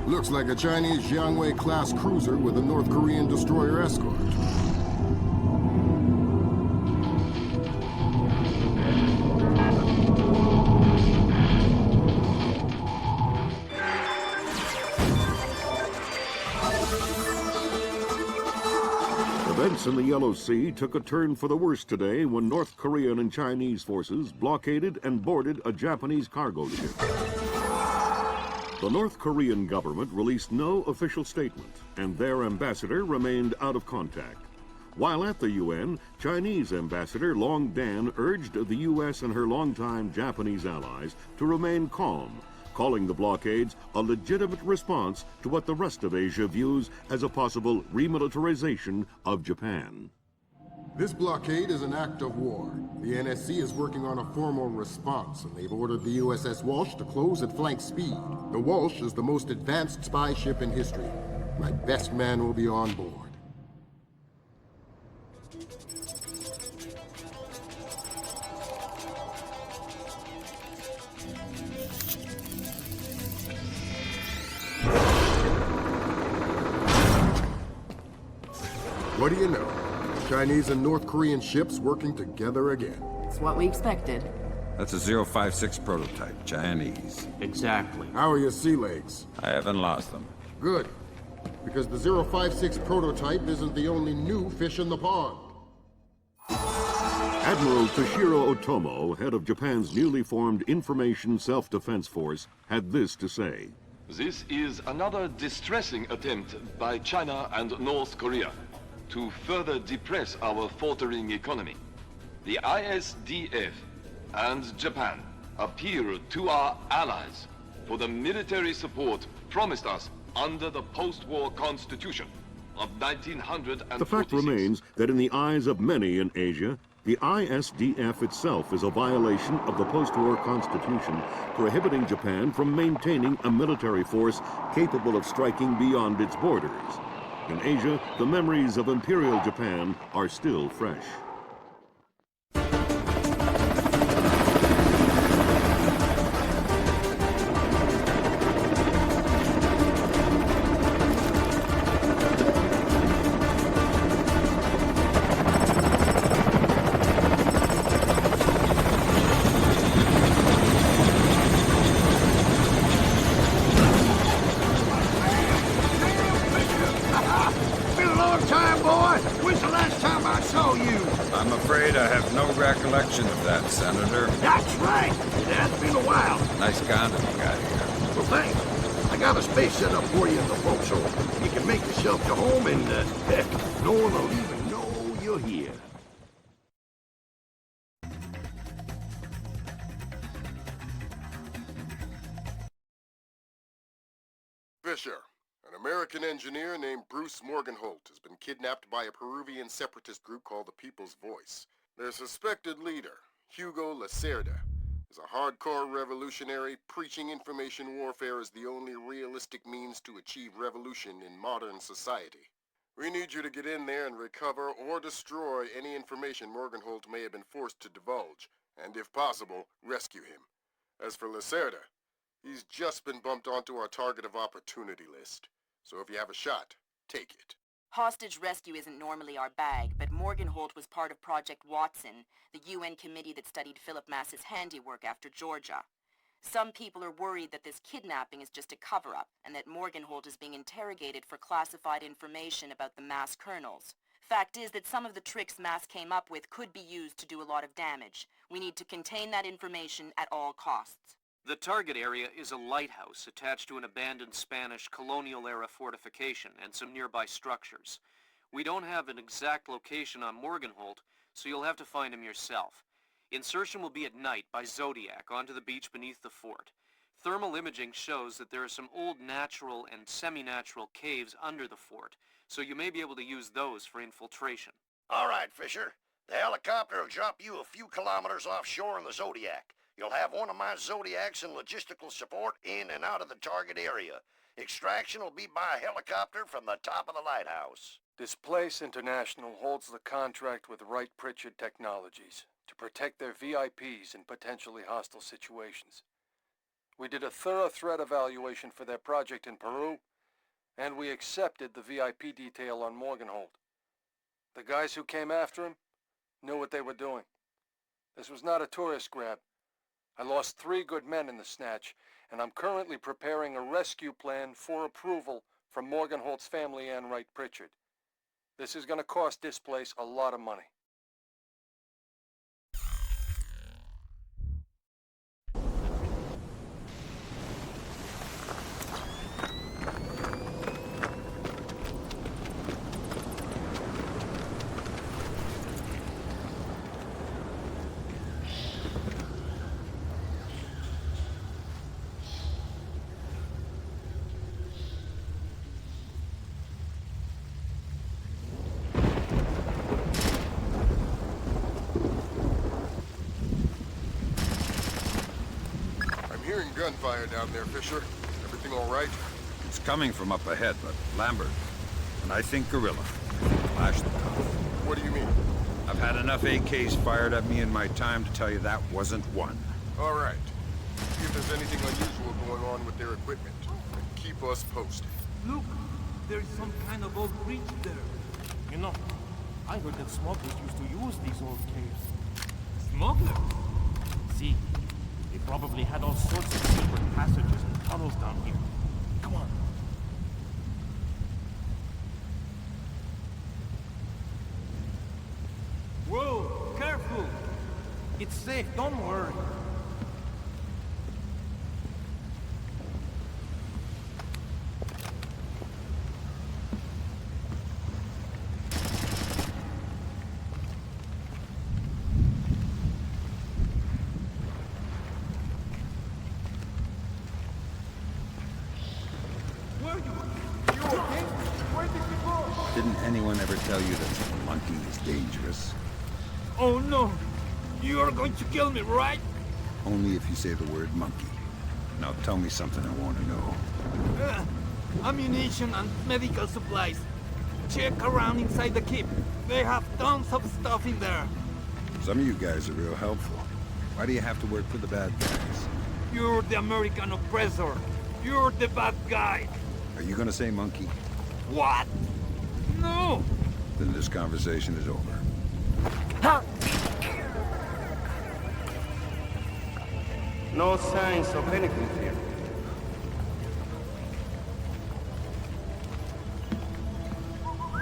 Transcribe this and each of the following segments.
Looks like a Chinese Jiangwei-class cruiser with a North Korean destroyer escort. Events in the Yellow Sea took a turn for the worse today when North Korean and Chinese forces blockaded and boarded a Japanese cargo ship. The North Korean government released no official statement, and their ambassador remained out of contact. While at the UN, Chinese Ambassador Long Dan urged the U.S. and her longtime Japanese allies to remain calm, calling the blockades a legitimate response to what the rest of Asia views as a possible remilitarization of Japan. This blockade is an act of war. The NSC is working on a formal response, and they've ordered the USS Walsh to close at flank speed. The Walsh is the most advanced spy ship in history. My best man will be on board. What do you know? Chinese and North Korean ships working together again. It's what we expected. That's a 056 prototype, Chinese. Exactly. How are your sea legs? I haven't lost them. Good. Because the 056 prototype isn't the only new fish in the pond. Admiral Toshiro Otomo, head of Japan's newly formed Information Self-Defense Force, had this to say. This is another distressing attempt by China and North Korea to further depress our faltering economy. The ISDF and Japan appeal to our allies for the military support promised us under the post-war constitution of 1946. The fact remains that in the eyes of many in Asia, the ISDF itself is a violation of the post-war constitution, prohibiting Japan from maintaining a military force capable of striking beyond its borders. In Asia, the memories of Imperial Japan are still fresh. I'm afraid I have no recollection of that, Senator. That's right. It has been a while. Nice condom you got here. Well, thanks. I got a space set up for you in the forecastle. You can make yourself to home and, heck, no one will even know you're here. Fisher, an American engineer named Bruce Morgenholt, has been kidnapped by a Peruvian separatist group called the People's Voice. Their suspected leader, Hugo Lacerda, is a hardcore revolutionary preaching information warfare as the only realistic means to achieve revolution in modern society. We need you to get in there and recover or destroy any information Morgenholt may have been forced to divulge, and if possible, rescue him. As for Lacerda, he's just been bumped onto our target of opportunity list. So if you have a shot, take it. Hostage rescue isn't normally our bag, but Morgenholt was part of Project Watson, the UN committee that studied Philip Mass's handiwork after Georgia. Some people are worried that this kidnapping is just a cover-up, and that Morgenholt is being interrogated for classified information about the Mass kernels. Fact is that some of the tricks Mass came up with could be used to do a lot of damage. We need to contain that information at all costs. The target area is a lighthouse attached to an abandoned Spanish colonial-era fortification and some nearby structures. We don't have an exact location on Morgenholt, so you'll have to find him yourself. Insertion will be at night by Zodiac onto the beach beneath the fort. Thermal imaging shows that there are some old natural and semi-natural caves under the fort, so you may be able to use those for infiltration. All right, Fisher. The helicopter will drop you a few kilometers offshore in the Zodiac. You'll have one of my Zodiacs and logistical support in and out of the target area. Extraction will be by helicopter from the top of the lighthouse. Displace International holds the contract with Wright Pritchard Technologies to protect their VIPs in potentially hostile situations. We did a thorough threat evaluation for their project in Peru, and we accepted the VIP detail on Morganhold. The guys who came after him knew what they were doing. This was not a tourist grab. I lost 3 good men in the snatch, and I'm currently preparing a rescue plan for approval from Morganhold's family and Wright Pritchard. This is going to cost Displace a lot of money. Gunfire down there, Fisher. Everything all right? It's coming from up ahead, but Lambert. And I think Gorilla. Flash the top. What do you mean? I've had enough AKs fired at me in my time to tell you that wasn't one. All right. See if there's anything unusual going on with their equipment. And keep us posted. Look, there's some kind of old bridge there. You know, I heard that smugglers used to use these old caves. Smugglers? See, they probably had all sorts of secret passages and tunnels down here. Come on. Whoa, careful! It's safe, don't worry. Didn't anyone ever tell you that monkey is dangerous? Oh no! You are going to kill me, right? Only if you say the word monkey. Now tell me something I want to know. Ammunition and medical supplies. Check around inside the keep. They have tons of stuff in there. Some of you guys are real helpful. Why do you have to work for the bad guys? You're the American oppressor. You're the bad guy. Are you gonna say monkey? What? No! Then this conversation is over. No signs of anything here.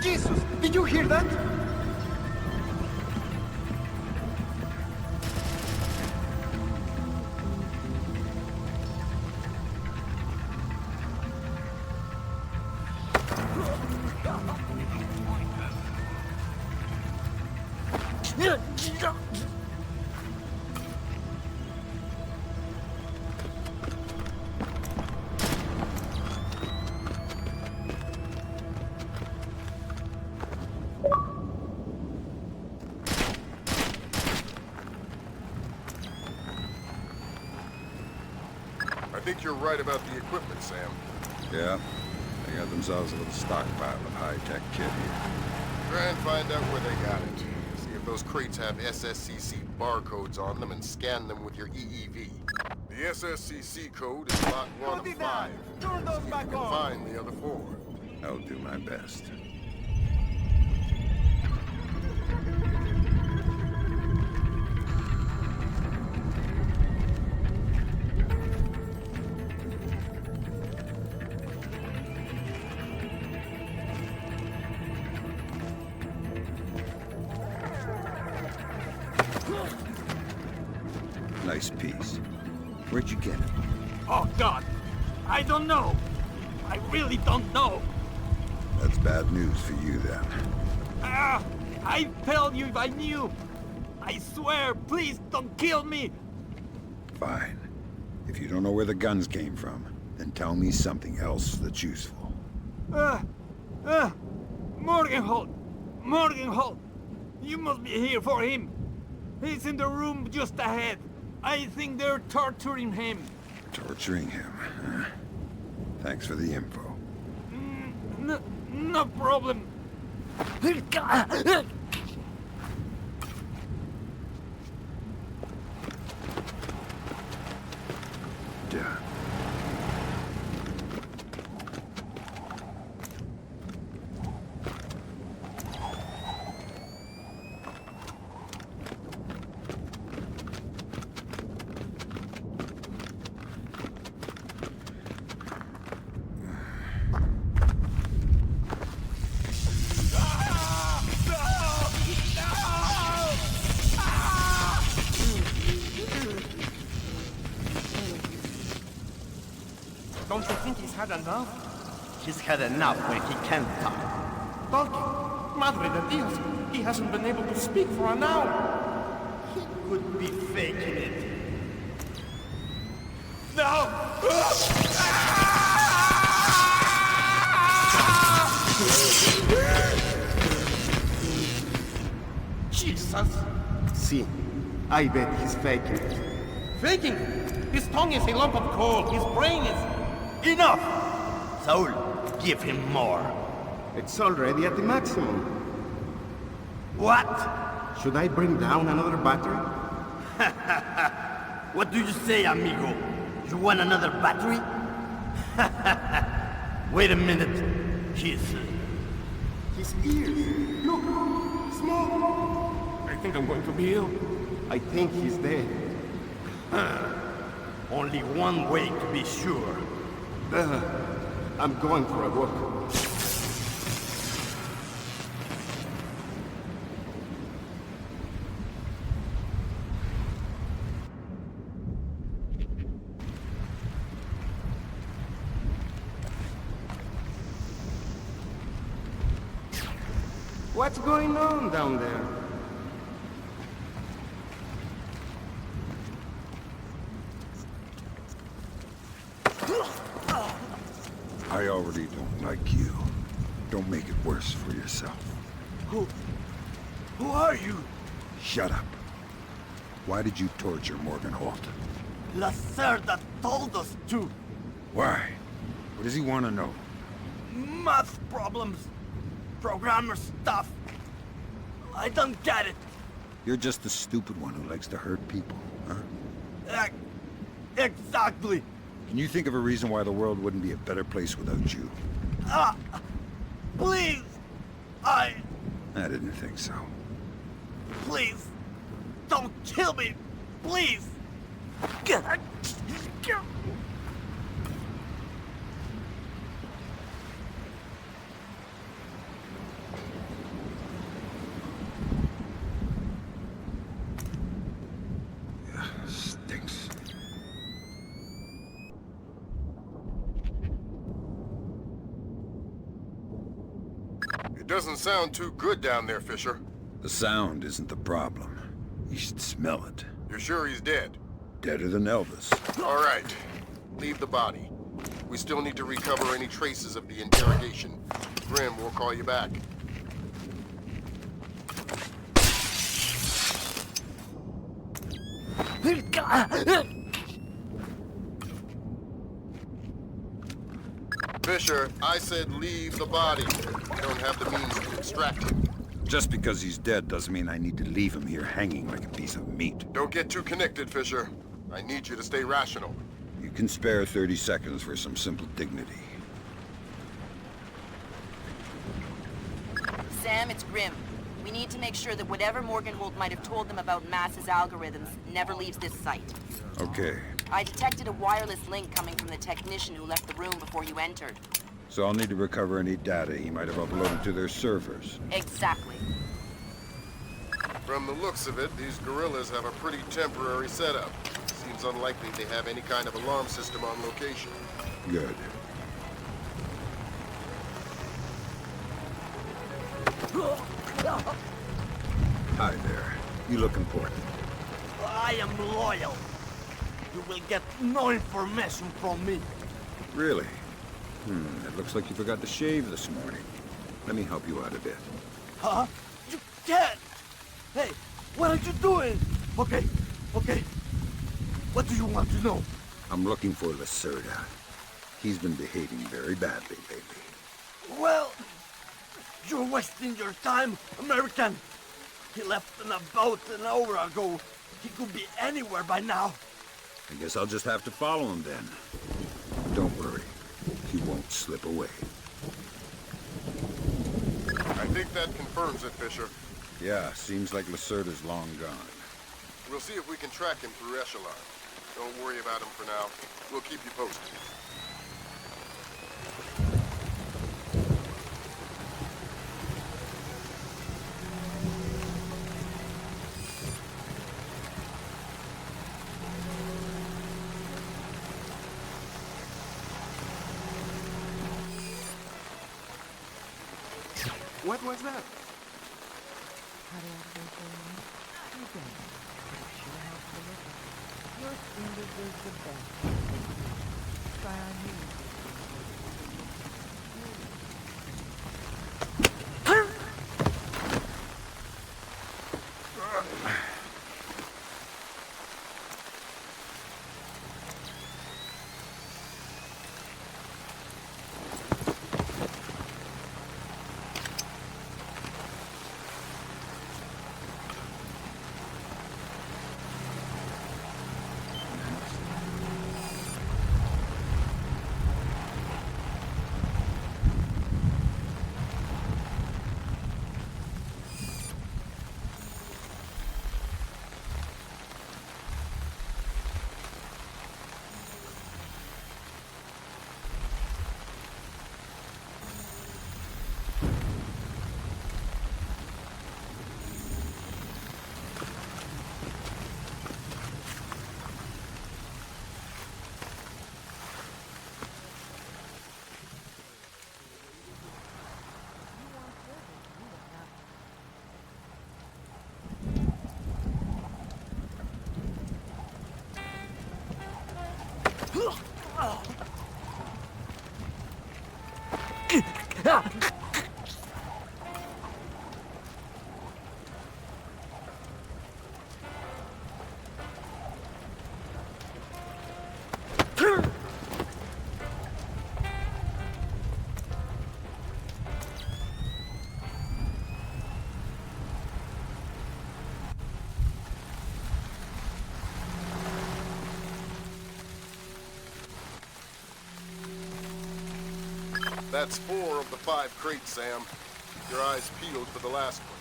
Jesus! Did you hear that? I think you're right about the equipment, Sam. Yeah? They got themselves a little stockpile of high-tech kit here. Try and find out where they got it. See if those crates have SSCC barcodes on them and scan them with your EEV. The SSCC code is lot 1 of 5. Turn those See if you back can on! find the other 4. I'll do my best. Nice piece. Where'd you get it? Oh God! I don't know! I really don't know! That's bad news for you, then. I'd tell you if I knew! I swear, please don't kill me! Fine. If you don't know where the guns came from, then tell me something else that's useful. Morgenholt! Morgenholt! You must be here for him! He's in the room just ahead. I think they're torturing him. Torturing him, huh? Thanks for the info. No problem. Done. Don't you think he's had enough? He's had enough when he can't talk. Talking? Madre de Dios, he hasn't been able to speak for an hour. He could be faking it. No! Jesus! See, I bet he's faking it. Faking! His tongue is a lump of coal. His brain is... Enough! Saul, give him more. It's already at the maximum. What? Should I bring down another battery? What do you say, amigo? You want another battery? Wait a minute. His ears. Look, small. I think I'm going to be ill. I think he's dead. Only one way to be sure. I'm going for a walk. What's going on down there? I already don't like you. Don't make it worse for yourself. Who are you? Shut up. Why did you torture Morgan Holt? Lacerda told us to. Why? What does he want to know? Math problems. Programmer stuff. I don't get it. You're just the stupid one who likes to hurt people, huh? Exactly. Can you think of a reason why the world wouldn't be a better place without you? Please. I didn't think so. Please. Don't kill me. Please. Stinks. It doesn't sound too good down there, Fisher. The sound isn't the problem. You should smell it. You're sure he's dead? Deader than Elvis. All right. Leave the body. We still need to recover any traces of the interrogation. Grim, we'll call you back. Fisher, I said leave the body. We don't have the means to extract him. Just because he's dead doesn't mean I need to leave him here hanging like a piece of meat. Don't get too connected, Fisher. I need you to stay rational. You can spare 30 seconds for some simple dignity. Sam, it's Grim. We need to make sure that whatever Morgenholt might have told them about Mass's algorithms never leaves this site. Okay. I detected a wireless link coming from the technician who left the room before you entered. So I'll need to recover any data he might have uploaded to their servers. Exactly. From the looks of it, these guerrillas have a pretty temporary setup. Seems unlikely they have any kind of alarm system on location. Good. Hi there. You look important. I am loyal. You will get no information from me. Really? It looks like you forgot to shave this morning. Let me help you out a bit. Huh? You can't! Hey, what are you doing? Okay. What do you want to know? I'm looking for Lacerda. He's been behaving very badly lately. Well, you're wasting your time, American. He left in about an hour ago. He could be anywhere by now. I guess I'll just have to follow him then. Don't worry. He won't slip away. I think that confirms it, Fisher. Yeah, seems like Lacerda's long gone. We'll see if we can track him through Echelon. Don't worry about him for now. We'll keep you posted. What was that? That's 4 of the 5 crates, Sam. Keep your eyes peeled for the last one.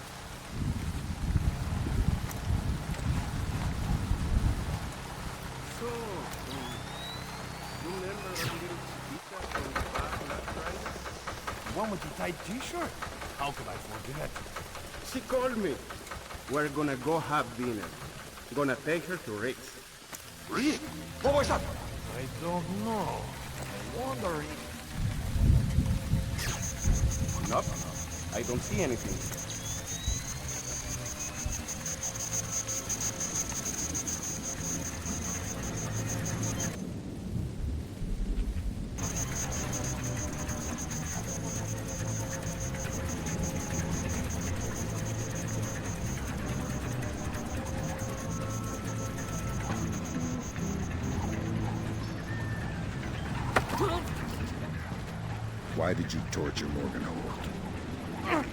So, you remember the little chiquita from the bar last Friday? The one with the tight t-shirt? How could I forget? She called me. We're gonna go have dinner. Gonna take her to Rick's. Rick? What was that? I don't know. I wonder if... Nope. I don't see anything. Why did you torture Morgan Holt?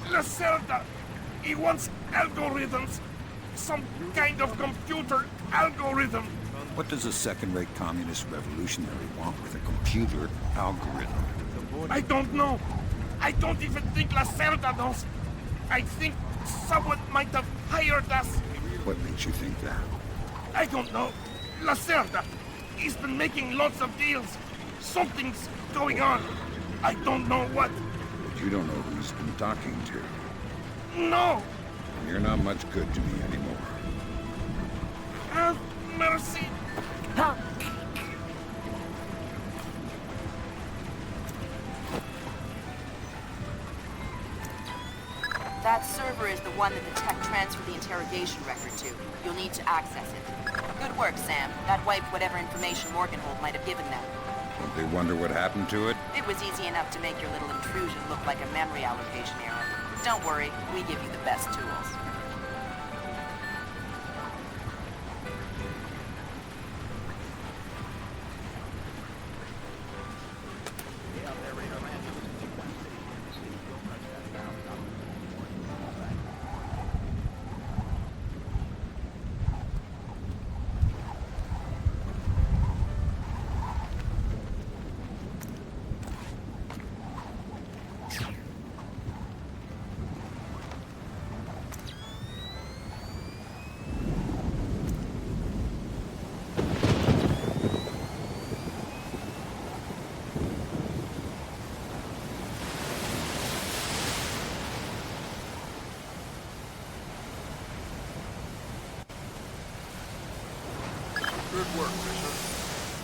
Lacerda! He wants algorithms! Some kind of computer algorithm! What does a second-rate communist revolutionary want with a computer algorithm? I don't know! I don't even think Lacerda knows! I think someone might have hired us! What makes you think that? I don't know! Lacerda! He's been making lots of deals! Something's going on! I don't know what! But you don't know who he's been talking to. No! You're not much good to me anymore. Have mercy! That server server is the one that the tech transferred the interrogation record to. You'll need to access it. Good work, Sam. That wiped whatever information Morgenhold might have given them. Don't they wonder what happened to it? It was easy enough to make your little intrusion look like a memory allocation error. Don't worry, we give you the best tools. Good work, Fisher.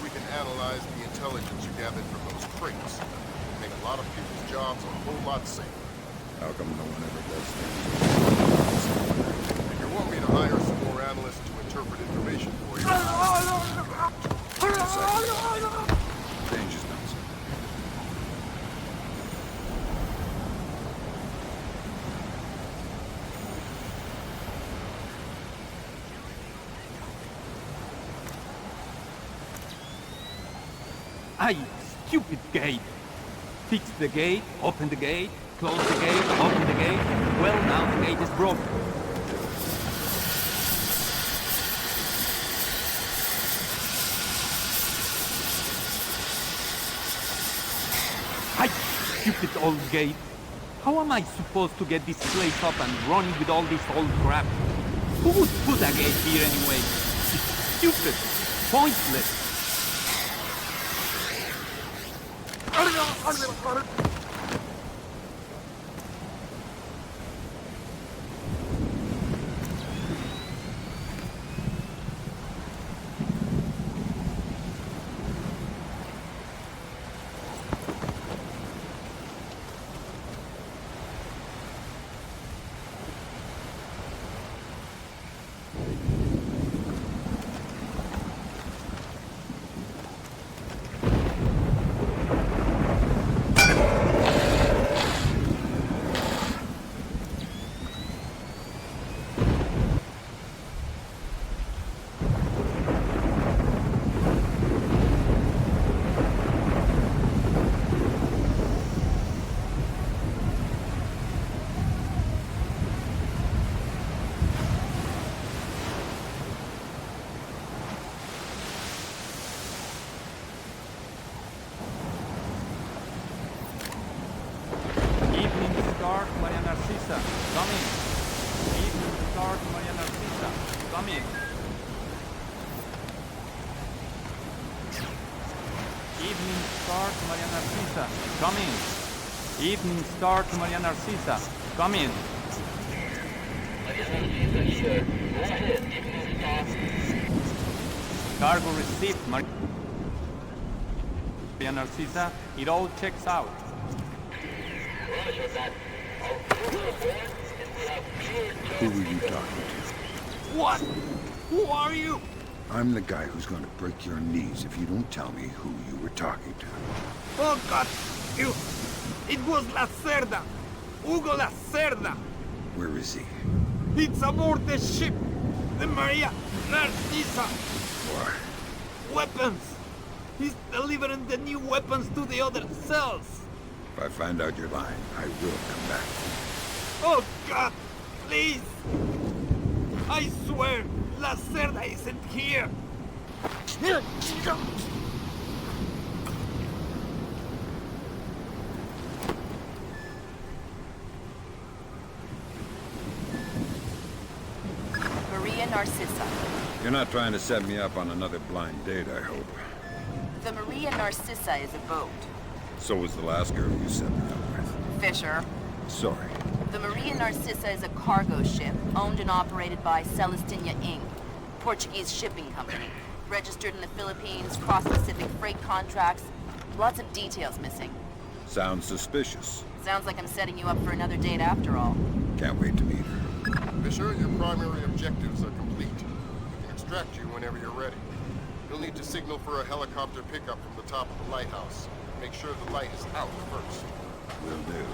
We can analyze the intelligence you gathered from those crates. Make a lot of people's jobs a whole lot safer. How come no one ever does things? If you want me to hire some more analysts to interpret information for you... Change is nonsense. Aye, stupid gate. Fix the gate, open the gate, close the gate, open the gate. Well, now the gate is broken. Aye, stupid old gate. How am I supposed to get this place up and running with all this old crap? Who would put a gate here anyway? It's stupid, pointless. Come in. Evening start, Maria Narcisa. Come in. Evening start, Maria Narcisa. Come in. Evening start, Maria Narcisa. Come in. Cargo received, Maria Narcisa. It all checks out. Who were you talking to? What? Who are you? I'm the guy who's going to break your knees if you don't tell me who you were talking to. Oh God! It was La Cerda! Hugo La Cerda! Where is he? It's aboard the ship! The Maria Narcisa! Why? Weapons! He's delivering the new weapons to the other cells! If I find out you're lying, I will come back. Oh God! Please! I swear, La Cerda isn't here! Maria Narcissa. You're not trying to set me up on another blind date, I hope. The Maria Narcissa is a boat. So was the last girl you set me up with. Fisher. Sorry. The Maria Narcissa is a cargo ship owned and operated by Celestina Inc., Portuguese shipping company. Registered in the Philippines, cross-Pacific freight contracts. Lots of details missing. Sounds suspicious. Sounds like I'm setting you up for another date after all. Can't wait to meet her. Fisher, your primary objectives are complete. We can extract you whenever you're ready. You'll need to signal for a helicopter pickup from the top of the lighthouse. Make sure the light is out first. Will do.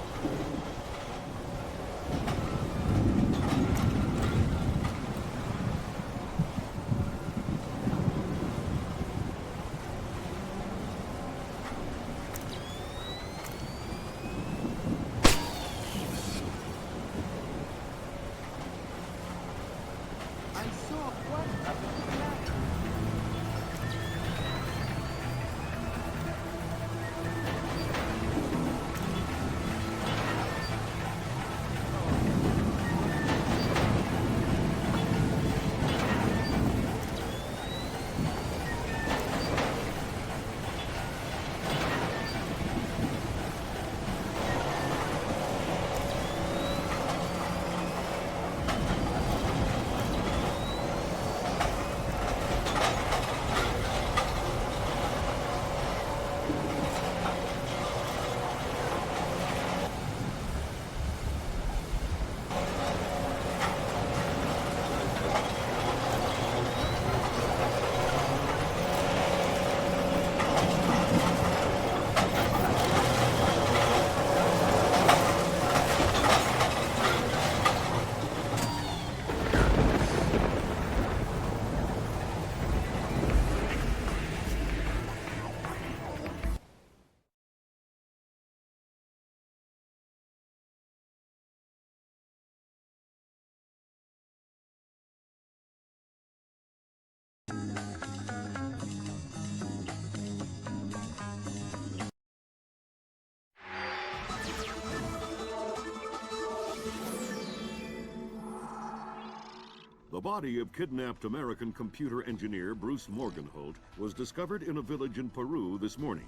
The body of kidnapped American computer engineer Bruce Morgenholt was discovered in a village in Peru this morning.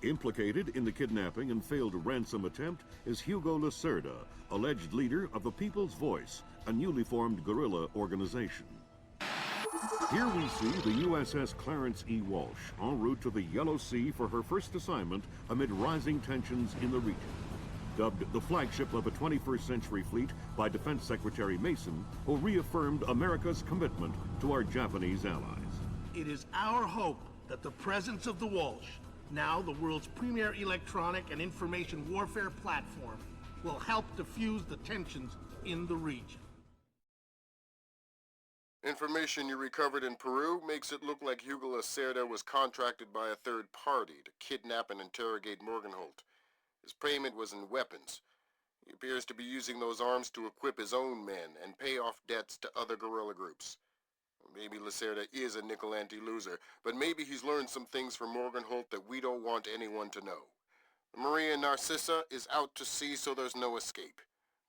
Implicated in the kidnapping and failed ransom attempt is Hugo Lacerda, alleged leader of the People's Voice, a newly formed guerrilla organization. Here we see the USS Clarence E. Walsh en route to the Yellow Sea for her first assignment amid rising tensions in the region. Dubbed the flagship of a 21st century fleet by Defense Secretary Mason, who reaffirmed America's commitment to our Japanese allies. It is our hope that the presence of the Walsh, now the world's premier electronic and information warfare platform, will help diffuse the tensions in the region. Information you recovered in Peru makes it look like Hugo Lacerda was contracted by a third party to kidnap and interrogate Morgenholt. His payment was in weapons. He appears to be using those arms to equip his own men and pay off debts to other guerrilla groups. Maybe Lacerda is a nickel anti-loser, but maybe he's learned some things from Morgenholt that we don't want anyone to know. The Maria Narcissa is out to sea, so there's no escape.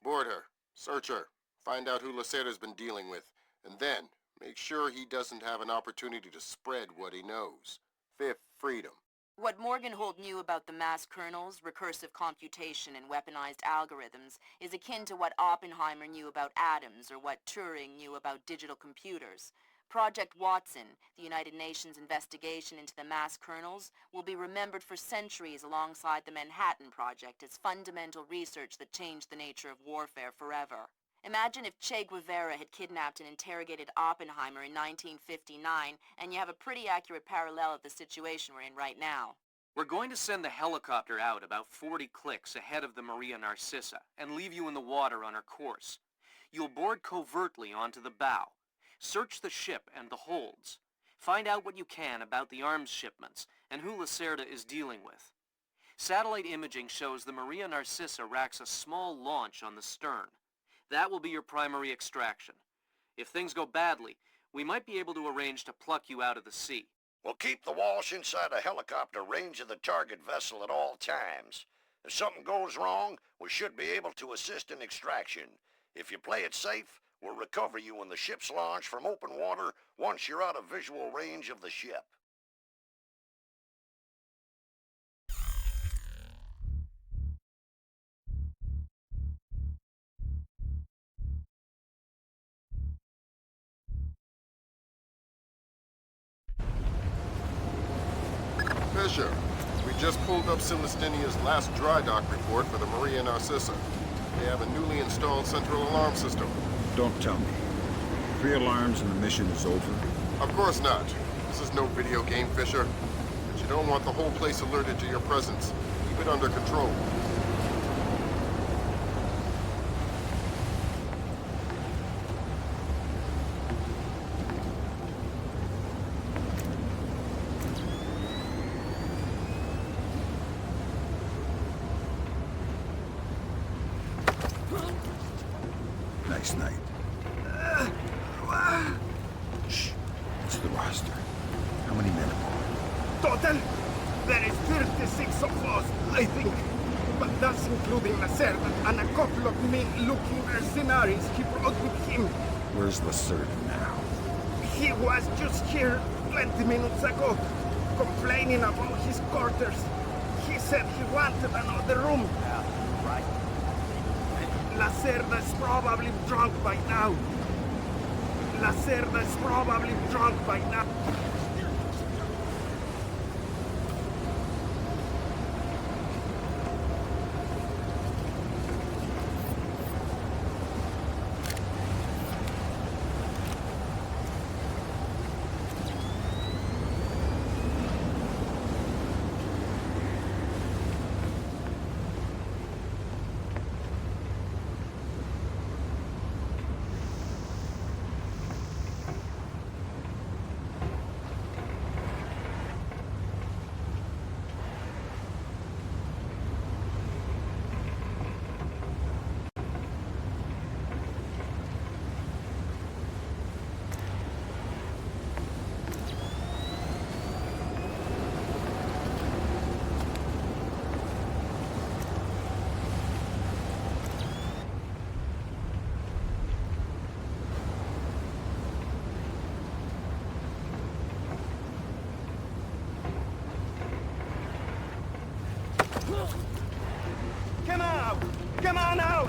Board her, search her, find out who Lacerda's been dealing with, and then make sure he doesn't have an opportunity to spread what he knows. Fifth, freedom. What Morgenholt knew about the mass kernels, recursive computation, and weaponized algorithms is akin to what Oppenheimer knew about atoms or what Turing knew about digital computers. Project Watson, the United Nations investigation into the mass kernels, will be remembered for centuries alongside the Manhattan Project as fundamental research that changed the nature of warfare forever. Imagine if Che Guevara had kidnapped and interrogated Oppenheimer in 1959, and you have a pretty accurate parallel of the situation we're in right now. We're going to send the helicopter out about 40 clicks ahead of the Maria Narcissa and leave you in the water on her course. You'll board covertly onto the bow. Search the ship and the holds. Find out what you can about the arms shipments and who Lacerda is dealing with. Satellite imaging shows the Maria Narcissa racks a small launch on the stern. That will be your primary extraction. If things go badly, we might be able to arrange to pluck you out of the sea. We'll keep the Walsh inside a helicopter range of the target vessel at all times. If something goes wrong, we should be able to assist in extraction. If you play it safe, we'll recover you when the ship's launched from open water once you're out of visual range of the ship. Fisher, we just pulled up Celestinia's last dry dock report for the Maria Narcissa. They have a newly installed central alarm system. Don't tell me. 3 alarms and the mission is over? Of course not. This is no video game, Fisher. But you don't want the whole place alerted to your presence. Keep it under control. Nice night. Shh. It's the roster. How many men are on? Total? There is 36 of us, I think. But that's including Lacerda and a couple of mean-looking mercenaries he brought with him. Where's Lacerda now? He was just here 20 minutes ago, complaining about his quarters. He said he wanted another room. Right. Lacerda's probably drunk by now. Lacerda's probably drunk by now. Come out! Come on out!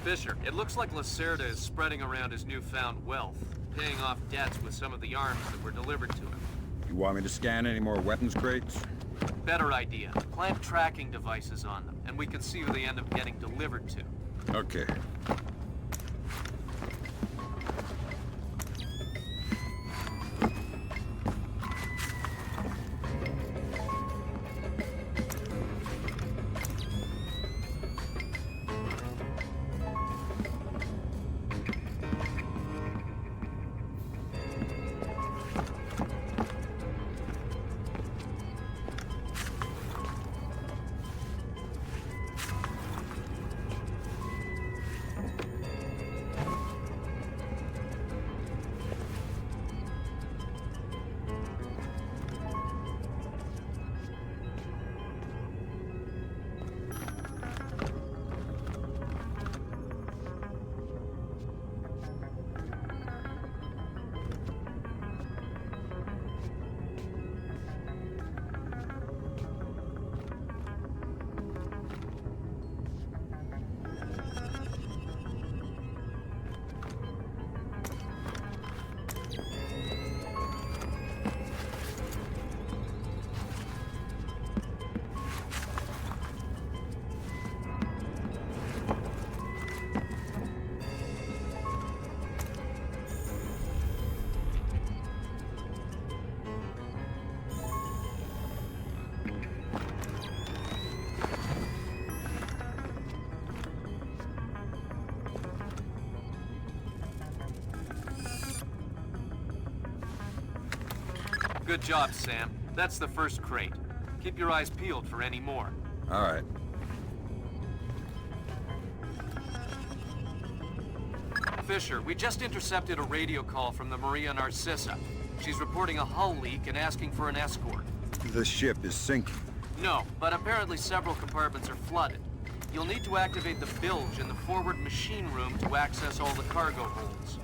Fisher, it looks like Lacerda is spreading around his newfound wealth, paying off debts with some of the arms that were delivered to him. You want me to scan any more weapons crates? Better idea. Plant tracking devices on them, and we can see who they end up getting delivered to. Okay. Good job, Sam. That's the first crate. Keep your eyes peeled for any more. All right. Fisher, we just intercepted a radio call from the Maria Narcissa. She's reporting a hull leak and asking for an escort. The ship is sinking. No, but apparently several compartments are flooded. You'll need to activate the bilge in the forward machine room to access all the cargo holds.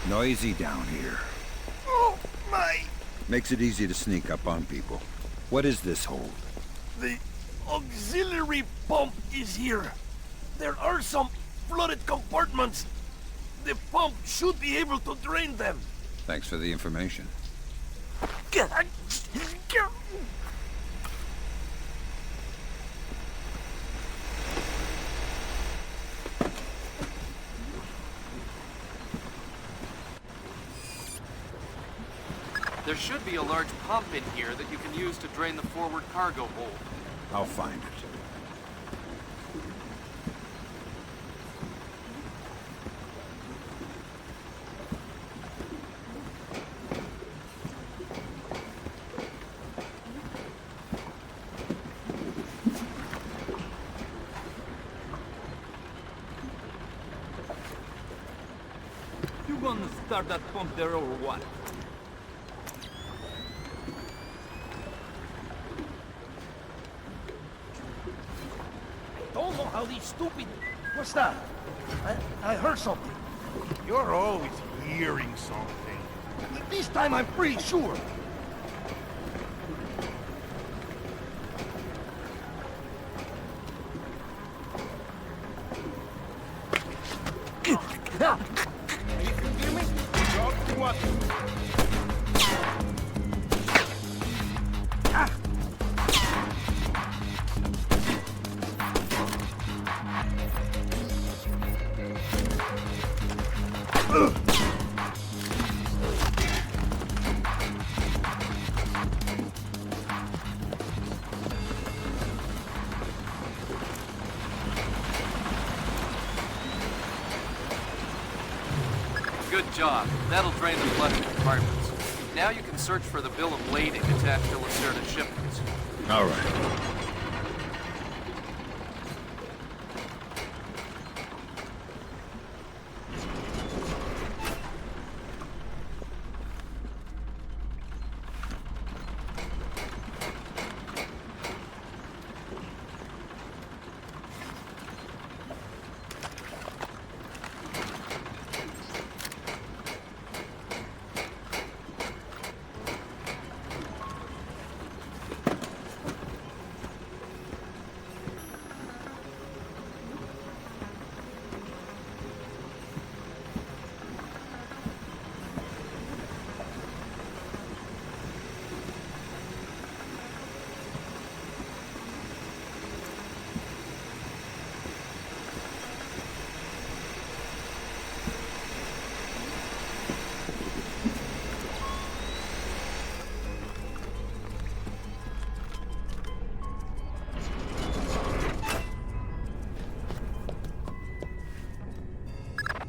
Noisy down here. Oh, my! Makes it easy to sneak up on people. What is this hold? The auxiliary pump is here. There are some flooded compartments. The pump should be able to drain them. Thanks for the information. There should be a large pump in here that you can use to drain the forward cargo hold. I'll find it. You gonna start that pump there or what? Don't know how these stupid... What's that? I heard something. You're always hearing something. This time I'm pretty sure. You can hear me? Don't what? Good job. That'll drain the flooded compartments. Now you can search for the bill of lading attached to Lacerda's shipments. All right.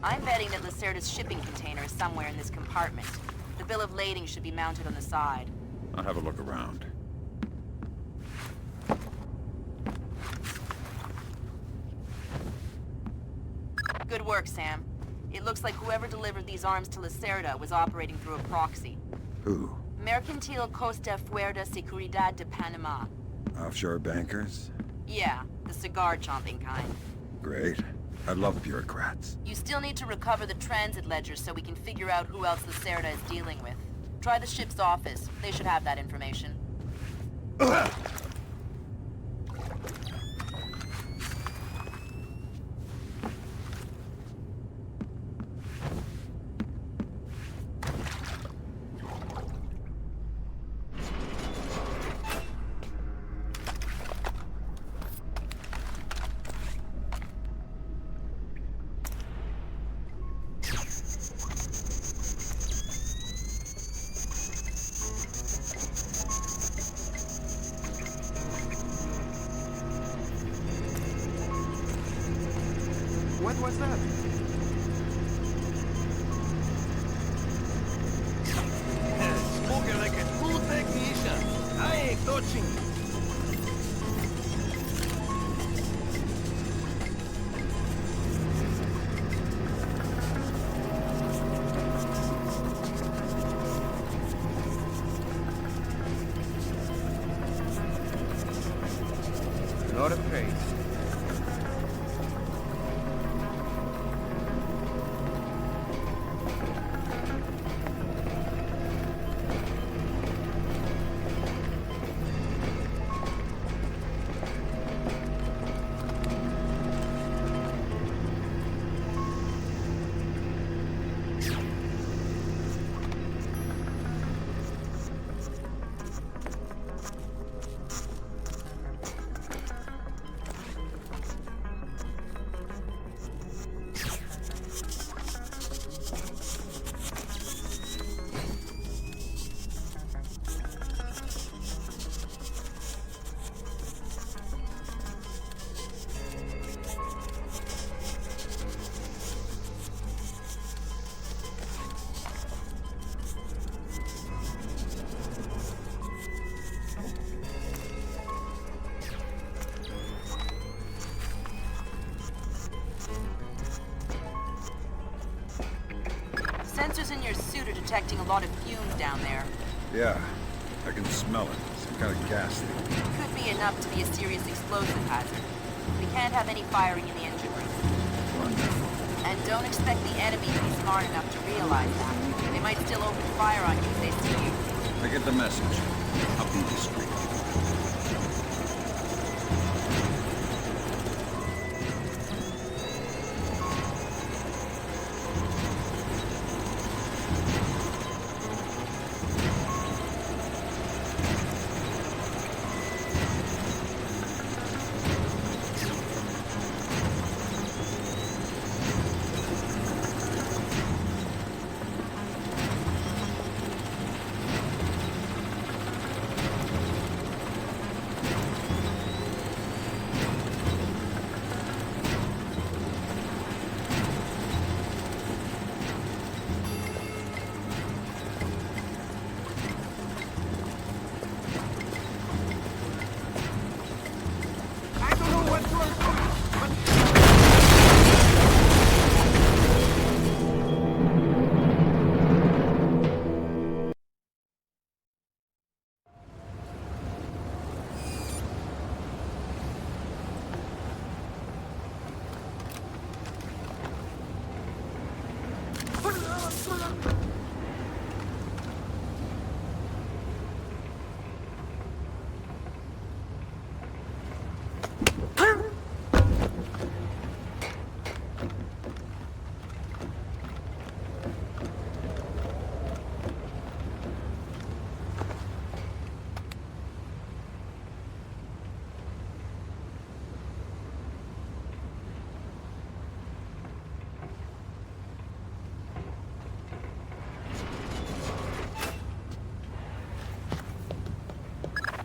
I'm betting that Lacerda's shipping container is somewhere in this compartment. The bill of lading should be mounted on the side. I'll have a look around. Good work, Sam. It looks like whoever delivered these arms to Lacerda was operating through a proxy. Who? Mercantil Costa Fuerza Seguridad de Panama. Offshore bankers? Yeah, the cigar-chomping kind. Great. I love bureaucrats. You still need to recover the transit ledger so we can figure out who else Lacerda is dealing with. Try the ship's office. They should have that information. What was that? Smoking like a true technician. I ain't touching you. Not afraid. Sensors in your suit are detecting a lot of fumes down there. Yeah, I can smell it. Some kind of gas leak. Could be enough to be a serious explosive hazard. We can't have any firing in the engine room. Wonderful. And don't expect the enemy to be smart enough to realize that. They might still open fire on you if they see you. I get the message. I'll be discreet.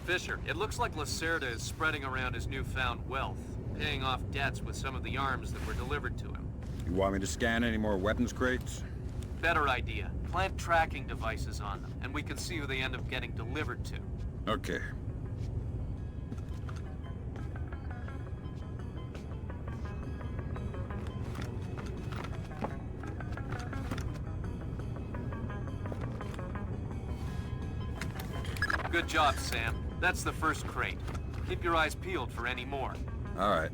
Fisher, it looks like Lacerda is spreading around his newfound wealth, paying off debts with some of the arms that were delivered to him. You want me to scan any more weapons crates? Better idea. Plant tracking devices on them, and we can see who they end up getting delivered to. Okay. Good job, Sam. That's the first crate. Keep your eyes peeled for any more. All right.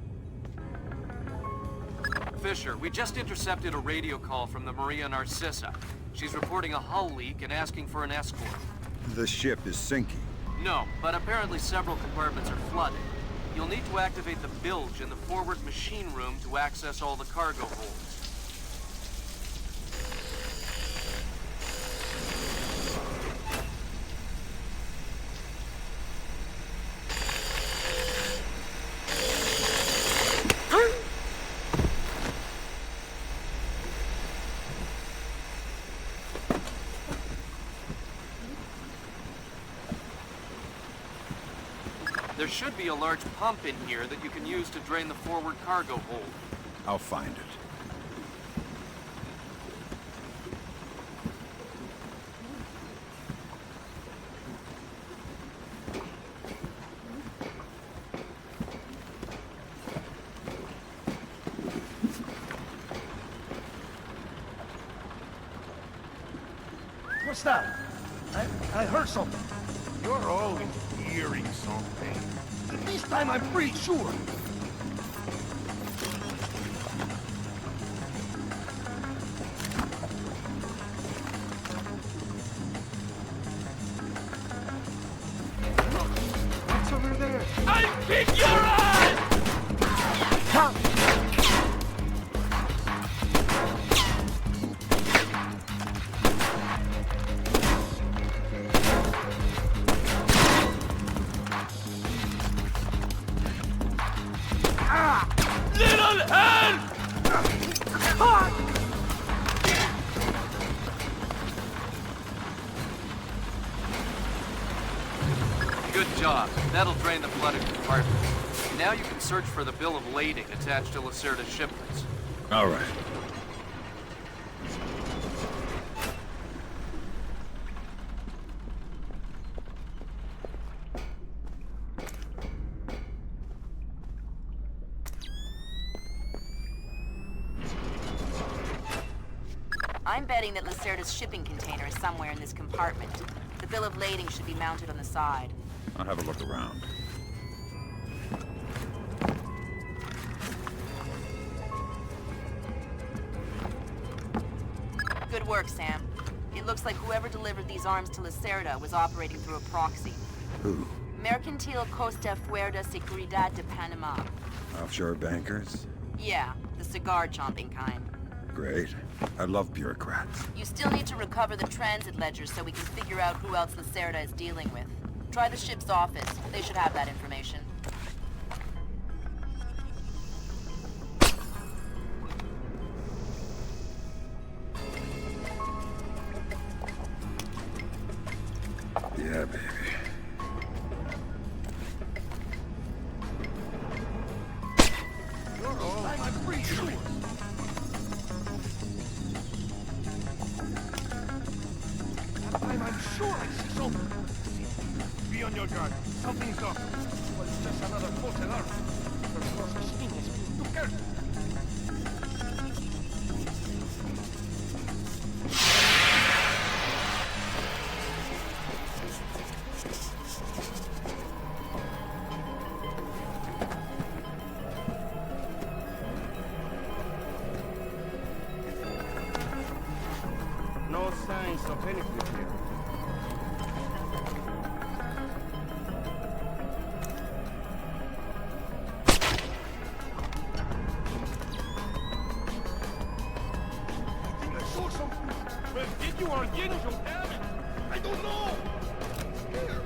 Fisher, we just intercepted a radio call from the Maria Narcissa. She's reporting a hull leak and asking for an escort. The ship is sinking. No, but apparently several compartments are flooded. You'll need to activate the bilge in the forward machine room to access all the cargo holds. There should be a large pump in here that you can use to drain the forward cargo hold. I'll find it. What's that? I heard something. You're always hearing something. This time I'm pretty sure. Look, what's over there? I'll kick your ass! Good job. That'll drain the flooded compartment. Now you can search for the bill of lading attached to Lacerda's shipments. All right. I'm betting that Lacerda's shipping container is somewhere in this compartment. The bill of lading should be mounted on the side. I'll have a look around. Good work, Sam. It looks like whoever delivered these arms to Lacerda was operating through a proxy. Who? Mercantil Costa Fuerza Seguridad de Panama. Offshore bankers? Yeah, the cigar-chomping kind. Great. I love bureaucrats. You still need to recover the transit ledgers so we can figure out who else Lacerda is dealing with. Try the ship's office. They should have that information. Yeah, baby. I'm pretty sure. I'm sure I see something. Be on your guard. Something's up. Well, it's just another false alarm. There's no such thing as being too careful. signs of anything here. I think I saw something. Well, did you or didn't you? Damn it! I don't know. I'm scared.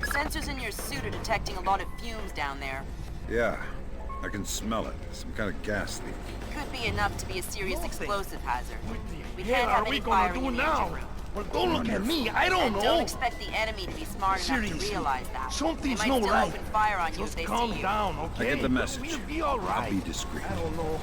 Sensors in your suit are detecting a lot of fumes down there. Yeah, I can smell it. Some kind of gas leak. Could be enough to be a serious explosive hazard. We Hell can't have are we any gonna firing do in the now? engine room. Well, don't look at me. I don't And know. don't expect the enemy to be smart enough to Seriously, realize that. something's they might not still right. open fire on you if Just they calm see you. down, okay? I get the message. We'll be all right. I'll be discreet. I don't know.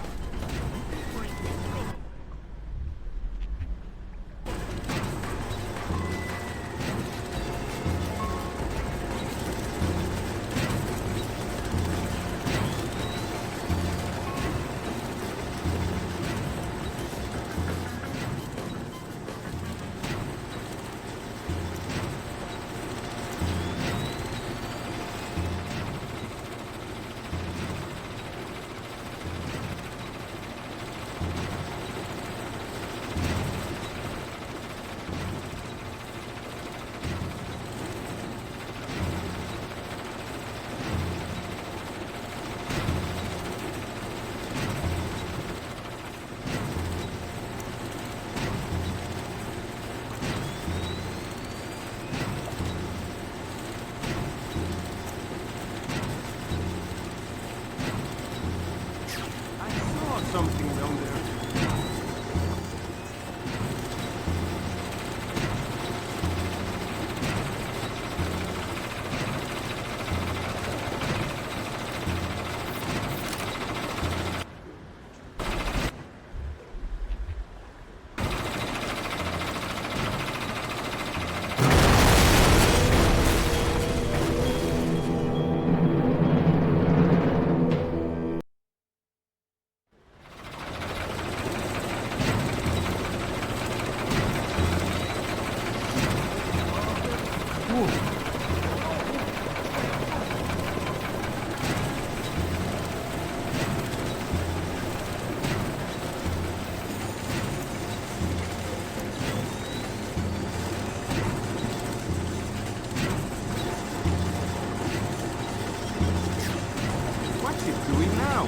Something down there. What's it doing now?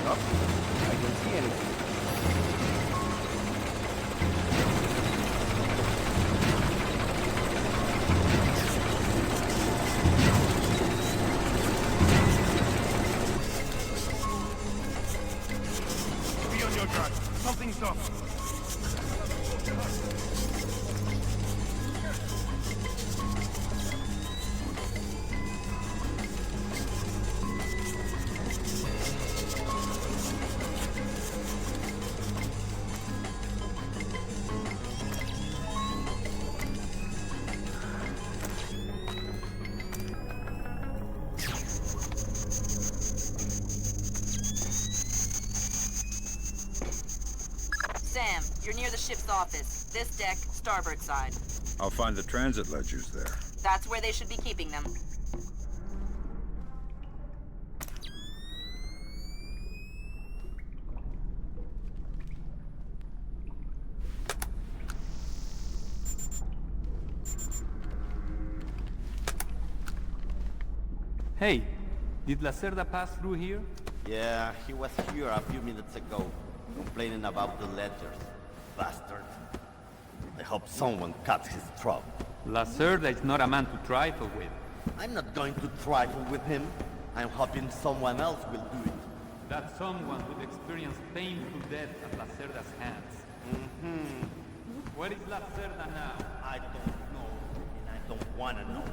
Oh, I don't see anything. Be on your guard. Something's up. Sam, you're near the ship's office. This deck, starboard side. I'll find the transit ledgers there. That's where they should be keeping them. Hey, did Lacerda pass through here? Yeah, he was here a few minutes ago, complaining about the ledgers. Bastard. I hope someone cuts his throat. Lacerda is not a man to trifle with. I'm not going to trifle with him. I'm hoping someone else will do it. That someone would experience painful death at Lacerda's hands. Where is Lacerda now? I don't know, and I don't want to know.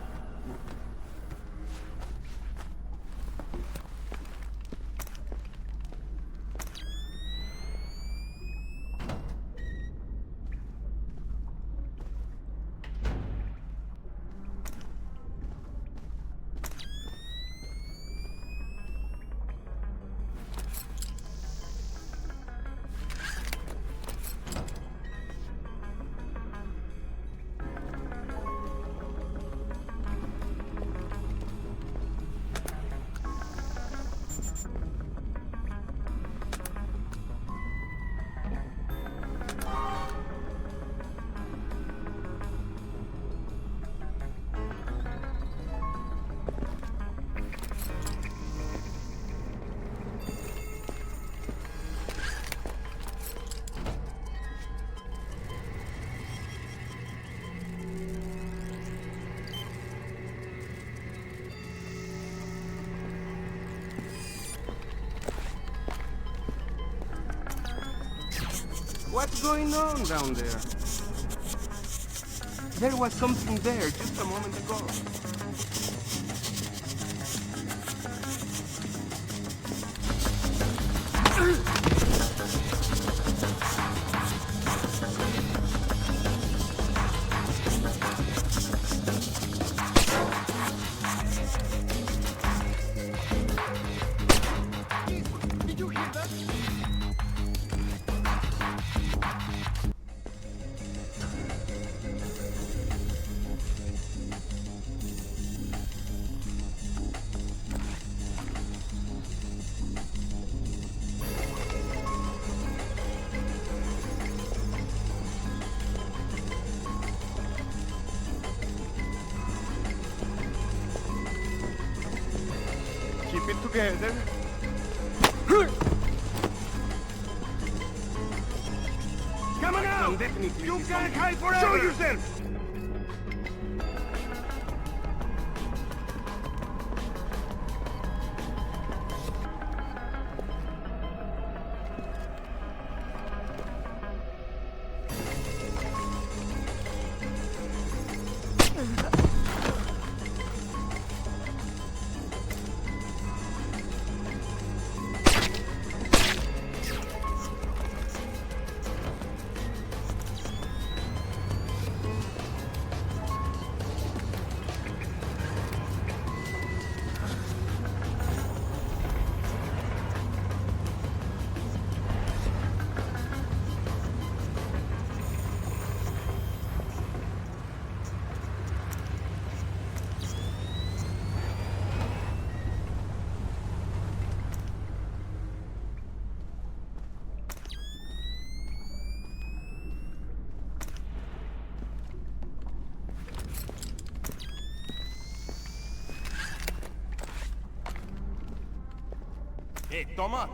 going on down there? There was something there just a moment ago. Did you hear that? Keep it together. Come on now! You can't hide forever! Show yourself! Hey, Toma!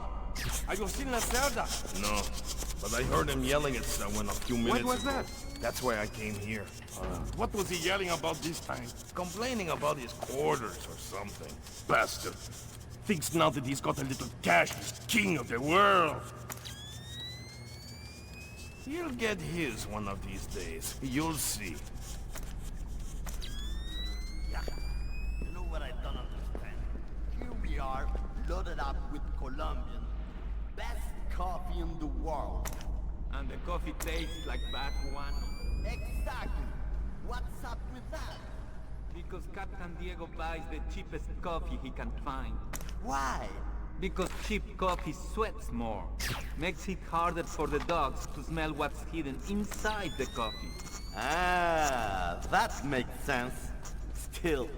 Are you still in Lacerda? No, but I heard him yelling at someone a few minutes What was ago. that? That's why I came here. What was he yelling about this time? Complaining about his quarters or something. Bastard. Thinks now that he's got a little cash, he's king of the world. He'll get his one of these days. You'll see. Yeah. You know what I don't understand? Here we are, loaded up with Colombian. Best coffee in the world. And the coffee tastes like baguano. Exactly. What's up with that? Because Captain Diego buys the cheapest coffee he can find. Why? Because cheap coffee sweats more. Makes it harder for the dogs to smell what's hidden inside the coffee. Ah, that makes sense. Still,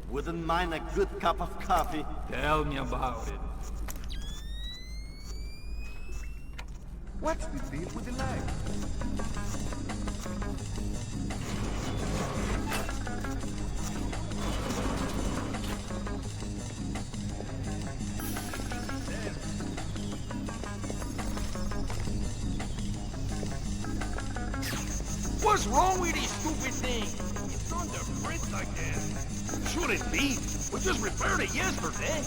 wouldn't mind a good cup of coffee. Tell me about it. What's the deal with the light? What's wrong with this stupid thing? It's on the fritz again. Shouldn't be. We just repaired it yesterday.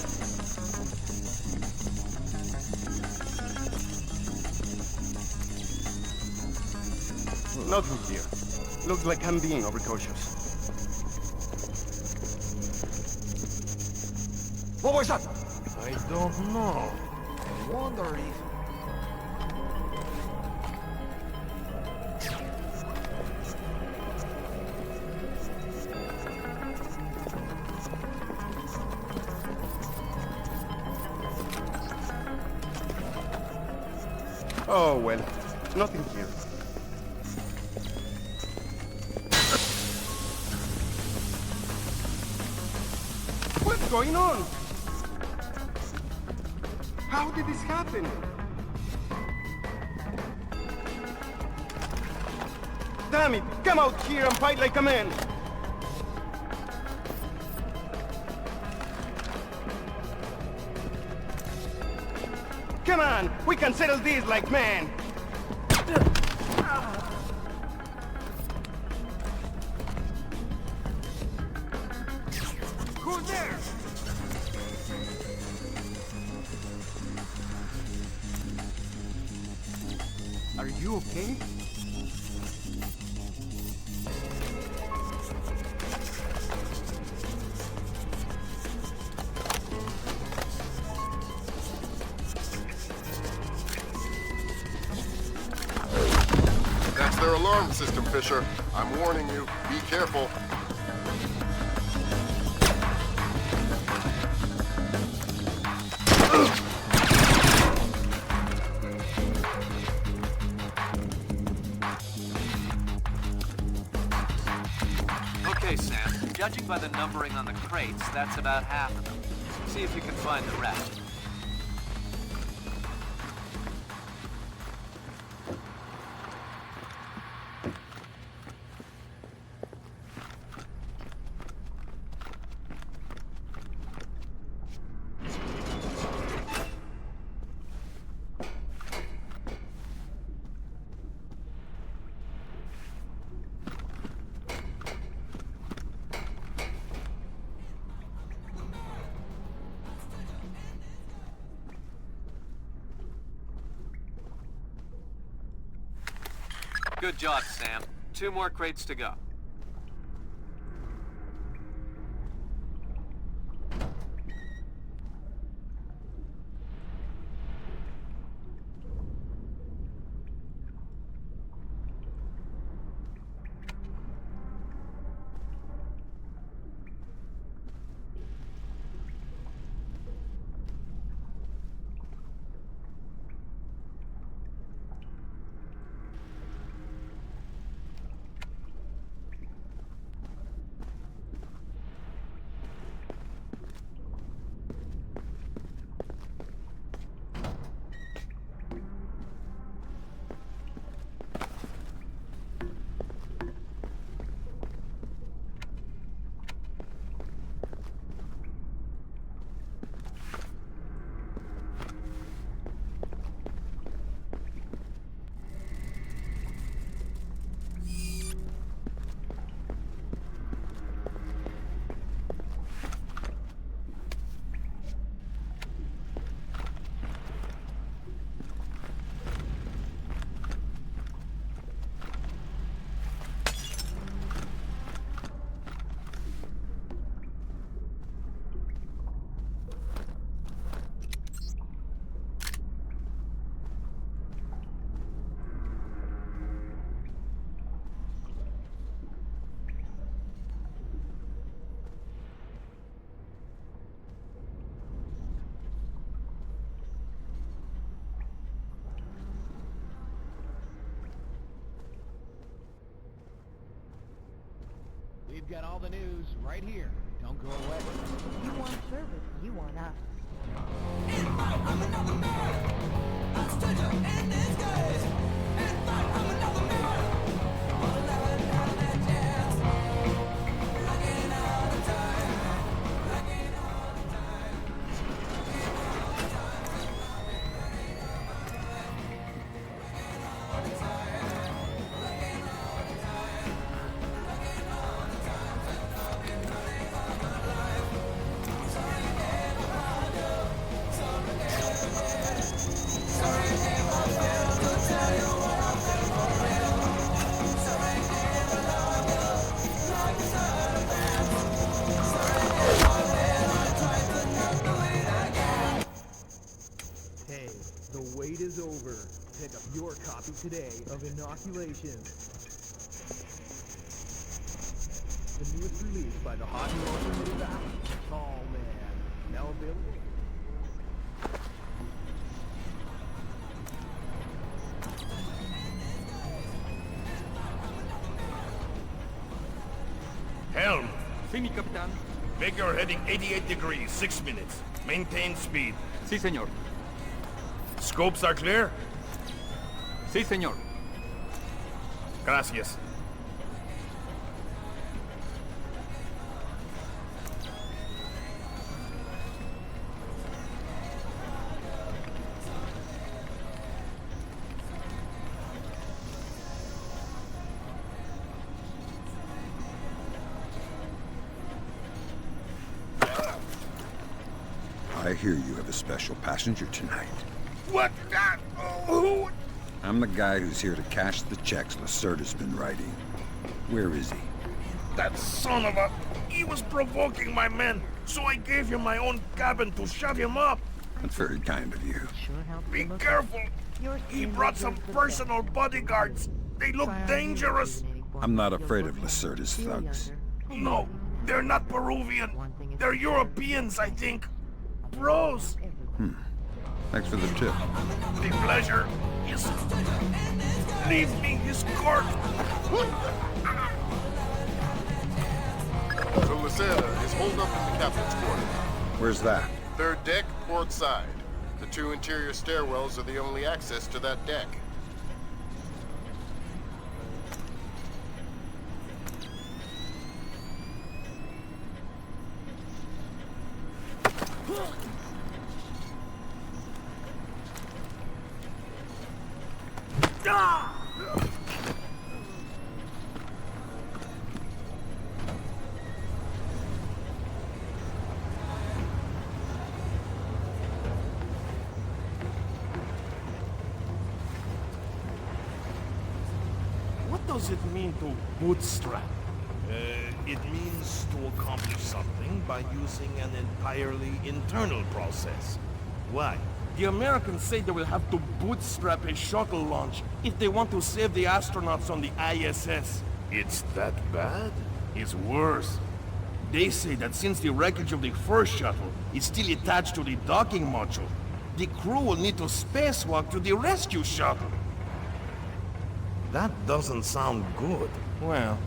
Nothing here. Looks like I'm being overcautious. What was that? I don't know. I wonder if... Oh, well. Nothing here. What's going on? How did this happen? Damn it! Come out here and fight like a man! Come on! We can settle this like men! Who's there? Are you okay? okay? That's their alarm system, Fisher. I'm warning you. Be careful. Okay, Sam. Judging by the numbering on the crates, that's about half of them. See if you can find the rest. Good job, Sam. 2 more crates to go. We've got all the news right here. Don't go away. You want service, you want us. I'm another man. I stood up in disguise. And thought I'm another man. But I never had that chance. Running out of time. Running out of time. Hey, the wait is over. Pick up your copy today of Inoculation. The newest release by the hot Northern Middle Tall Man. Now available. Helm! Sí, mi capitán. Make your heading 88 degrees, 6 minutes. Maintain speed. Sí, señor. Scopes are clear? Sí, señor. Gracias. I hear you have a special passenger tonight. What? Who? I'm the guy who's here to cash the checks Lacerda's been writing. Where is he? That son of a... He was provoking my men, so I gave him my own cabin to shut him up. That's very kind of you. Be careful. He brought some personal bodyguards. They look dangerous. I'm not afraid of Lacerda's thugs. No, they're not Peruvian. They're Europeans, I think. Bros. Thanks for the tip. The pleasure is... Leave me his court. So Lacerda is holed up in the captain's quarters. Where's that? Third deck, port side. The 2 interior stairwells are the only access to that deck. What does it mean to bootstrap? It means to accomplish something by using an entirely internal process. Why? The Americans say they will have to bootstrap a shuttle launch if they want to save the astronauts on the ISS. It's that bad? It's worse. They say that since the wreckage of the first shuttle is still attached to the docking module, the crew will need to spacewalk to the rescue shuttle. That doesn't sound good. Well,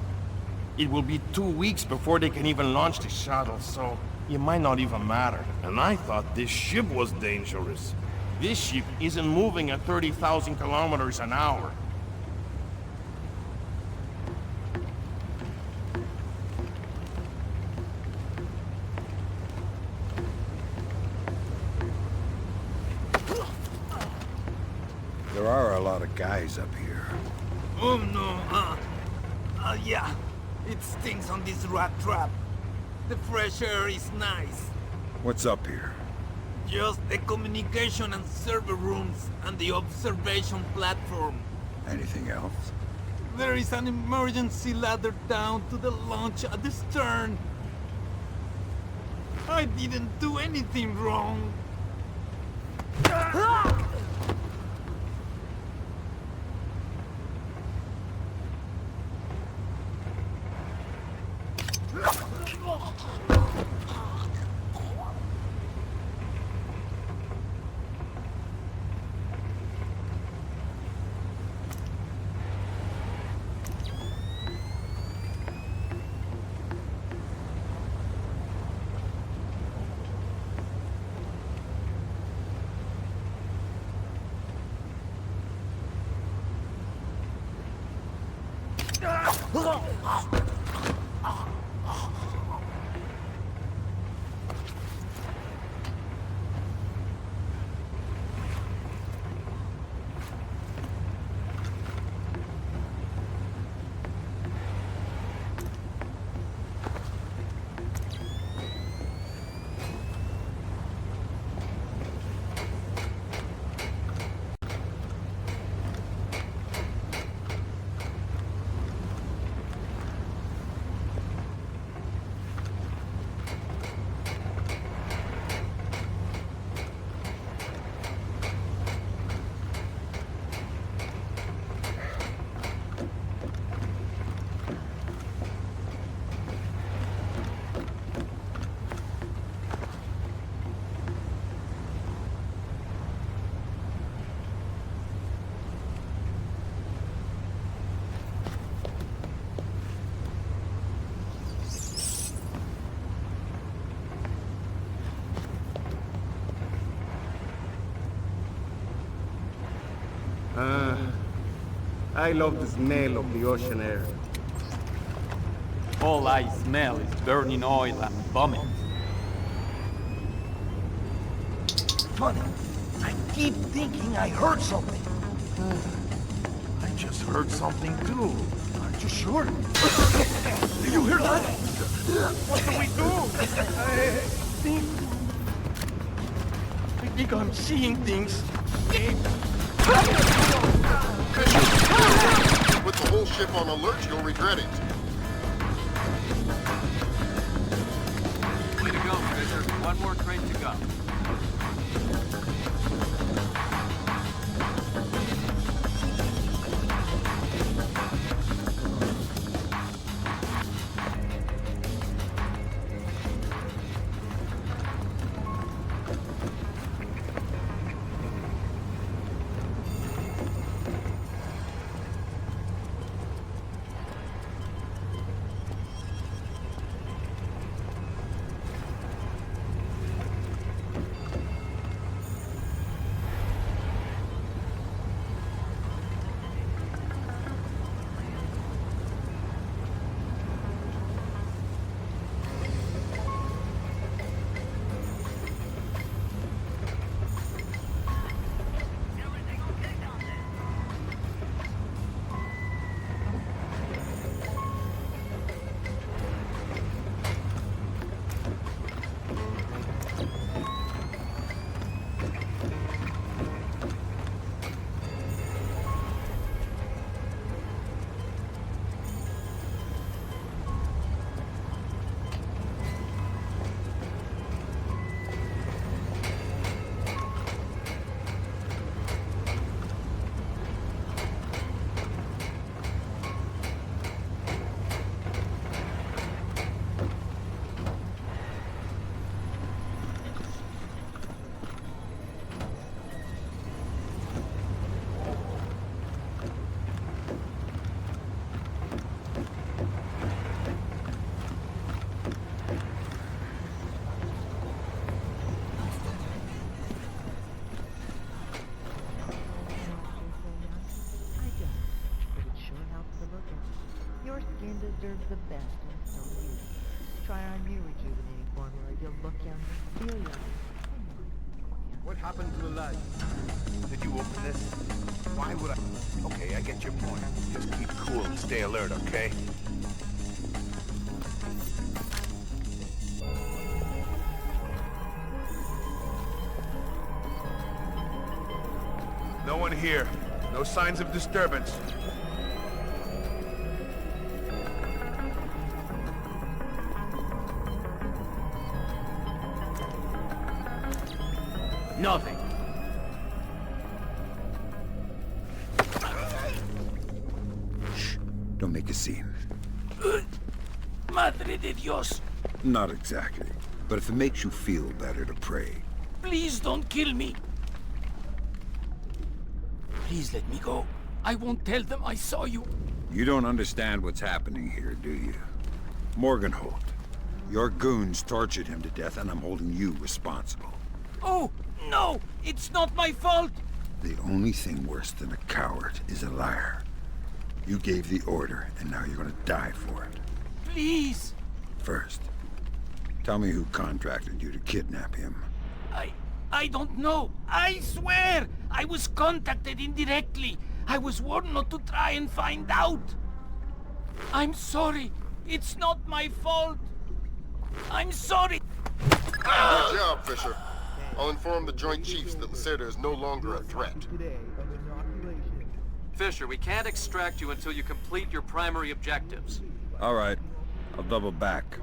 it will be 2 weeks before they can even launch the shuttle, so it might not even matter. And I thought this ship was dangerous. This ship isn't moving at 30,000 kilometers an hour. There are a lot of guys up here. Oh no, yeah. It stinks on this rat trap. The fresh air is nice. What's up here? Just the communication and server rooms and the observation platform. Anything else? There is an emergency ladder down to the launch at the stern. I didn't do anything wrong. I love the smell of the ocean air. All I smell is burning oil and vomit. Funny. I keep thinking I heard something. I just heard something too. Aren't you sure? Do you hear that? What do we do? I think I'm seeing things. Put the whole ship on alert, you'll regret it. Way to go, Fisher. One more crate to go. Your skin deserves the best, and so do you. Try our new rejuvenating formula. You'll look young, feel young. What happened to the light? Did you open it? Why would I? Okay, I get your point. Just keep cool and stay alert, okay? No one here. No signs of disturbance. Nothing. Shh. Don't make a scene. Madre de Dios. Not exactly. But if it makes you feel better to pray. Please don't kill me. Please let me go. I won't tell them I saw you. You don't understand what's happening here, do you? Morgenholt. Your goons tortured him to death, and I'm holding you responsible. Oh, no! It's not my fault! The only thing worse than a coward is a liar. You gave the order, and now you're gonna die for it. Please! First, tell me who contracted you to kidnap him. I don't know. I swear! I was contacted indirectly. I was warned not to try and find out. I'm sorry. It's not my fault. I'm sorry. Good job, Fisher. I'll inform the Joint Chiefs that Lacerda is no longer a threat. Fisher, we can't extract you until you complete your primary objectives. All right. I'll double back.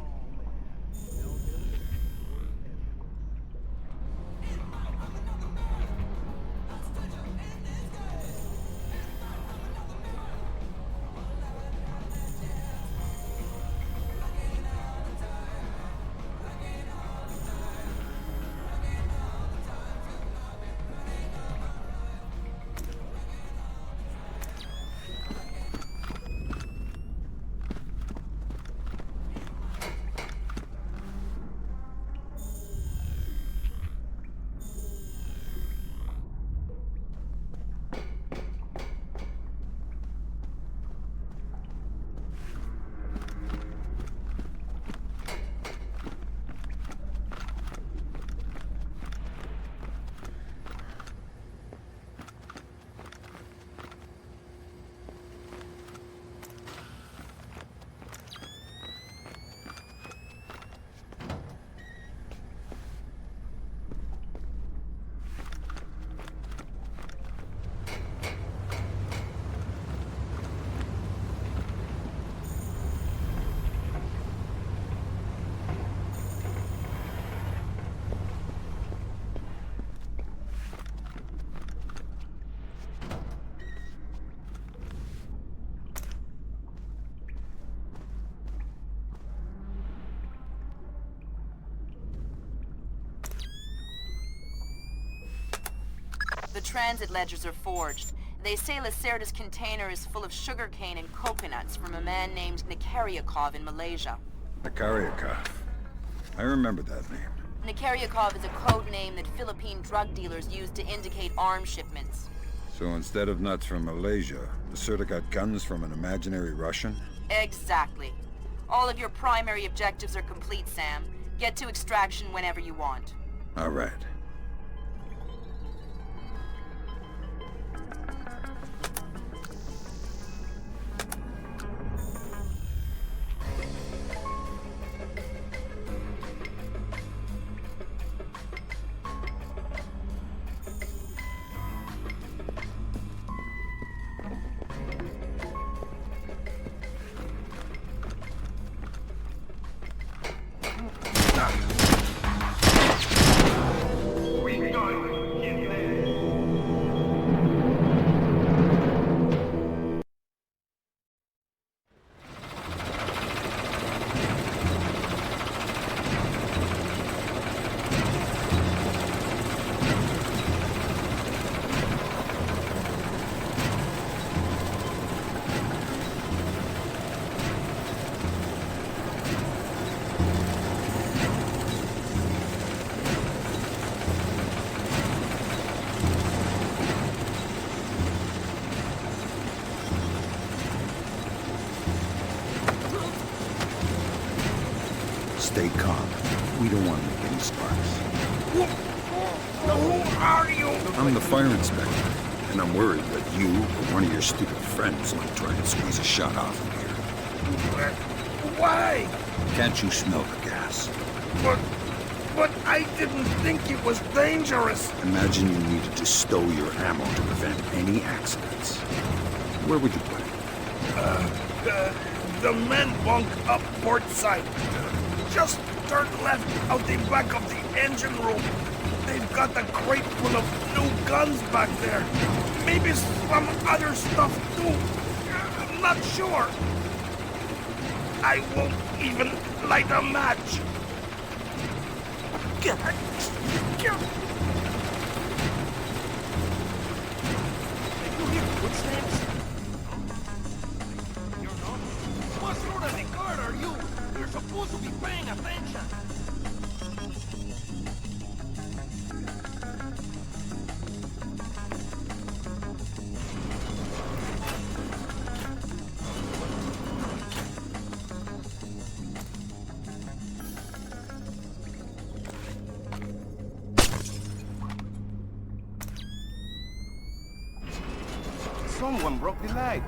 transit ledgers are forged. They say Lacerda's container is full of sugarcane and coconuts from a man named Nikaryakov in Malaysia. Nikaryakov. I remember that name. Nikaryakov is a code name that Philippine drug dealers use to indicate arms shipments. So instead of nuts from Malaysia, Lacerda got guns from an imaginary Russian? Exactly. All of your primary objectives are complete, Sam. Get to extraction whenever you want. All right. Stay calm. We don't want to make any sparks. Who are you? I'm the fire inspector, and I'm worried that you or one of your stupid friends might try and squeeze a shot off of here. Why? Can't you smell the gas? But I didn't think it was dangerous. Imagine you needed to stow your ammo to prevent any accidents. Where would you put it? The men bunk up port side. Just turn left out the back of the engine room. They've got a crate full of new guns back there. Maybe some other stuff too. I'm not sure. I won't even light a match. You hear footsteps? You're not? What's wrong with the car, are you? You're supposed to be paying attention. Someone broke the light.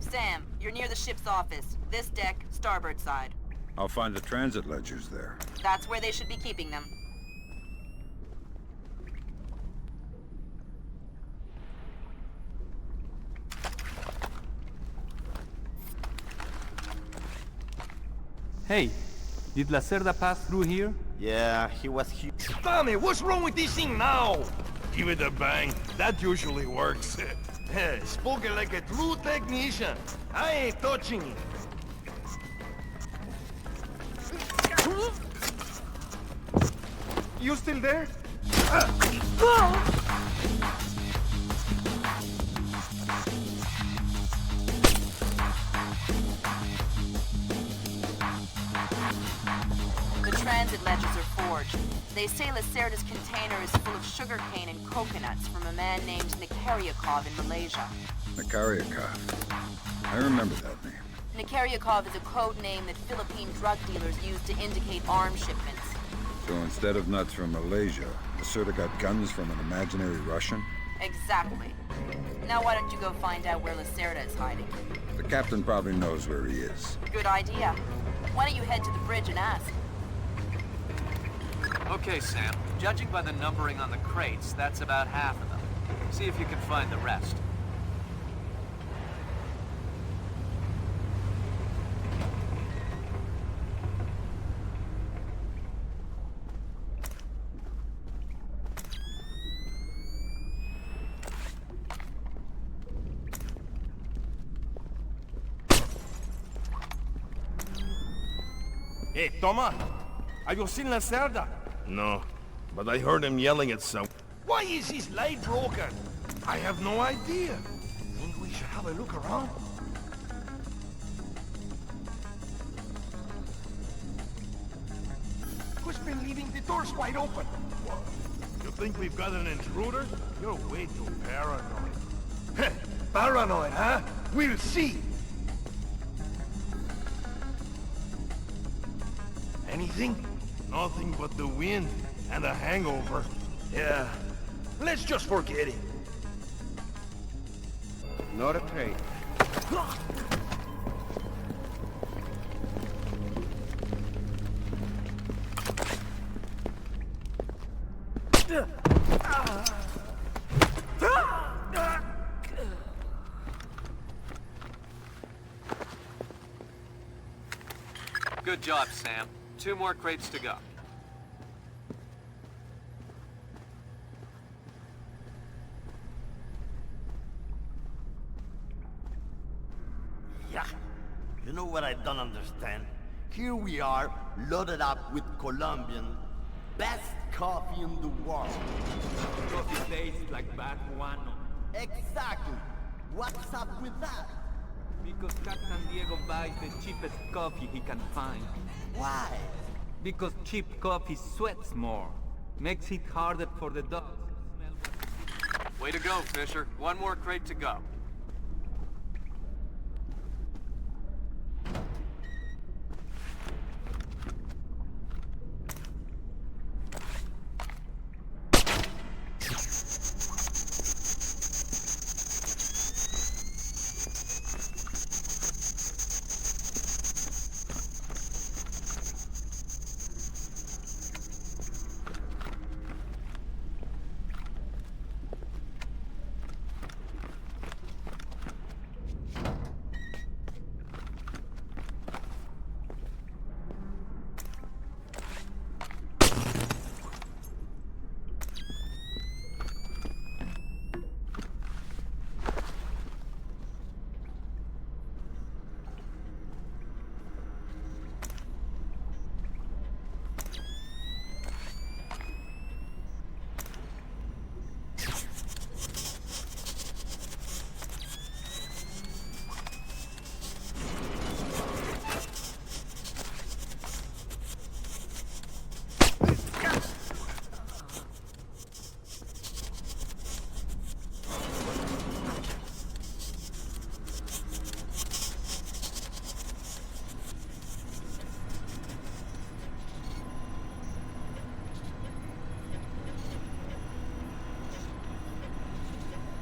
Sam, you're near the ship's office. This deck, starboard side. I'll find the transit ledgers there. That's where they should be keeping them. Hey, did Lacerda pass through here? Yeah, he was huge. Tommy, what's wrong with this thing now? Give it a bang. That usually works. Spoken like a true technician. I ain't touching it. You still there? The transit ledgers are forged. They say Lacerda's container is full of sugarcane and coconuts from a man named Nikaryakov in Malaysia. Nikaryakov. I remember that name. Nikaryakov is a code name that Philippine drug dealers use to indicate arms shipments. So instead of nuts from Malaysia, Lacerda got guns from an imaginary Russian? Exactly. Now why don't you go find out where Lacerda is hiding? The captain probably knows where he is. Good idea. Why don't you head to the bridge and ask? Okay, Sam. Judging by the numbering on the crates, that's about half of them. See if you can find the rest. Hey, Toma! Have you seen Lacerda? No, but I heard him yelling at some... Why is his light broken? I have no idea. Think we should have a look around? Who's been leaving the doors wide open? What? You think we've got an intruder? You're way too paranoid. Paranoid, huh? We'll see. Anything? Nothing but the wind and a hangover. Yeah. Let's just forget it. Not a crate. Good job, Sam. 2 more crates to go. Yeah. You know what I don't understand? Here we are, loaded up with Colombian, best coffee in the world. Coffee tastes like bad guano. Exactly. What's up with that? Because Captain Diego buys the cheapest coffee he can find. Why? Because cheap coffee sweats more. Makes it harder for the dogs to smell. Way to go, Fisher. 1 more crate to go.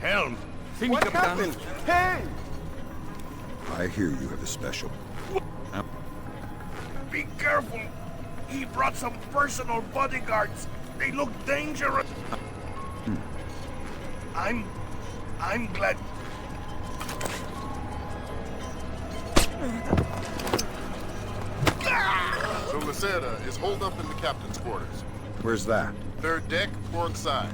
Helm! What happened? Hey! I hear you have a special. Be careful! He brought some personal bodyguards. They look dangerous. I'm glad. So Lacerda is holed up in the captain's quarters. Where's that? 3rd deck, port side.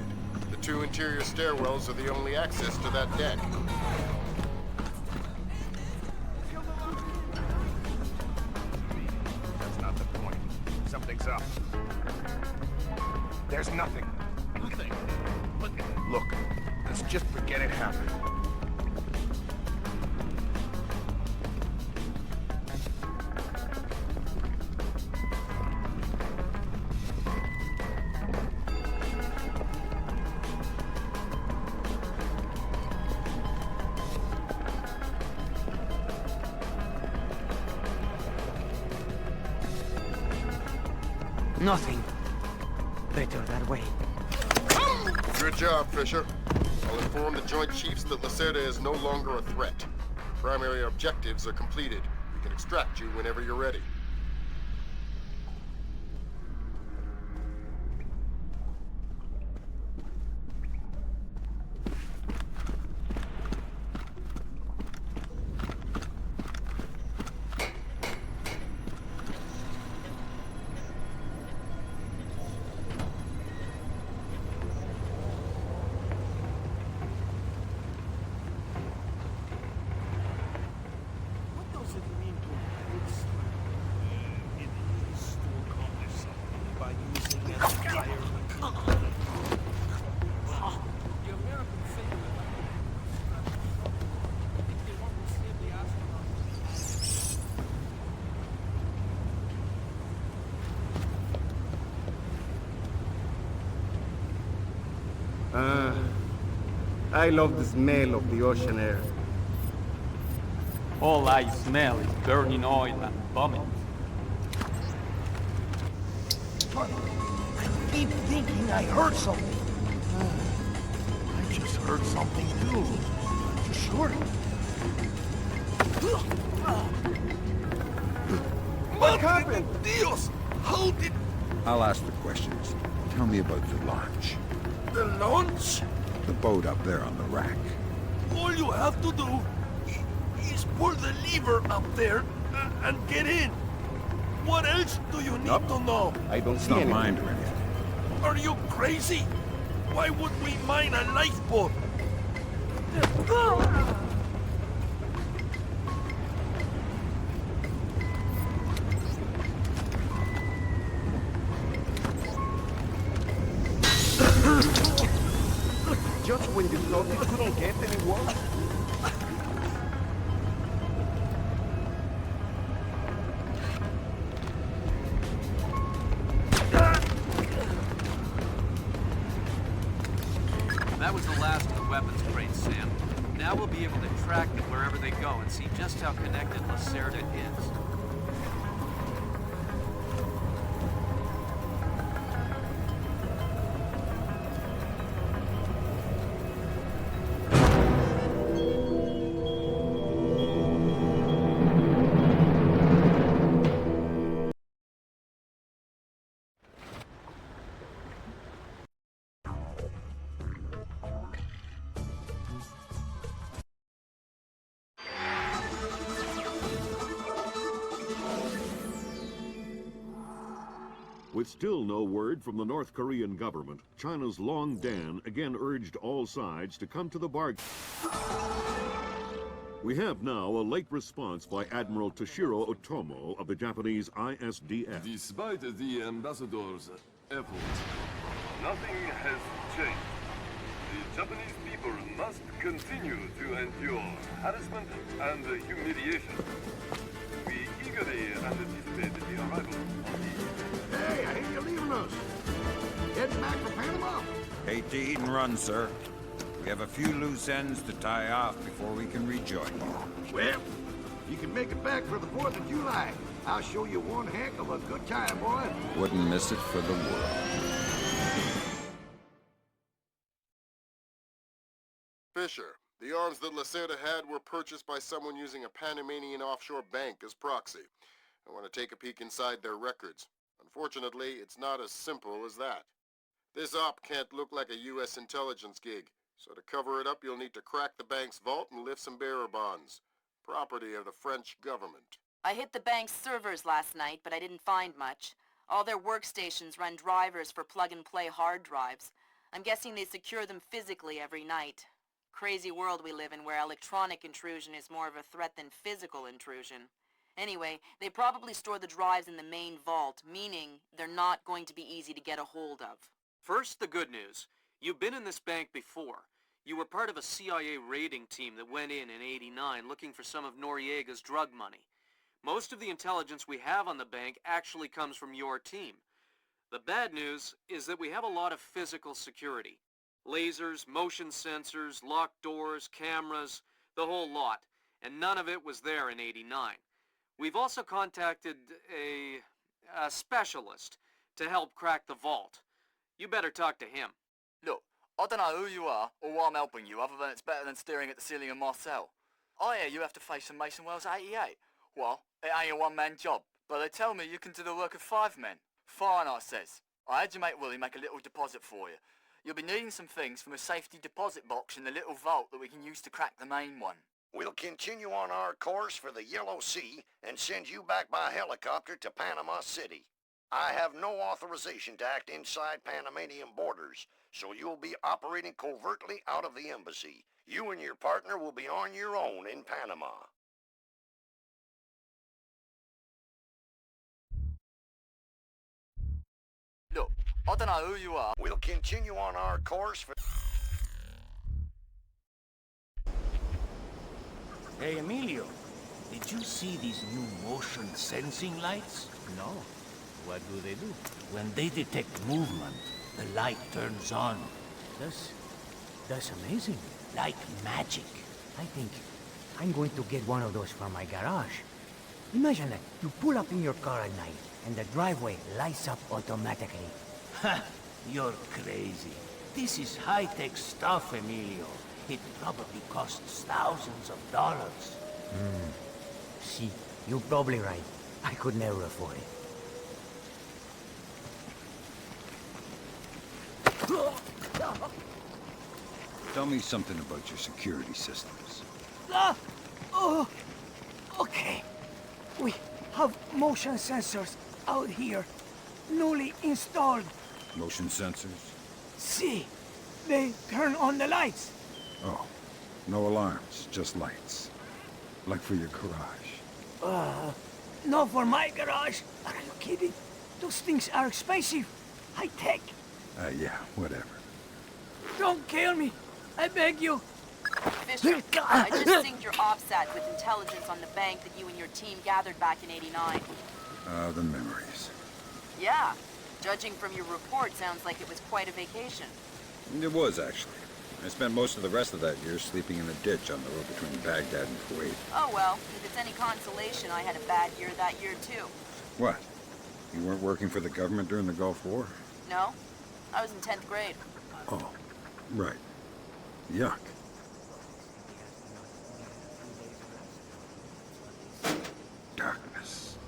The 2 interior stairwells are the only access to that deck. That's not the point. Something's up. There's nothing. Nothing. Look, let's just forget it happened. Nothing. Better that way. Good job, Fisher. I'll inform the Joint Chiefs that Lacerda is no longer a threat. Primary objectives are completed. We can extract you whenever you're ready. I love the smell of the ocean air. All I smell is burning oil and vomit. I keep thinking I heard something. I just heard something too. You sure? What happened? Dios! How did... I'll ask the questions. Tell me about the launch. The launch? The boat up there on the rack. All you have to do is pull the lever up there and get in. What else do you need to know? I don't It's see not anything. mined or anything. Are you crazy? Why would we mine a lifeboat? Just when you thought it couldn't get any worse. That was the last of the weapons crates, Sam. Now we'll be able to track them wherever they go and see just how connected Lacerda is. With still no word from the North Korean government, China's Long Dan again urged all sides to come to the bargain. We have now a late response by Admiral Toshiro Otomo of the Japanese ISDF. Despite the ambassador's efforts, nothing has changed. The Japanese people must continue to endure harassment and humiliation. We eagerly anticipate the arrival of the... Hey, I hear you're leaving us. Heading back for Panama. Hate to eat and run, sir. We have a few loose ends to tie off before we can rejoin you. Well, you can make it back for the 4th of July. I'll show you one heck of a good time, boy. Wouldn't miss it for the world. Fisher, the arms that Lacerda had were purchased by someone using a Panamanian offshore bank as proxy. I want to take a peek inside their records. Unfortunately, it's not as simple as that. This op can't look like a U.S. intelligence gig, so to cover it up you'll need to crack the bank's vault and lift some bearer bonds. Property of the French government. I hit the bank's servers last night, but I didn't find much. All their workstations run drivers for plug-and-play hard drives. I'm guessing they secure them physically every night. Crazy world we live in where electronic intrusion is more of a threat than physical intrusion. Anyway, they probably store the drives in the main vault, meaning they're not going to be easy to get a hold of. First, the good news. You've been in this bank before. You were part of a CIA raiding team that went in '89 looking for some of Noriega's drug money. Most of the intelligence we have on the bank actually comes from your team. The bad news is that we have a lot of physical security. Lasers, motion sensors, locked doors, cameras, the whole lot. And none of it was there in '89. We've also contacted a specialist to help crack the vault. You better talk to him. Look, I don't know who you are or why I'm helping you, other than it's better than staring at the ceiling of my cell. I hear you have to face some Mason Wells 88. Well, it ain't a one-man job, but they tell me you can do the work of 5 men. Fine, I says. I had your mate Willie make a little deposit for you. You'll be needing some things from a safety deposit box in the little vault that we can use to crack the main one. We'll continue on our course for the Yellow Sea and send you back by helicopter to Panama City. I have no authorization to act inside Panamanian borders, so you'll be operating covertly out of the embassy. You and your partner will be on your own in Panama. Look, I don't know who you are. We'll continue on our course for... Hey, Emilio, did you see these new motion sensing lights? No. What do they do? When they detect movement, the light turns on. That's amazing. like magic. I think I'm going to get one of those for my garage. Imagine that you pull up in your car at night and the driveway lights up automatically. Ha! You're crazy. This is high-tech stuff, Emilio. It probably costs thousands of dollars. See, you're probably right. I could never afford it. Tell me something about your security systems. Okay. We have motion sensors out here, newly installed. Motion sensors? See, they turn on the lights. Oh, no alarms, just lights. Like for your garage. Not for my garage. Are you kidding? Those things are expensive. High-tech. Yeah, whatever. Don't kill me. I beg you. Fisher, I just synced your OPSAT with intelligence on the bank that you and your team gathered back in '89. The memories. Yeah. Judging from your report, sounds like it was quite a vacation. It was, actually. I spent most of the rest of that year sleeping in a ditch on the road between Baghdad and Kuwait. Oh well, if it's any consolation, I had a bad year that year too. What? You weren't working for the government during the Gulf War? No, I was in 10th grade. Oh, right. Yuck. Darkness.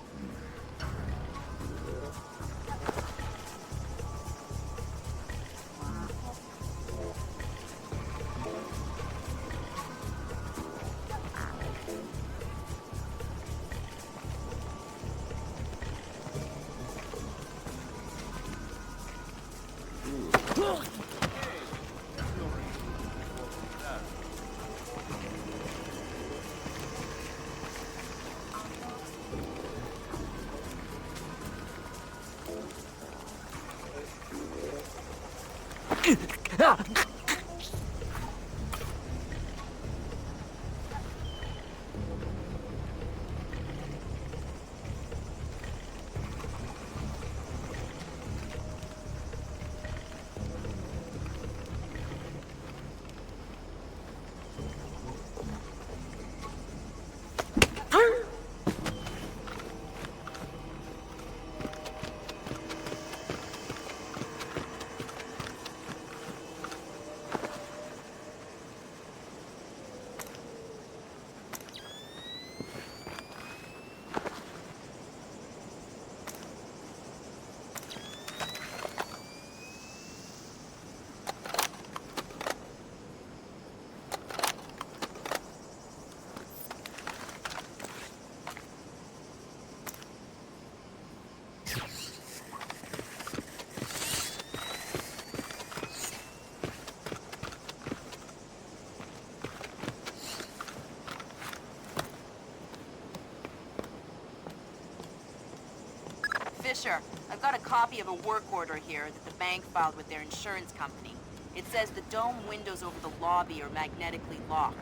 Fisher, I've got a copy of a work order here that the bank filed with their insurance company. It says the dome windows over the lobby are magnetically locked.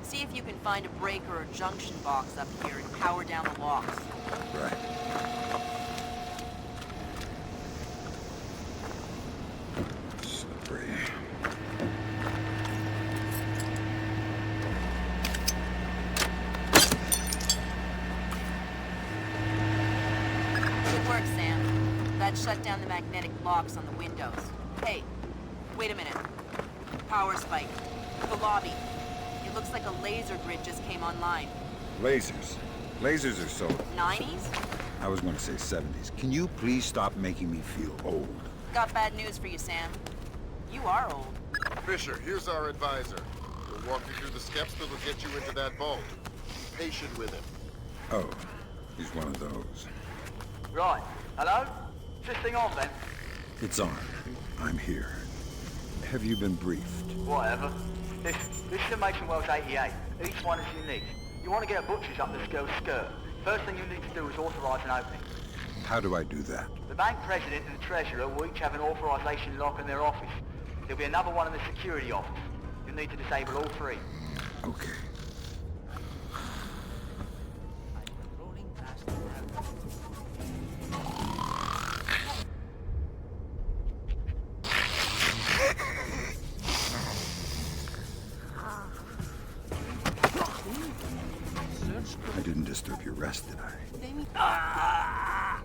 See if you can find a breaker or junction box up here and power down the locks. Right. Slippery. Good work, Sam. That shut down the magnetic locks on the windows. Hey, wait a minute. Power spike. The lobby. It looks like a laser grid just came online. Lasers. Lasers are so... 90s? I was going to say 70s. Can you please stop making me feel old? Got bad news for you, Sam. You are old. Fisher, here's our advisor. He'll walk you through the steps that'll get you into that vault. Be patient with him. Oh, he's one of those. Right. Hello? Is this thing on then? It's on. I'm here. Have you been briefed? Whatever. This is a Mason Wells 88. Each one is unique. You want to get a butcher's up this girl's skirt. First thing you need to do is authorize an opening. How do I do that? The bank president and the treasurer will each have an authorization lock in their office. There'll be another one in the security office. You'll need to disable all three. Okay. didn't disturb your rest, did I?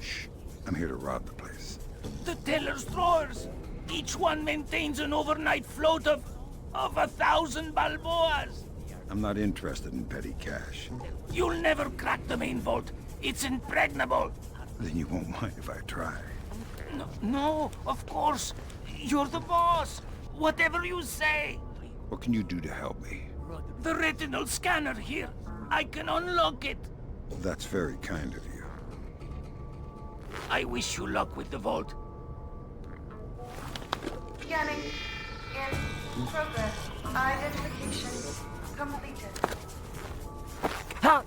Shh. I'm here to rob the place. The teller's drawers! Each one maintains an overnight float of 1,000 balboas! I'm not interested in petty cash. You'll never crack the main vault. It's impregnable. Then you won't mind if I try. No, of course. You're the boss. Whatever you say. What can you do to help me? The retinal scanner here. I can unlock it. That's very kind of you. I wish you luck with the vault. Scanning. In progress. Identification completed. Ha!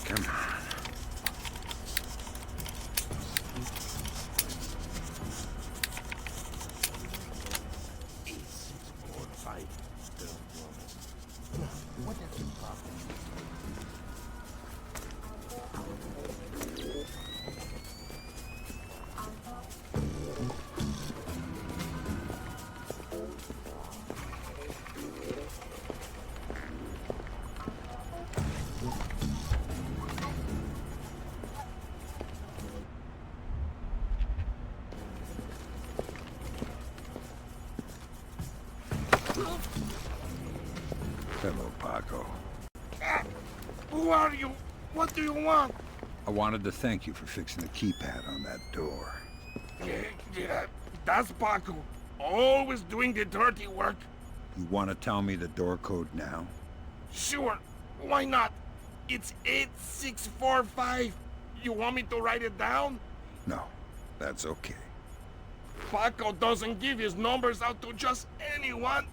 Come on. Hello, Paco. Who are you? What do you want? I wanted to thank you for fixing the keypad on that door. Yeah, that's Paco. Always doing the dirty work. You want to tell me the door code now? Sure, why not? It's 8645. You want me to write it down? No, that's okay. Paco doesn't give his numbers out to just anyone.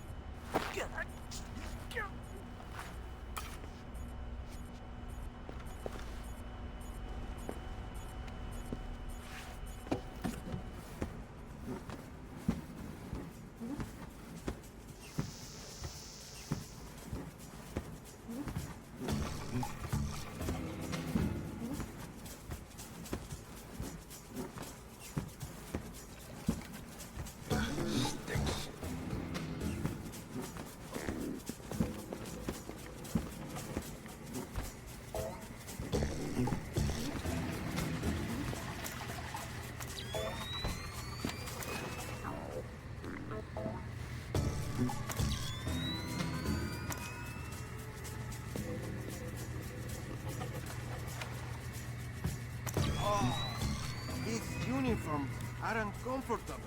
These uniforms are uncomfortable.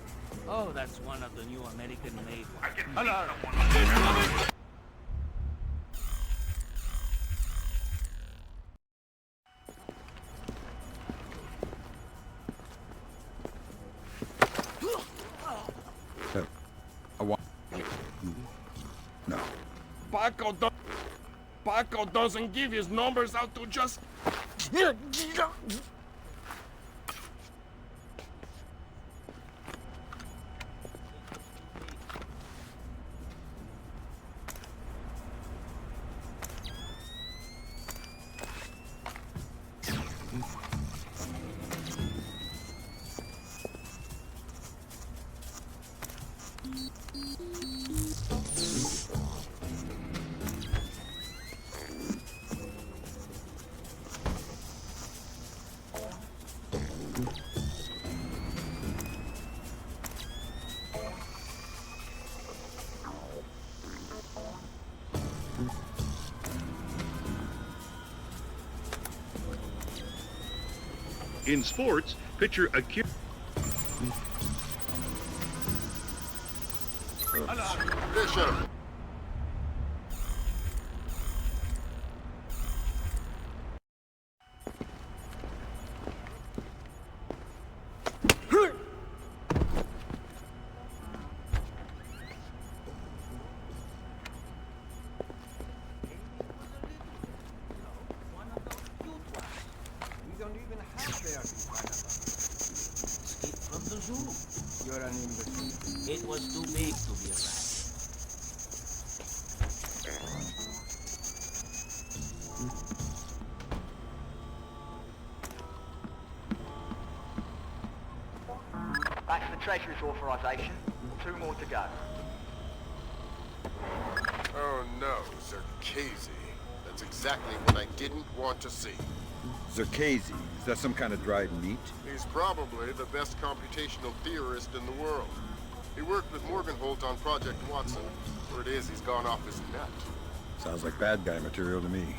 Oh, that's one of the new American-made ones. Hello. I want... No. Paco doesn't give his numbers out to just... In sports, pitcher Akira... Bishop! We don't even have their escape from the zoo. You're an imbecile. It was too big to be alive. Back to the Treasury's authorization. 2 more to go. Oh no, Zerkezi. That's exactly what I didn't want to see. Zerkezi, is that some kind of dried meat? He's probably the best computational theorist in the world. He worked with Morgenholt on Project Watson. Word is he's gone off his nut. Sounds like bad guy material to me.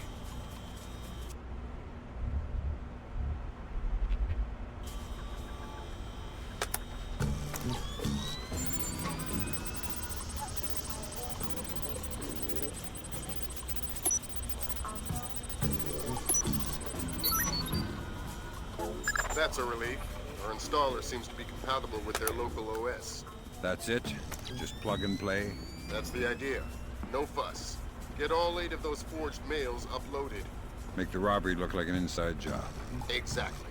That's a relief. Our installer seems to be compatible with their local OS. That's it? Just plug and play? That's the idea. No fuss. Get all 8 of those forged mails uploaded. Make the robbery look like an inside job. Exactly.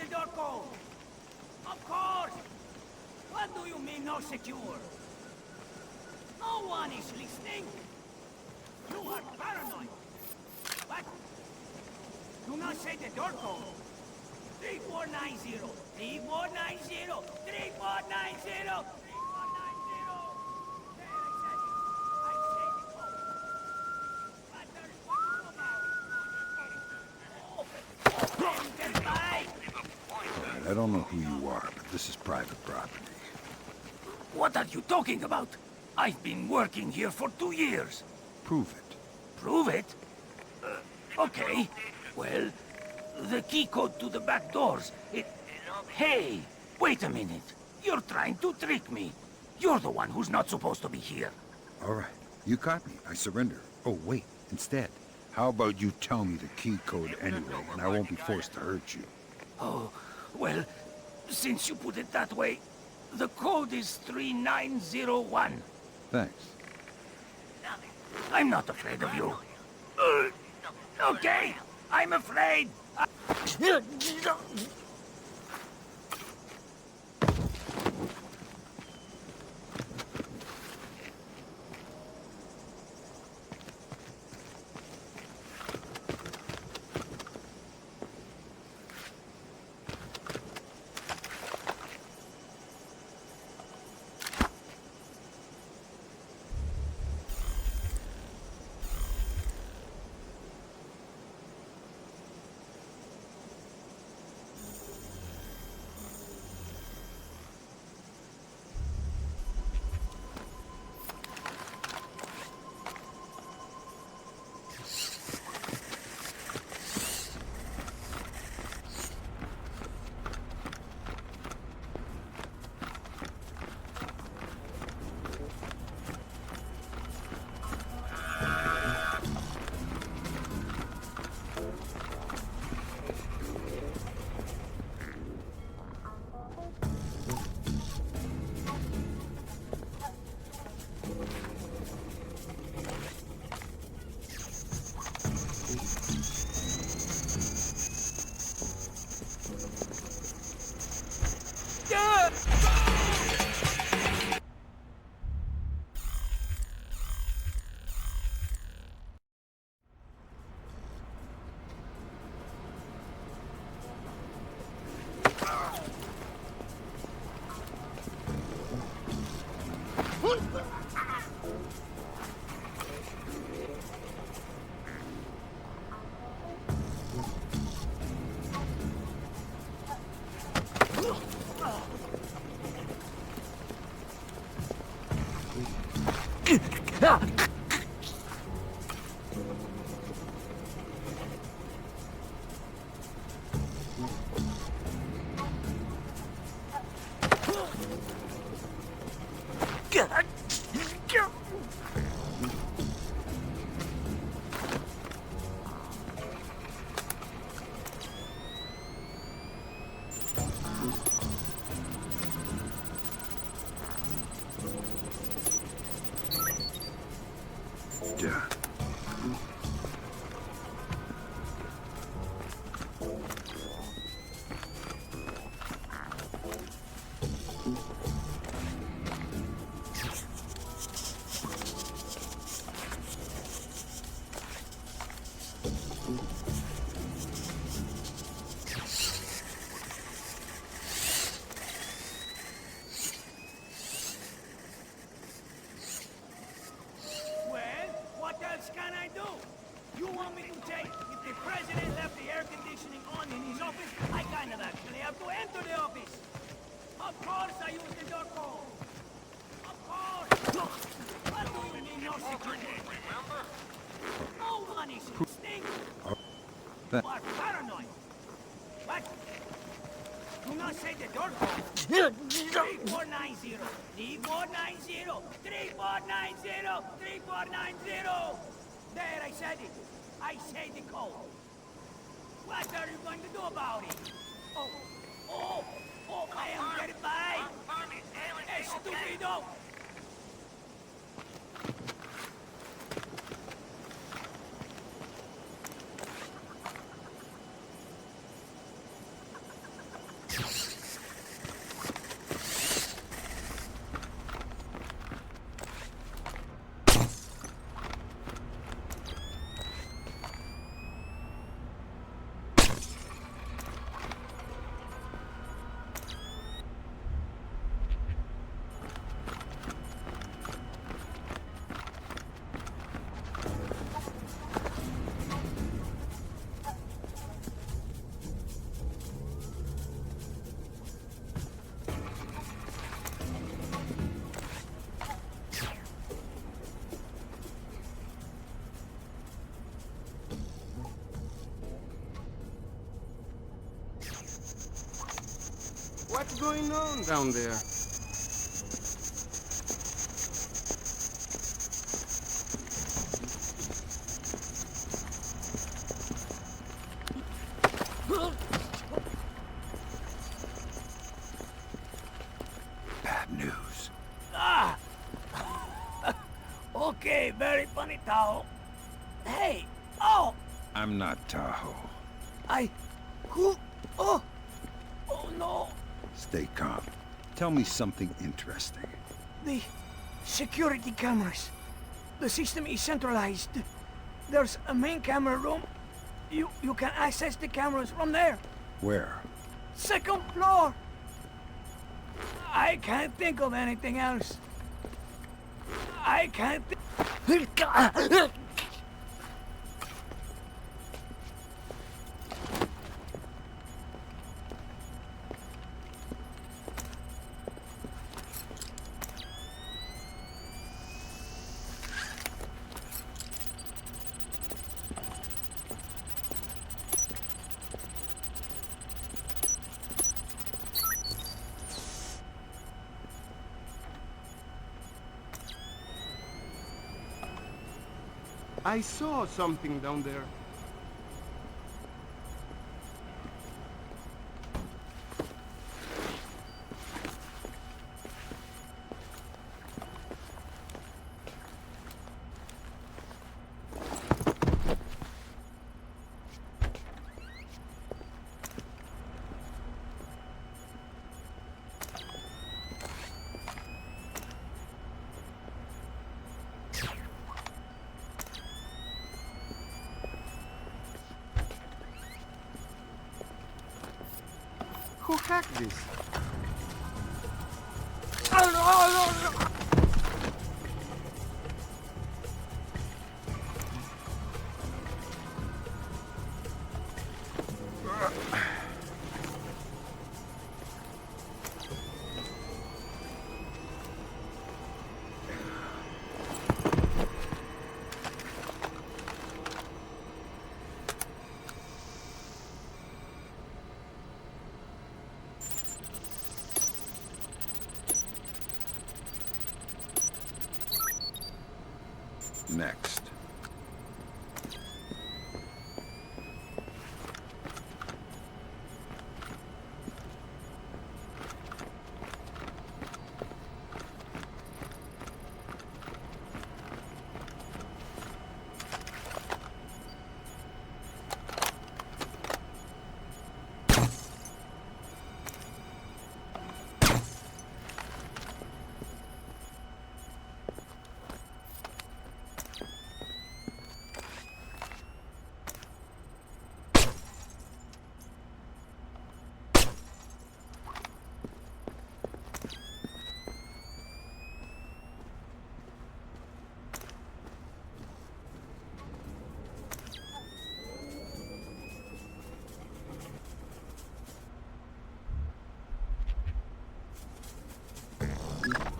the door code. Of course. What do you mean, no secure? No one is listening. You are paranoid. What? Do not say the door code. 3490. 3490. 3490. 3490. I don't know who you are, but this is private property. What are you talking about? I've been working here for 2 years. Prove it. Prove it? Okay. Well, the key code to the back doors, Hey, wait a minute. You're trying to trick me. You're the one who's not supposed to be here. All right. You caught me. I surrender. Oh, wait. Instead, how about you tell me the key code anyway, and I won't be forced to hurt you. Oh, well, since you put it that way, the code is 3901. Thanks. I'm not afraid of you. Okay, I'm afraid. You are paranoid. What? Do not say the door code. 3490. 3490. 3490. 3490. There, I said it. I say the code. What are you going to do about it? Oh, I am getting by. Estupido. What's going on down there? Bad news. Ah! Okay, very funny, Tahoe. Hey! Oh! I'm not Tahoe. Who? Oh! Oh no! Stay calm. Tell me something interesting. The security cameras. The system is centralized. There's a main camera room. You can access the cameras from there. Where? Second floor! I can't think of anything else. I can't I saw something down there. Who hacked this? Next.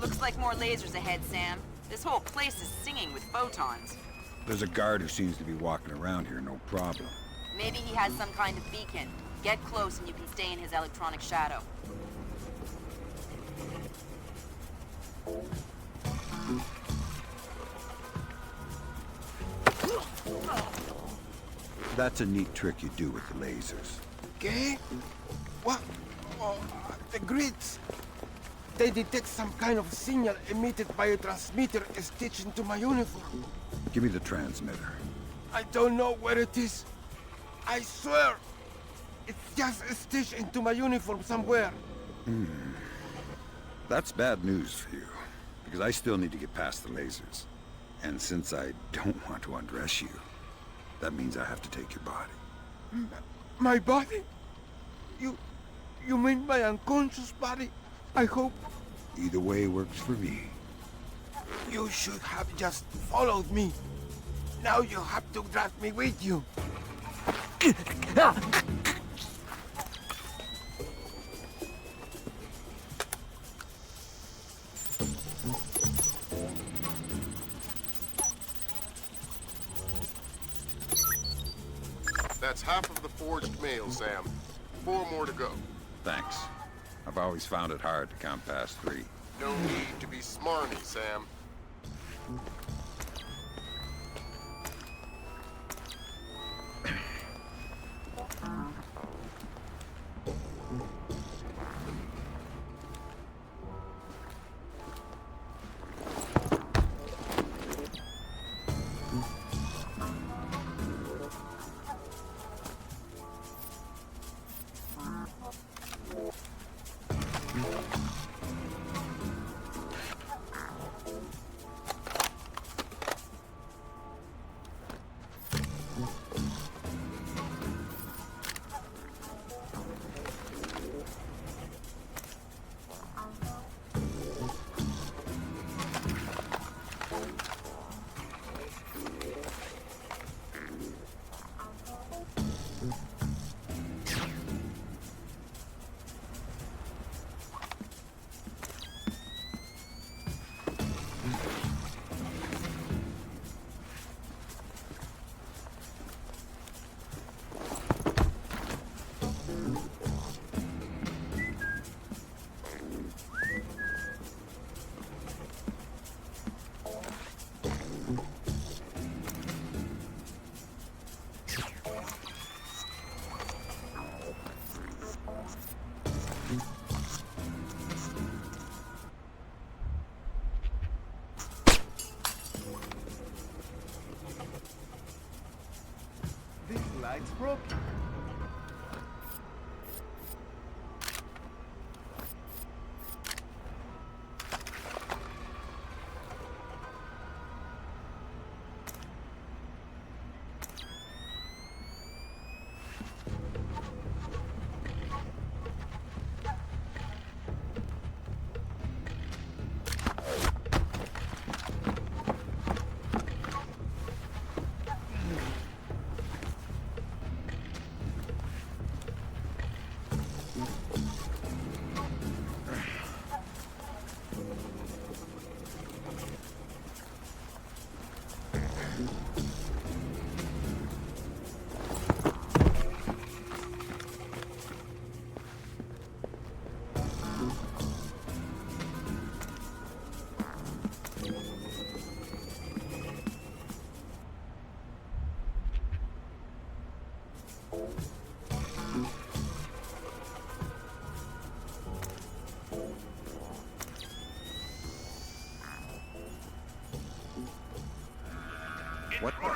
Looks like more lasers ahead, Sam. This whole place is singing with photons. There's a guard who seems to be walking around here, no problem. Maybe he has some kind of beacon. Get close and you can stay in his electronic shadow. That's a neat trick you do with the lasers. Okay? What? Oh, the grids. They detect some kind of signal emitted by a transmitter stitched into my uniform. Give me the transmitter. I don't know where it is. I swear. It's just stitched into my uniform somewhere. That's bad news for you, because I still need to get past the lasers. And since I don't want to undress you, that means I have to take your body. My body? You mean my unconscious body? I hope. Either way works for me. You should have just followed me. Now you have to drag me with you. That's half of the forged mail, Sam. 4 more to go. Thanks. I've always found it hard to count past 3. No need to be smarmy, Sam. This light's broken. What the?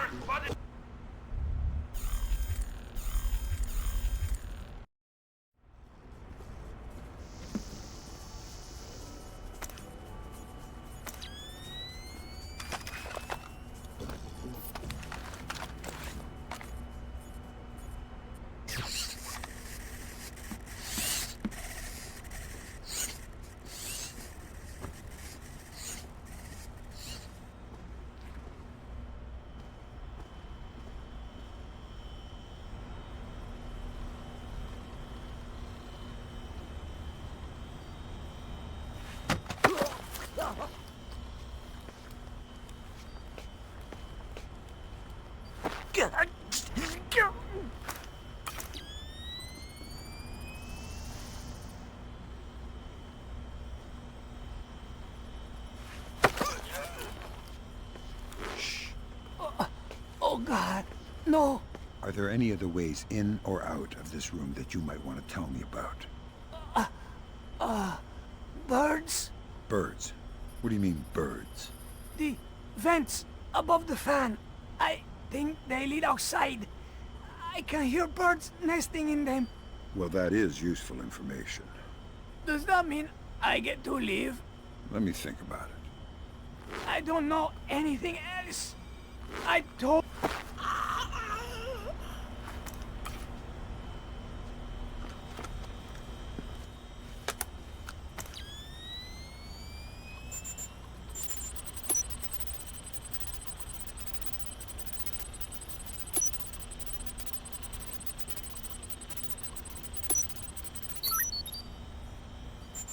Oh God, no. Are there any other ways in or out of this room that you might want to tell me about? Birds? Birds? What do you mean, birds? The vents above the fan. I think they lead outside. I can hear birds nesting in them. Well, that is useful information. Does that mean I get to leave? Let me think about it. I don't know anything else. I told...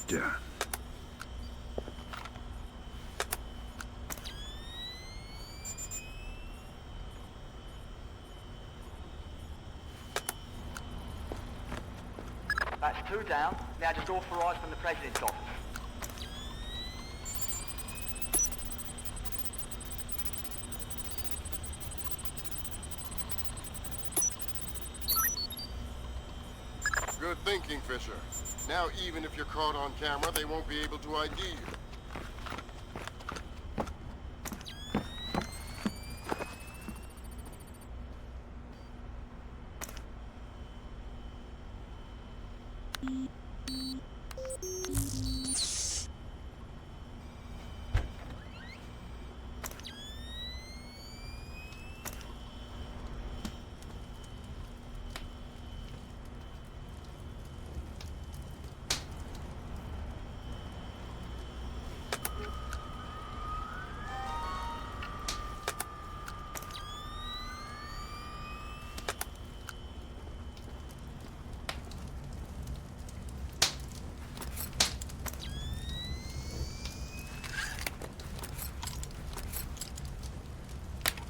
Done. That's 2 2 down. Now just authorised from the President's office. Good thinking, Fisher. Now, even if you're caught on camera, they won't be able to ID you.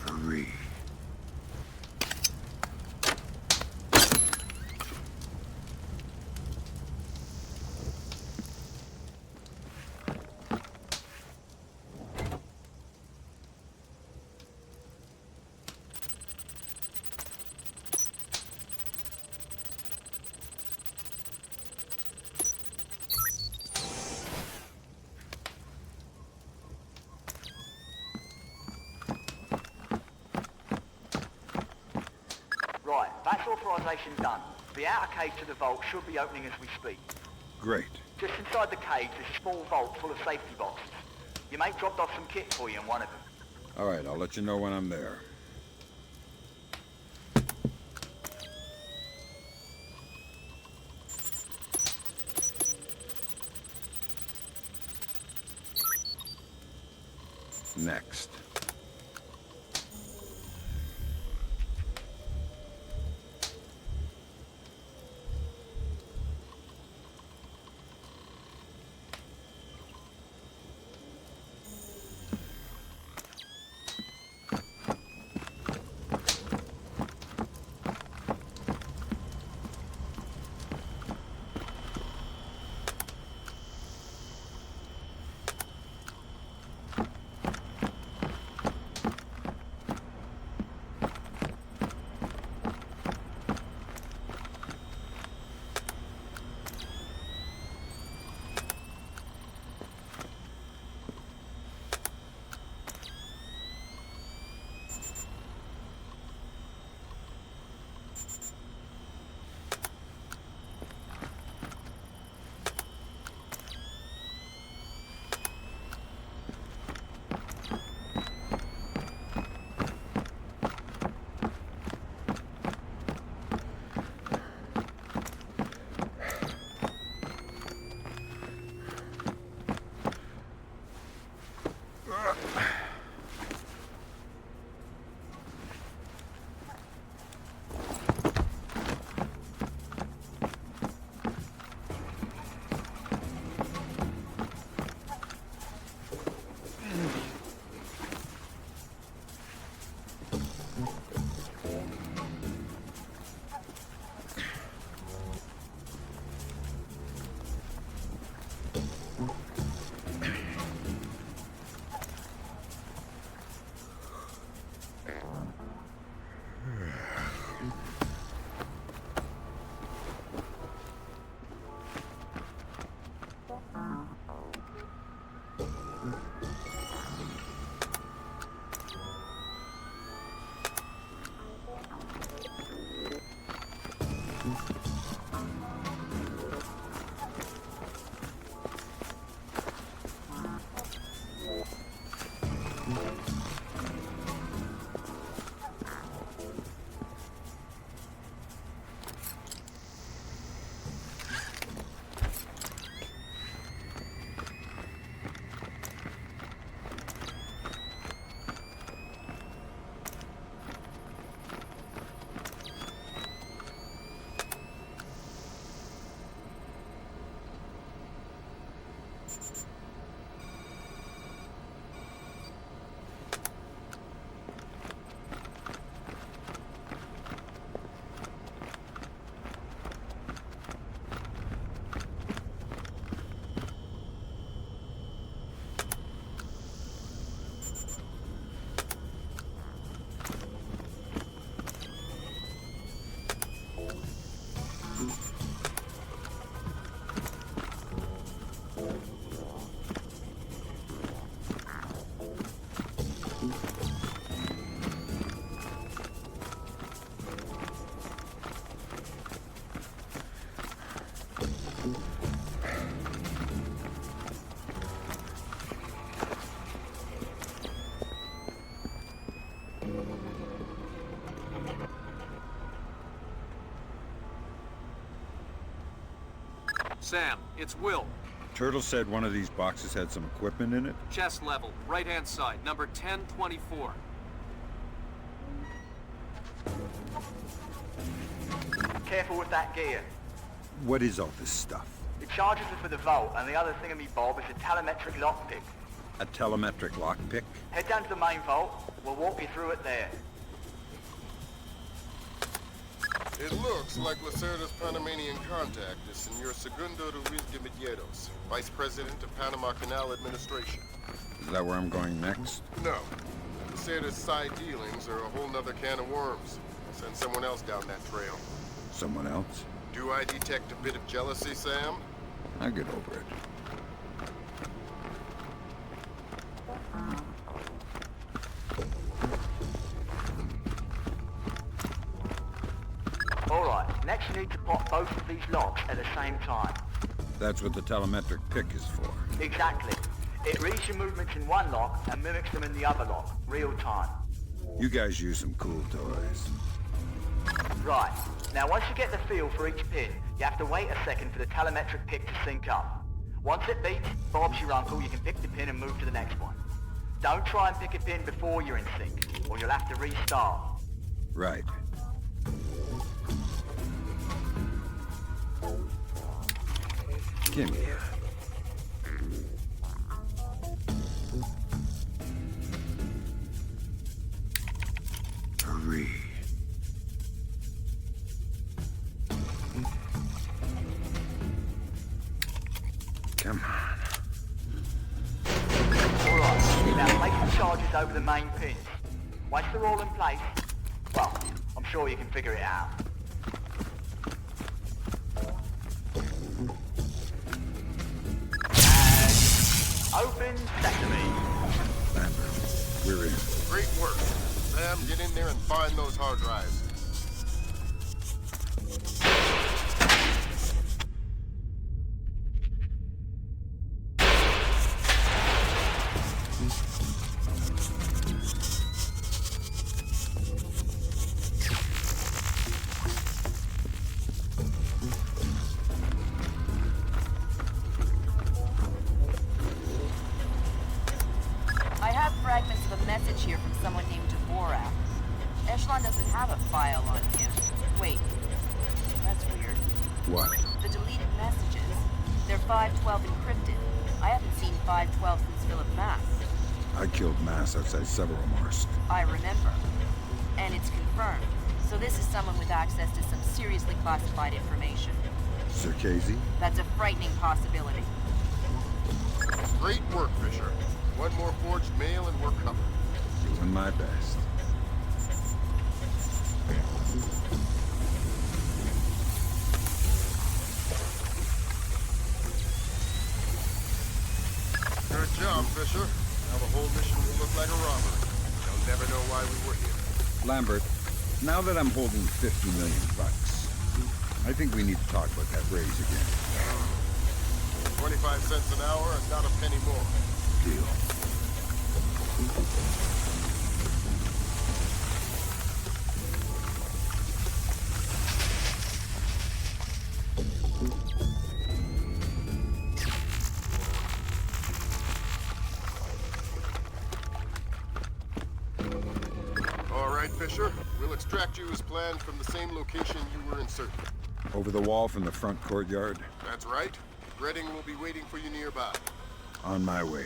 Hurry. Right, that's authorisation done. The outer cage to the vault should be opening as we speak. Great. Just inside the cage, there's a small vault full of safety boxes. Your mate dropped off some kit for you in one of them. All right, I'll let you know when I'm there. Next. Sam, it's Will. Turtle said one of these boxes had some equipment in it? Chest level, right-hand side, number 1024. Careful with that gear. What is all this stuff? The charges are for the vault, and the other thingamy-bob is a telemetric lockpick. A telemetric lockpick? Head down to the main vault. We'll walk you through it there. It looks like Lacerda's Panamanian contact is Senor Segundo Ruiz de Medeiros, Vice President of Panama Canal Administration. Is that where I'm going next? No. Lacerda's side dealings are a whole nother can of worms. I'll send someone else down that trail. Someone else? Do I detect a bit of jealousy, Sam? I'll get over it. Alright, next you need to pop both of these locks at the same time. That's what the telemetric pick is for. Exactly. It reads your movements in one lock and mimics them in the other lock, real time. You guys use some cool toys. Right. Now once you get the feel for each pin, you have to wait a second for the telemetric pick to sync up. Once it beats, Bob's your uncle, you can pick the pin and move to the next one. Don't try and pick a pin before you're in sync, or you'll have to restart. Right. Give me it. Hurry. Come on. Alright, now place the charges over the main pins. Once they're all in place, well, I'm sure you can figure it out. And open sesame. Lambert, we're in. Great work. Sam, get in there and find those hard drives. I have fragments of a message here from someone named Dvorak. Echelon doesn't have a file on him. Wait. That's weird. What? The deleted messages. They're 512 encrypted. I haven't seen 512 since Philip Mass. I killed Mass outside Severomorsk. I remember. And it's confirmed. So this is someone with access to some seriously classified information. Circazy? That's a frightening possibility. Great work, Fisher. One more forged mail and we're covered. Doing my best. Good job, Fisher. Now the whole mission will look like a robbery. They'll never know why we were here. Lambert, now that I'm holding $50 million, I think we need to talk about that raise again. 25 cents an hour and not a penny more. Deal. All right, Fisher. We'll extract you as planned from the same location you were inserted. Over the wall from the front courtyard? That's right. Redding will be waiting for you nearby. On my way.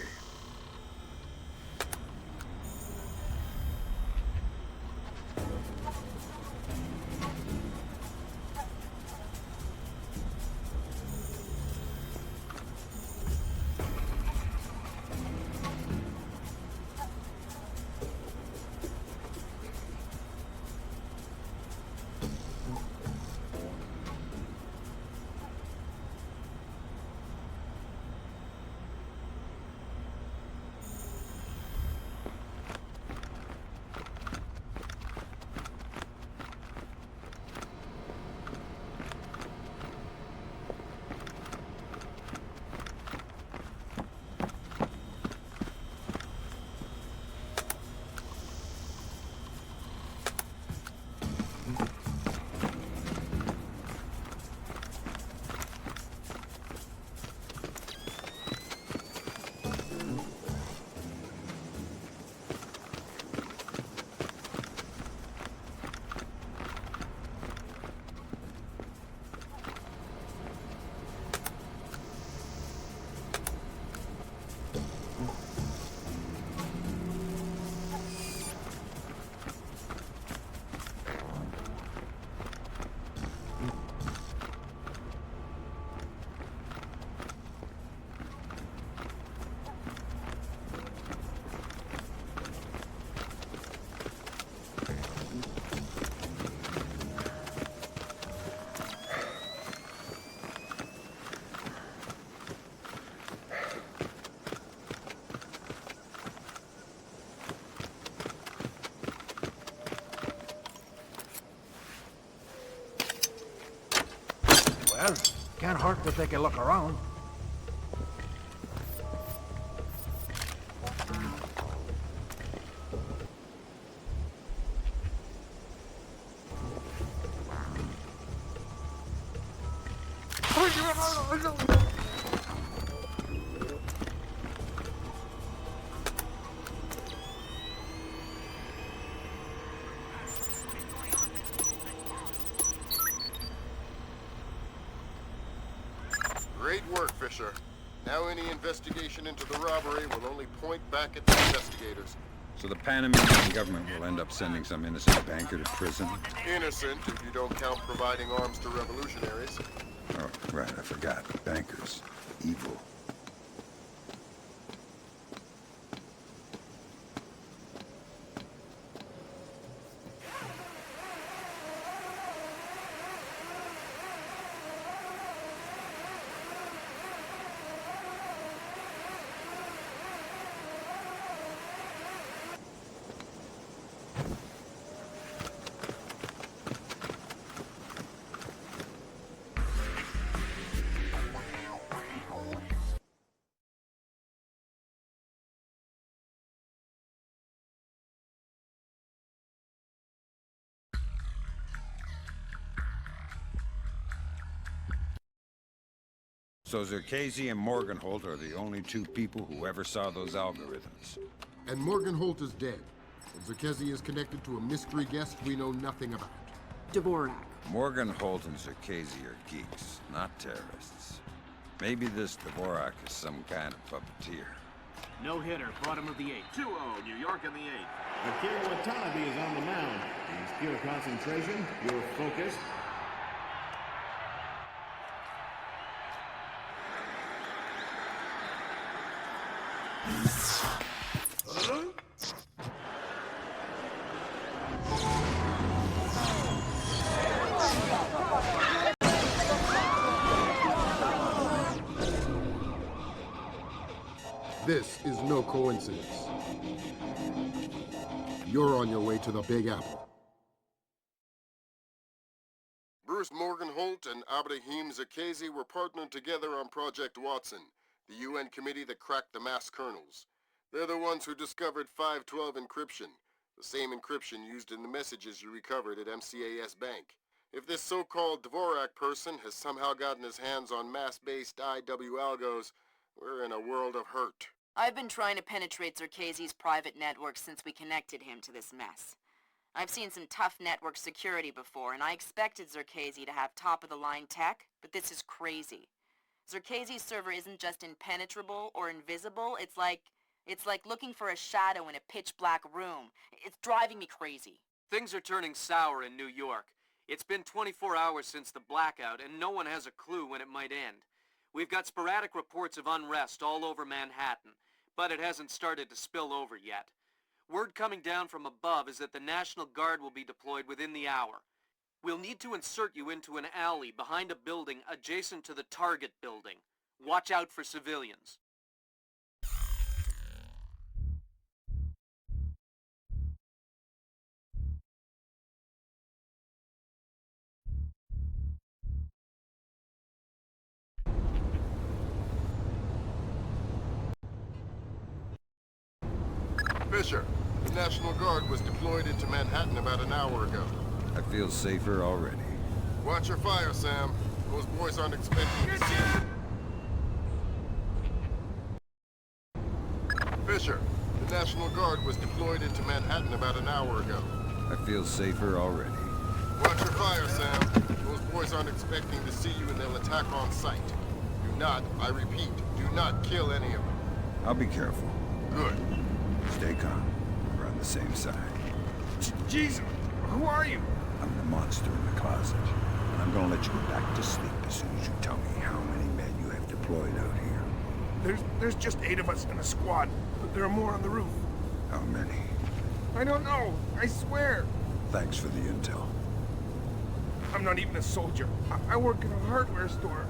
Can't hurt to take a look around. Great work, Fisher. Now any investigation into the robbery will only point back at the investigators. So the Panamanian government will end up sending some innocent banker to prison? Innocent, if you don't count providing arms to revolutionaries. Oh, right, I forgot. Bankers. Evil. So Zerkesi and Morgenholt are the only two people who ever saw those algorithms. And Morgenholt is dead. And Zerkesi is connected to a mystery guest we know nothing about. Dvorak. Morgenholt and Zerkesi are geeks, not terrorists. Maybe this Dvorak is some kind of puppeteer. No hitter, bottom of the 8th. 2-0, New York in the 8th. Akira Watanabe is on the mound. He's pure concentration, pure focus. This is no coincidence. You're on your way to the Big Apple. Bruce Morgenholt and Abraham Zerkesi were partnered together on Project Watson, the UN committee that cracked the mass kernels. They're the ones who discovered 512 encryption, the same encryption used in the messages you recovered at MCAS Bank. If this so-called Dvorak person has somehow gotten his hands on mass-based IW algos, we're in a world of hurt. I've been trying to penetrate Zerkesi's private network since we connected him to this mess. I've seen some tough network security before, and I expected Zerkesi to have top-of-the-line tech, but this is crazy. Zerkesi's server isn't just impenetrable or invisible, it's like looking for a shadow in a pitch-black room. It's driving me crazy. Things are turning sour in New York. It's been 24 hours since the blackout, and no one has a clue when it might end. We've got sporadic reports of unrest all over Manhattan, but it hasn't started to spill over yet. Word coming down from above is that the National Guard will be deployed within the hour. We'll need to insert you into an alley behind a building adjacent to the target building. Watch out for civilians. Fisher, the National Guard was deployed into Manhattan about an hour ago. I feel safer already. Watch your fire, Sam. Those boys aren't expecting to see you. Fisher, the National Guard was deployed into Manhattan about an hour ago. I feel safer already. Watch your fire, Sam. Those boys aren't expecting to see you and they'll attack on sight. Do not, I repeat, do not kill any of them. I'll be careful. Good. Stay calm. We're on the same side. Jesus, who are you? I'm the monster in the closet. And I'm gonna let you go back to sleep as soon as you tell me how many men you have deployed out here. There's just 8 of us in a squad, but there are more on the roof. How many? I don't know, I swear. Thanks for the intel. I'm not even a soldier. I work in a hardware store.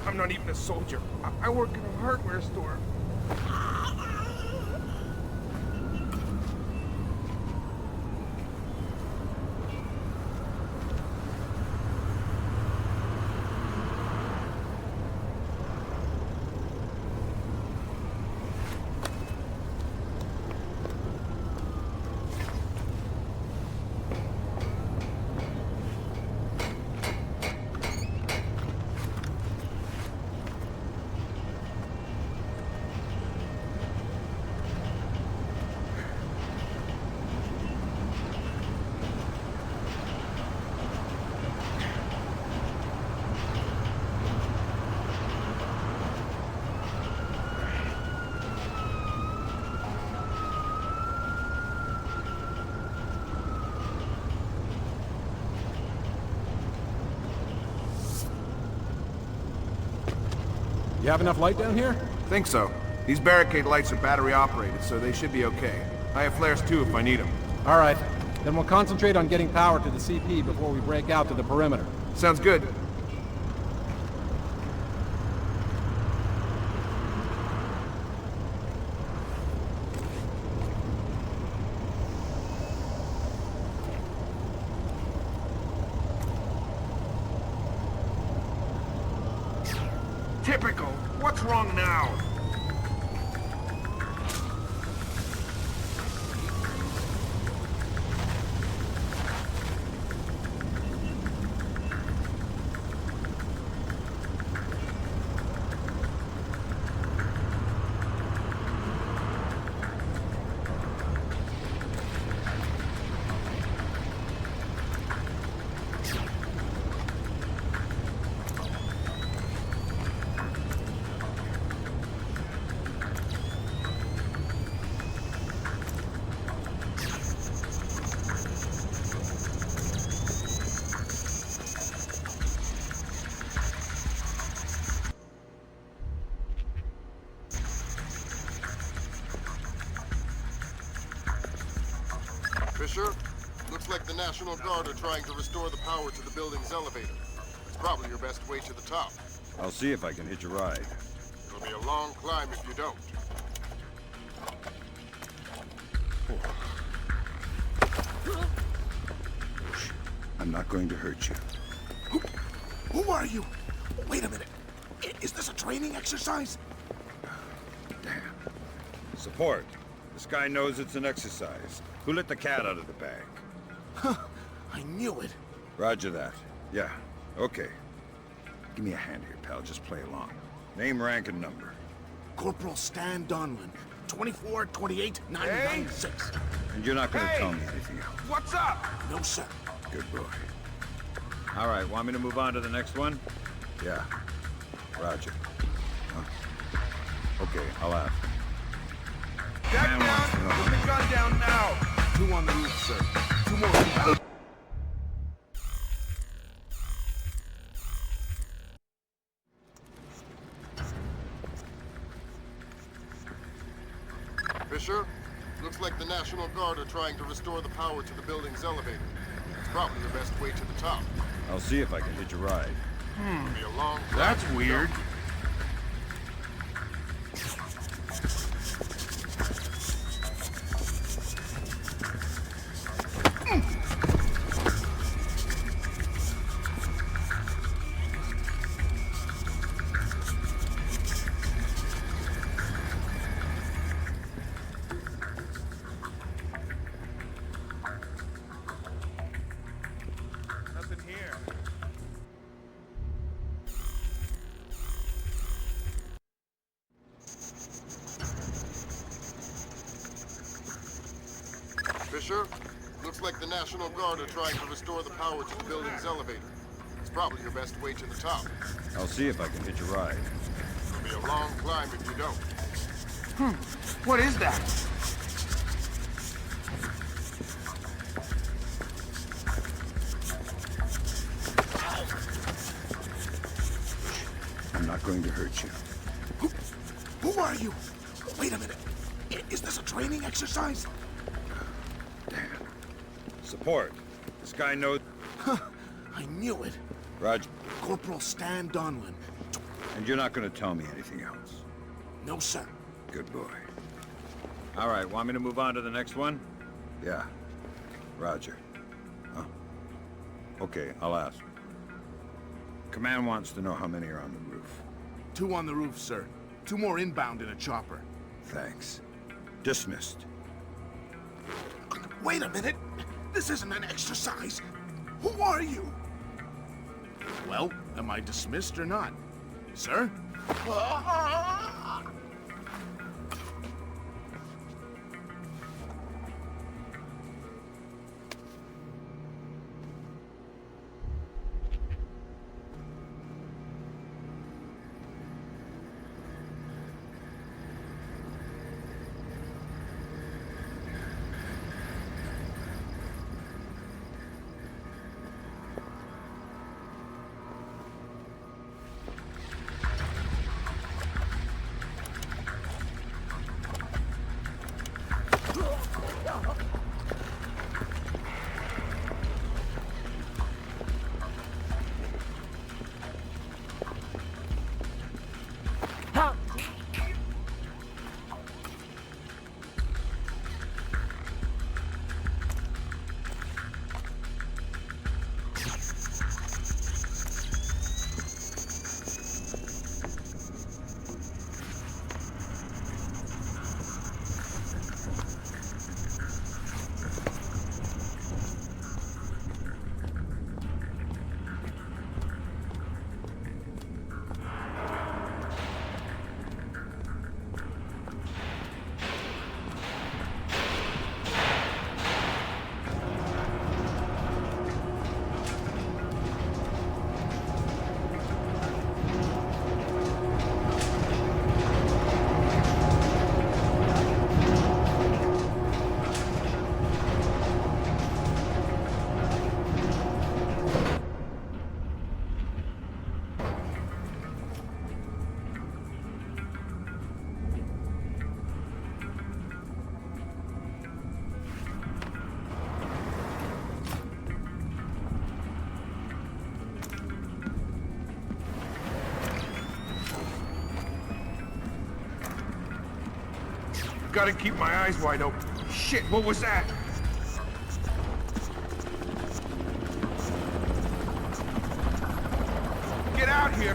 I'm not even a soldier. I work in a hardware store. You have enough light down here? Think so. These barricade lights are battery operated, so they should be okay. I have flares too if I need them. All right. Then we'll concentrate on getting power to the CP before we break out to the perimeter. Sounds good. Typical. What's wrong now? Fisher, looks like the National Guard are trying to restore the power to the building's elevator. It's probably your best way to the top. I'll see if I can hitch a ride. It'll be a long climb if you don't. I'm not going to hurt you. Who are you? Wait a minute. Is this a training exercise? Support. This guy knows it's an exercise. Who let the cat out of the bag? Huh. I knew it. Roger that. Yeah. Okay. Give me a hand here, pal. Just play along. Name, rank, and number. Corporal Stan Donlin. 24-28-996. And you're not going to tell me anything else. What's up? No, sir. Good boy. All right, want me to move on to the next one? Yeah. Roger. Huh? Okay, I'll ask. Back down! Put the gun down now! 2 on the roof, sir. 2 more. Fisher, looks like the National Guard are trying to restore the power to the building's elevator. It's probably your best way to the top. I'll see if I can hitch a ride. It'll be a long climb. That's weird. Nothing here. Fisher, looks like the National Guard are trying to restore the power to the building's elevator. It's probably your best way to the top. I'll see if I can hitch a ride. It'll be a long climb if you don't. What is that? I'm not going to hurt you. Who are you? Wait a minute. Is this a training exercise? Support. This guy knows... Huh. I knew it. Roger. Corporal Stan Donlin. And you're not going to tell me anything else? No, sir. Good boy. All right, want me to move on to the next one? Yeah. Roger. Huh? Okay, I'll ask. Command wants to know how many are on the roof. 2 on the roof, sir. 2 more inbound in a chopper. Thanks. Dismissed. Wait a minute. This isn't an exercise. Who are you? Well, am I dismissed or not? Sir? I've got to keep my eyes wide open. Shit, what was that? Get out here!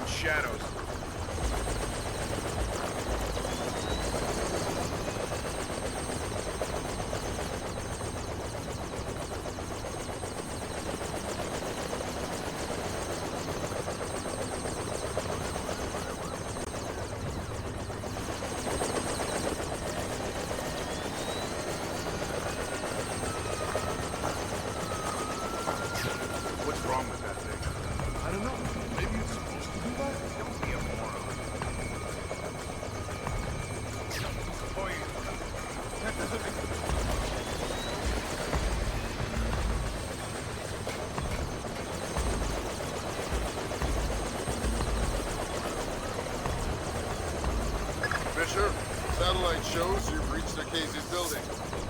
Shadows. What's wrong with that thing? I don't know. Maybe it's supposed to do that? Don't be a moron. Boy, that doesn't make... Fisher, satellite shows you've reached the Casey's building.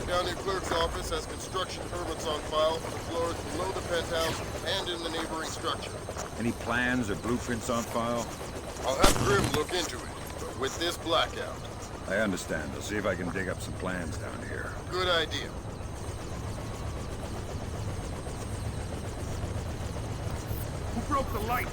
County Clerk's office has construction permits on file for the floors below the penthouse and in the neighboring structure. Any plans or blueprints on file? I'll have Grim look into it, but with this blackout. I understand. I'll see if I can dig up some plans down here. Good idea. Who broke the light?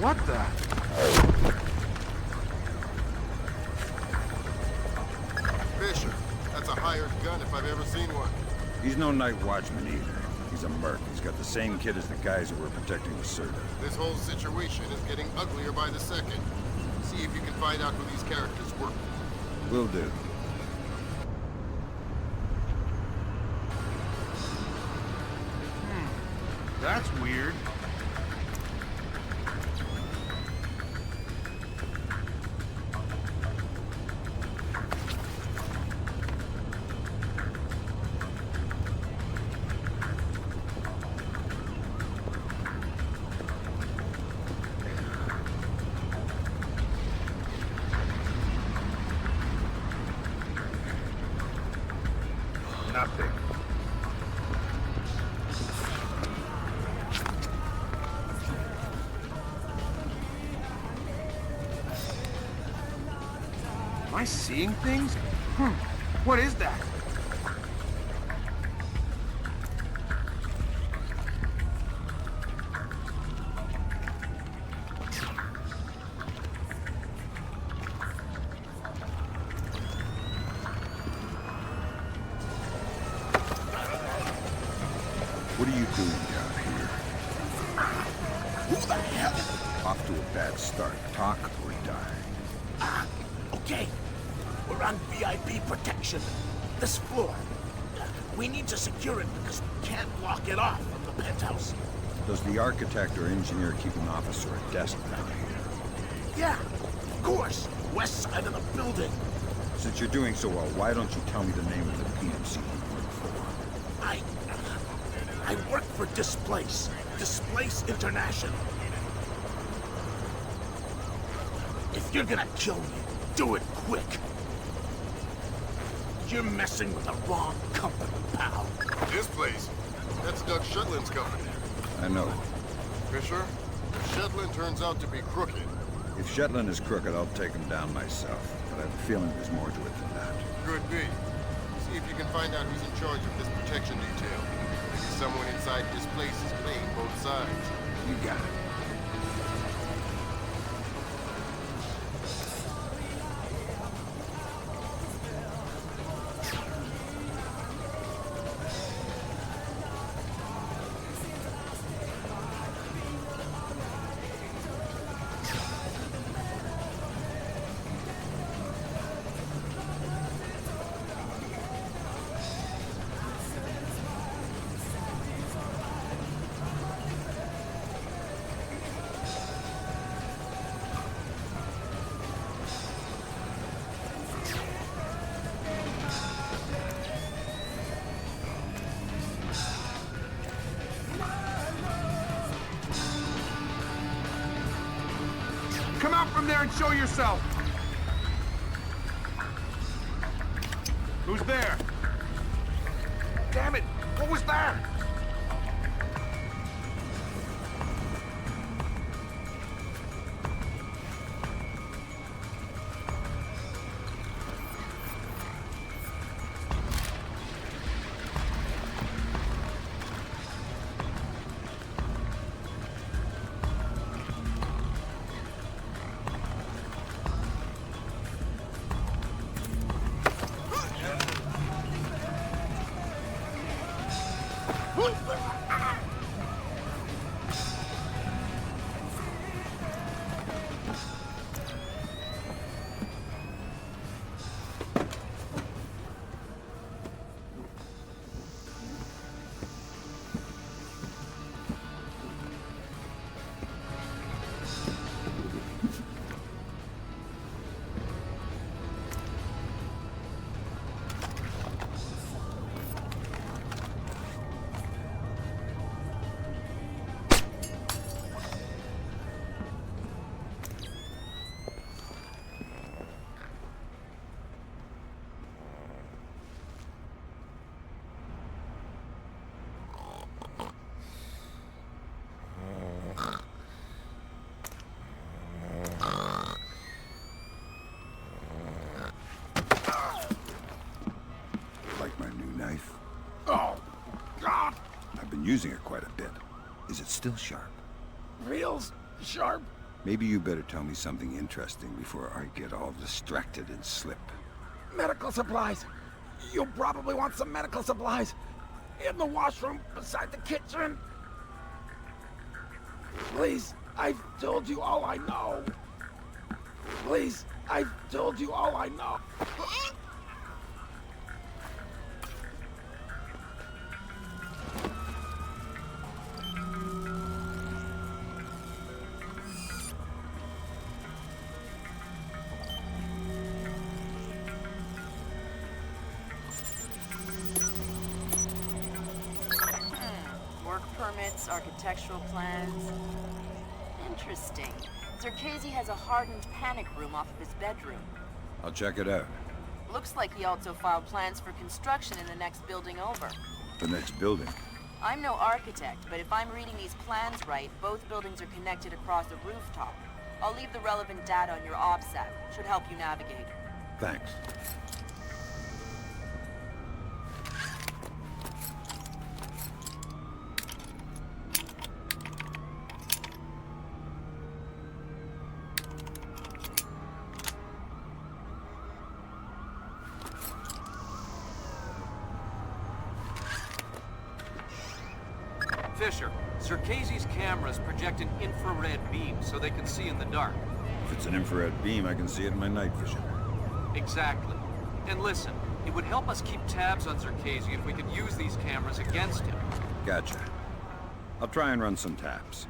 What the? Fisher, that's a hired gun if I've ever seen one. He's no night watchman either. He's a merc. He's got the same kit as the guys who were protecting Lacerda. This whole situation is getting uglier by the second. See if you can find out who these characters were. Will do. That's weird. Nothing. Am I seeing things? What is that? What are you doing down here? Who the hell? Off to a bad start. Talk or die. Okay. We're on VIP protection. This floor. We need to secure it because we can't block it off from the penthouse. Does the architect or engineer keep an office or a desk down here? Yeah, of course. West side of the building. Since you're doing so well, why don't you tell me the name of the PMC you work for? I work for Displace. Displace International. If you're gonna kill me, do it quick. You're messing with the wrong company, pal. This place? That's Doug Shetland's company. I know. Fisher, if Shetland turns out to be crooked... If Shetland is crooked, I'll take him down myself. But I have a feeling there's more to it than that. Could be. See if you can find out who's in charge of this protection detail. Maybe someone inside this place is playing both sides. You got it. Come out from there and show yourself! Who's there? Damn it! What was that? Using it quite a bit. Is it still sharp? Real sharp? Maybe you better tell me something interesting before I get all distracted and slip. Medical supplies. You'll probably want some medical supplies. In the washroom beside the kitchen. Please, I've told you all I know. Please, I've told you all I know. Permits, architectural plans. Interesting. Zerkezi has a hardened panic room off of his bedroom. I'll check it out. Looks like he also filed plans for construction in the next building over. The next building? I'm no architect, but if I'm reading these plans right, both buildings are connected across a rooftop. I'll leave the relevant data on your OPSAT. Should help you navigate. Thanks. Fisher, Circassi's cameras project an infrared beam so they can see in the dark. If it's an infrared beam, I can see it in my night vision. Exactly. And listen, it would help us keep tabs on Circassi if we could use these cameras against him. Gotcha. I'll try and run some taps.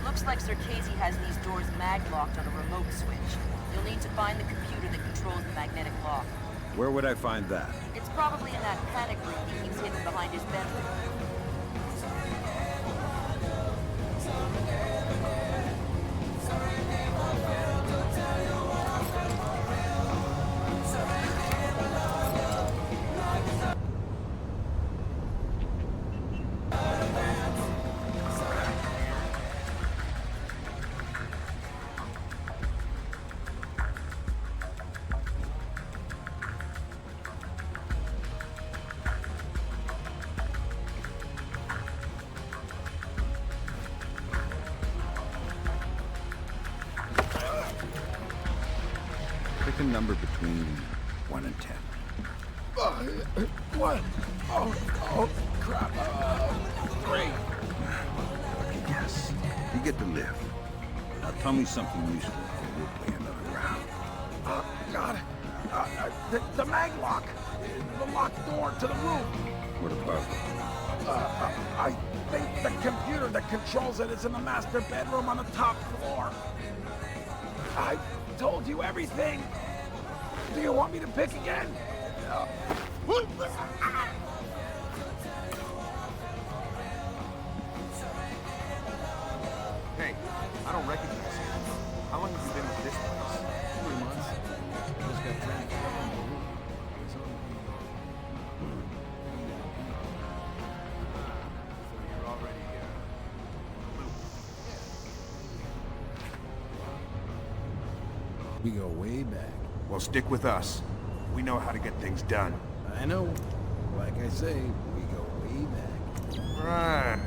Looks like Circassi has these doors mag-locked on a remote switch. You'll need to find the computer that controls the magnetic lock. Where would I find that? It's probably in that panic room he keeps hidden behind his bedroom. Pick a number between 1 and 10. What? Oh, crap. 3. Lucky guess. You get to live. Now tell me something useful or we'll play another round. God. The mag lock. The locked door to the roof. What about it? I think the computer that controls it is in the master bedroom on the top floor. I told you everything. Do you want me to pick again? Hey, I don't recognize you. How long have you been with this place? 3 months. Just got time to get on the roof. It's on so you're already We go way back. Well, stick with us. We know how to get things done. I know. Like I say, we go way back. Right.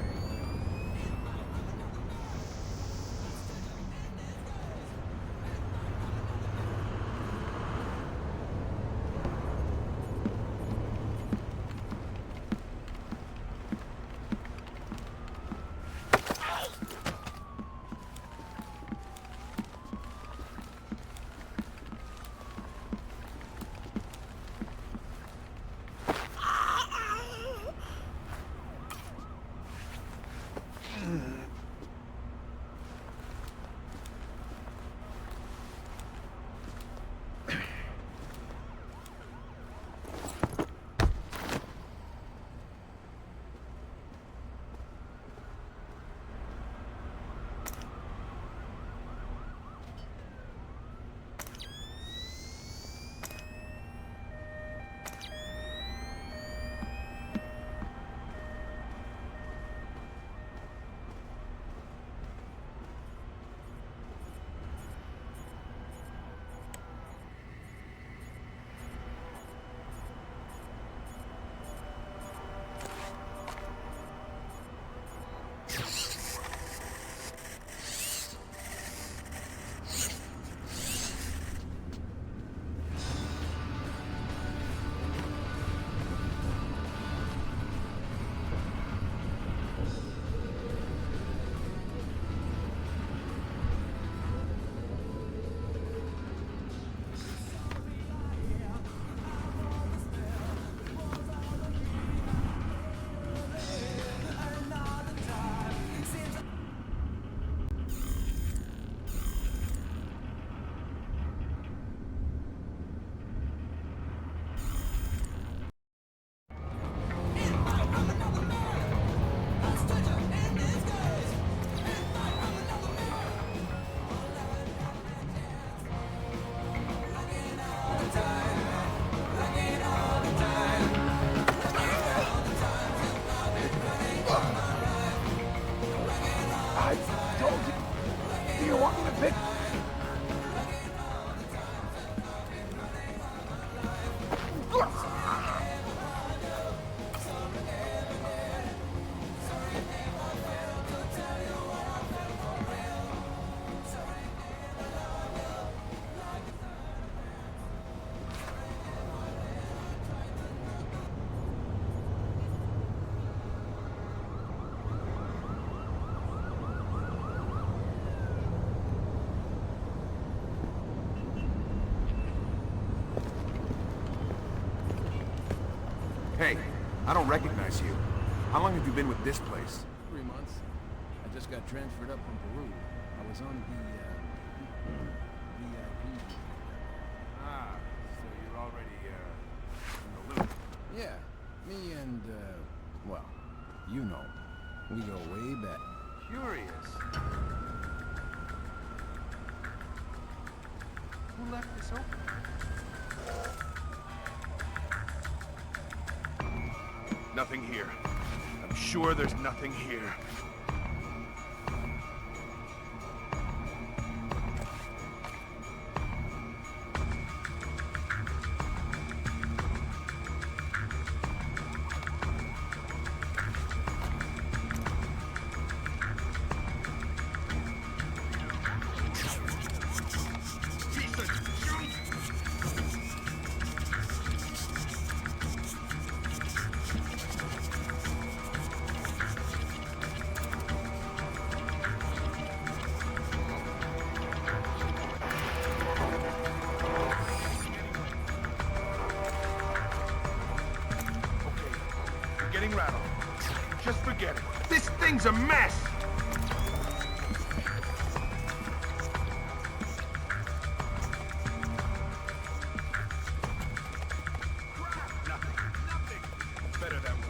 I don't recognize you. How long have you been with this place? 3 months. I just got transferred up from Peru. I was on the, VIP. Ah, so you're already, in the loop. Yeah, me and, well, you know. We go way back. Curious. Who left this open? Nothing here. I'm sure there's nothing here. Getting rattled. Just forget it. This thing's a mess! Crap! Nothing. Better that way.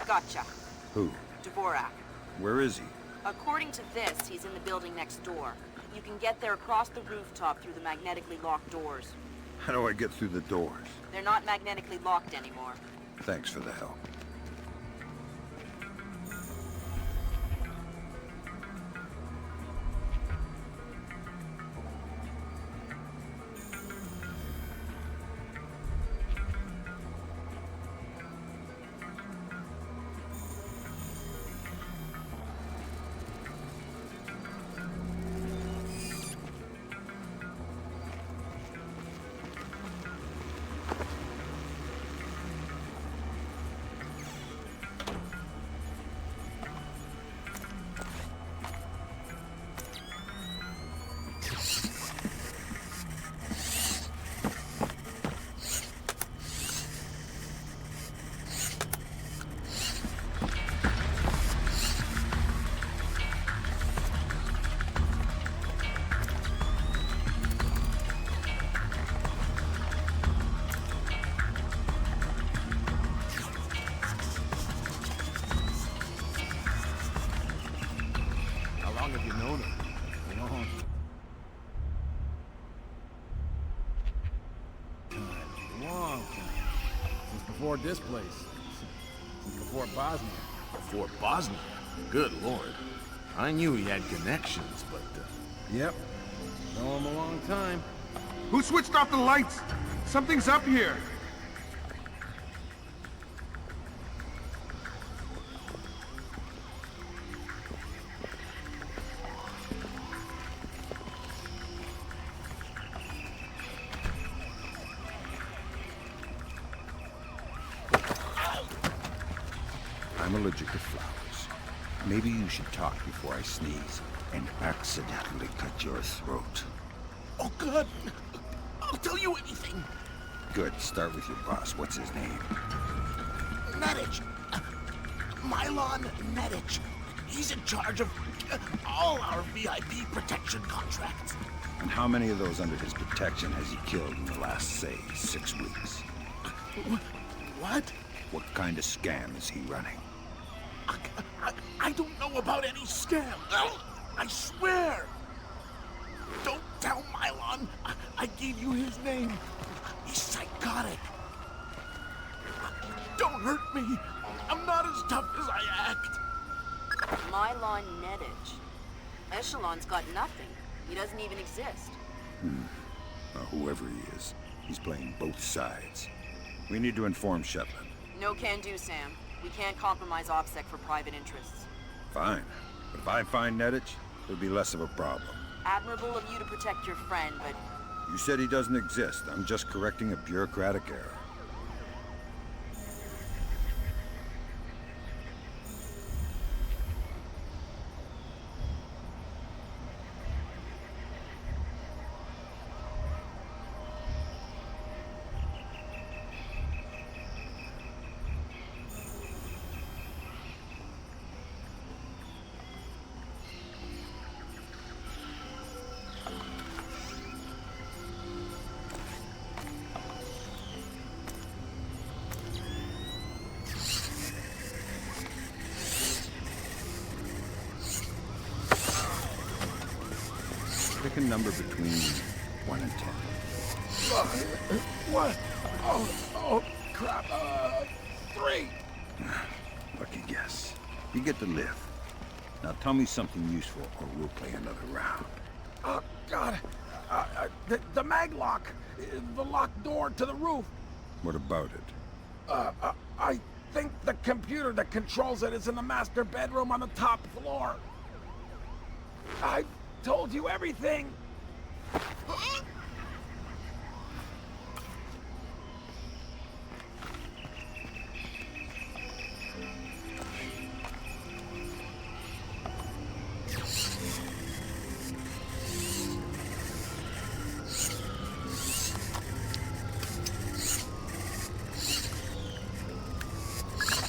Gotcha. Who? Dvorak. Where is he? According to this, he's in the building next door. You can get there across the rooftop through the magnetically locked doors. How do I get through the doors? They're not magnetically locked anymore. Thanks for the help. Before this place. Since before Bosnia. Before Bosnia? Good lord. I knew he had connections, but... Yep. Know him a long time. Who switched off the lights? Something's up here. I'm allergic to flowers. Maybe you should talk before I sneeze and accidentally cut your throat. Oh, God! I'll tell you anything! Good. Start with your boss. What's his name? Medic! Mylon Medic. He's in charge of all our VIP protection contracts. And how many of those under his protection has he killed in the last, say, 6 weeks? What? What kind of scam is he running? I don't know about any scam. I swear. Don't tell Mylon. I gave you his name. He's psychotic. Don't hurt me. I'm not as tough as I act. Mylon Nedich. Echelon's got nothing. He doesn't even exist. Well, whoever he is, he's playing both sides. We need to inform Shetland. No can do, Sam. We can't compromise OPSEC for private interests. Fine. But if I find Nedich, it'll be less of a problem. Admirable of you to protect your friend, but... You said he doesn't exist. I'm just correcting a bureaucratic error. Pick a number between 1 and 10. What? Oh, crap. 3. Lucky guess. You get to live. Now tell me something useful, or we'll play another round. Oh, God. The mag lock. The locked door to the roof. What about it? I think the computer that controls it is in the master bedroom on the top floor. I told you everything.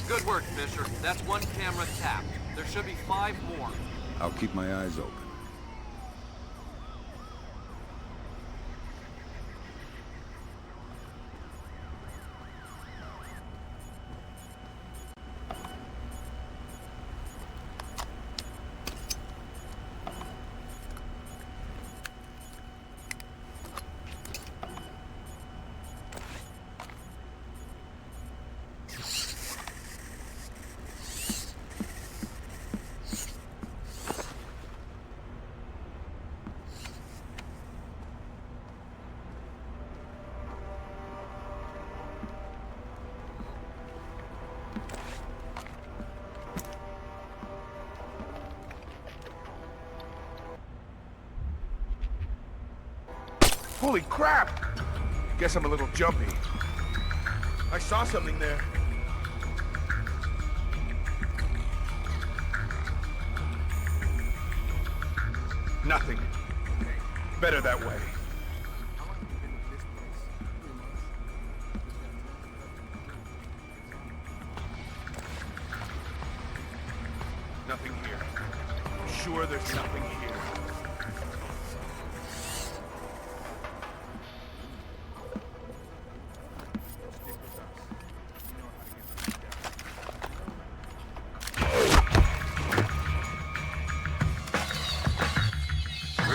Good work, Fisher. That's 1 camera tapped. There should be 5 more. I'll keep my eyes open. Holy crap! Guess I'm a little jumpy. I saw something there. Nothing. Better that way. Nothing here. I'm sure there's nothing here.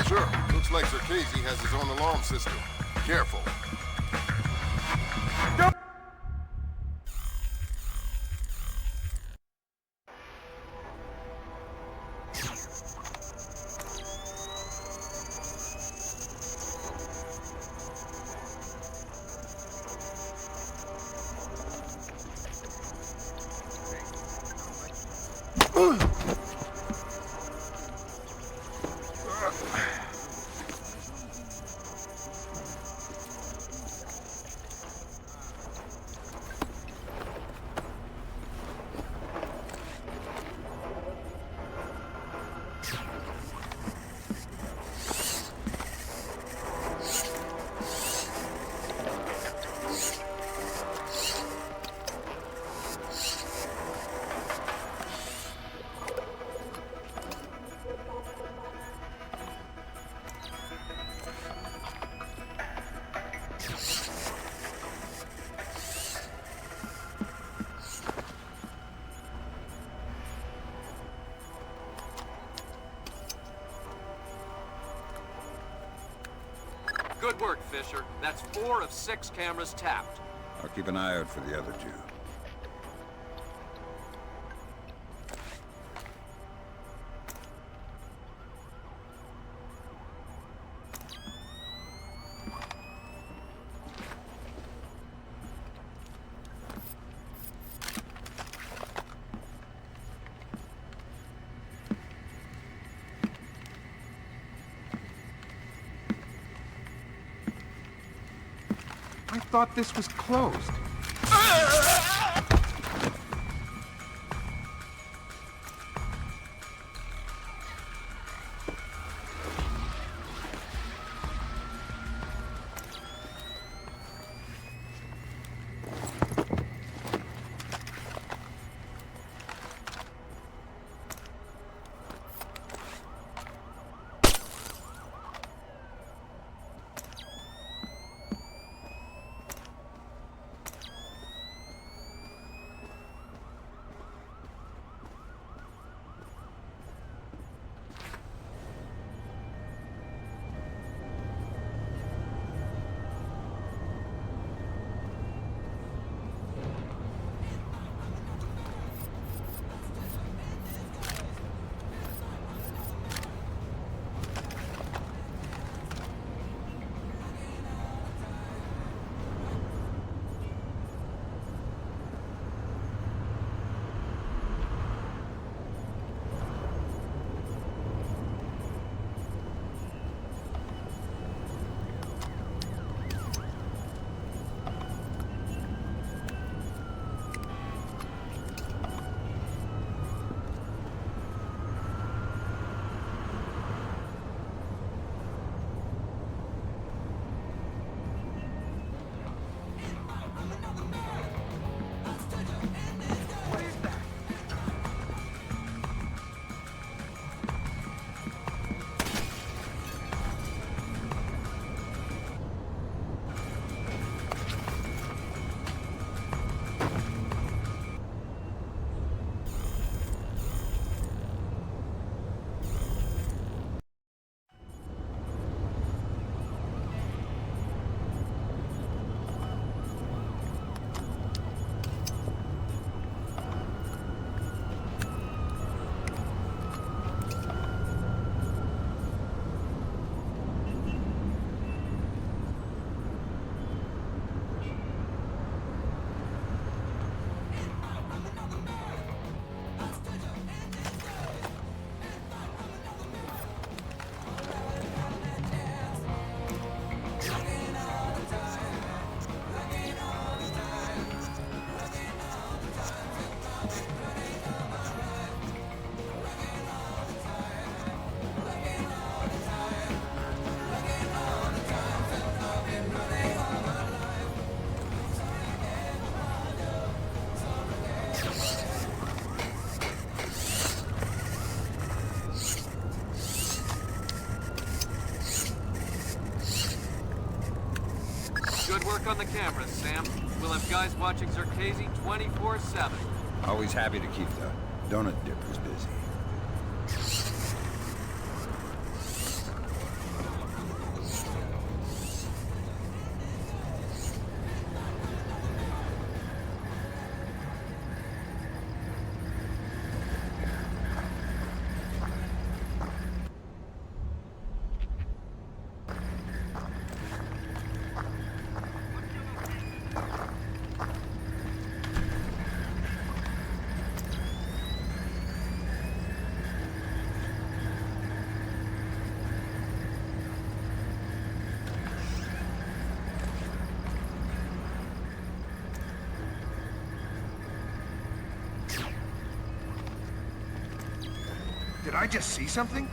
Sure. Looks like Circassian has his own alarm system. Careful. Good work, Fisher. That's 4 of 6 cameras tapped. I'll keep an eye out for the other 2. I thought this was closed. Good work on the cameras, Sam. We'll have guys watching Zerkezi 24/7. Always happy to keep the donut dippers busy. Did I just see something?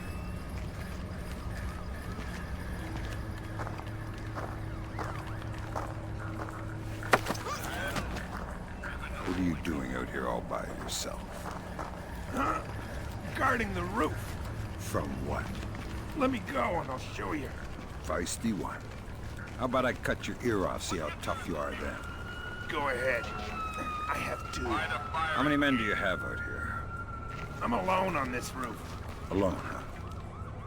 What are you doing out here all by yourself? Huh? Guarding the roof. From what? Let me go and I'll show you. Feisty one. How about I cut your ear off, see how tough you are then? Go ahead. I have 2. How many men do you have out here? I'm alone on this roof. Alone, huh?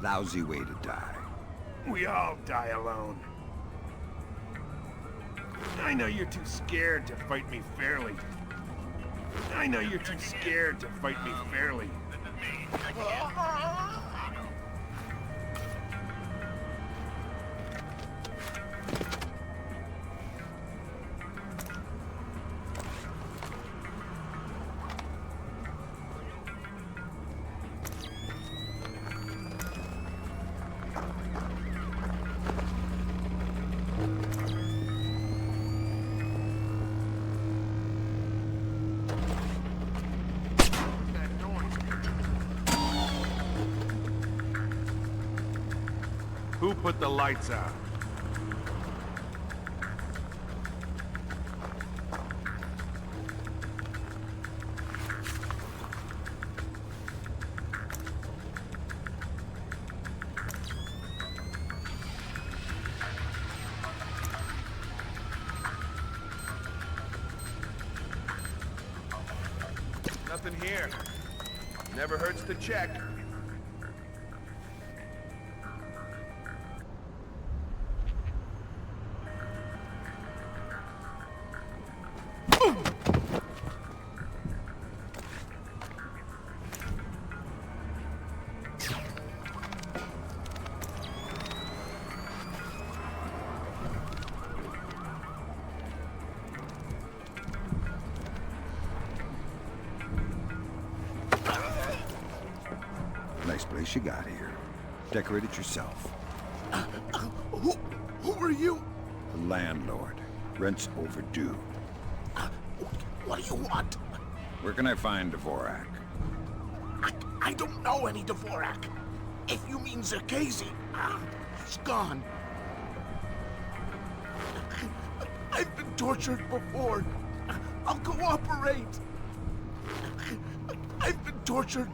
Lousy way to die. We all die alone. I know you're too scared to fight me fairly. I know you're too scared to fight me fairly. Who put the lights out? Nothing here. Never hurts to check. Nice place you got here. Decorate it yourself. Who are you? The landlord. Rent's overdue. What do you want? Where can I find Dvorak? I don't know any Dvorak. If you mean Zerkezi, he's gone. I've been tortured before. I'll cooperate. I've been tortured.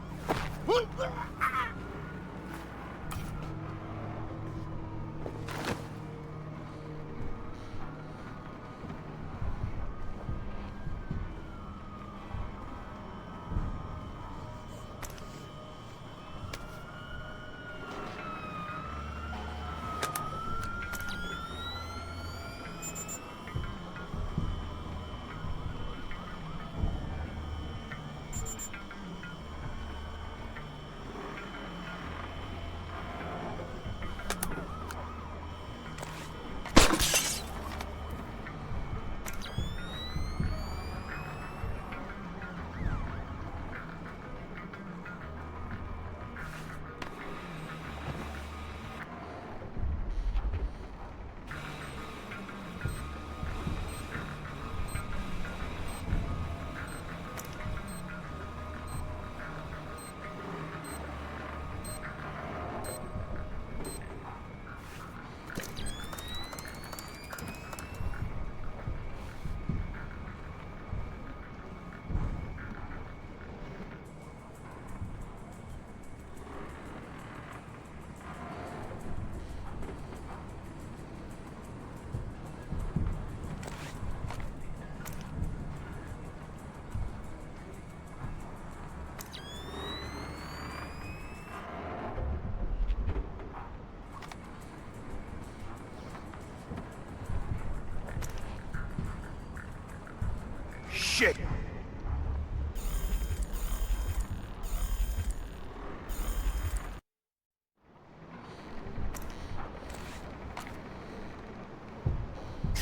Shit!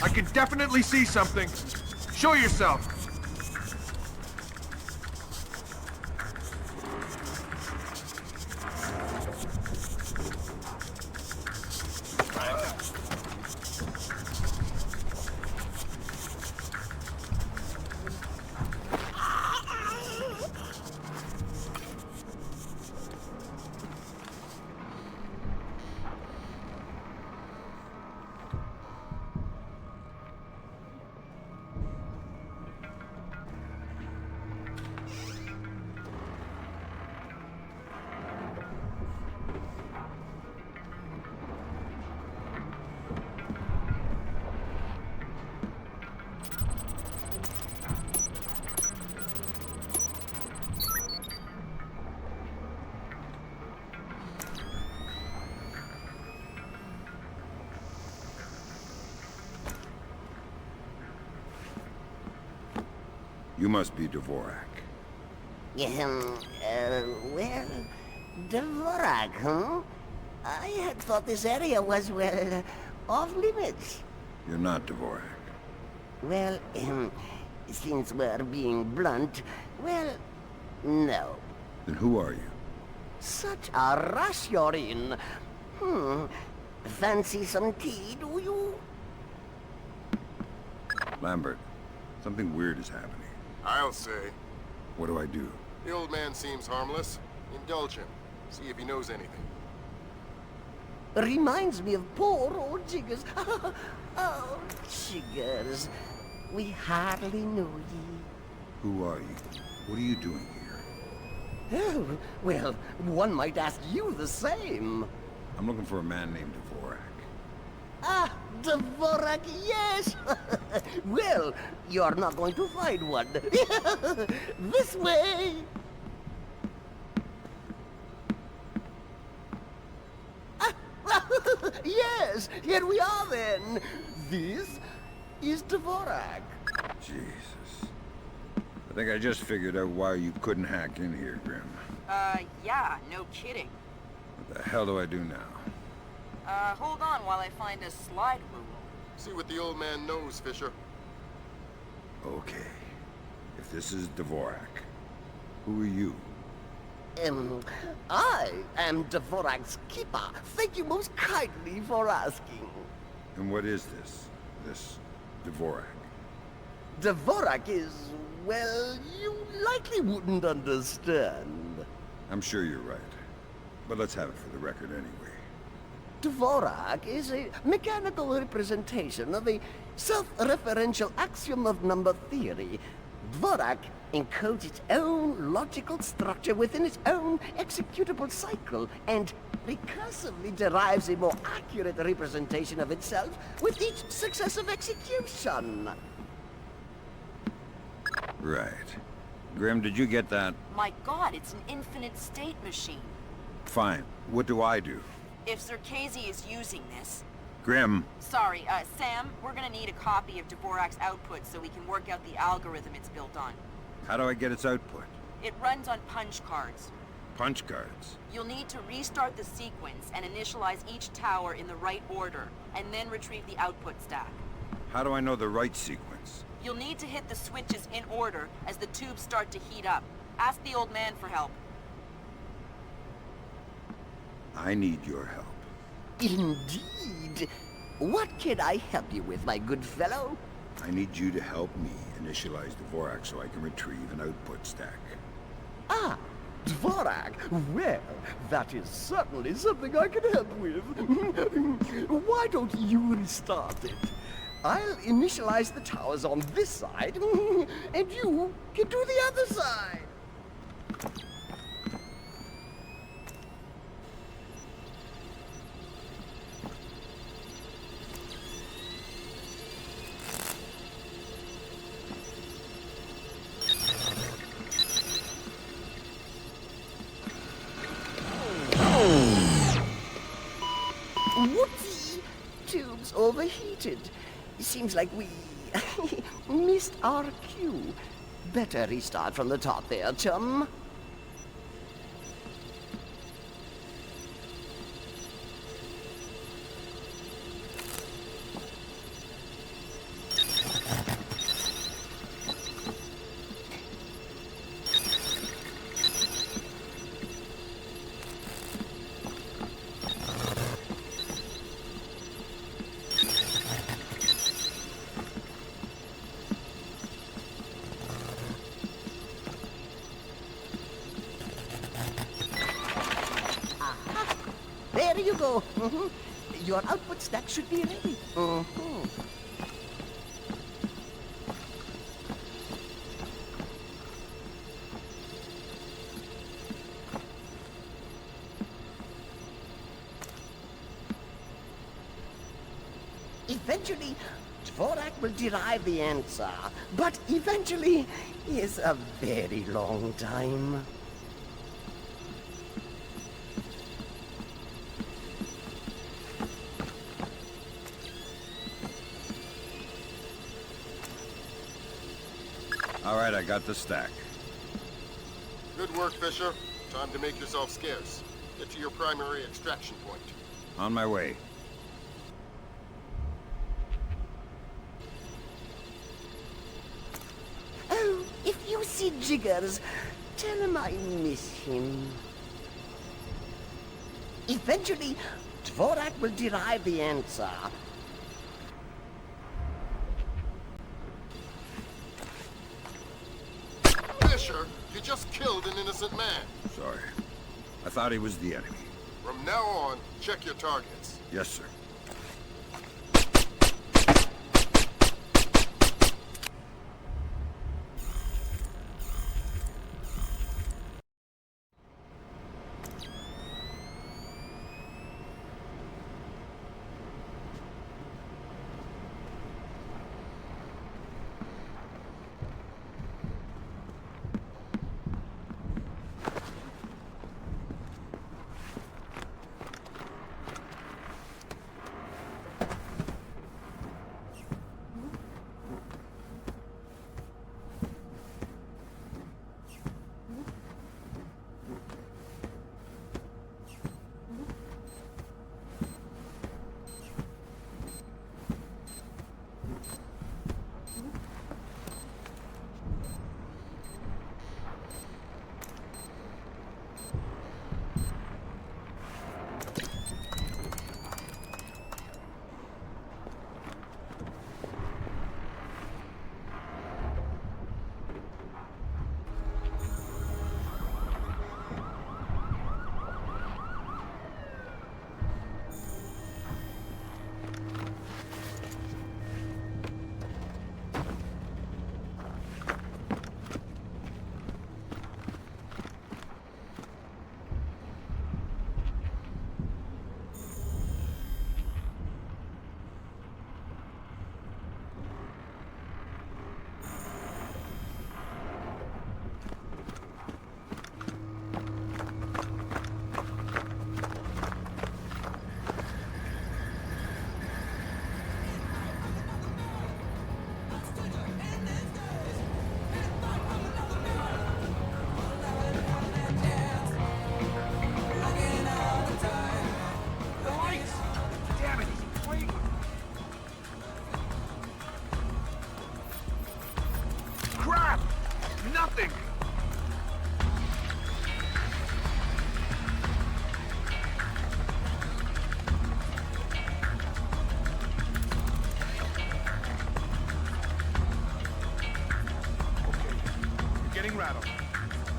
I can definitely see something. Show yourself. You must be Dvorak. Well, Dvorak, huh? I had thought this area was, well, off limits. You're not Dvorak. Well, since we're being blunt, well, no. Then who are you? Such a rush you're in. Fancy some tea, do you? Lambert, something weird is happening. I'll say. What do I do? The old man seems harmless. Indulge him. See if he knows anything. Reminds me of poor old Jiggers. Oh, Jiggers. We hardly know ye. Who are you? What are you doing here? Oh, well, one might ask you the same. I'm looking for a man named Dvorak. Ah, Dvorak, yes! Well, you're not going to find one. This way! Yes, here we are then. This is Dvorak. Jesus. I think I just figured out why you couldn't hack in here, Grim. Yeah, no kidding. What the hell do I do now? Hold on while I find a slide rule. See what the old man knows, Fisher. Okay. If this is Dvorak, who are you? I am Dvorak's keeper. Thank you most kindly for asking. And what is this? This Dvorak? Dvorak is, well, you likely wouldn't understand. I'm sure you're right. But let's have it for the record anyway. Dvorak is a mechanical representation of a self-referential axiom of number theory. Dvorak encodes its own logical structure within its own executable cycle, and recursively derives a more accurate representation of itself with each successive execution. Right. Grim, did you get that? My god, it's an infinite state machine. Fine. What do I do? If Circazi is using this... Grim. Sorry, Sam, we're gonna need a copy of Dvorak's output so we can work out the algorithm it's built on. How do I get its output? It runs on punch cards. Punch cards? You'll need to restart the sequence and initialize each tower in the right order, and then retrieve the output stack. How do I know the right sequence? You'll need to hit the switches in order as the tubes start to heat up. Ask the old man for help. I need your help. Indeed. What can I help you with, my good fellow? I need you to help me initialize Dvorak so I can retrieve an output stack. Ah, Dvorak. Well, that is certainly something I can help with. Why don't you restart it? I'll initialize the towers on this side, and you can do the other side. Whoopsie! Tube's overheated. Seems like we missed our cue. Better restart from the top there, chum. There you go. Your output stack should be ready. Eventually, Dvorak will derive the answer, but eventually is a very long time. All right, I got the stack. Good work, Fisher. Time to make yourself scarce. Get to your primary extraction point. On my way. Oh, if you see Jiggers, tell him I miss him. Eventually, Dvorak will derive the answer. Fisher, you just killed an innocent man. Sorry. I thought he was the enemy. From now on, check your targets. Yes, sir.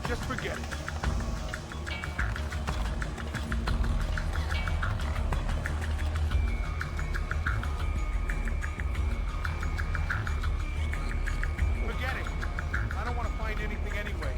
Just forget it. Forget it. I don't want to find anything anyway.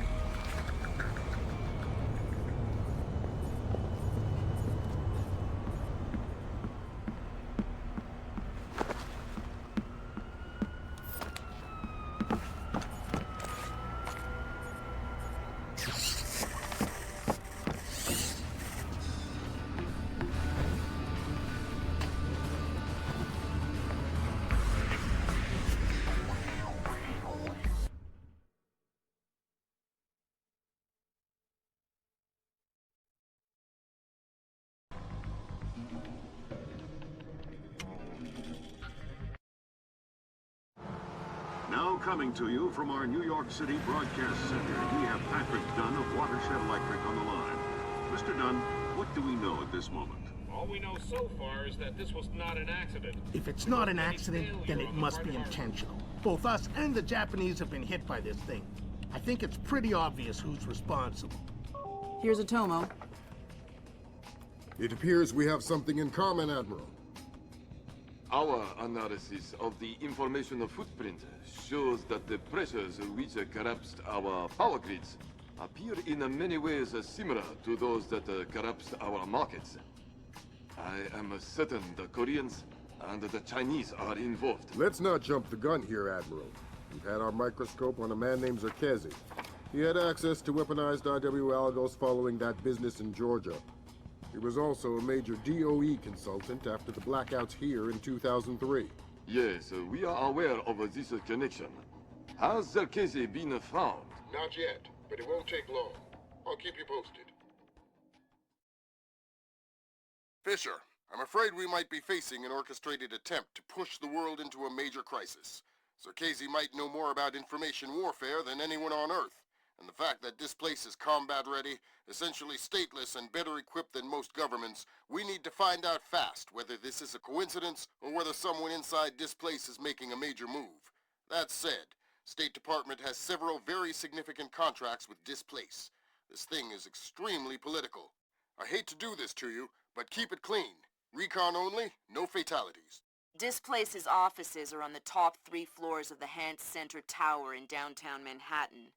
Now coming to you from our New York City broadcast center, we have Patrick Dunn of Watershed Electric on the line. Mr. Dunn, what do we know at this moment? All we know so far is that this was not an accident. If it's not an accident, then it must be intentional. Both us and the Japanese have been hit by this thing. I think it's pretty obvious who's responsible. Here's a Tomo. It appears we have something in common, Admiral. Our analysis of the information footprint shows that the pressures which collapsed our power grids appear in many ways similar to those that collapsed our markets. I am certain the Koreans and the Chinese are involved. Let's not jump the gun here, Admiral. We've had our microscope on a man named Zerkezi. He had access to weaponized IW algos following that business in Georgia. He was also a major DOE consultant after the blackouts here in 2003. Yes, we are aware of this connection. Has Zerkesi been found? Not yet, but it won't take long. I'll keep you posted. Fisher, I'm afraid we might be facing an orchestrated attempt to push the world into a major crisis. Zerkesi might know more about information warfare than anyone on Earth, and the fact that this place is combat-ready, essentially stateless and better equipped than most governments, we need to find out fast whether this is a coincidence or whether someone inside this place is making a major move. That said, State Department has several very significant contracts with this place. This thing is extremely political. I hate to do this to you, but keep it clean. Recon only, no fatalities. Displace's offices are on the top 3 floors of the Hans Center Tower in downtown Manhattan.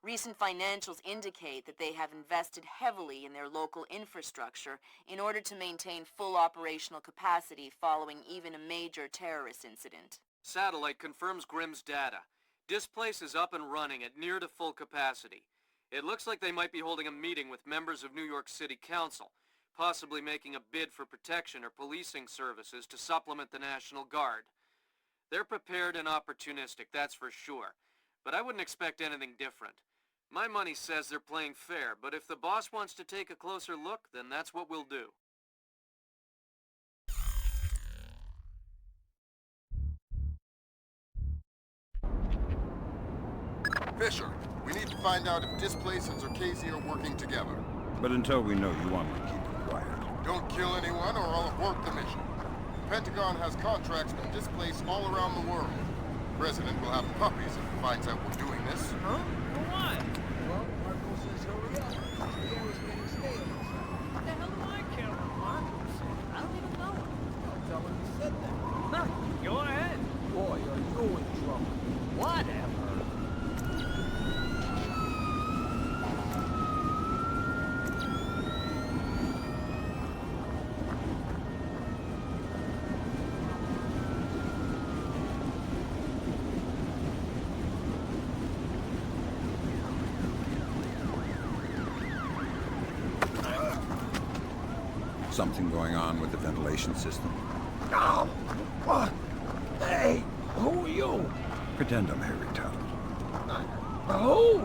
Recent financials indicate that they have invested heavily in their local infrastructure in order to maintain full operational capacity following even a major terrorist incident. Satellite confirms Grimm's data. Displace is up and running at near to full capacity. It looks like they might be holding a meeting with members of New York City Council, possibly making a bid for protection or policing services to supplement the National Guard. They're prepared and opportunistic, that's for sure, but I wouldn't expect anything different. My money says they're playing fair, but if the boss wants to take a closer look, then that's what we'll do. Fisher, we need to find out if Displace and Zerkesi are working together. But until we know, you want me to keep it quiet. Don't kill anyone or I'll abort the mission. The Pentagon has contracts with Displace all around the world. The President will have puppies if he finds out we're doing this. Huh? For what? Well, Marco says hurry up. The air is getting stale. What the hell do I care what Marco said? I don't even know him. I'll tell him you said that. Huh, go ahead. Boy, are you in trouble. Whatever. Something going on with the ventilation system? Oh, what? Hey, who are you? Pretend I'm Harry Talent. Who?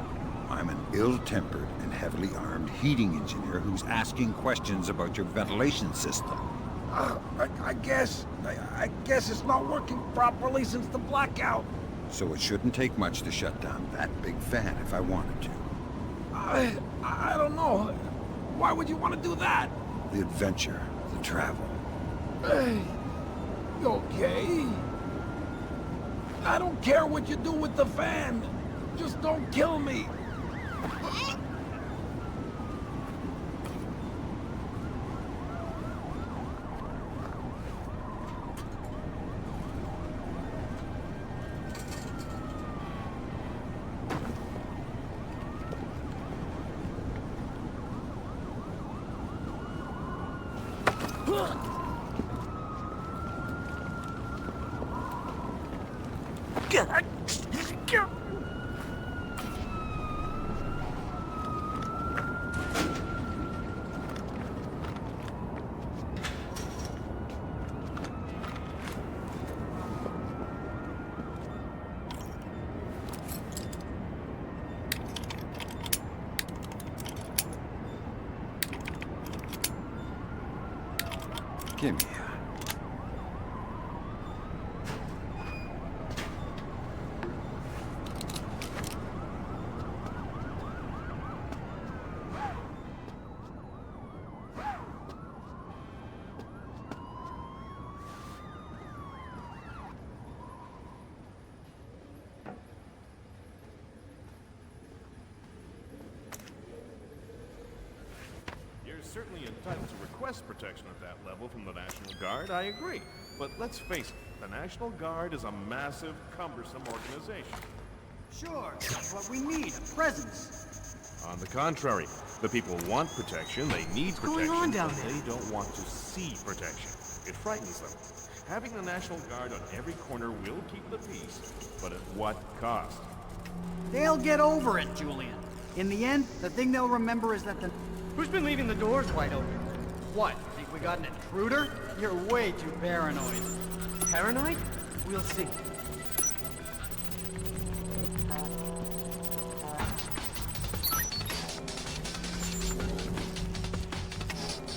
I'm an ill-tempered and heavily armed heating engineer who's asking questions about your ventilation system. I guess it's not working properly since the blackout. So it shouldn't take much to shut down that big fan if I wanted to. I don't know. Why would you want to do that? The adventure, the travel. Hey, okay. I don't care what you do with the fan. Just don't kill me. Give me You're certainly entitled to request protection at that level from the National Guard, I agree. But let's face it, the National Guard is a massive, cumbersome organization. Sure, that's what we need, a presence. On the contrary, the people want protection, they need protection, going on down but there? they don't want to see protection. It frightens them. Having the National Guard on every corner will keep the peace, but at what cost? They'll get over it, Julian. In the end, the thing they'll remember is that the... Who's been leaving the doors wide open? What, think we got an intruder? You're way too paranoid. Paranoid? We'll see.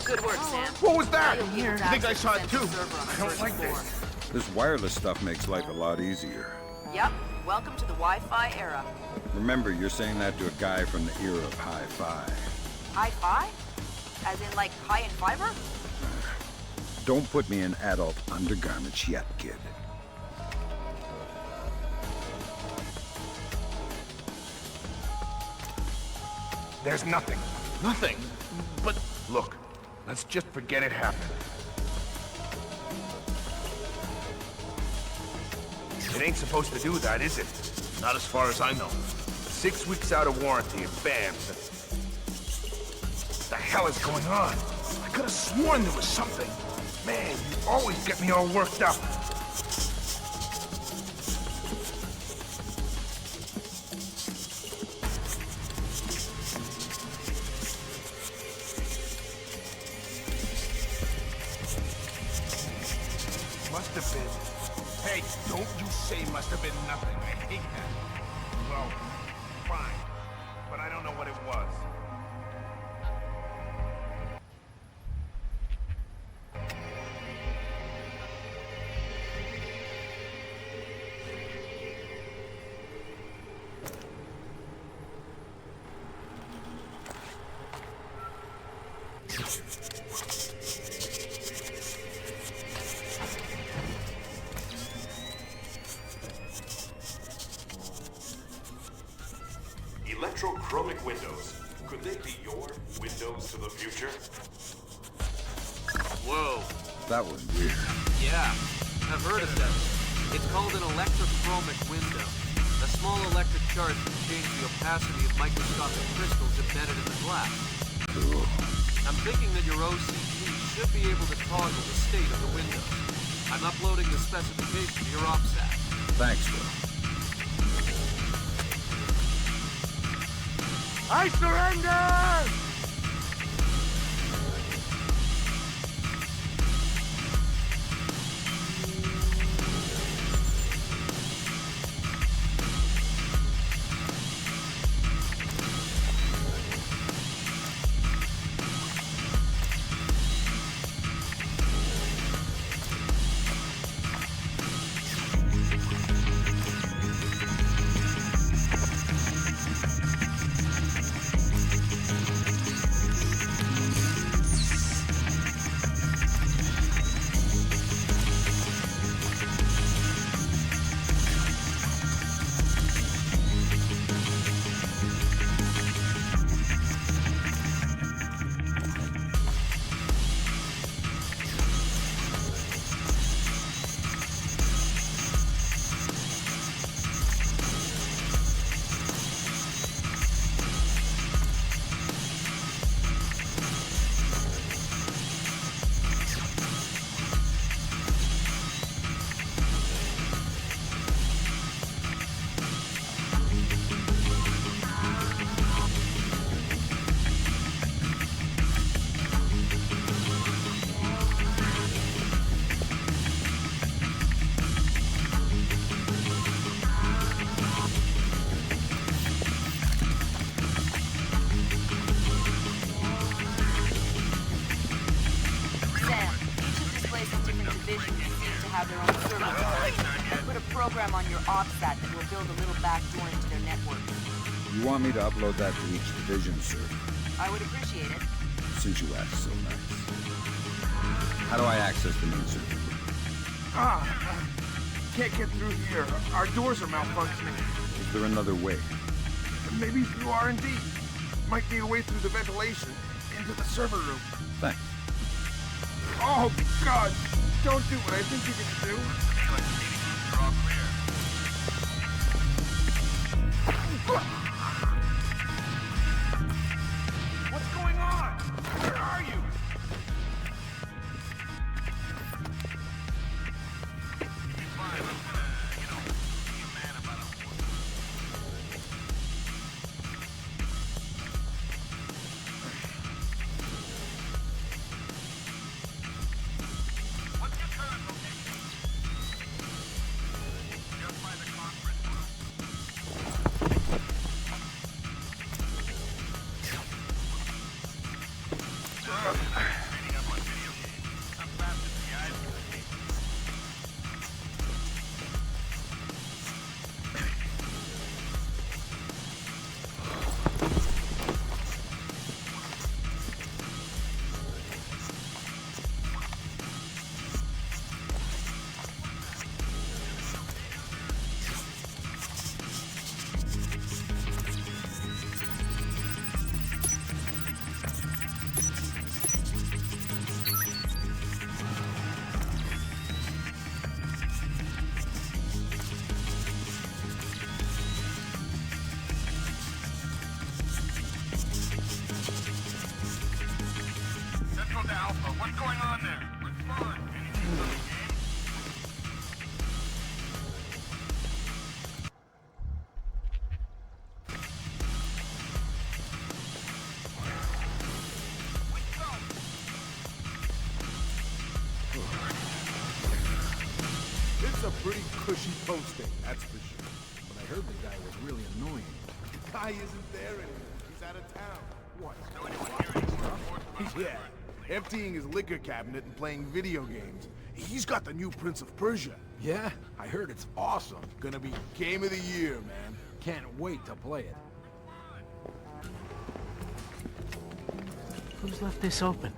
Good work, Sam. What was that? Now you'll be able to I think I access saw the it too. central server on the I don't first like floor. this. This wireless stuff makes life a lot easier. Yep. Welcome to the Wi-Fi era. Remember, you're saying that to a guy from the era of hi-fi. Hi-fi? As in, like, high-end fiber? Don't put me in adult undergarments yet, kid. There's nothing. Nothing? But look, let's just forget it happened. It ain't supposed to do that, is it? Not as far as I know. 6 weeks out of warranty and bam. What the hell is going on? I could have sworn there was something. Man, you always get me all worked up. Must have been. Hey, don't you say must have been nothing. I hate that. Well, fine. But I don't know what it was. Electrochromic windows. Could they be your windows to the future? Whoa. That was weird. Yeah, I've heard of them. It's called an electrochromic window. A small electric charge can change the opacity of microscopic crystals embedded in the glass. Cool. I'm thinking that your OCP should be able to toggle the state of the windows. I'm uploading the specification to your OPSAT. Thanks, Will. I surrender! program on your OPSAT that will build a little back door into their network. You want me to upload that to each division, sir? I would appreciate it. Since you asked so nice. How do I access the main server? Can't get through here. Our doors are malfunctioning. Is there another way? Maybe through R&D. Might be a way through the ventilation into the server room. Thanks. Oh, God! Don't do what I think you're gonna do. What's going on? Where are you? Pretty cushy posting, that's for sure. But I heard the guy was really annoying. The guy isn't there anymore. He's out of town. What? Yeah, emptying his liquor cabinet and playing video games. He's got the new Prince of Persia. Yeah, I heard it's awesome. Gonna be game of the year, man. Can't wait to play it. Who's left this open?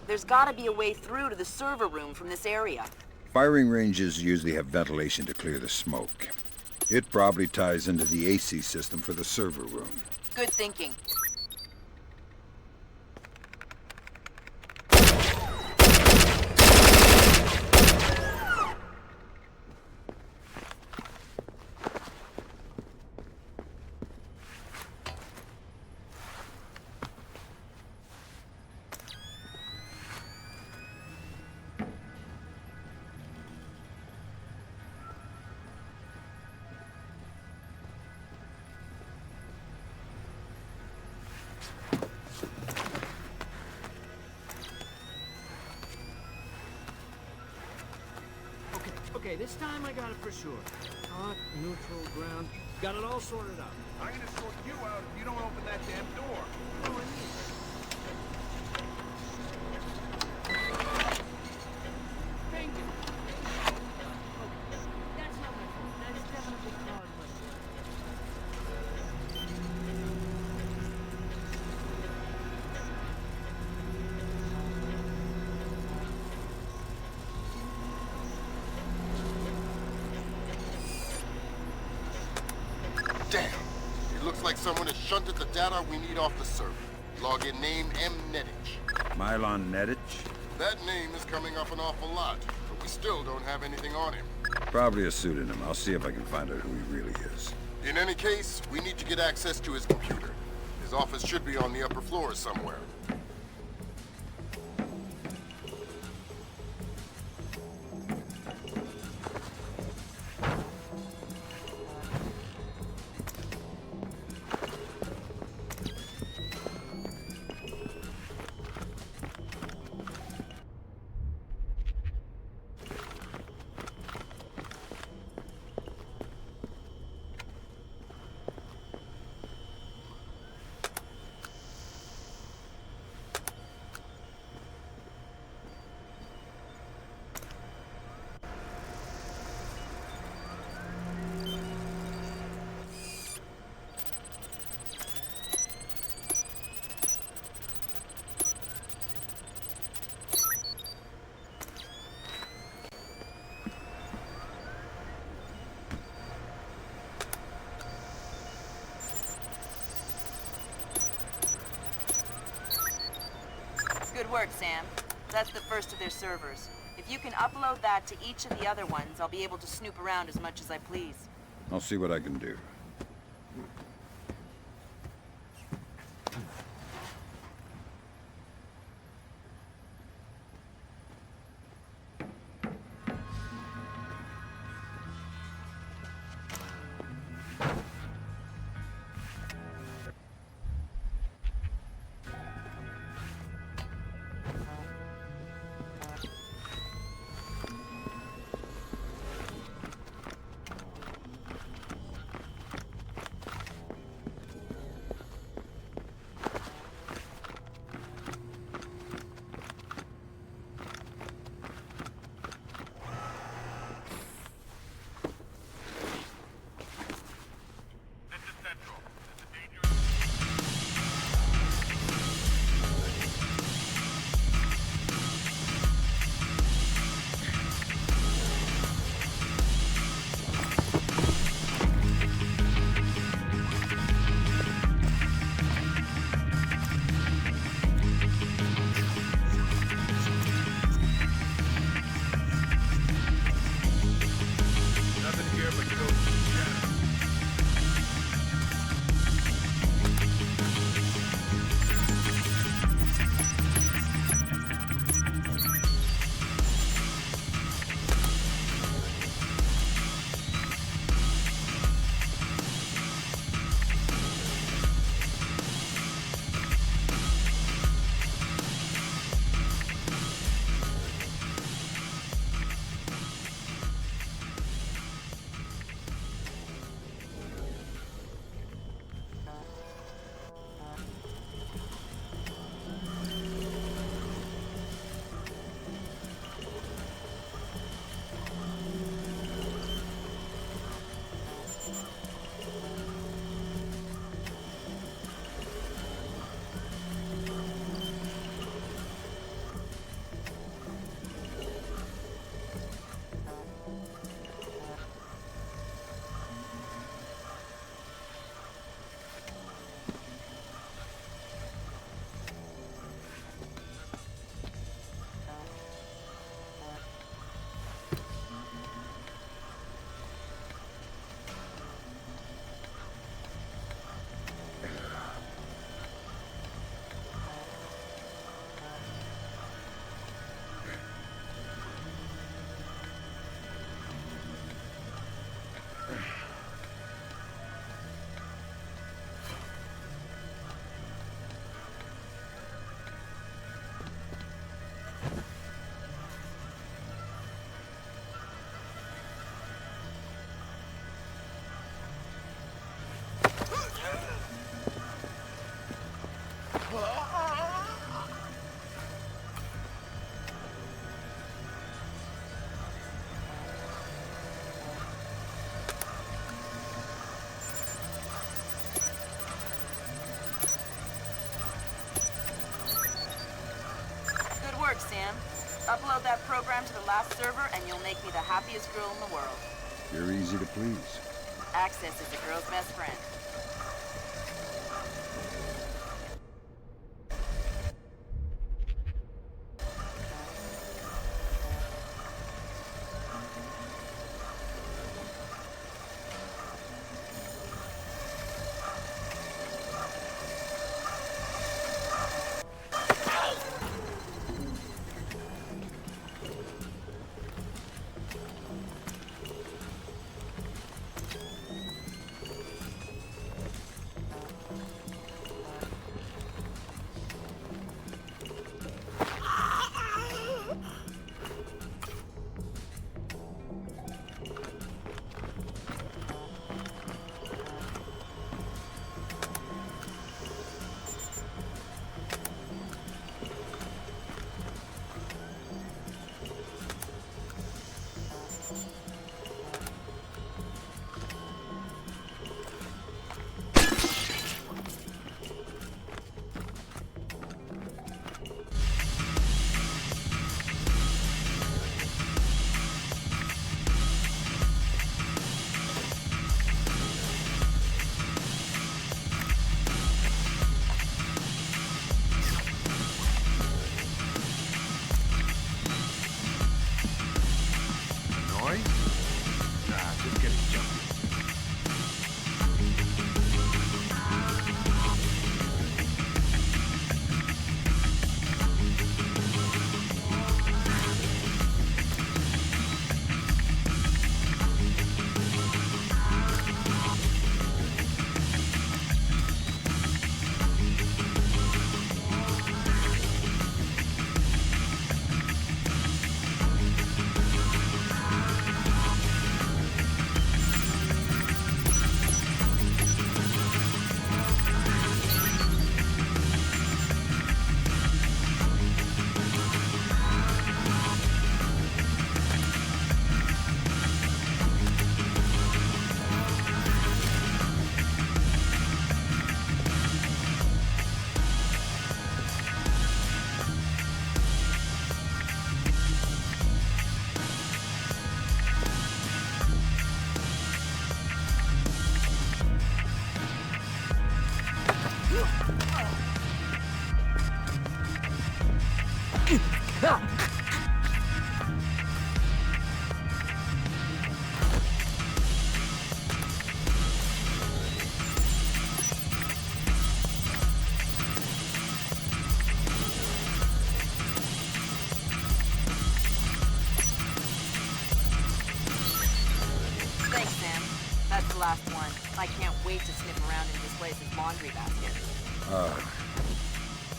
There's gotta be a way through to the server room from this area. Firing ranges usually have ventilation to clear the smoke. It probably ties into the AC system for the server room. Good thinking. Okay, this time I got it for sure. Hot, neutral, ground. Got it all sorted out. I'm gonna sort you out if you don't open that damn door. Oh, I need it. Thank you. Okay, that's not my fault. That's definitely Claude's mistake. Damn! It looks like someone has shunted the data we need off the server. Login name M. Nedich. Mylon Nedich? That name is coming up an awful lot, but we still don't have anything on him. Probably a pseudonym. I'll see if I can find out who he really is. In any case, we need to get access to his computer. His office should be on the upper floor somewhere. work, Sam. That's the first of their servers. If you can upload that to each of the other ones, I'll be able to snoop around as much as I please. I'll see what I can do. Sam. Upload that program to the last server and you'll make me the happiest girl in the world. You're easy to please. Access is a girl's best friend. Thanks, Sam. That's the last one. I can't wait to sniff around in this place's laundry basket.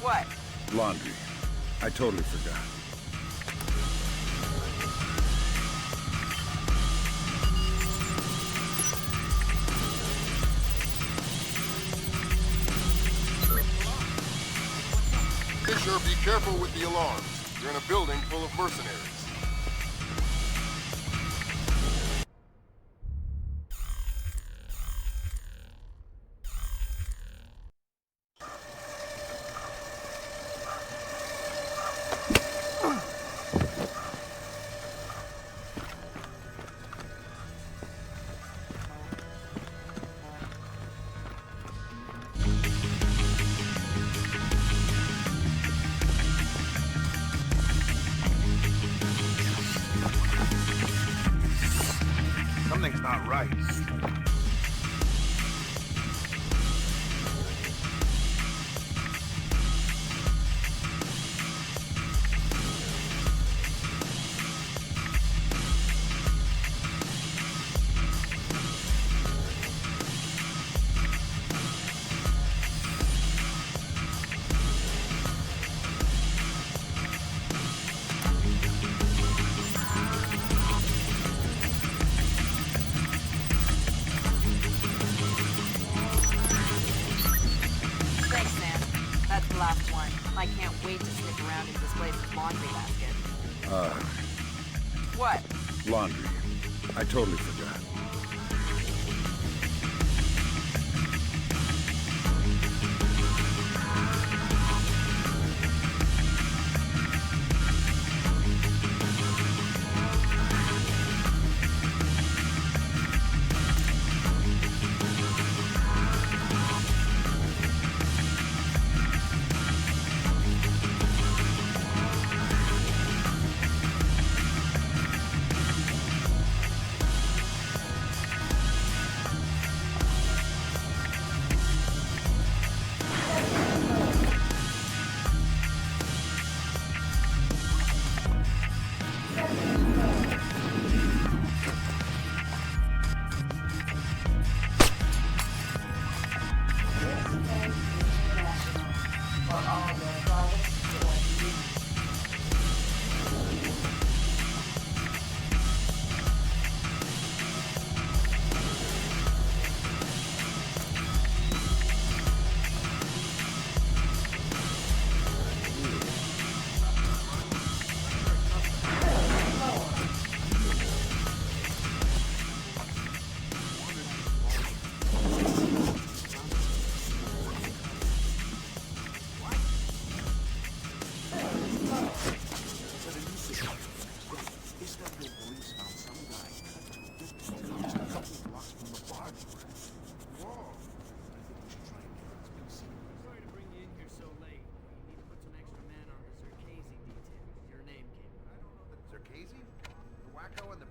What? Laundry. I totally forgot. Fisher, be careful with the alarms. You're in a building full of mercenaries. Something's not right. Thanks, Sam. That's the last one. I can't wait to sniff around in this place's laundry basket. What? Laundry. I totally forgot.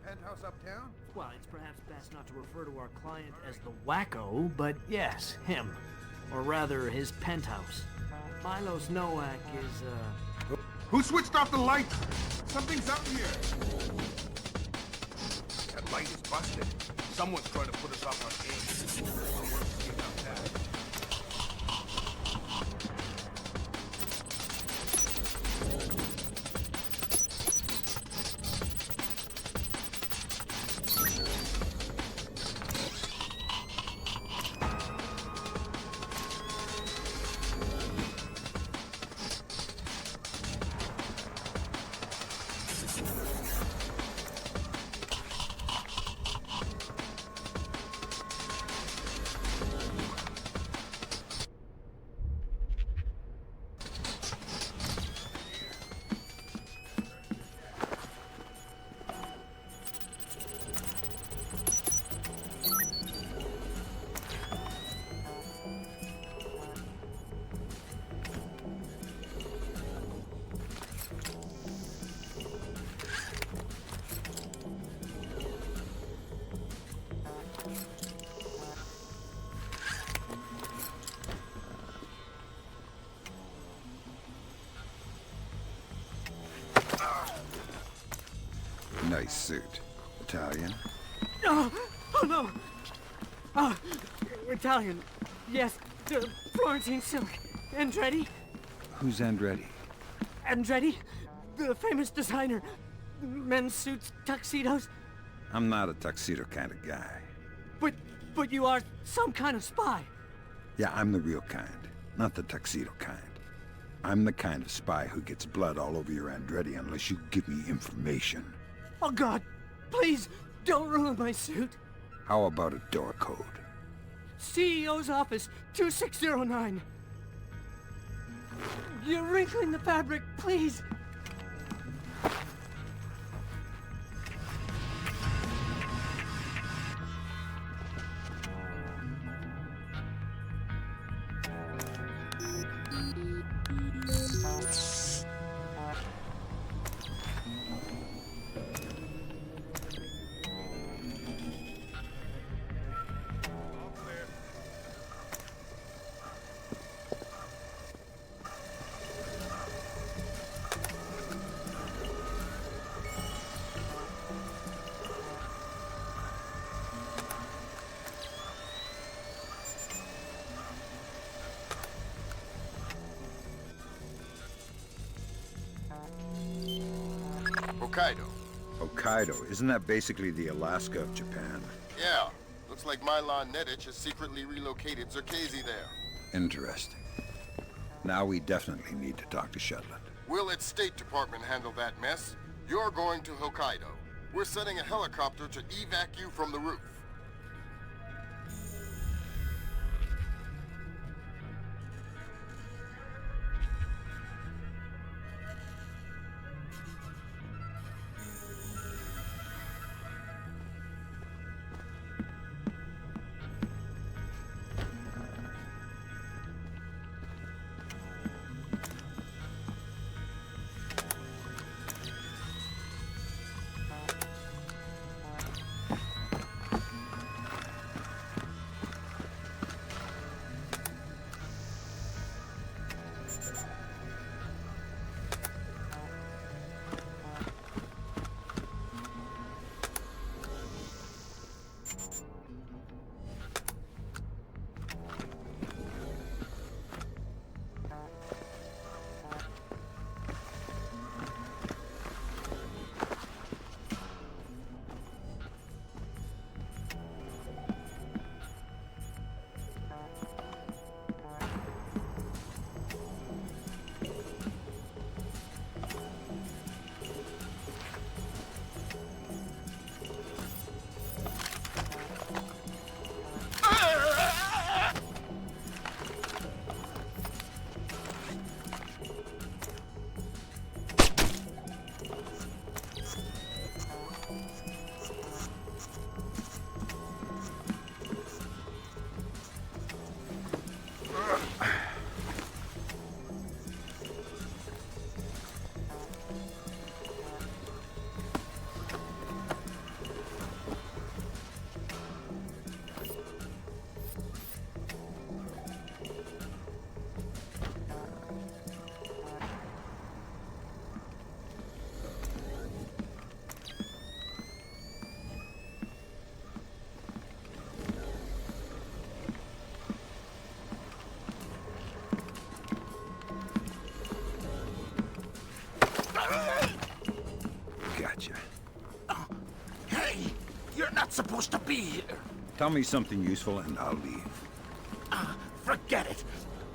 Penthouse uptown? Well, it's perhaps best not to refer to our client as the wacko, but yes, him. Or rather, his penthouse. Milos Nowak is, Who switched off the lights? Something's up here. That light is busted. Someone's trying to put us off our game. I'll work to see about that. Nice suit. Italian? No! Oh, no! Italian. Yes, the Florentine silk. Andretti? Who's Andretti? Andretti? The famous designer. Men's suits, tuxedos. I'm not a tuxedo kind of guy. But you are some kind of spy. Yeah, I'm the real kind, not the tuxedo kind. I'm the kind of spy who gets blood all over your Andretti unless you give me information. Oh, God. Please, don't ruin my suit. How about a door code? CEO's office, 2609. You're wrinkling the fabric, please. Hokkaido. Hokkaido? Isn't that basically the Alaska of Japan? Yeah. Looks like Milan Nedich has secretly relocated Zerkezi there. Interesting. Now we definitely need to talk to Shetland. We'll let State Department handle that mess. You're going to Hokkaido. We're sending a helicopter to evac you from the roof. Gotcha. Hey, you're not supposed to be here. Tell me something useful and I'll leave. Forget it.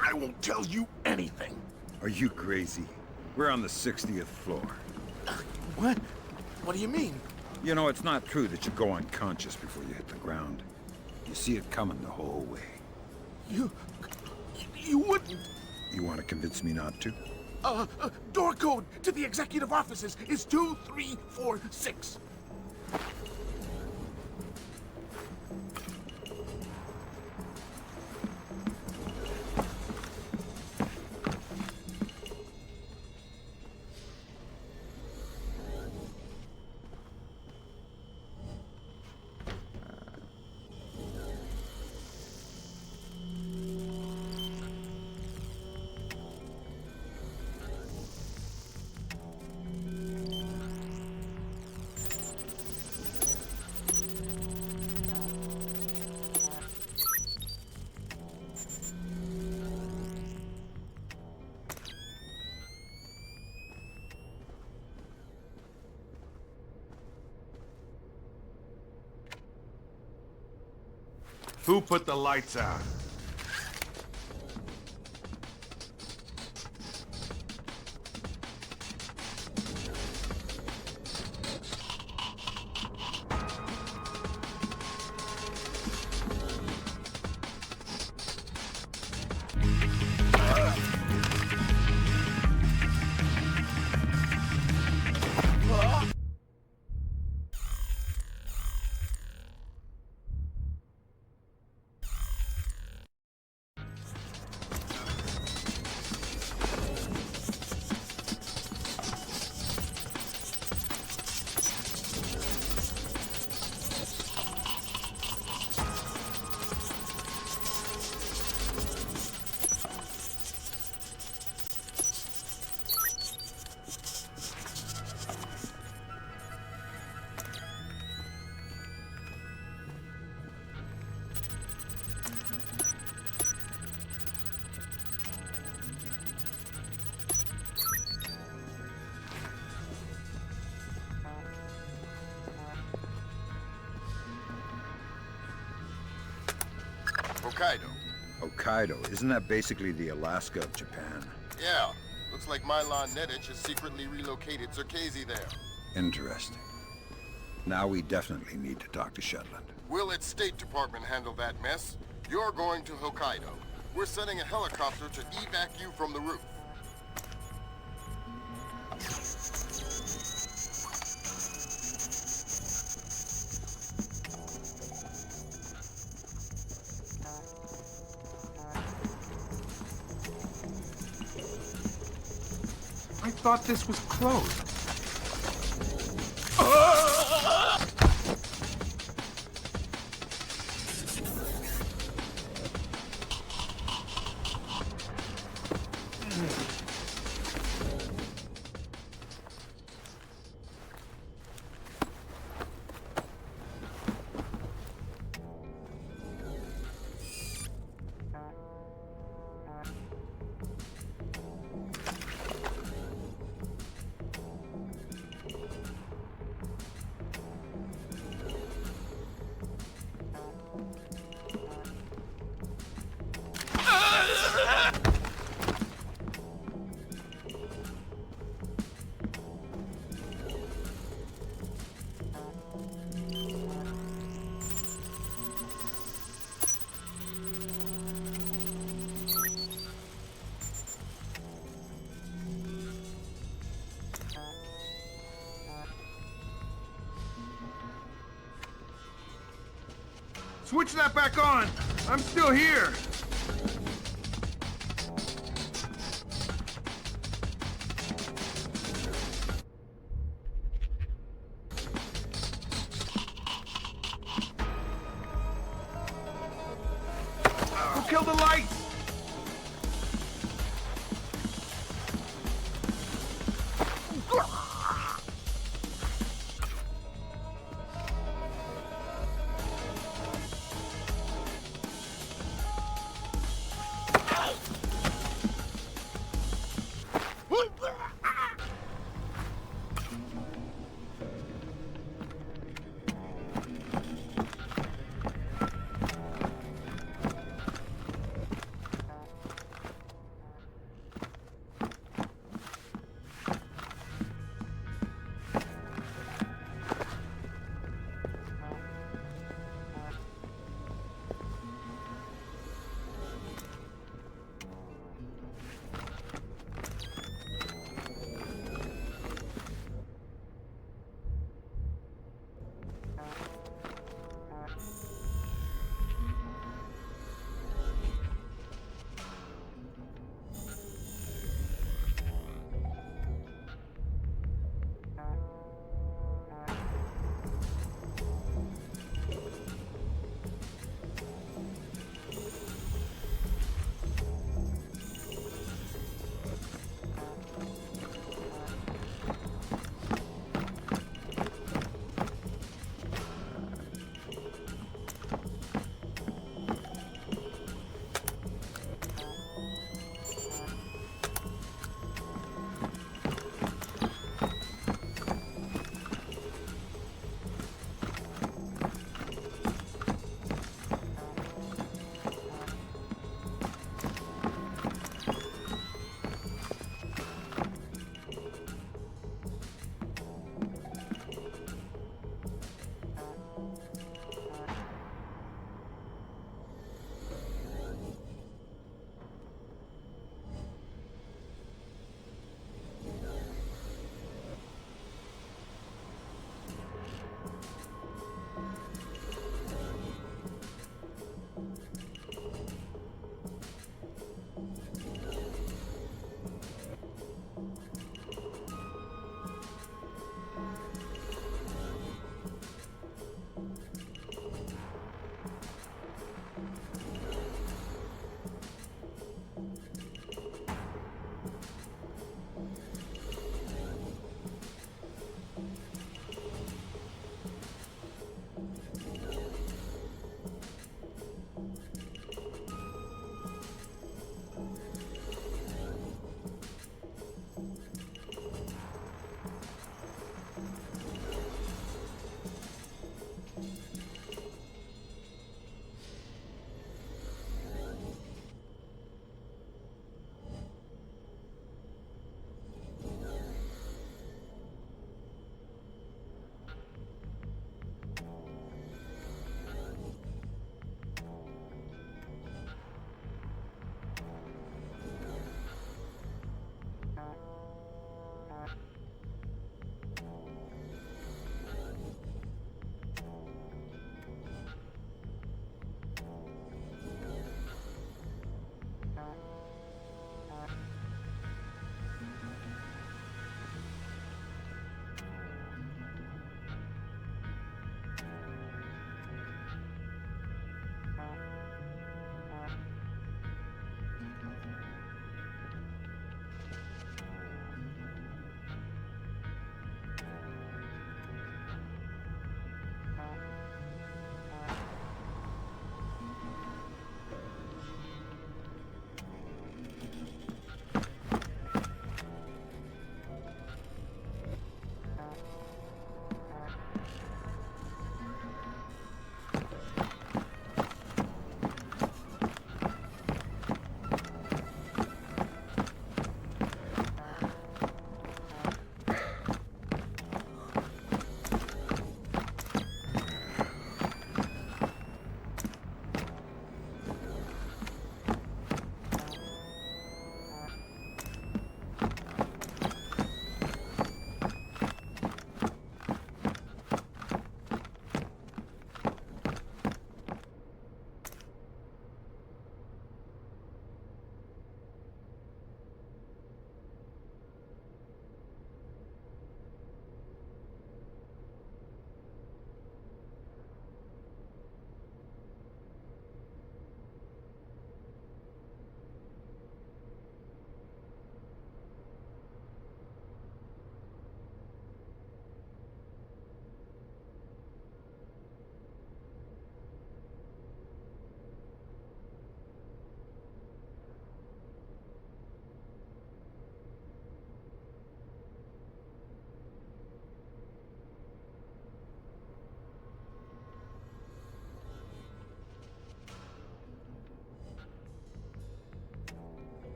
I won't tell you anything. Are you crazy? We're on the 60th floor. What? What do you mean? You know, it's not true that you go unconscious before you hit the ground. You see it coming the whole way. You wouldn't. You want to convince me not to? Door code to the executive offices is 2346. Who put the lights out? Hokkaido. Hokkaido? Isn't that basically the Alaska of Japan? Yeah. Looks like Milan Nedich has secretly relocated Zerkezi there. Interesting. Now we definitely need to talk to Shetland. Will its State Department handle that mess? You're going to Hokkaido. We're sending a helicopter to evac you from the roof. I thought this was closed. Switch that back on! I'm still here! Who killed the lights?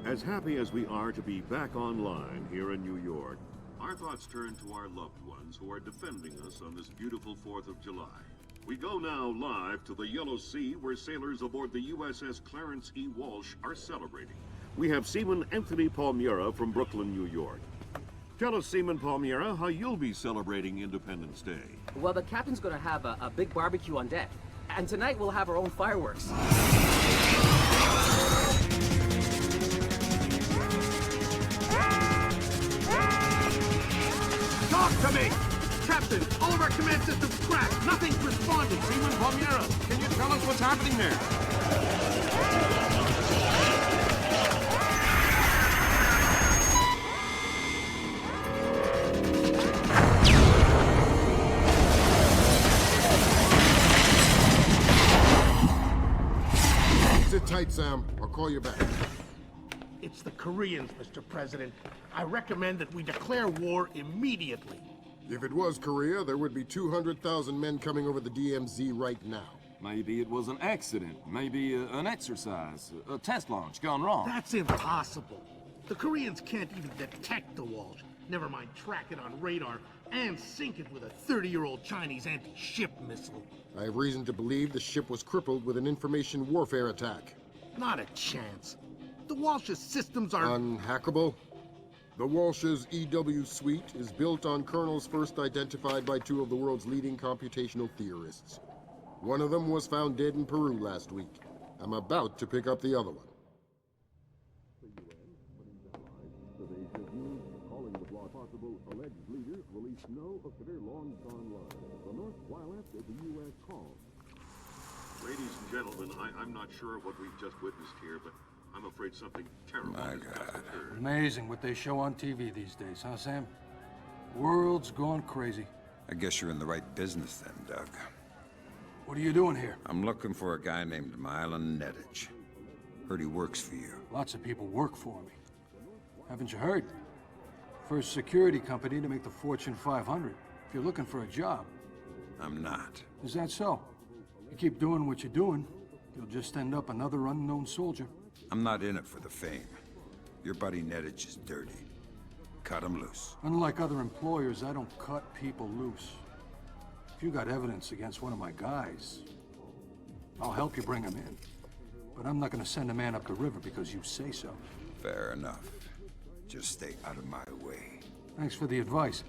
As happy as we are to be back online here in New York, our thoughts turn to our loved ones who are defending us on this beautiful 4th of July. We go now live to the Yellow Sea, where sailors aboard the USS Clarence E. Walsh are celebrating. We have Seaman Anthony Palmiera from Brooklyn, New York. Tell us, Seaman Palmiera, how you'll be celebrating Independence Day. Well, the captain's gonna have a big barbecue on deck. And tonight we'll have our own fireworks. Talk to me! Captain, all of our command systems crashed. Nothing's responding. Seaman Palmiera, can you tell us what's happening there? Sit tight, Sam. I'll call you back. It's the Koreans, Mr. President. I recommend that we declare war immediately. If it was Korea, there would be 200,000 men coming over the DMZ right now. Maybe it was an accident. Maybe an exercise. A test launch gone wrong. That's impossible. The Koreans can't even detect the Walsh. Never mind track it on radar and sink it with a 30-year-old Chinese anti-ship missile. I have reason to believe the ship was crippled with an information warfare attack. Not a chance. The Walsh's systems are... Unhackable? The Walsh's EW suite is built on kernels first identified by two of the world's leading computational theorists. One of them was found dead in Peru last week. I'm about to pick up the other one. Possible alleged leader released no of their long-gone lives. The North, while after the U.S. call. Ladies and gentlemen, I'm not sure what we've just witnessed here, but I'm afraid something terrible has just occurred. Amazing what they show on TV these days, huh, Sam? World's gone crazy. I guess you're in the right business then, Doug. What are you doing here? I'm looking for a guy named Milan Nedich. Heard he works for you. Lots of people work for me. Haven't you heard? First security company to make the Fortune 500. If you're looking for a job. I'm not. Is that so? You keep doing what you're doing, you'll just end up another unknown soldier. I'm not in it for the fame. Your buddy Nedich is dirty. Cut him loose. Unlike other employers, I don't cut people loose. If you got evidence against one of my guys, I'll help you bring him in. But I'm not gonna send a man up the river because you say so. Fair enough. Just stay out of my way. Thanks for the advice.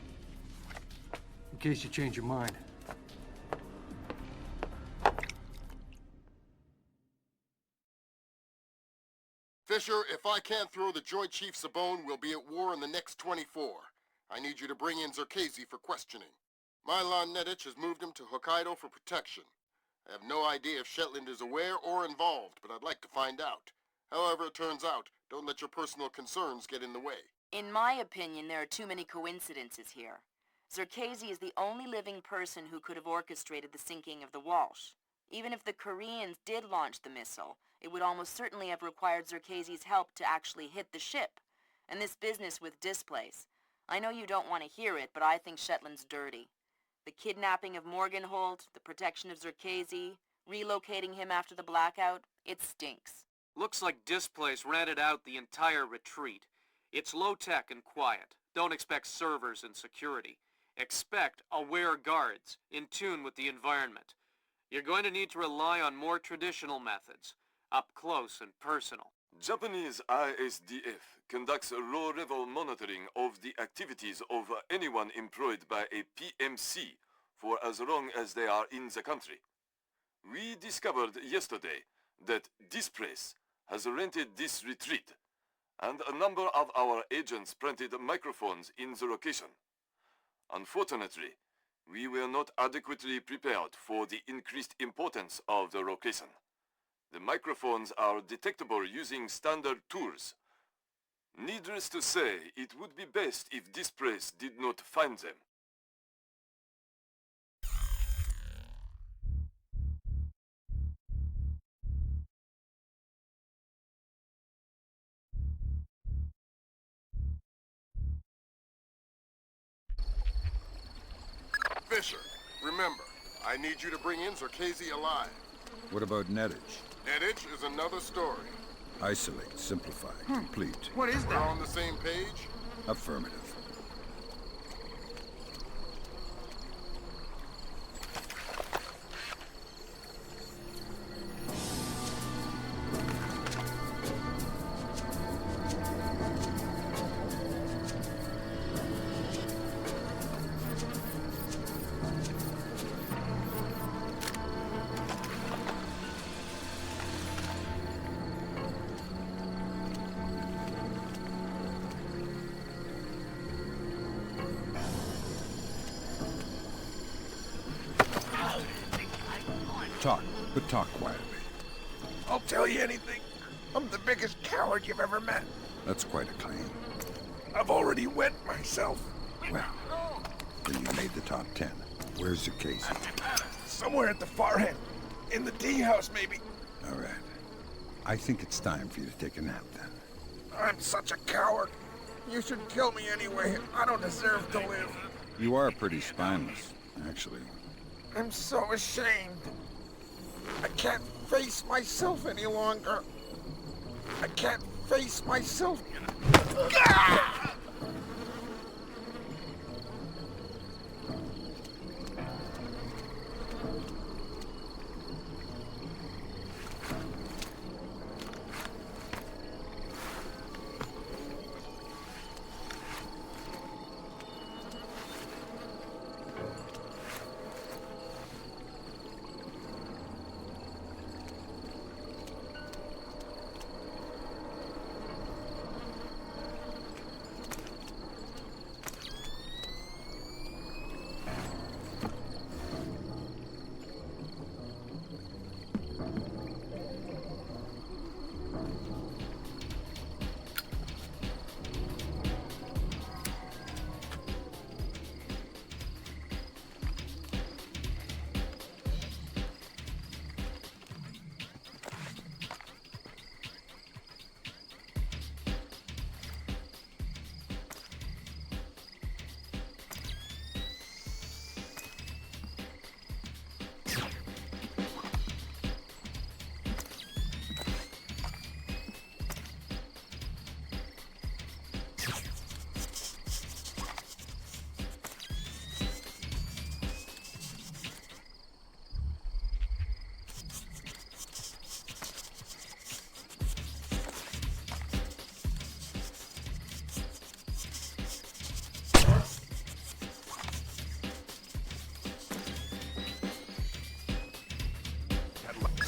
In case you change your mind. Fisher, if I can't throw the Joint Chiefs a bone, we'll be at war in the next 24. I need you to bring in Zerkezi for questioning. Milan Nedich has moved him to Hokkaido for protection. I have no idea if Shetland is aware or involved, but I'd like to find out. However it turns out, don't let your personal concerns get in the way. In my opinion, there are too many coincidences here. Zerkezi is the only living person who could have orchestrated the sinking of the Walsh. Even if the Koreans did launch the missile, it would almost certainly have required Zerkezi's help to actually hit the ship. And this business with displays. I know you don't want to hear it, but I think Shetland's dirty. The kidnapping of Morgenholt, the protection of Zerkezi, relocating him after the blackout, it stinks. Looks like Displace rented out the entire retreat. It's low-tech and quiet. Don't expect servers and security. Expect aware guards, in tune with the environment. You're going to need to rely on more traditional methods, up close and personal. Japanese ISDF conducts a low-level monitoring of the activities of anyone employed by a PMC for as long as they are in the country. We discovered yesterday that Displace has rented this retreat, and a number of our agents planted microphones in the location. Unfortunately, we were not adequately prepared for the increased importance of the location. The microphones are detectable using standard tools. Needless to say, it would be best if Displace did not find them. Fisher, remember, I need you to bring in Zerkezi alive. What about Nedich? Nedich is another story. Isolate, simplify, complete. What is We're that? on the same page? Affirmative. Talk, but talk quietly. I'll tell you anything. I'm the biggest coward you've ever met. That's quite a claim. I've already wet myself. Well, then you made the top 10. Where's the case? Somewhere at the far end. In the D house, maybe. All right. I think it's time for you to take a nap, then. I'm such a coward. You should kill me anyway. I don't deserve to live. You are pretty spineless, actually. I'm so ashamed. I can't face myself any longer. I can't face myself.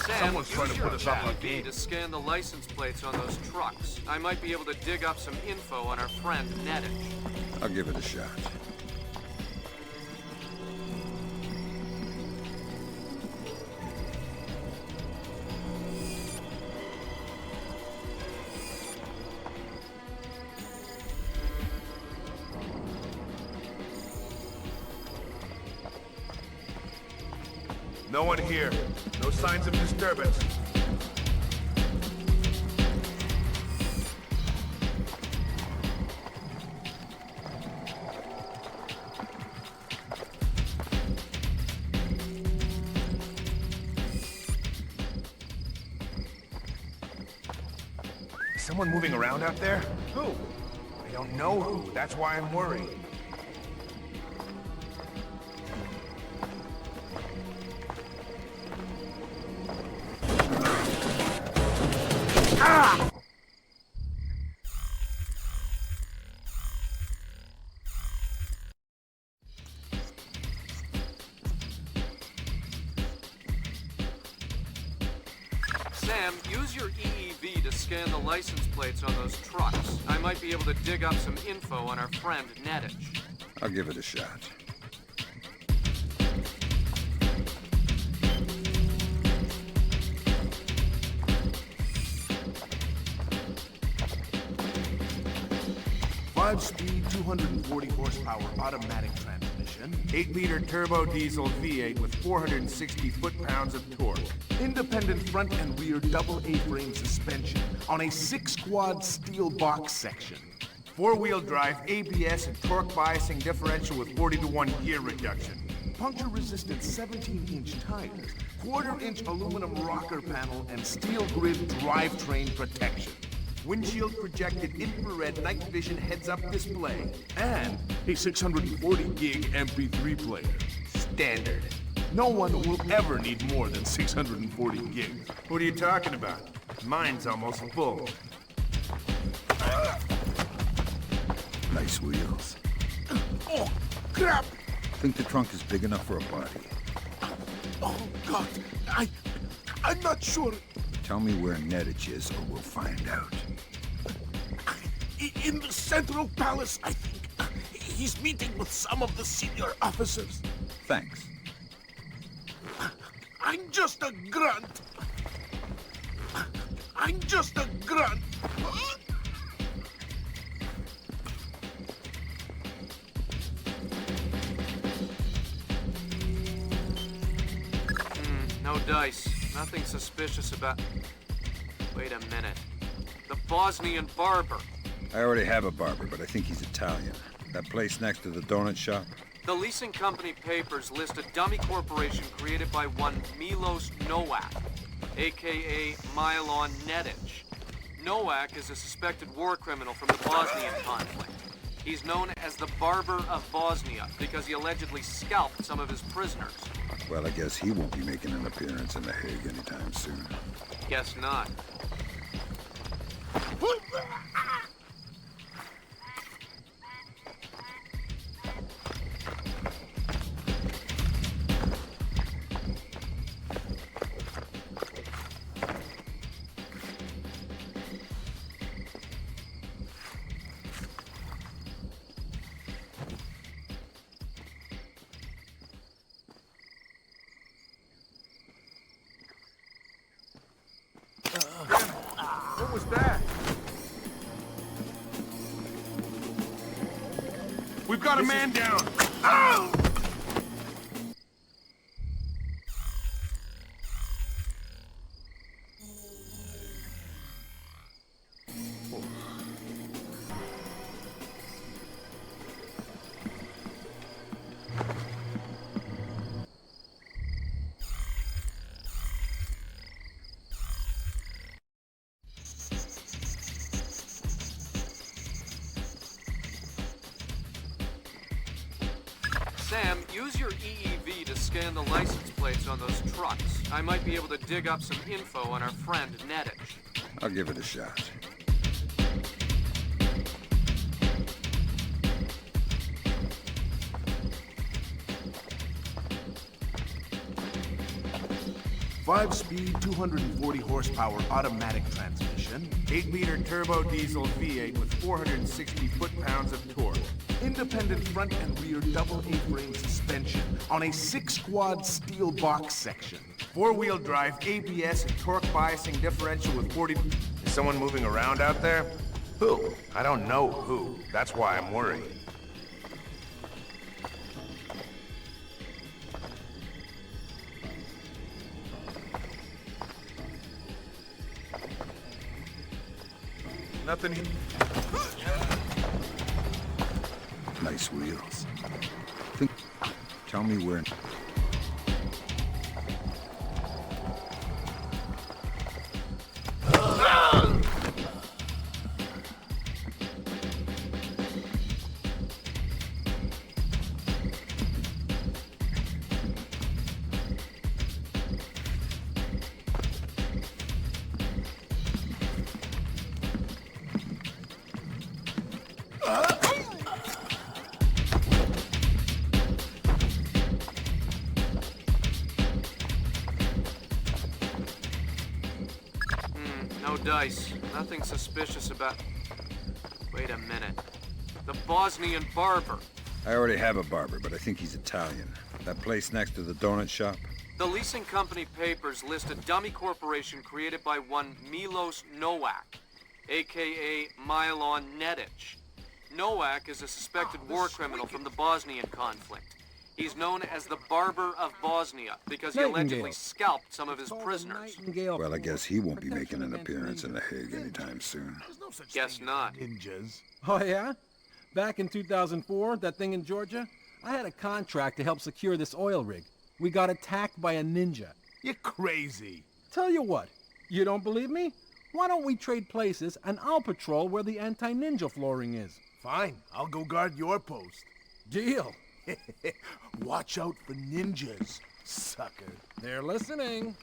Sam, Someone's trying to put us up on game. to scan the license plates on those trucks. I might be able to dig up some info on our friend Nettich. I'll give it a shot. No one here. No signs of disturbance. Is someone moving around out there? Who? I don't know who. That's why I'm worried. Ah! Sam, use your EEV to scan the license plates on those trucks. I might be able to dig up some info on our friend Nettich. I'll give it a shot. Five-speed, 240 horsepower automatic transmission, 8-liter turbo diesel V8 with 460 foot-pounds of torque, independent front and rear double A-frame suspension on a 6-quad steel box section, 4-wheel drive ABS and torque biasing differential with 40-to-1 gear reduction, puncture-resistant 17-inch tires, quarter-inch aluminum rocker panel and steel grid drivetrain protection. Windshield projected infrared night vision heads-up display. And a 640 gig MP3 player. Standard. No one will ever need more than 640 gigs. What are you talking about? Mine's almost full. Nice wheels. Oh, crap! Think the trunk is big enough for a body? Oh, God. I'm not sure. Tell me where Nedich is, or we'll find out. In the Central Palace, I think. He's meeting with some of the senior officers. Thanks. I'm just a grunt. I'm just a grunt. No dice. Nothing suspicious about... Wait a minute. The Bosnian barber. I already have a barber, but I think he's Italian. That place next to the donut shop? The leasing company papers list a dummy corporation created by one Milos Nowak, a.k.a. Milon Nedic. Nowak is a suspected war criminal from the Bosnian conflict. He's known as the Barber of Bosnia because he allegedly scalped some of his prisoners. Well, I guess he won't be making an appearance in The Hague anytime soon. Guess not. What was that? We've got a man down. Oh! Sam, use your EEV to scan the license plates on those trucks. I might be able to dig up some info on our friend Nedic. I'll give it a shot. Five-speed, 240 horsepower automatic transmission. 8-liter turbo diesel V8 with 460 foot-pounds of torque. Independent front and rear double A-frame suspension on a 6-quad steel box section. 4-wheel drive, ABS, and torque biasing differential with 40... Is someone moving around out there? Who? I don't know who. That's why I'm worried. Nothing. Nice wheels. Tell me where... No dice. Nothing suspicious about... Wait a minute. The Bosnian barber. I already have a barber, but I think he's Italian. That place next to the donut shop? The leasing company papers list a dummy corporation created by one Milos Nowak, a.k.a. Milon Nedic. Nowak is a suspected war criminal from the Bosnian conflict. He's known as the Barber of Bosnia because he allegedly scalped some of his prisoners. Well, I guess he won't be making an appearance in The Hague anytime soon. Guess not. Ninjas. Oh, yeah? Back in 2004, that thing in Georgia, I had a contract to help secure this oil rig. We got attacked by a ninja. You're crazy. Tell you what, you don't believe me? Why don't we trade places and I'll patrol where the anti-ninja flooring is? Fine, I'll go guard your post. Deal. Watch out for ninjas, sucker. They're listening.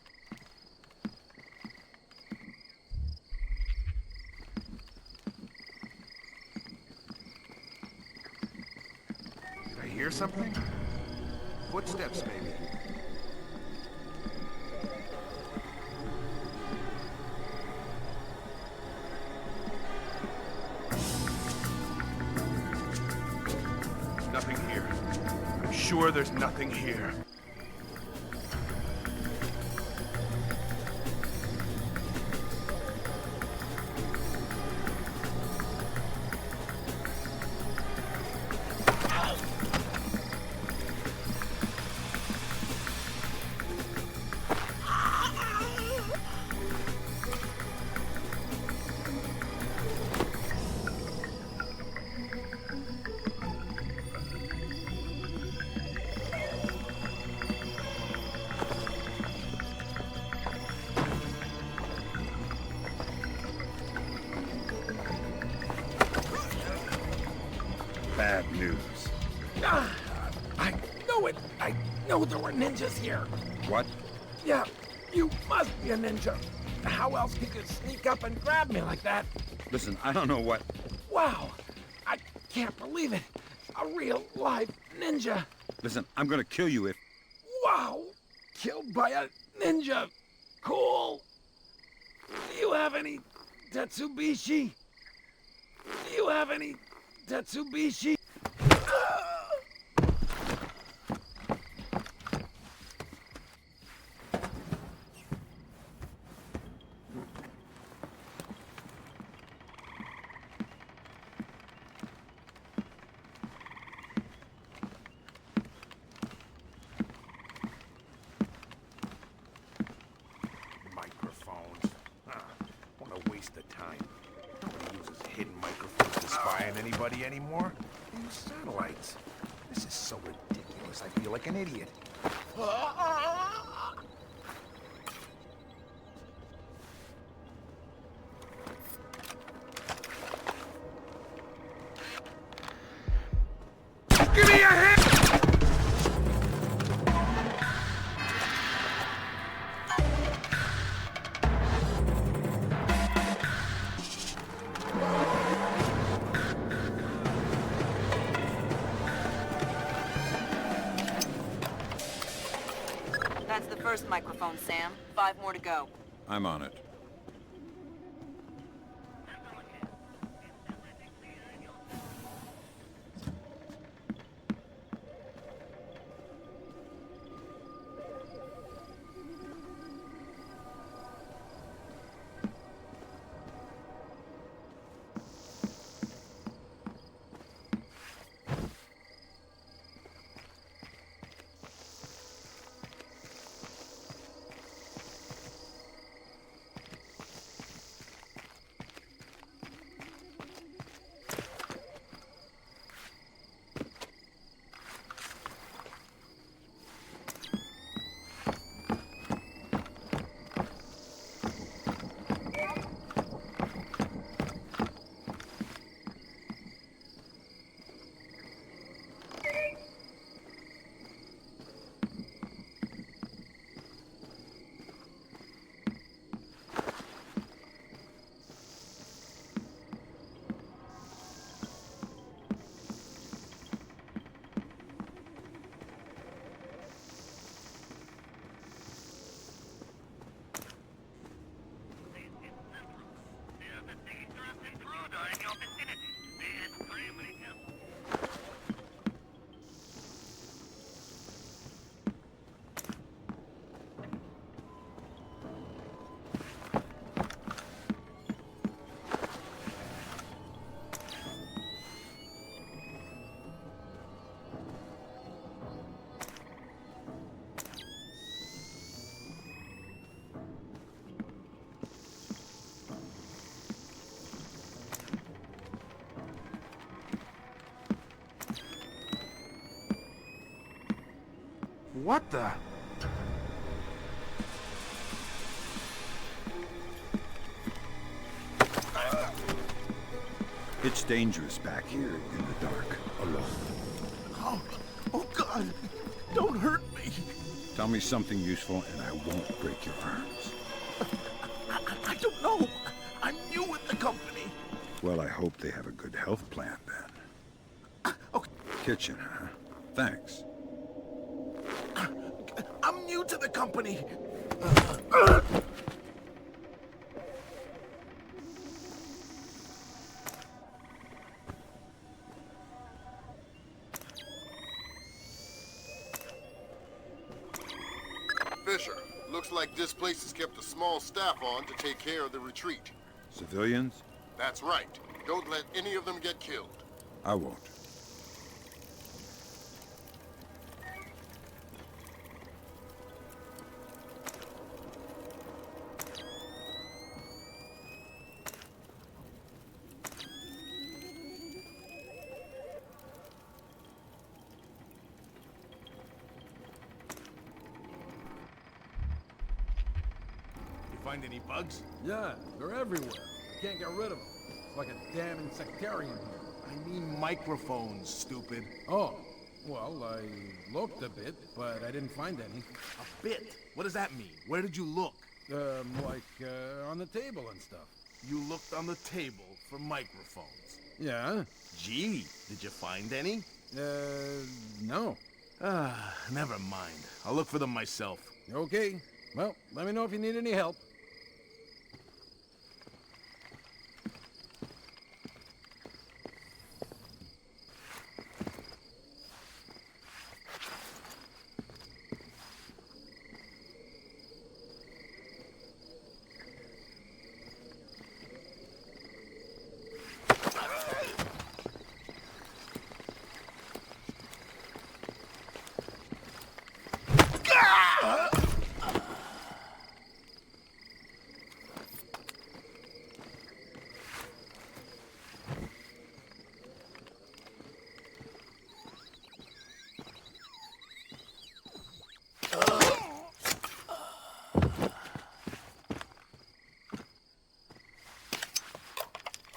Did I hear something? Footsteps, maybe. Nothing here. I'm sure there's nothing here. Bad news. I know it. I know there were ninjas here. What? Yeah, you must be a ninja. How else could you sneak up and grab me like that? Listen, I don't know what... Wow, I can't believe it. A real live ninja. Listen, I'm gonna kill you if... Wow, killed by a ninja. Cool. Do you have any Tetsubishi? Do you have any Tetsubishi? Microphones. What a waste of time. Nobody uses hidden microphones to spy on anybody anymore. They use satellites. This is so ridiculous. I feel like an idiot. Give me a hand! That's the first microphone, Sam. 5 more to go. I'm on it. What the? It's dangerous back here in the dark, alone. Oh God! Don't hurt me! Tell me something useful and I won't break your arms. I don't know. I'm new with the company. Well, I hope they have a good health plan then. Kitchen, huh? Thanks. I'm new to the company. Fisher, looks like this place has kept a small staff on to take care of the retreat. Civilians? That's right. Don't let any of them get killed. I won't. Find any bugs? Yeah, they're everywhere. Can't get rid of them. It's like a damn insectarium here. I mean microphones, stupid. Oh, well, I looked a bit, but I didn't find any. A bit? What does that mean? Where did you look? On the table and stuff. You looked on the table for microphones. Yeah. Gee, did you find any? No. Never mind. I'll look for them myself. Okay. Well, let me know if you need any help.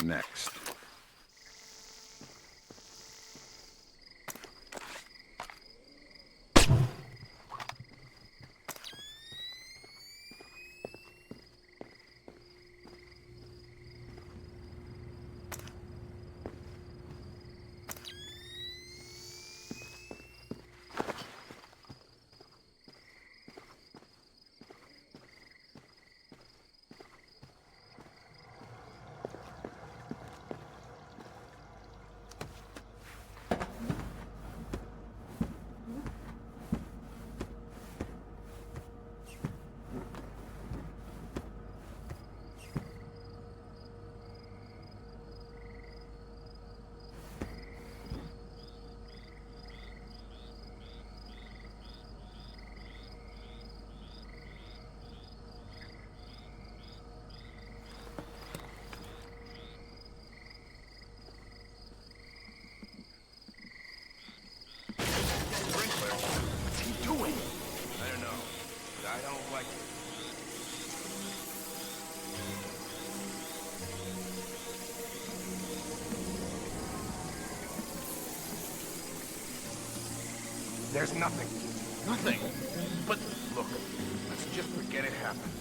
Next. What's he doing? I don't know, but I don't like it. There's nothing. Nothing? But look, let's just forget it happened.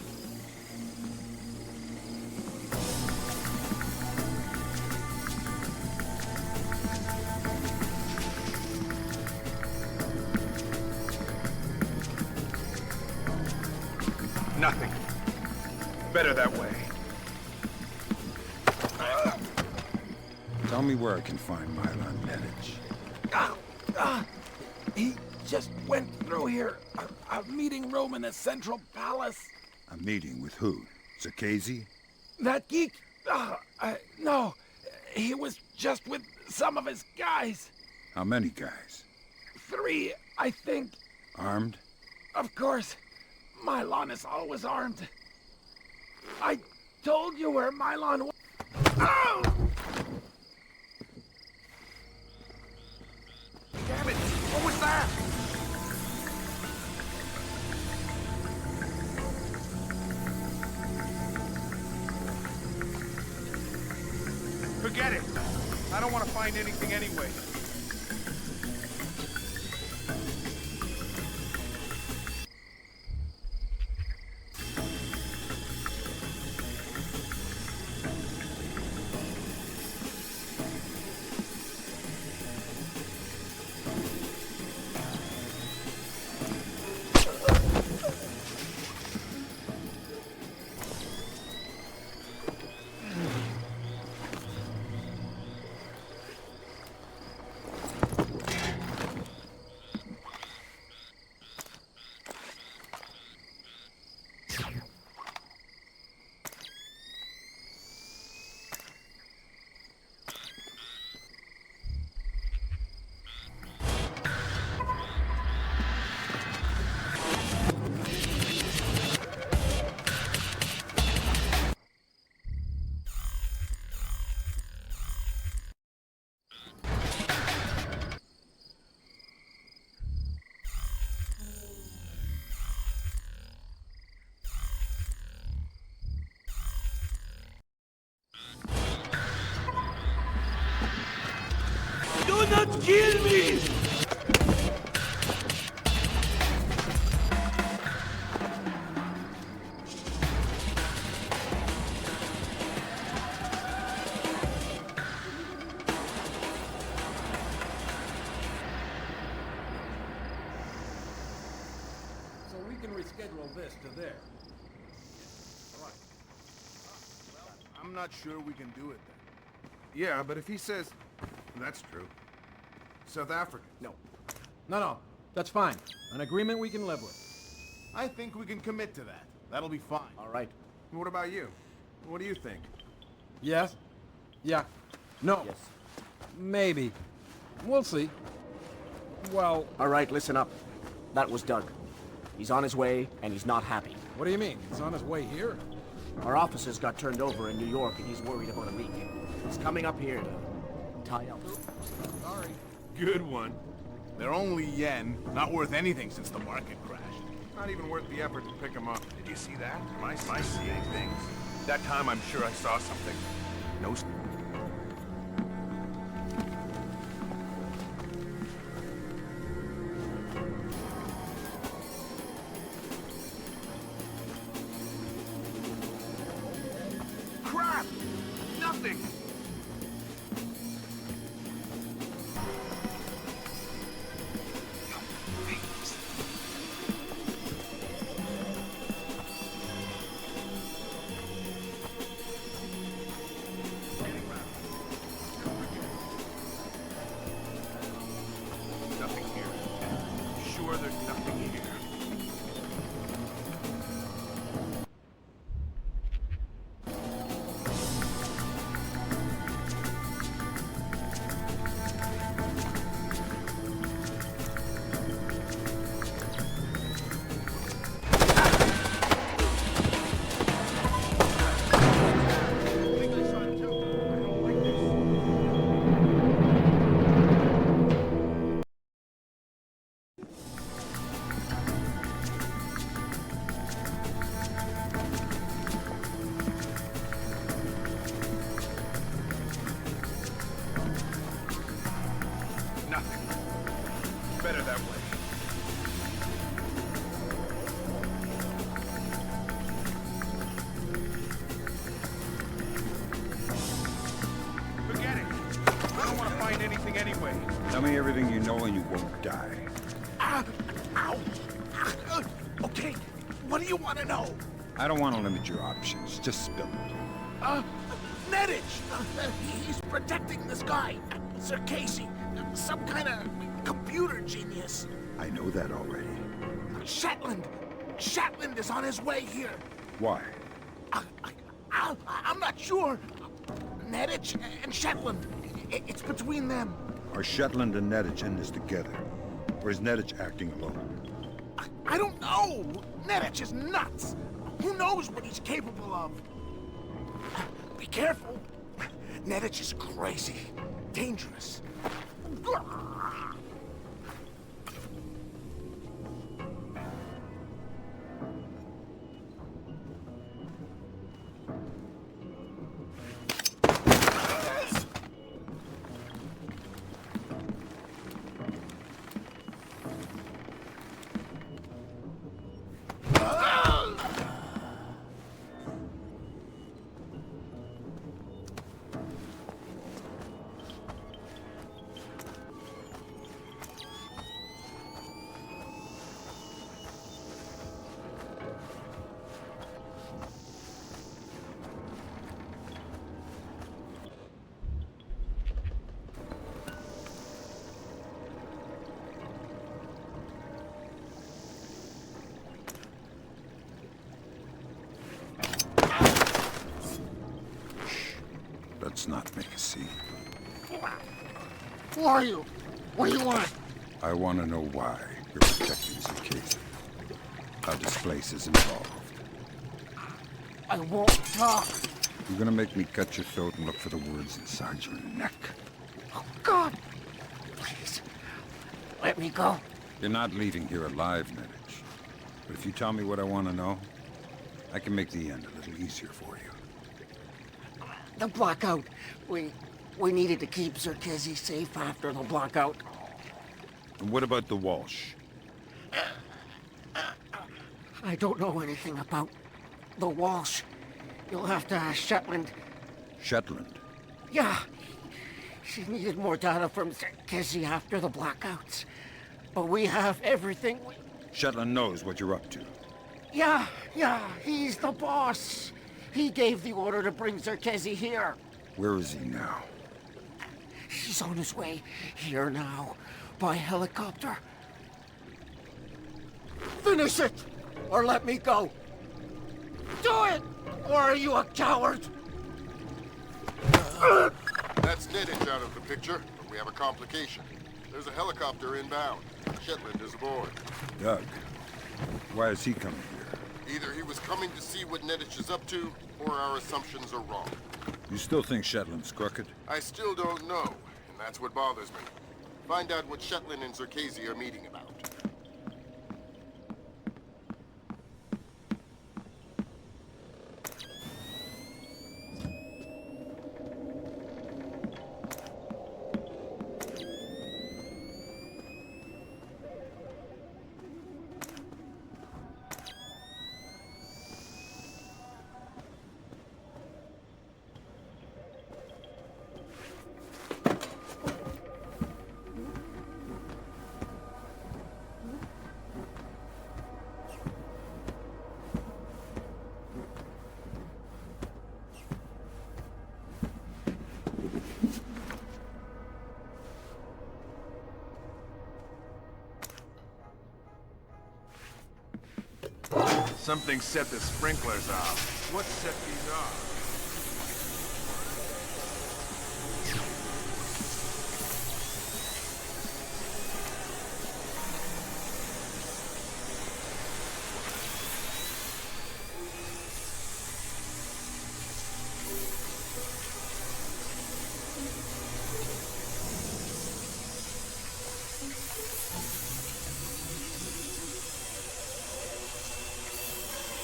Nothing. Better that way. Tell me where I can find Milan Medic. He just went through here. A meeting room in the Central Palace. A meeting with who? Zakhazy? That geek? No. He was just with some of his guys. How many guys? 3, I think. Armed? Of course. Milan is always armed. I told you where Milan was. Oh! Damn it! What was that? Forget it. I don't want to find anything anyway. Do not kill me! So we can reschedule this to there. I'm not sure we can do it then. Yeah, but if he says... That's true. South Africa. No. No, that's fine. An agreement we can live with. I think we can commit to that. That'll be fine. All right. What about you? What do you think? Yes? Yeah. No. Yes. Maybe. We'll see. Well... All right, listen up. That was Doug. He's on his way, and he's not happy. What do you mean? He's on his way here? Our offices got turned over in New York, and he's worried about a leak. He's coming up here to tie up. Sorry. Good one. They're only yen, not worth anything since the market crashed. Not even worth the effort to pick them up. Did you see that? Am I seeing things? That time I'm sure I saw something. No... Crap! Nothing! Nothing here. Sure there's nothing here. Nothing. Better that way. Forget it. I don't want to find anything anyway. Tell me everything you know and you won't die. Ow! Okay, what do you want to know? I don't want to limit your options. Just spill it. Nettich! He's protecting this guy, Sir Casey. Some kind of computer genius. I know that already. Shetland! Shetland is on his way here. Why? I'm not sure. Nettich and Shetland. It's between them. Are Shetland and Nettich in this together? Or is Nettich acting alone? I don't know. Nettich is nuts. Who knows what he's capable of? Be careful. Nettich is crazy. Dangerous. Let's not make a scene. Who are you? What do you want? I want to know why you're protecting Circassian. How this place is involved. I won't talk. You're gonna make me cut your throat and look for the words inside your neck. Oh, God. Please. Let me go. You're not leaving here alive, Nedich. But if you tell me what I want to know, I can make the end a little easier for you. The blackout. We needed to keep Circassian safe after the blackout. And what about the Walsh? I don't know anything about the Walsh. You'll have to ask Shetland. Shetland? Yeah. She needed more data from Circassian after the blackouts. But we have everything we... Shetland knows what you're up to. Yeah, he's the boss. He gave the order to bring Circassian here. Where is he now? He's on his way here now, by helicopter. Finish it, or let me go. Do it, or are you a coward? That's Nedich out of the picture, but we have a complication. There's a helicopter inbound. Shetland is aboard. Doug, why is he coming here? Either he was coming to see what Nedich is up to, or our assumptions are wrong. You still think Shetland's crooked? I still don't know, and that's what bothers me. Find out what Shetland and Circassian are meeting about. Something set the sprinklers off. What set these off?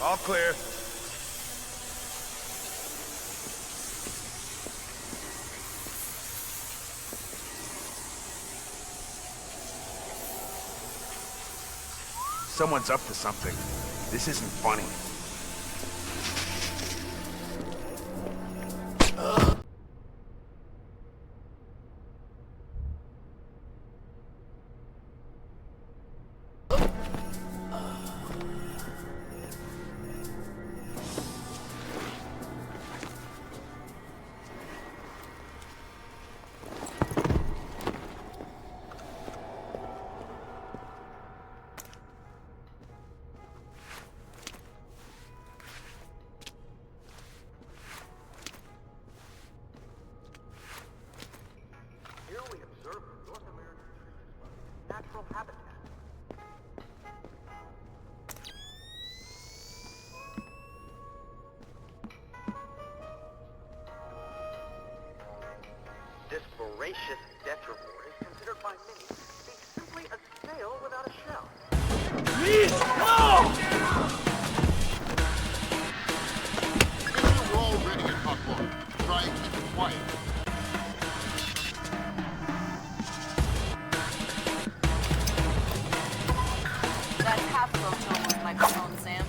All clear. Someone's up to something. This isn't funny. This voracious detrivore is considered by many to be simply a snail without a shell. Please, no! We're all ready at hot water. Try and keep it quiet. That's half a low tone with microphone, Sam.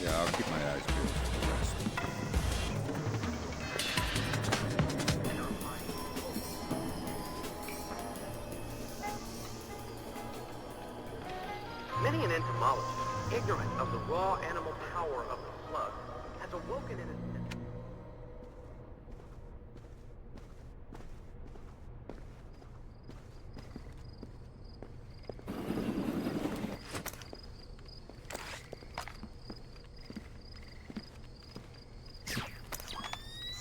Yeah, I'll keep my eyes peeled for the rest. Many an entomologist, ignorant of the raw animal power of the slug, has awoken in his...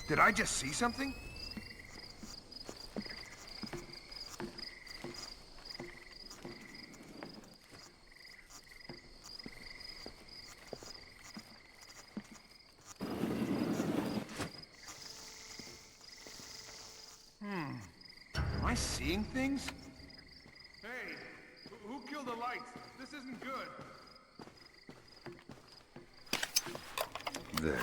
Did I just see something? seeing things? Hey, who killed the lights? This isn't good. There.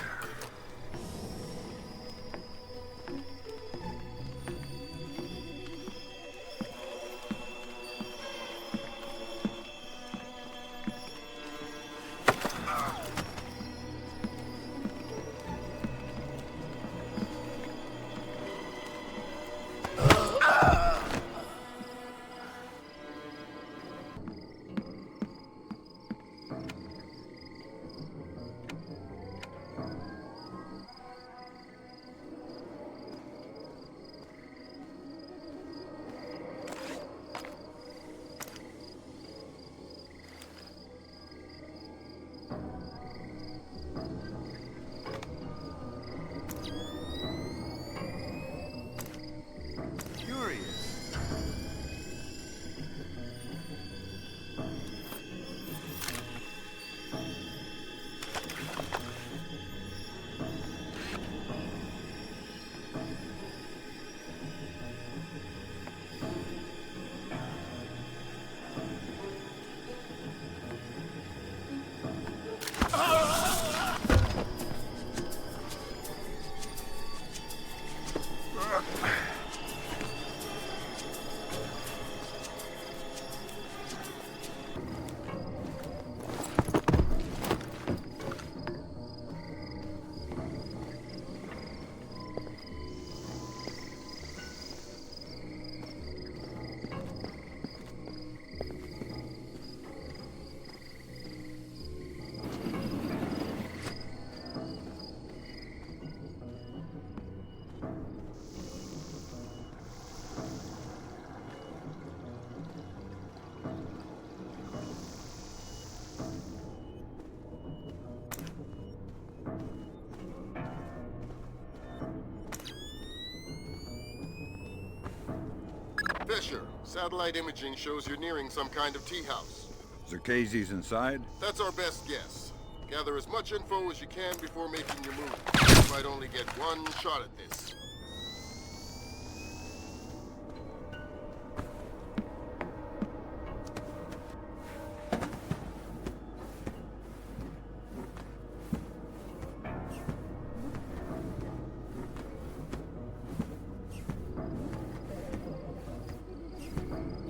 Fisher, satellite imaging shows you're nearing some kind of tea house. Zerkezes inside? That's our best guess. Gather as much info as you can before making your move. You might only get one shot at this.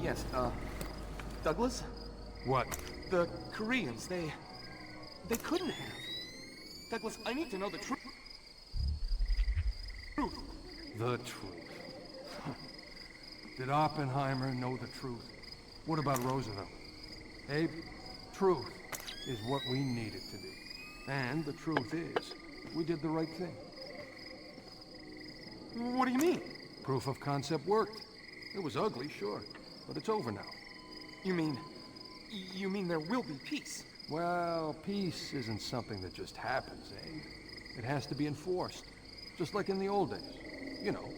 Yes, Douglas? What? The Koreans, they couldn't have. Douglas, I need to know the truth. The truth. Did Oppenheimer know the truth? What about Roosevelt? Abe, truth is what we need it to be. And the truth is, we did the right thing. What do you mean? Proof of concept worked. It was ugly, sure, but it's over now. You mean there will be peace? Well, peace isn't something that just happens, Abe. It has to be enforced, just like in the old days. You know,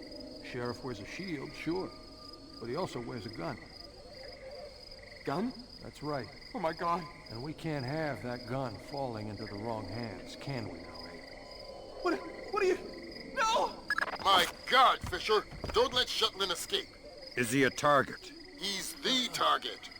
sheriff wears a shield, sure, but he also wears a gun. Gun? That's right. Oh my God. And we can't have that gun falling into the wrong hands, can we now, Abe? What are you... No! My God, Fisher! Don't let Shutlin escape. Is he a target? He's the target.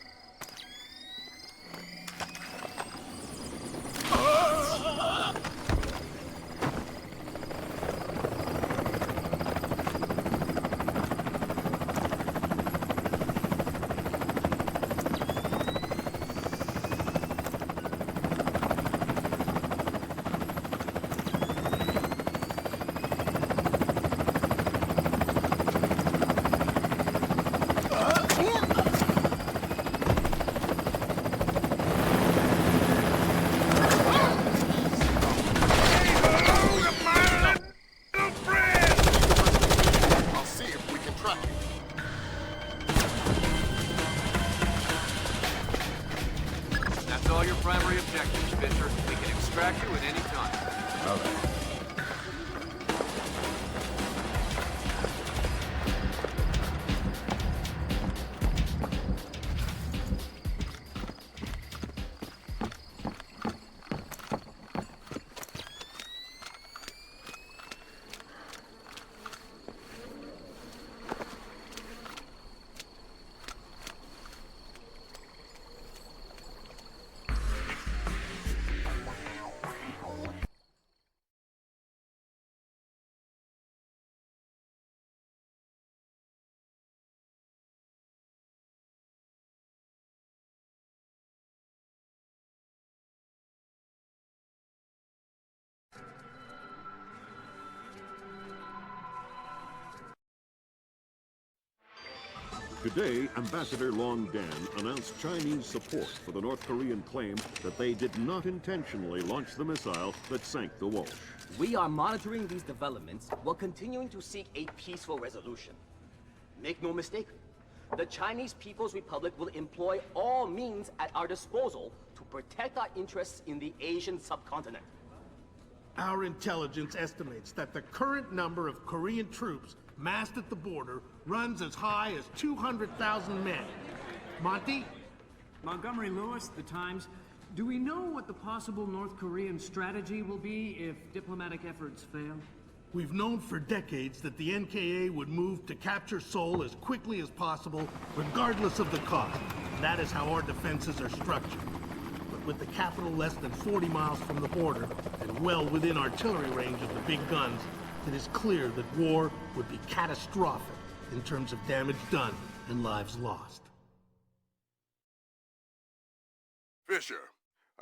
That's all your primary objectives, Splinter. We can extract you at any time. All right. Today, Ambassador Long Dan announced Chinese support for the North Korean claim that they did not intentionally launch the missile that sank the Walsh. We are monitoring these developments while continuing to seek a peaceful resolution. Make no mistake, the Chinese People's Republic will employ all means at our disposal to protect our interests in the Asian subcontinent. Our intelligence estimates that the current number of Korean troops massed at the border runs as high as 200,000 men. Monty? Montgomery Lewis, The Times. Do we know what the possible North Korean strategy will be if diplomatic efforts fail? We've known for decades that the NKA would move to capture Seoul as quickly as possible, regardless of the cost. That is how our defenses are structured. But with the capital less than 40 miles from the border, and well within artillery range of the big guns, it is clear that war would be catastrophic in terms of damage done and lives lost. Fisher,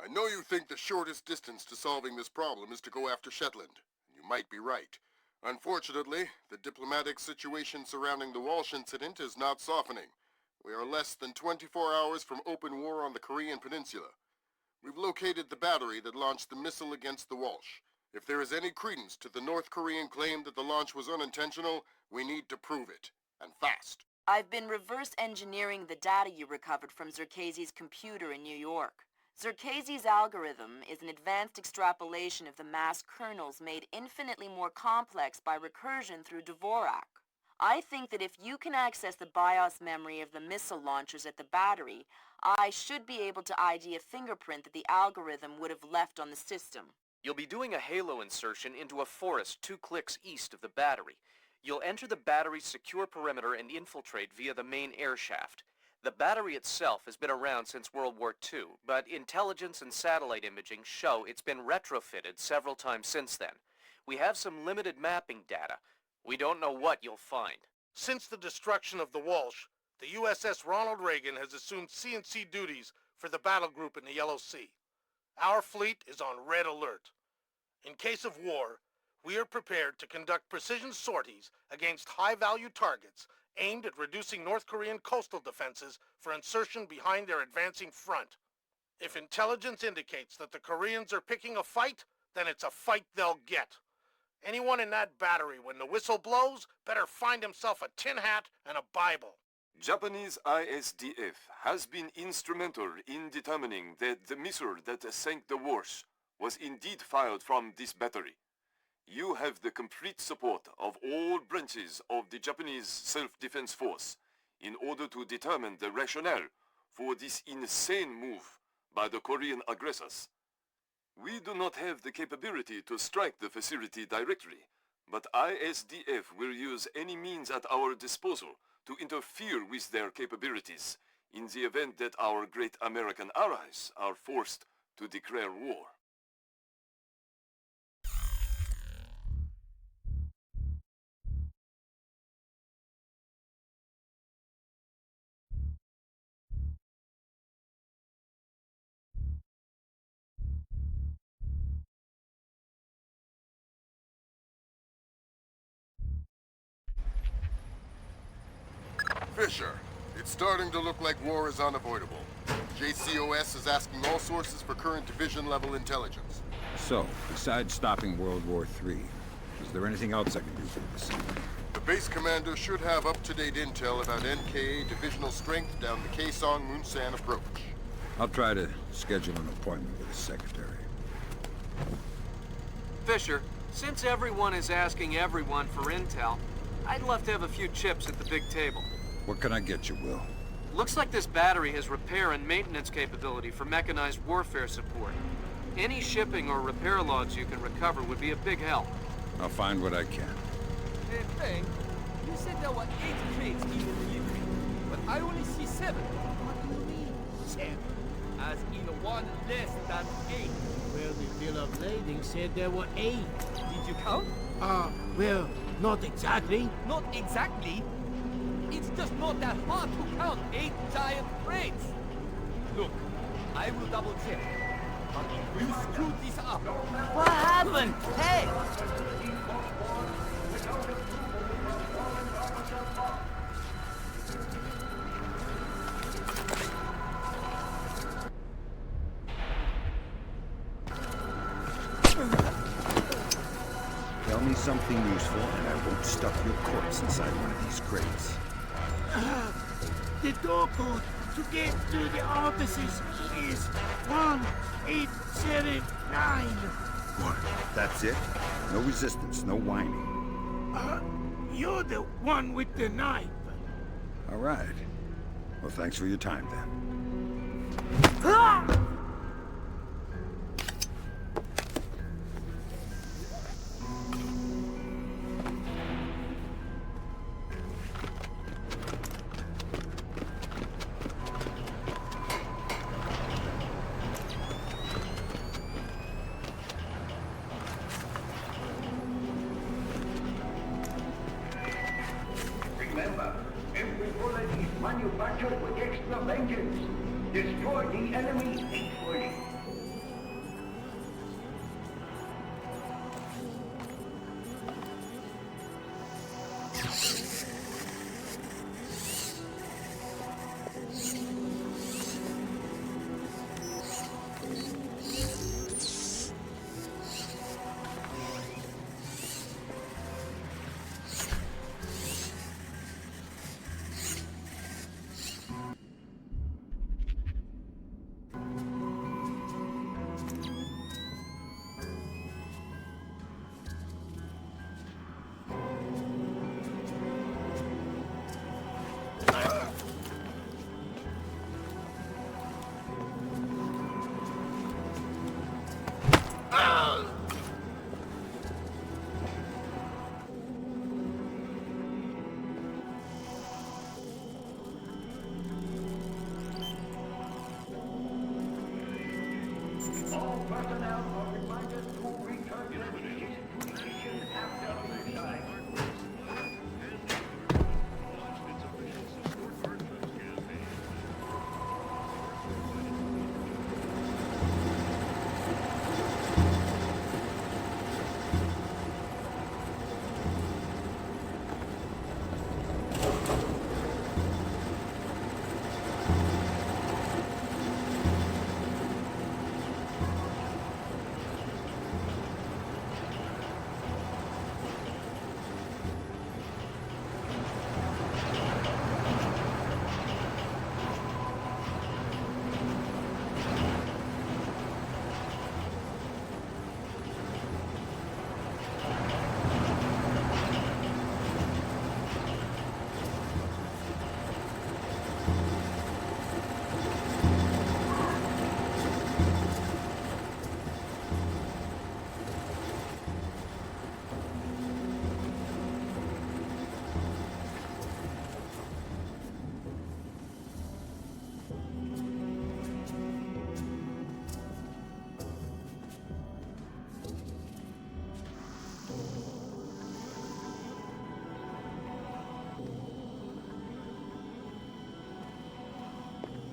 I know you think the shortest distance to solving this problem is to go after Shetland. You might be right. Unfortunately, the diplomatic situation surrounding the Walsh incident is not softening. We are less than 24 hours from open war on the Korean Peninsula. We've located the battery that launched the missile against the Walsh. If there is any credence to the North Korean claim that the launch was unintentional, we need to prove it, and fast. I've been reverse engineering the data you recovered from Zerkezi's computer in New York. Zerkezi's algorithm is an advanced extrapolation of the mass kernels made infinitely more complex by recursion through Dvorak. I think that if you can access the BIOS memory of the missile launchers at the battery, I should be able to ID a fingerprint that the algorithm would have left on the system. You'll be doing a halo insertion into a forest 2 clicks east of the battery. You'll enter the battery's secure perimeter and infiltrate via the main air shaft. The battery itself has been around since World War II, but intelligence and satellite imaging show it's been retrofitted several times since then. We have some limited mapping data. We don't know what you'll find. Since the destruction of the Walsh, the USS Ronald Reagan has assumed CNC duties for the battle group in the Yellow Sea. Our fleet is on red alert. In case of war, we are prepared to conduct precision sorties against high-value targets aimed at reducing North Korean coastal defenses for insertion behind their advancing front. If intelligence indicates that the Koreans are picking a fight, then it's a fight they'll get. Anyone in that battery, when the whistle blows, better find himself a tin hat and a Bible. Japanese ISDF has been instrumental in determining that the missile that sank the Walsh was indeed fired from this battery. You have the complete support of all branches of the Japanese self-defense force in order to determine the rationale for this insane move by the Korean aggressors. We do not have the capability to strike the facility directly, but ISDF will use any means at our disposal to interfere with their capabilities in the event that our great American allies are forced to declare war. Fisher, it's starting to look like war is unavoidable. JCOS is asking all sources for current division-level intelligence. So, besides stopping World War III, is there anything else I can do for this? The base commander should have up-to-date intel about NKA divisional strength down the Kaesong-Munsan approach. I'll try to schedule an appointment with the secretary. Fisher, since everyone is asking everyone for intel, I'd love to have a few chips at the big table. What can I get you, Will? Looks like this battery has repair and maintenance capability for mechanized warfare support. Any shipping or repair logs you can recover would be a big help. I'll find what I can. Hey, Fang, you said there were 8 crates in the delivery, but I only see 7. What do you mean, 7? As in 1 less than 8. Well, the bill of lading said there were 8. Did you count? Well, not exactly. Not exactly? It's just not that hard to count 8 giant crates. Look, I will double check. But if you screw this up... What happened? Hey! something useful, and I won't stuff your corpse inside one of these crates. The door code to get to the offices is 1879. What? That's it? No resistance, no whining. You're the one with the knife. All right. Well, thanks for your time, then. Remember, every bullet is manufactured with extra vengeance. Destroy the enemy equally. All personnel are reminded to return to position after exercise.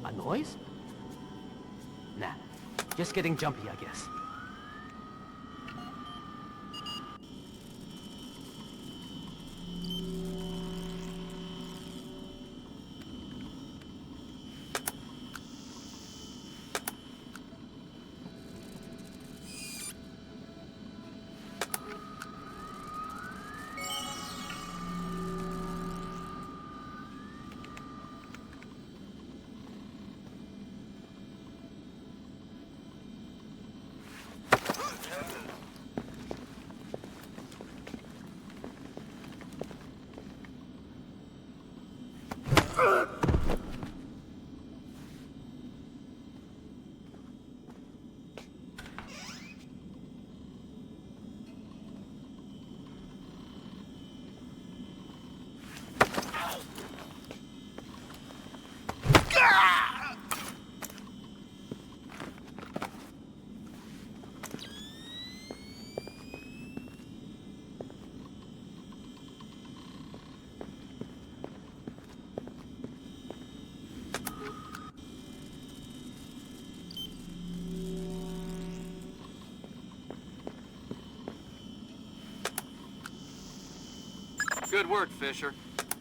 A noise? Nah, just getting jumpy, I guess. Good work, Fisher.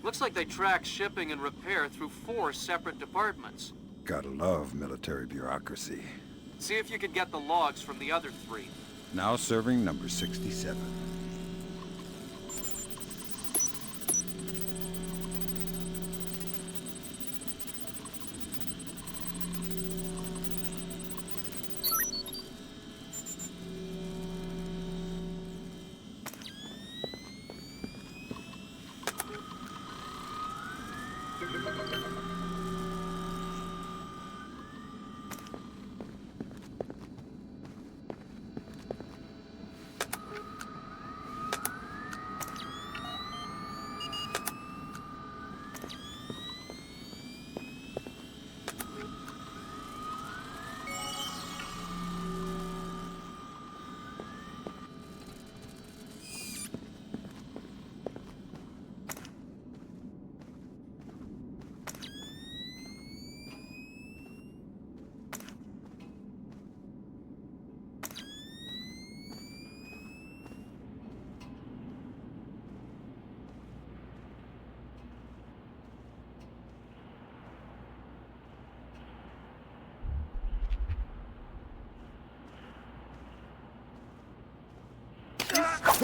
Looks like they track shipping and repair through 4 separate departments. Gotta love military bureaucracy. See if you could get the logs from the other 3. Now serving number 67.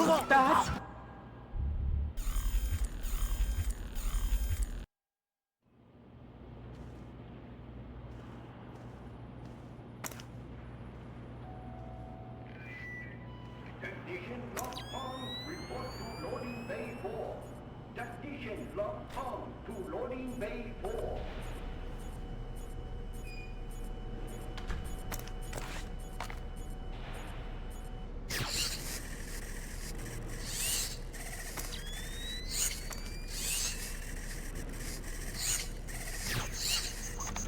Dad? Technician log on, report to loading bay 4. Technician log on to loading bay 4.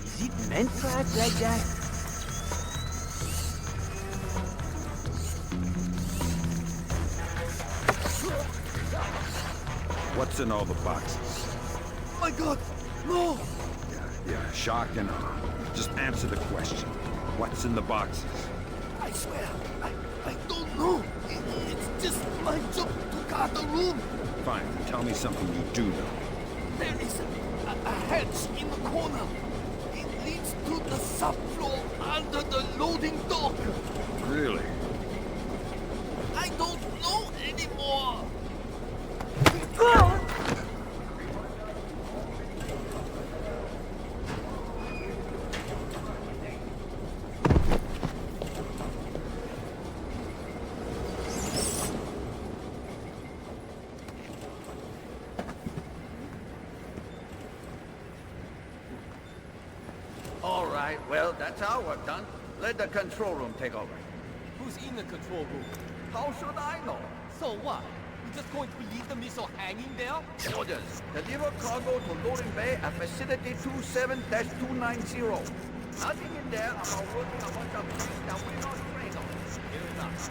Is it meant to act like that? What's in all the boxes? My God, no! Yeah, shock and awe. Just answer the question. What's in the boxes? I swear, I don't know. It's just my job to guard the room. Fine, tell me something you do know. There is a hatch in the corner. It leads to the subfloor under the loading dock. Really? I don't know anymore. All right, well, that's our work done. Let the control room take over. Who's in the control room? How should I know? So what? You just going to leave the missile hanging there? Orders. Deliver cargo to loading bay at facility 27-290. Nothing in there about working a bunch of things that we're not trained on. Here's enough.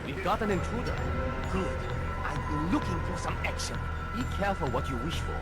We've got an intruder. Good. I've been looking for some action. Be careful what you wish for.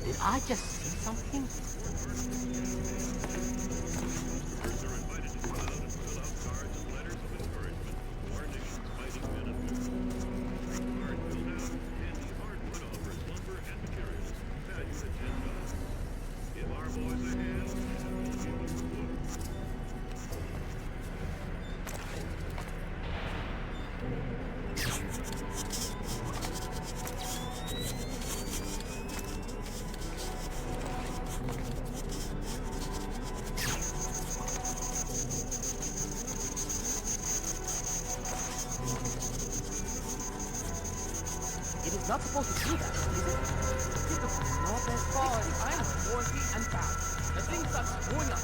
Did I just see something? It is not supposed to do that, is it? It looks not as far as I'm swarthy and bound. The thing starts going up.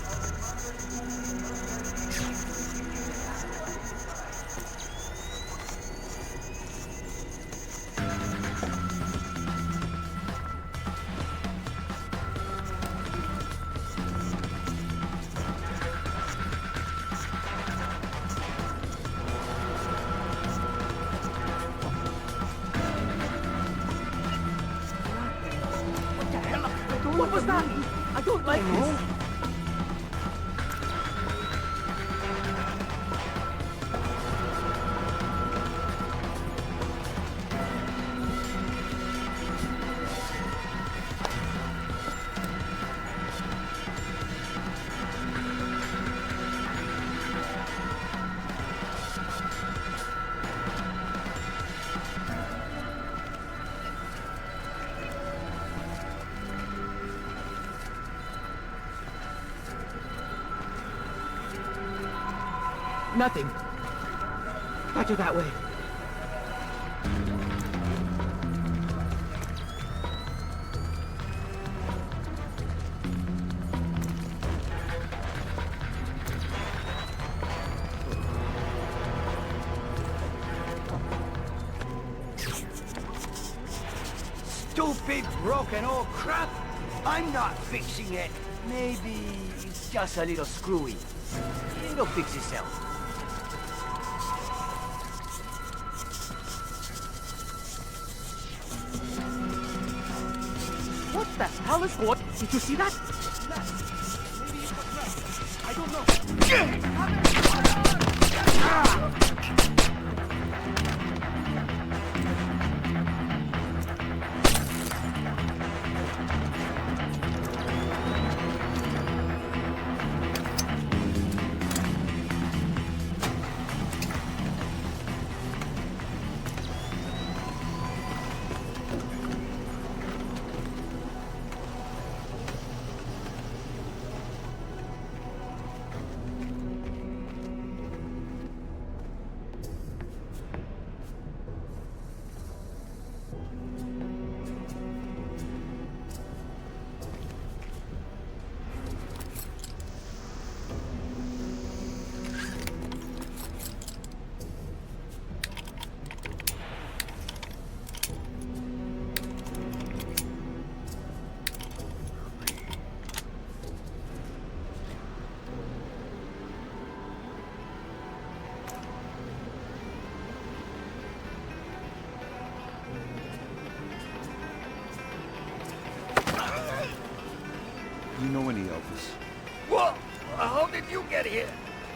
What was that? I don't like this. Nothing. Better that way. Stupid broken old crap! I'm not fixing it. Maybe it's just a little screwy. It'll fix itself. What the hell is what? Did you see that? Maybe it was left. I don't know. You know any Elvis? What? How did you get here?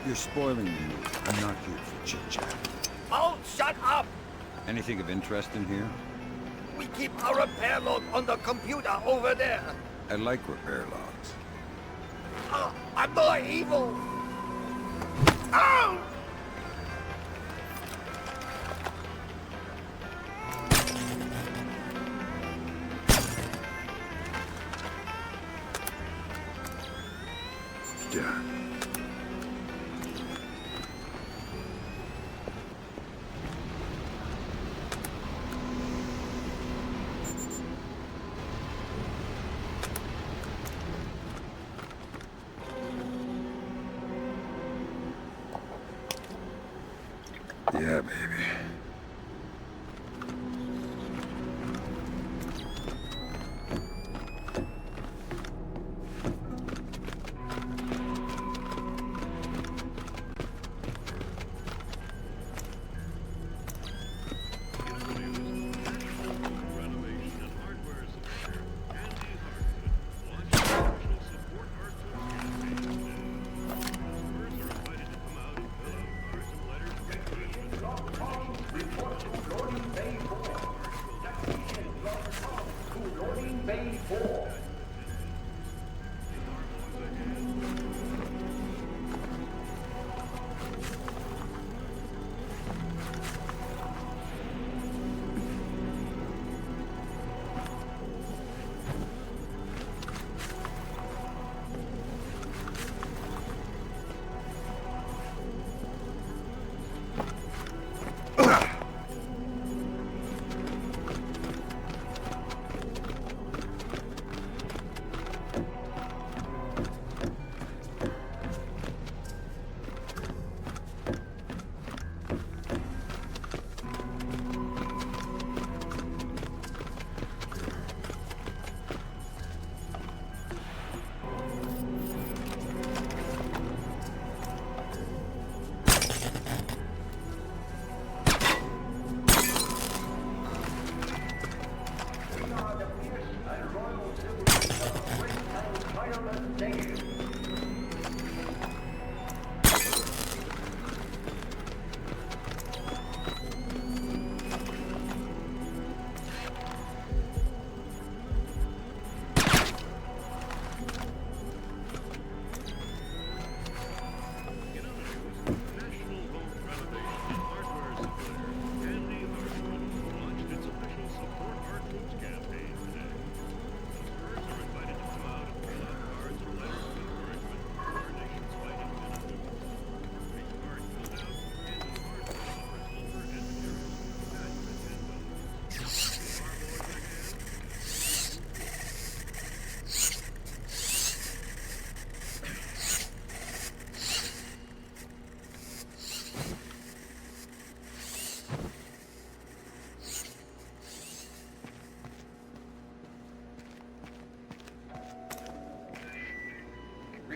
You're spoiling the mood. I'm not here for chit-chat. Oh, shut up! Anything of interest in here? We keep our repair log on the computer over there. I like repair logs. I'm not evil. Ow! Yeah. Yeah, baby.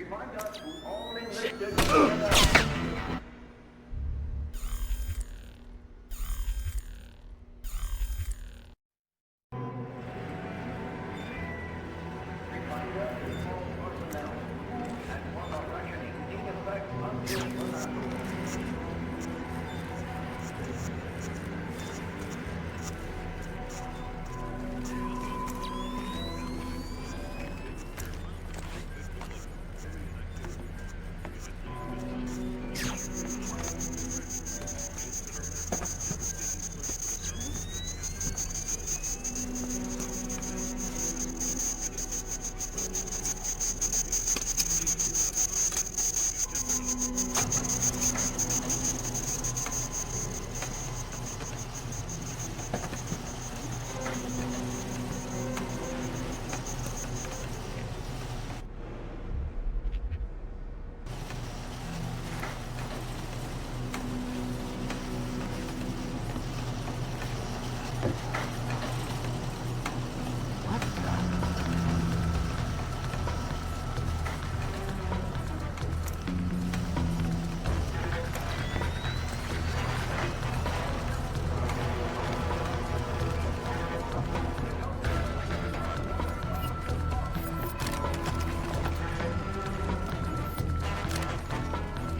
Reminder to all enlisted.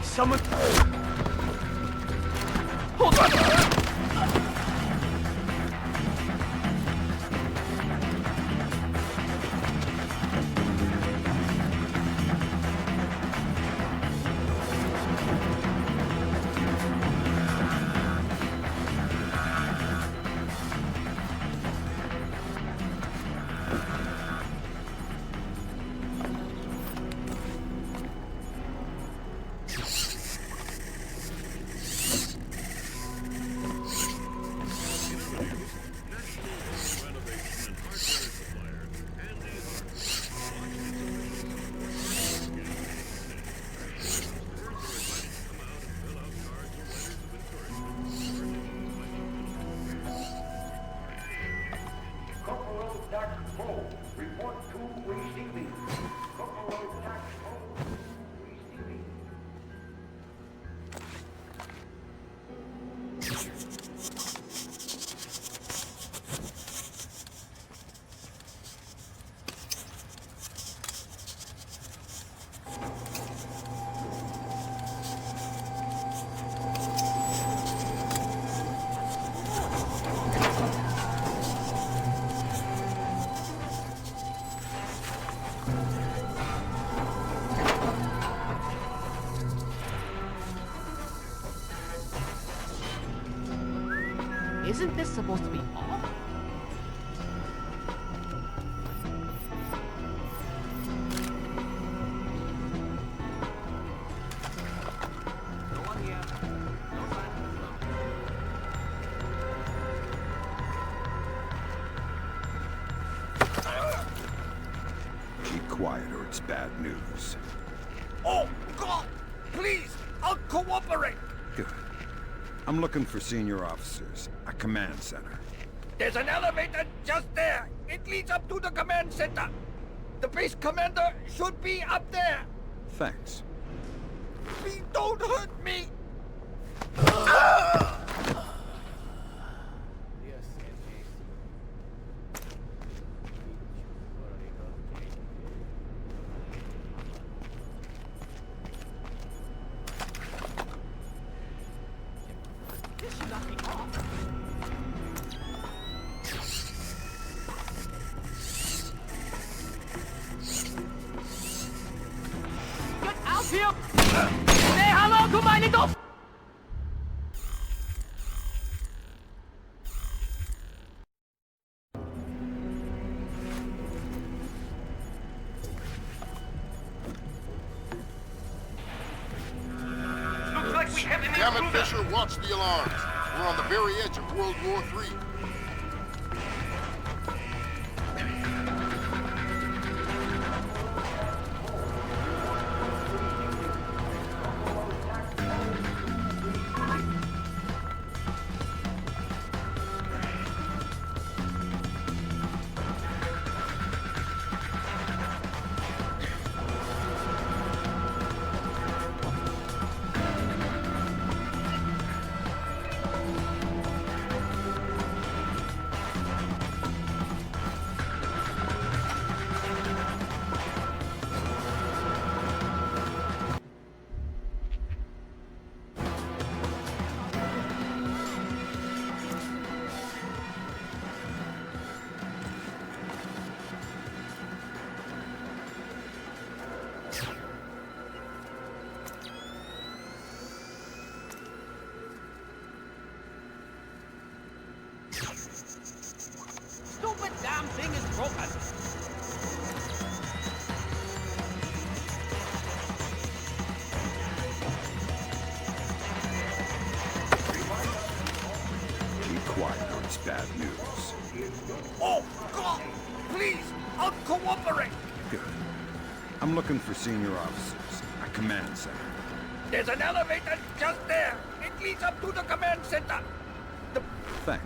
Someone... Hold on! Isn't this supposed to be off? No one here. No sign. Keep quiet or it's bad news. Oh, God! Please! I'll cooperate! Good. I'm looking for senior officers. A command center. There's an elevator just there. It leads up to the command center. The base commander should be up there. Thanks. Please don't hurt me. This should not be off. Get out here! Say hello to my little... Looks like we have an Damn it, intruder. Fisher, watch the alarms. We're on the very edge of World War III. bad news. Oh, God! Please, I'll cooperate! Good. I'm looking for senior officers at command center. There's an elevator just there. It leads up to the command center. Thanks.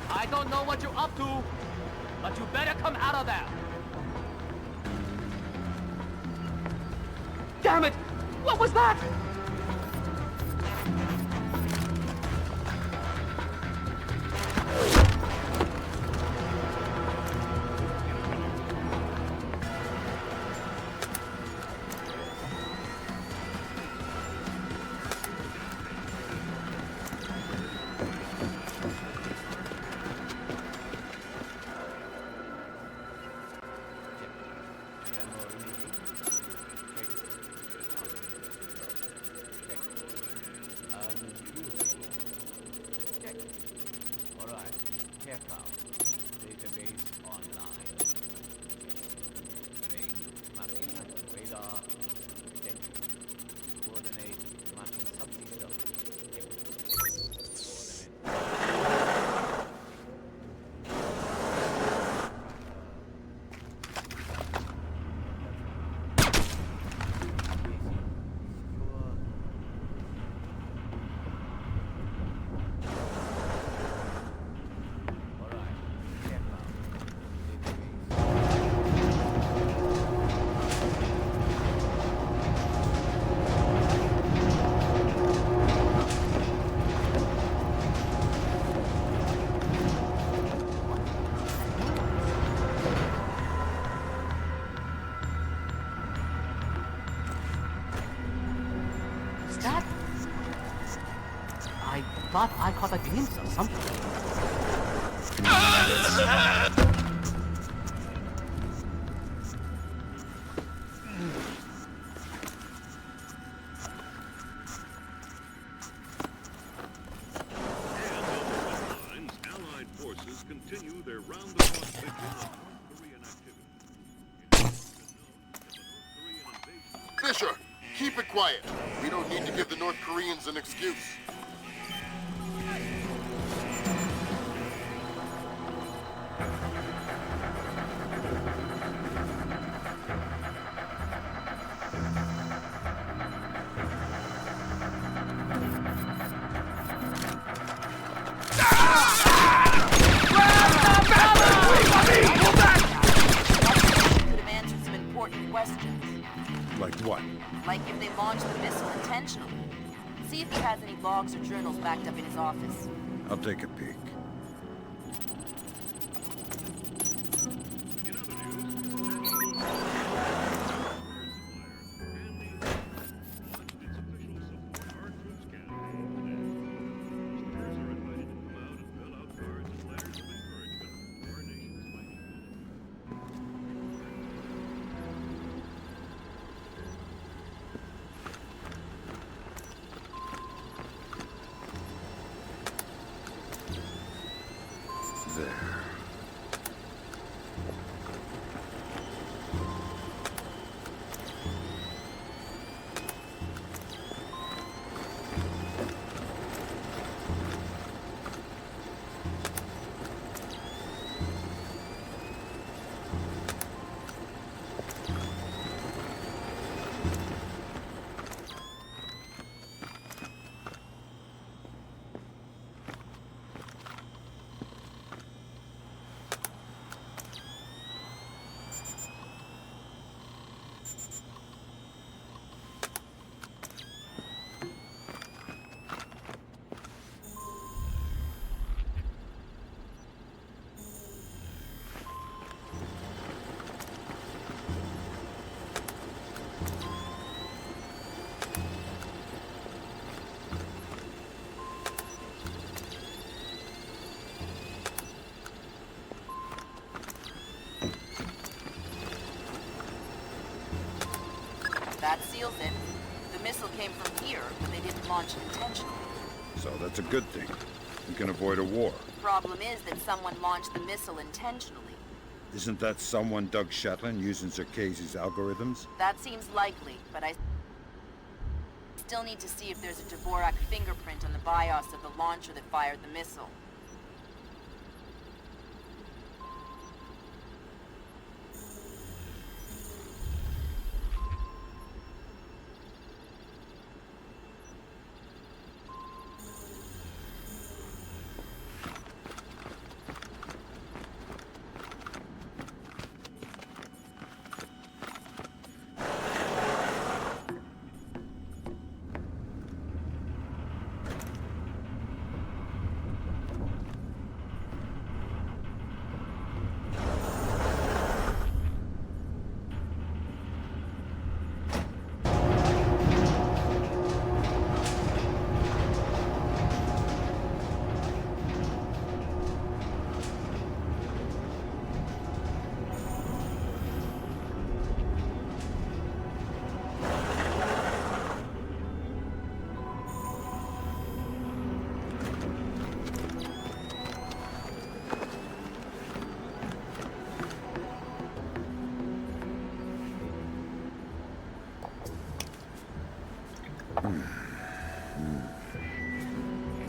I don't know what you're up to, but you better come out of there. Damn it! What was that? I thought I caught a glimpse of something. Allied forces continue their round-the-clock vigil on North Korean activity. Fisher, keep it quiet. We don't need to give the North Koreans an excuse. important questions. Like what? Like if they launched the missile intentionally. See if he has any logs or journals backed up in his office. I'll take a peek. There. That seals it. The missile came from here, but they didn't launch it intentionally. So that's a good thing. We can avoid a war. Problem is that someone launched the missile intentionally. Isn't that someone Doug Shetland using Zerkese's algorithms? That seems likely, but I still need to see if there's a Dvorak fingerprint on the BIOS of the launcher that fired the missile.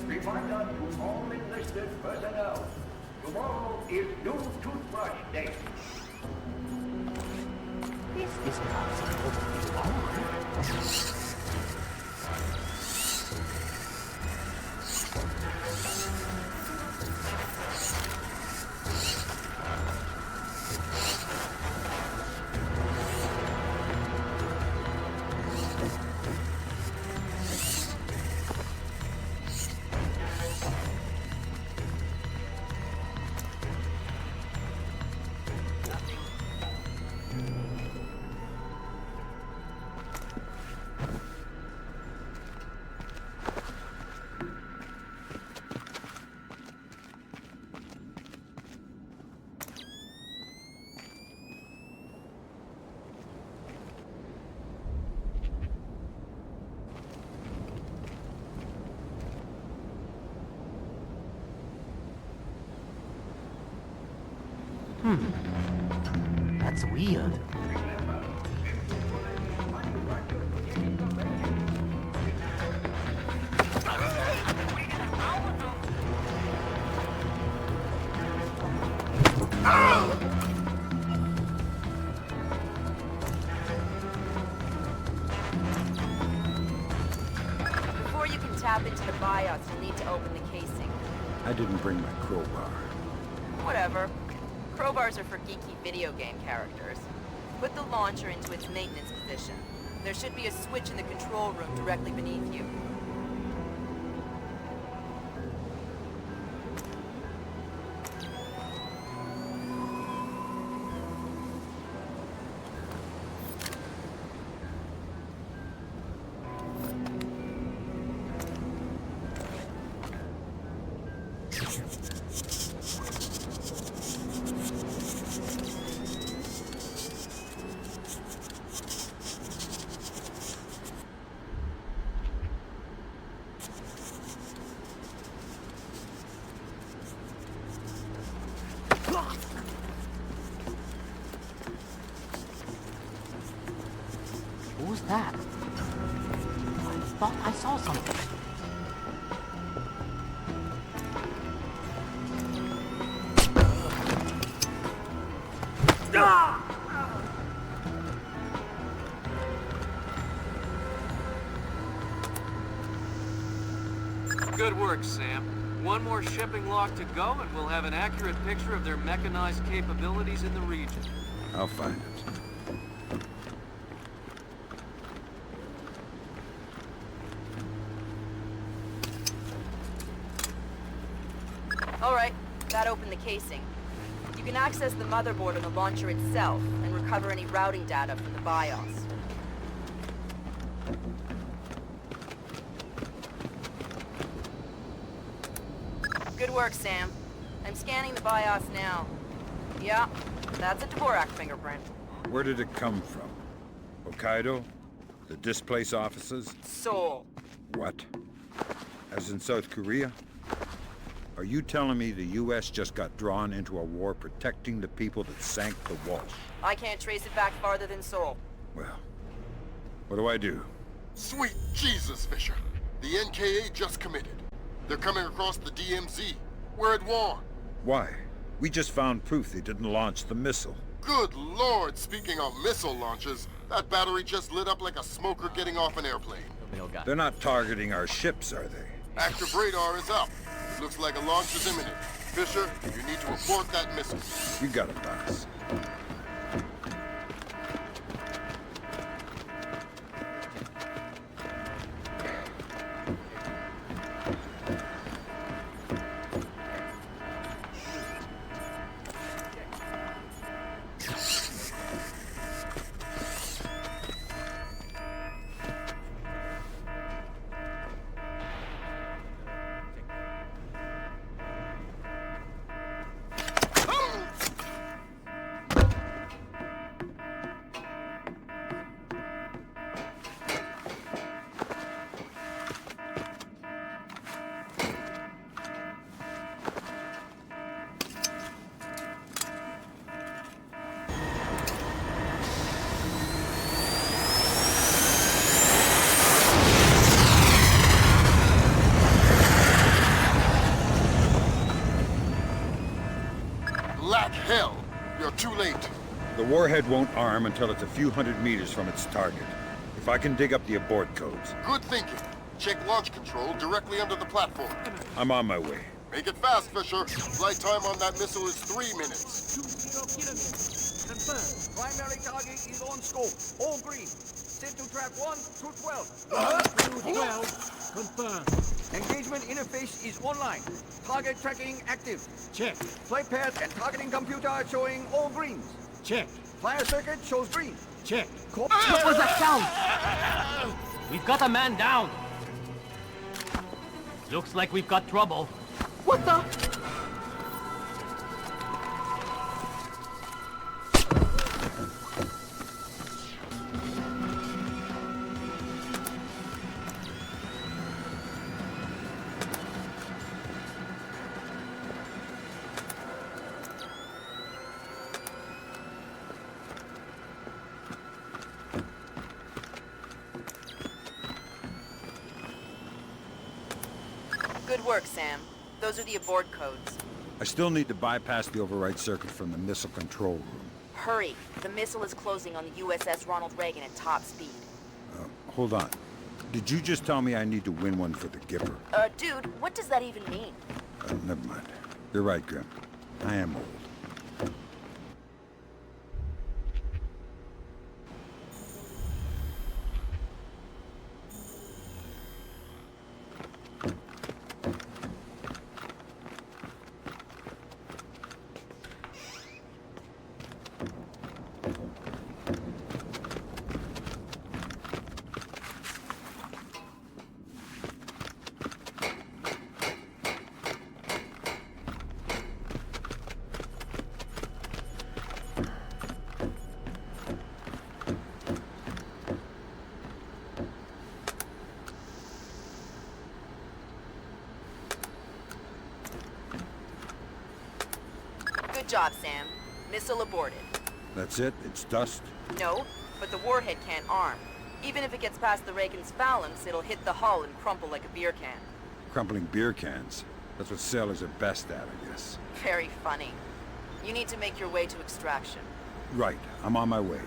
Reminder to all enlisted personnel. Tomorrow is new toothbrush day. This is not supposed to be on. That's weird. Before you can tap into the BIOS, you'll need to open the casing. I didn't bring my crowbar. Whatever. Crowbars are for geeky video game characters. Put the launcher into its maintenance position. There should be a switch in the control room directly beneath you. What was that? I thought I saw something. Good work, Sam. One more shipping lock to go, and we'll have an accurate picture of their mechanized capabilities in the region. I'll find it. Alright, that opened the casing. You can access the motherboard on the launcher itself, and recover any routing data from the BIOS. Good work, Sam. I'm scanning the BIOS now. Yeah, that's a Dvorak fingerprint. Where did it come from? Hokkaido? The displaced officers? Seoul. What? As in South Korea? Are you telling me the U.S. just got drawn into a war protecting the people that sank the Walsh? I can't trace it back farther than Seoul. Well, what do I do? Sweet Jesus, Fisher. The NKA just committed. They're coming across the DMZ. We're at war. Why? We just found proof they didn't launch the missile. Good Lord, speaking of missile launches, that battery just lit up like a smoker getting off an airplane. They're not targeting our ships, are they? Active radar is up. Looks like a launch is imminent. Fisher, you need to abort that missile. You got it, boss. Black hell! You're too late. The warhead won't arm until it's a few hundred meters from its target. If I can dig up the abort codes. Good thinking. Check launch control directly under the platform. I'm on my way. Make it fast, Fisher. Flight time on that missile is 3 minutes. 20 kilometers. Confirmed. Primary target is on scope. All green. Set to track 1 through 12. 1 through 12. Confirmed. Engagement interface is online. Target tracking active. Check. Flight path and targeting computer are showing all greens. Check. Fire circuit shows green. Check. What was that sound? We've got a man down. Looks like we've got trouble. What the? Good work, Sam. Those are the abort codes. I still need to bypass the override circuit from the missile control room. Hurry. The missile is closing on the USS Ronald Reagan at top speed. Hold on. Did you just tell me I need to win one for the Gipper? Dude, what does that even mean? Never mind. You're right, Grim. I am old. job, Sam. Missile aborted. That's it? It's dust? No, but the warhead can't arm. Even if it gets past the Reagan's phalanx, it'll hit the hull and crumple like a beer can. Crumpling beer cans. That's what sailors are best at, I guess. Very funny. You need to make your way to extraction. Right. I'm on my way.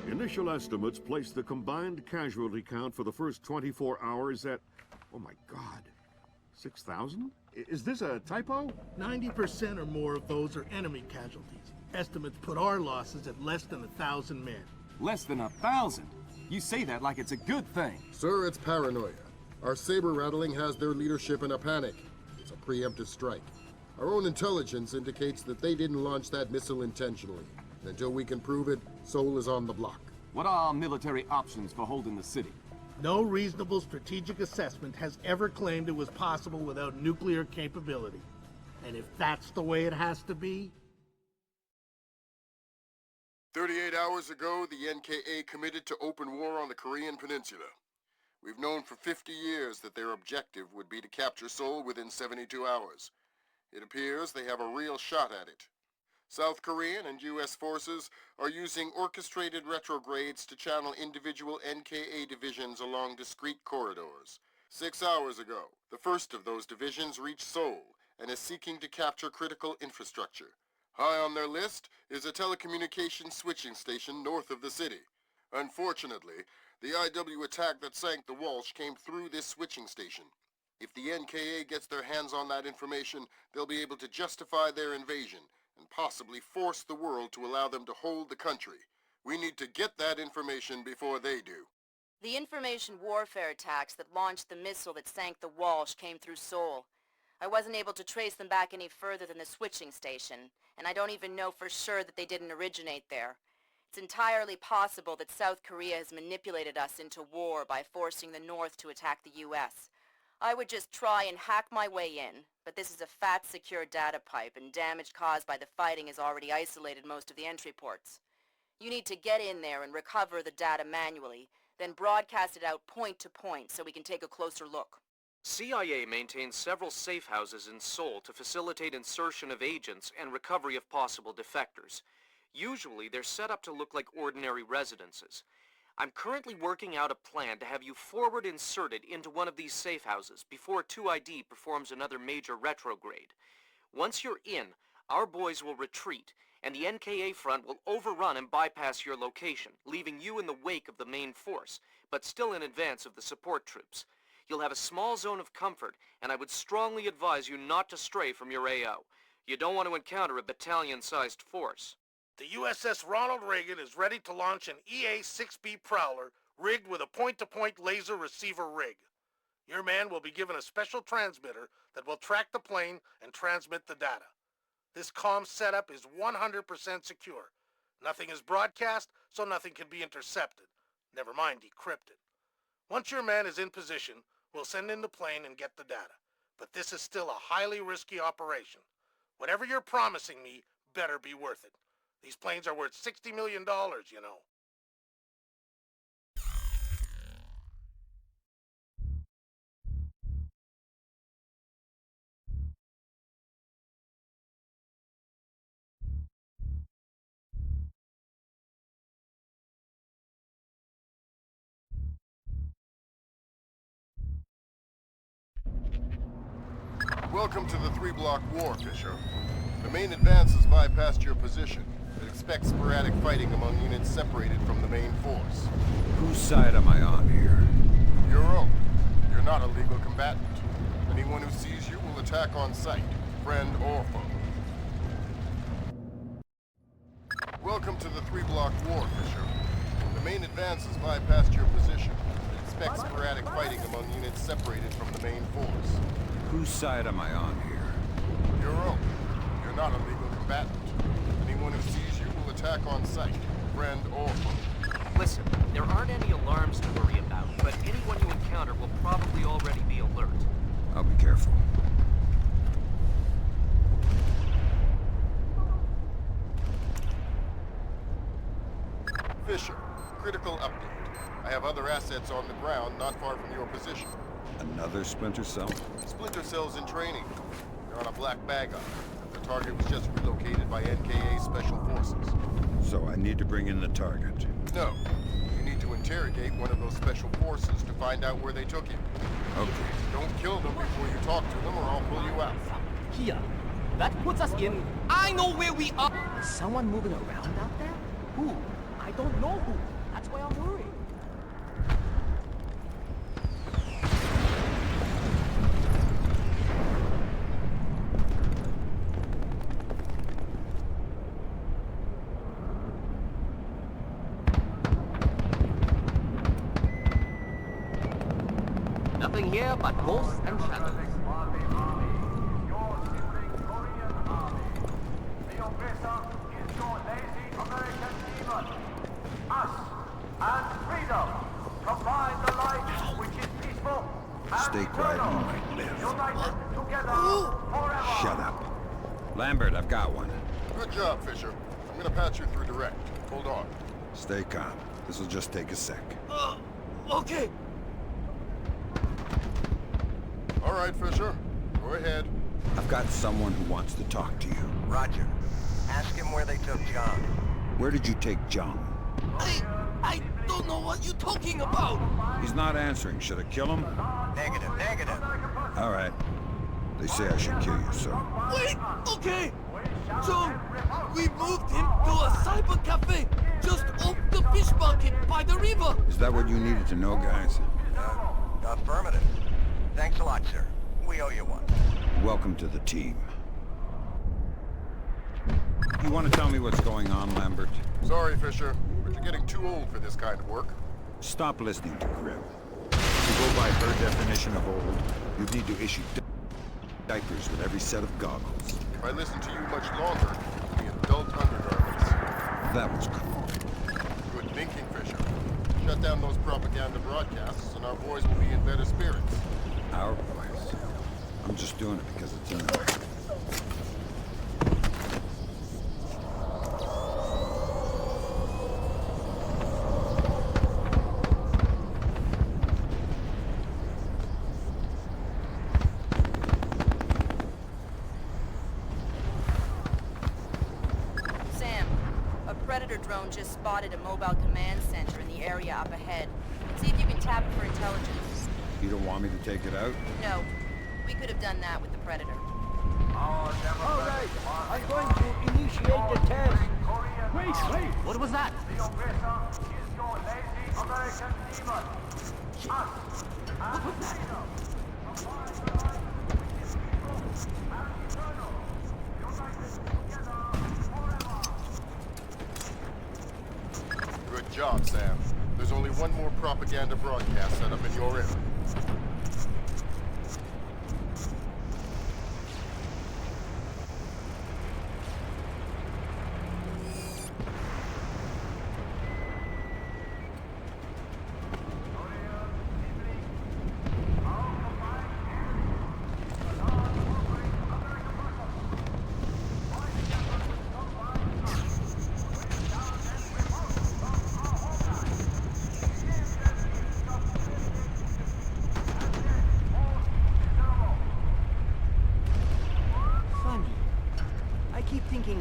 Initial estimates place the combined casualty count for the first 24 hours at, oh my God, 6,000? Is this a typo? 90% or more of those are enemy casualties. Estimates put our losses at less than 1,000 men. Less than 1,000? You say that like it's a good thing. Sir, it's paranoia. Our saber rattling has their leadership in a panic. It's a preemptive strike. Our own intelligence indicates that they didn't launch that missile intentionally. And until we can prove it, Seoul is on the block. What are our military options for holding the city? No reasonable strategic assessment has ever claimed it was possible without nuclear capability. And if that's the way it has to be... 38 hours ago, the NKA committed to open war on the Korean Peninsula. We've known for 50 years that their objective would be to capture Seoul within 72 hours. It appears they have a real shot at it. South Korean and U.S. forces are using orchestrated retrogrades to channel individual NKA divisions along discrete corridors. 6 hours ago, the first of those divisions reached Seoul and is seeking to capture critical infrastructure. High on their list is a telecommunications switching station north of the city. Unfortunately, the IW attack that sank the Walsh came through this switching station. If the NKA gets their hands on that information, they'll be able to justify their invasion and possibly force the world to allow them to hold the country. We need to get that information before they do. The information warfare attacks that launched the missile that sank the Walsh came through Seoul. I wasn't able to trace them back any further than the switching station, and I don't even know for sure that they didn't originate there. It's entirely possible that South Korea has manipulated us into war by forcing the North to attack the U.S. I would just try and hack my way in, but this is a fat, secure data pipe, and damage caused by the fighting has already isolated most of the entry ports. You need to get in there and recover the data manually, then broadcast it out point to point so we can take a closer look. CIA maintains several safe houses in Seoul to facilitate insertion of agents and recovery of possible defectors. Usually, they're set up to look like ordinary residences. I'm currently working out a plan to have you forward inserted into one of these safe houses before 2ID performs another major retrograde. Once you're in, our boys will retreat, and the NKA front will overrun and bypass your location, leaving you in the wake of the main force, but still in advance of the support troops. You'll have a small zone of comfort, and I would strongly advise you not to stray from your AO. You don't want to encounter a battalion-sized force. The USS Ronald Reagan is ready to launch an EA-6B Prowler rigged with a point-to-point laser receiver rig. Your man will be given a special transmitter that will track the plane and transmit the data. This comm setup is 100% secure. Nothing is broadcast, so nothing can be intercepted. Never mind decrypted. Once your man is in position, we'll send in the plane and get the data. But this is still a highly risky operation. Whatever you're promising me better be worth it. These planes are worth $60 million, you know. Welcome to the 3-block war, Fisher. The main advance has bypassed your position. but expect sporadic fighting among units separated from the main force. Whose side am I on here? Your own. You're not a legal combatant. Anyone who sees you will attack on sight, friend or foe. Welcome to the 3-block war, Fisher. The main advance has bypassed your position. Expect sporadic fighting among units separated from the main force. Whose side am I on here? Your own. You're not a legal combatant. Anyone who sees you will attack on sight, friend or foe. Listen, there aren't any alarms to worry about, but anyone you encounter will probably already be alert. I'll be careful. Fisher, critical update. I have other assets on the ground not far from your position. Another Splinter cell? Splinter cell's in training. They're on a black bag up. The target was just relocated by NKA Special Forces. So I need to bring in the target? No. You need to interrogate one of those Special Forces to find out where they took him. Okay. Don't kill them before you talk to them or I'll pull you out. Here. That puts us in... I know where we are! Is someone moving around out there? Who? I don't know who. That's why I'm worried. Nothing here but ghosts and shadows. Stay quiet and you might live. Shut up. Lambert, I've got one. Good job, Fisher. I'm gonna patch you through direct. Hold on. Stay calm. This'll just take a sec. Okay. All right, Fisher. Go ahead. I've got someone who wants to talk to you. Roger. Ask him where they took John. Where did you take John? I don't know what you're talking about. He's not answering. Should I kill him? Negative, negative. All right. They say I should kill you, so... Wait, okay. So, we moved him to a cyber cafe just off the fish market by the river. Is that what you needed to know, guys? Affirmative. Thanks a lot, sir. We owe you one. Welcome to the team. You want to tell me what's going on, Lambert? Sorry, Fisher, but you're getting too old for this kind of work. Stop listening to Grim. To go by her definition of old, you'd need to issue diapers with every set of goggles. If I listen to you much longer, it'll be adult undergarments. That was cool. Good thinking, Fisher. Shut down those propaganda broadcasts, and our boys will be in better spirits. Our boys? I'm just doing it because it's in there. Predator drone just spotted a mobile command center in the area up ahead. See if you can tap it for intelligence. You don't want me to take it out? No. We could have done that with the Predator. All right. I'm going to initiate the test. Wait! What was that? The oppressor is your lazy American demon. Us and freedom. Good job, Sam. There's only one more propaganda broadcast set up in your area.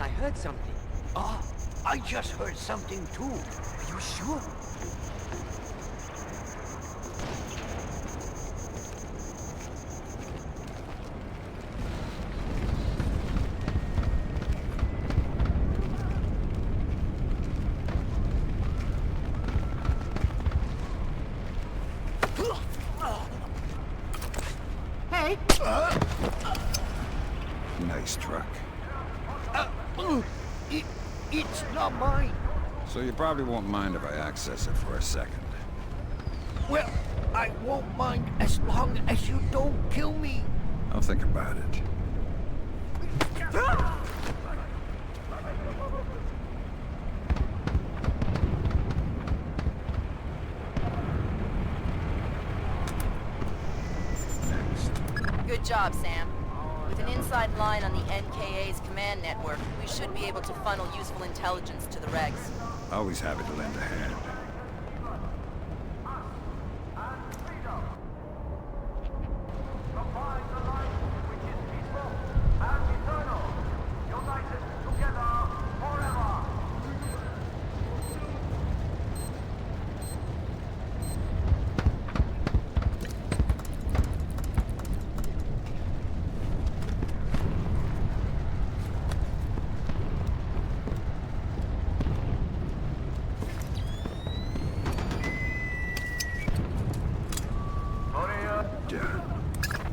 I heard something. Ah, I just heard something too. Are you sure? okay? Nice truck. It's not mine. So you probably won't mind if I access it for a second. Well, I won't mind as long as you don't kill me. I'll think about it. Good job, Sam. With an inside line on the NKA's command network, we should be able to funnel useful intelligence to the regs. Always happy to lend a hand.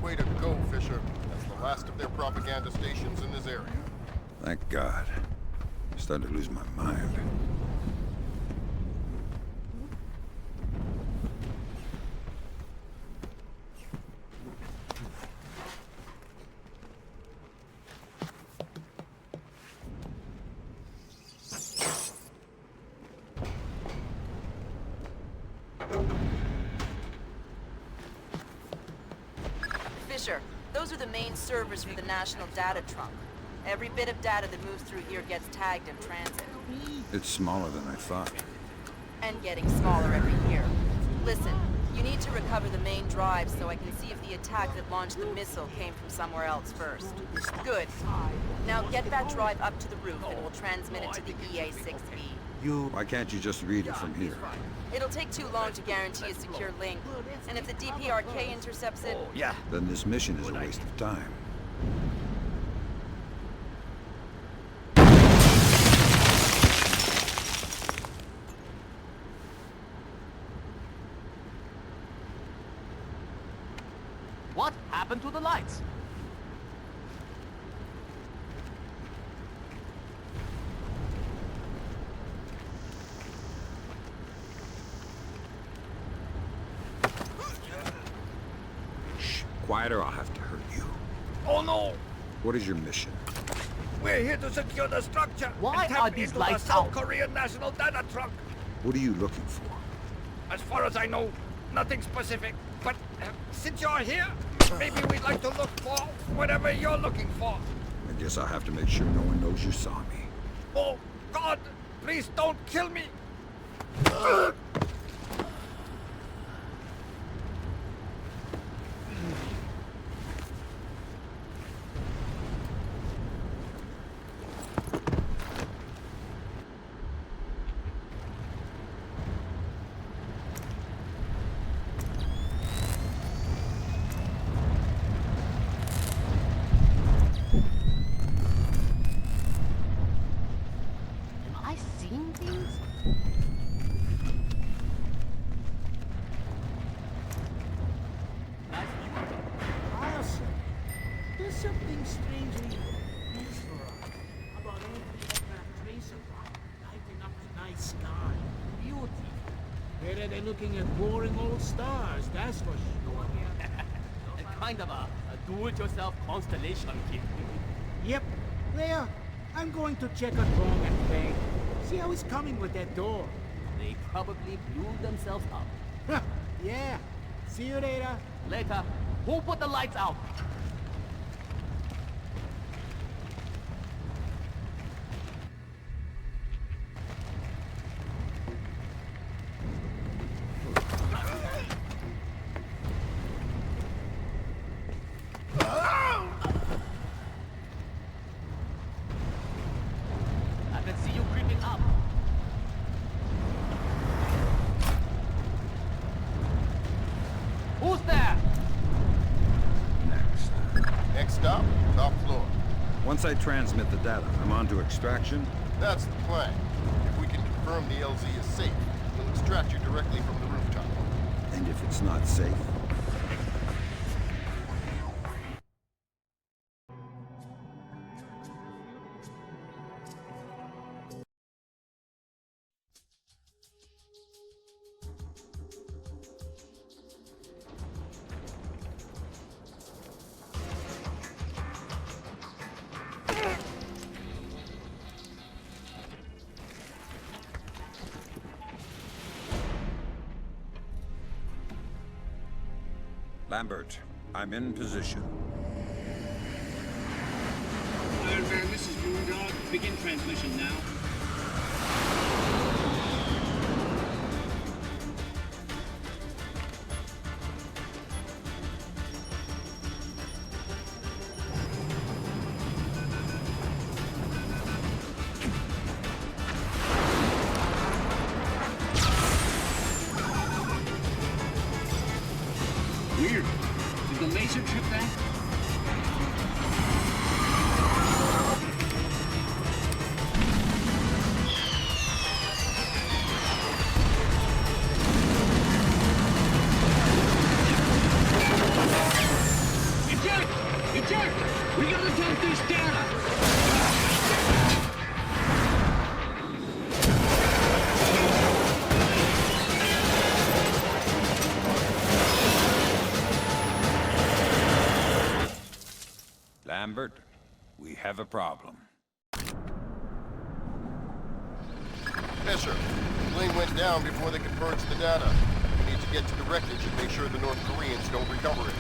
Way to go, Fisher. That's the last of their propaganda stations in this area. Thank God. I'm starting to lose my mind. Fisher, those are the main servers for the National Data Trunk. Every bit of data that moves through here gets tagged in transit. It's smaller than I thought. And getting smaller every year. Listen, you need to recover the main drive so I can see if the attack that launched the missile came from somewhere else first. Good. Now get that drive up to the roof and we'll transmit it to the EA-6B. Why can't you just read it from here? It'll take too long to guarantee a secure link. And if the DPRK intercepts it... Then this mission is a waste of time. What happened to the lights? Shh, quiet or I'll have to hurt you. Oh no! What is your mission? We're here to secure the structure. Why and tap are these into lights the South out? Korean National Data Trunk. What are you looking for? As far as I know, nothing specific. But since you're here, maybe we'd like to look for whatever you're looking for. I guess I'll have to make sure no one knows you saw me. Oh, God! Please don't kill me! Am I seeing things? Carlson, there's something strangely peaceful about every aircraft tracer lighting up the night sky. Beauty. Better than looking at boring old stars, that's for sure. Kind of a do-it-yourself constellation kit. Yep. There. I'm going to check on Wrong and Peg. See how he's coming with that door. They probably blew themselves up. Huh, yeah. See you later. Later. Who put the lights out? I can see you creeping up. Who's there? Next stop, top floor. Once I transmit the data, I'm on to extraction. That's the plan. If we can confirm the LZ is safe, we'll extract you directly from the rooftop. And if it's not safe? Lambert, I'm in position. Iron Man, this is Moondog. Begin transmission now. Weird. Did the laser trip that? Eject! We gotta dump this data! Lambert, we have a problem. Fisher, the plane went down before they could purge the data. We need to get to the wreckage and make sure the North Koreans don't recover it.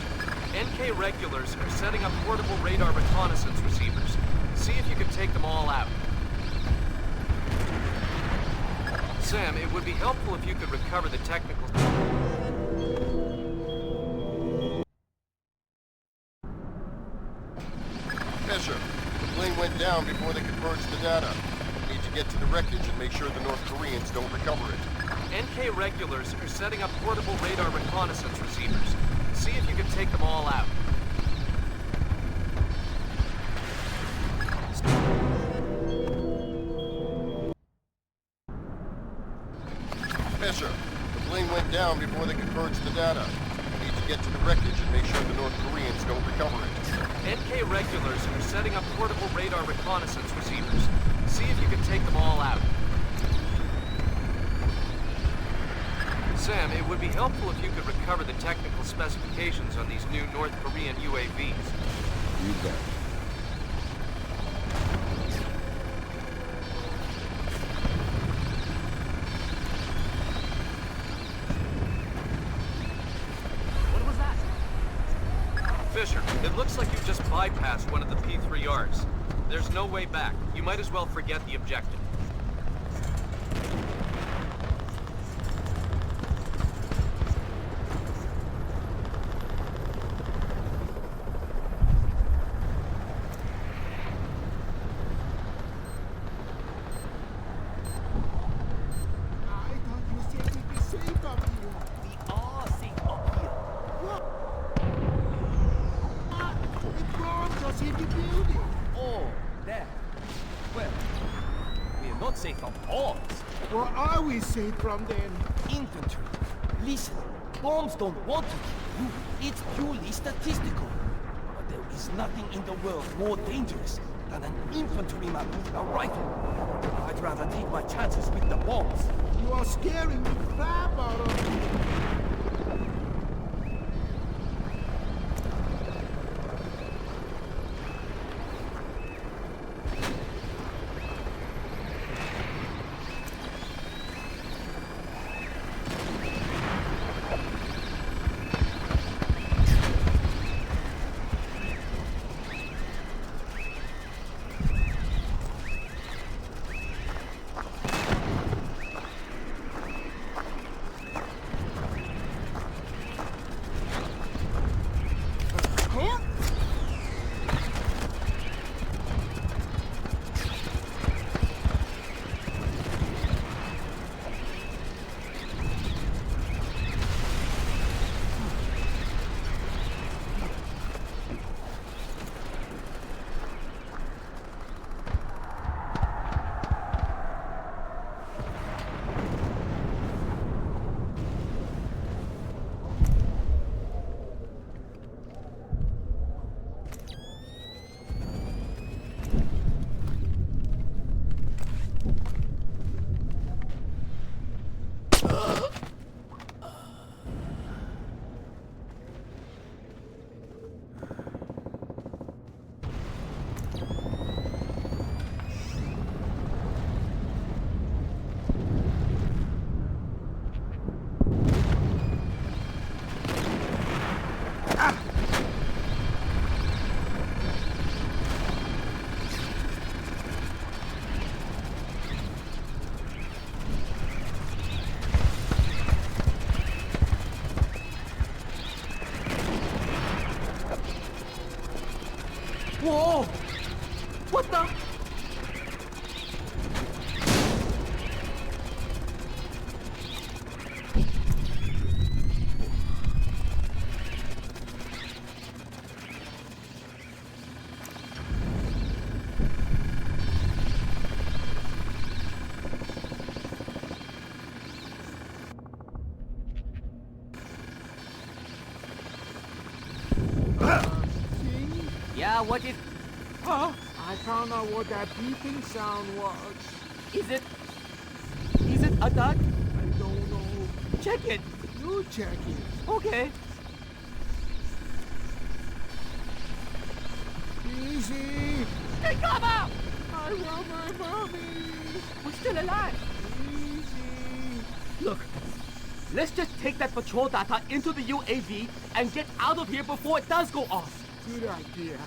NK regulars are setting up portable radar reconnaissance receivers. See if you can take them all out. Sam, it would be helpful if you could recover the technical... Fisher, the plane went down before they could purge the data. We need to get to the wreckage and make sure the North Koreans don't recover it. NK regulars are setting up portable radar reconnaissance receivers. See if you can take them all out. Fisher, the plane went down before they could purge the data. We need to get to the wreckage and make sure the North Koreans don't recover it. NK regulars are setting up portable radar reconnaissance receivers. See if you can take them all out. Sam, it would be helpful if you could recover the technical specifications on these new North Korean UAVs. You bet. What was that? Fisher, it looks like you've just bypassed one of the P3Rs. There's no way back. You might as well forget the objective. Safe from bombs. What are we safe from then? Infantry. Listen, bombs don't want to kill you. It's purely statistical. But there is nothing in the world more dangerous than an infantryman with a rifle. I'd rather take my chances with the bombs. You are scaring the crap out of me. Whoa! What the? Yeah, what is... Huh? I found out what that beeping sound was. Is it a duck? I don't know. Check it. You check it. Okay. Easy. Take cover! I want my mommy. We're still alive. Easy. Look, let's just take that patrol data into the UAV and get out of here before it does go off. Good idea.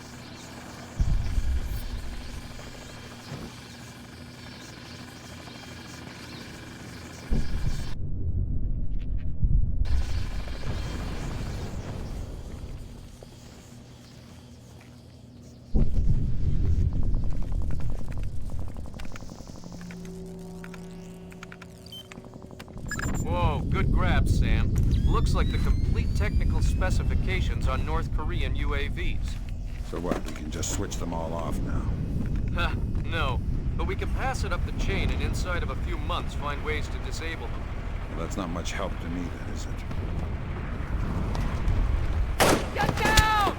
Whoa, good grab, Sam. Looks like the complete technical specifications on North Korean UAVs. So what, we can just switch them all off now? Ha, no. But we can pass it up the chain and inside of a few months find ways to disable them. Well, that's not much help to me then, is it? Get down!